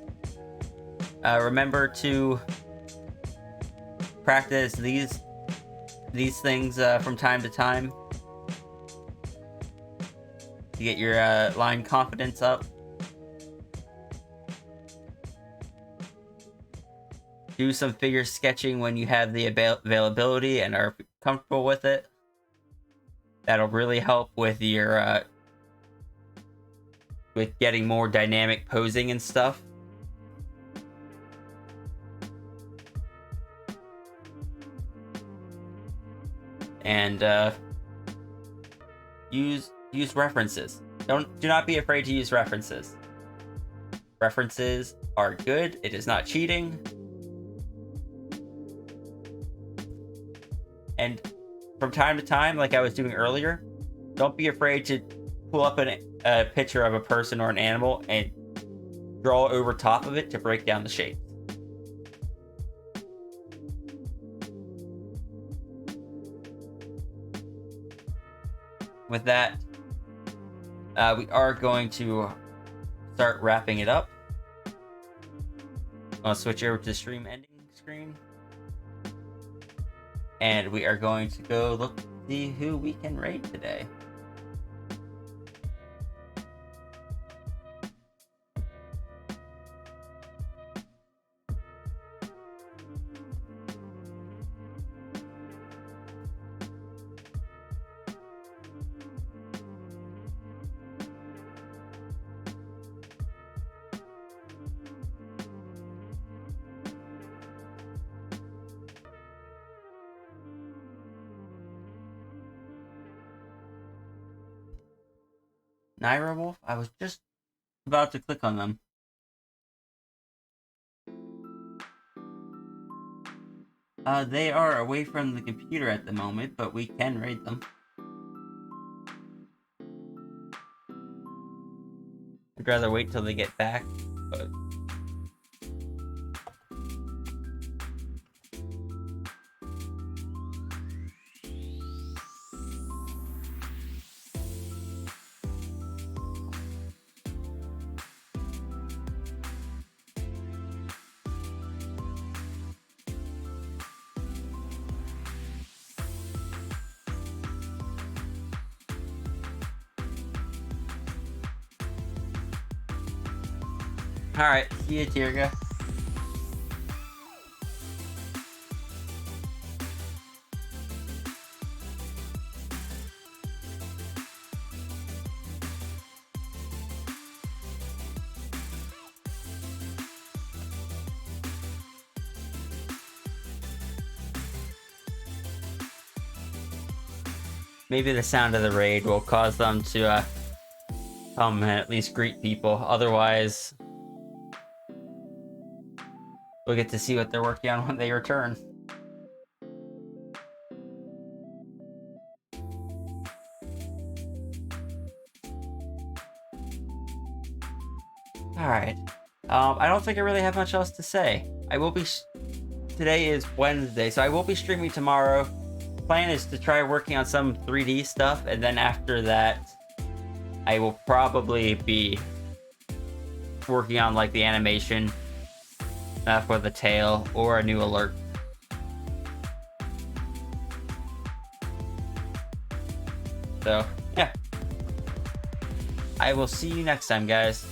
Remember to practice these things from time to time to get your line confidence up. Do some figure sketching when you have the availability and are comfortable with it. That'll really help with your with getting more dynamic posing and stuff. And use references. Do not be afraid to use references. References are good. It is not cheating. And from time to time, like I was doing earlier, don't be afraid to pull up a picture of a person or an animal and draw over top of it to break down the shape. With that, we are going to start wrapping it up. I'll switch over to the stream ending screen. And we are going to go look to see who we can raid today. Naira Wolf? I was just about to click on them. They are away from the computer at the moment, but we can raid them. I'd rather wait till they get back, but... Alright, see you, Tirga. Maybe the sound of the raid will cause them to come and at least greet people. Otherwise, we'll get to see what they're working on when they return. Alright. I don't think I really have much else to say. I will be... Today is Wednesday, so I will be streaming tomorrow. Plan is to try working on some 3D stuff, and then after that, I will probably be working on like the animation for the tail or a new alert. So, yeah. I will see you next time, guys.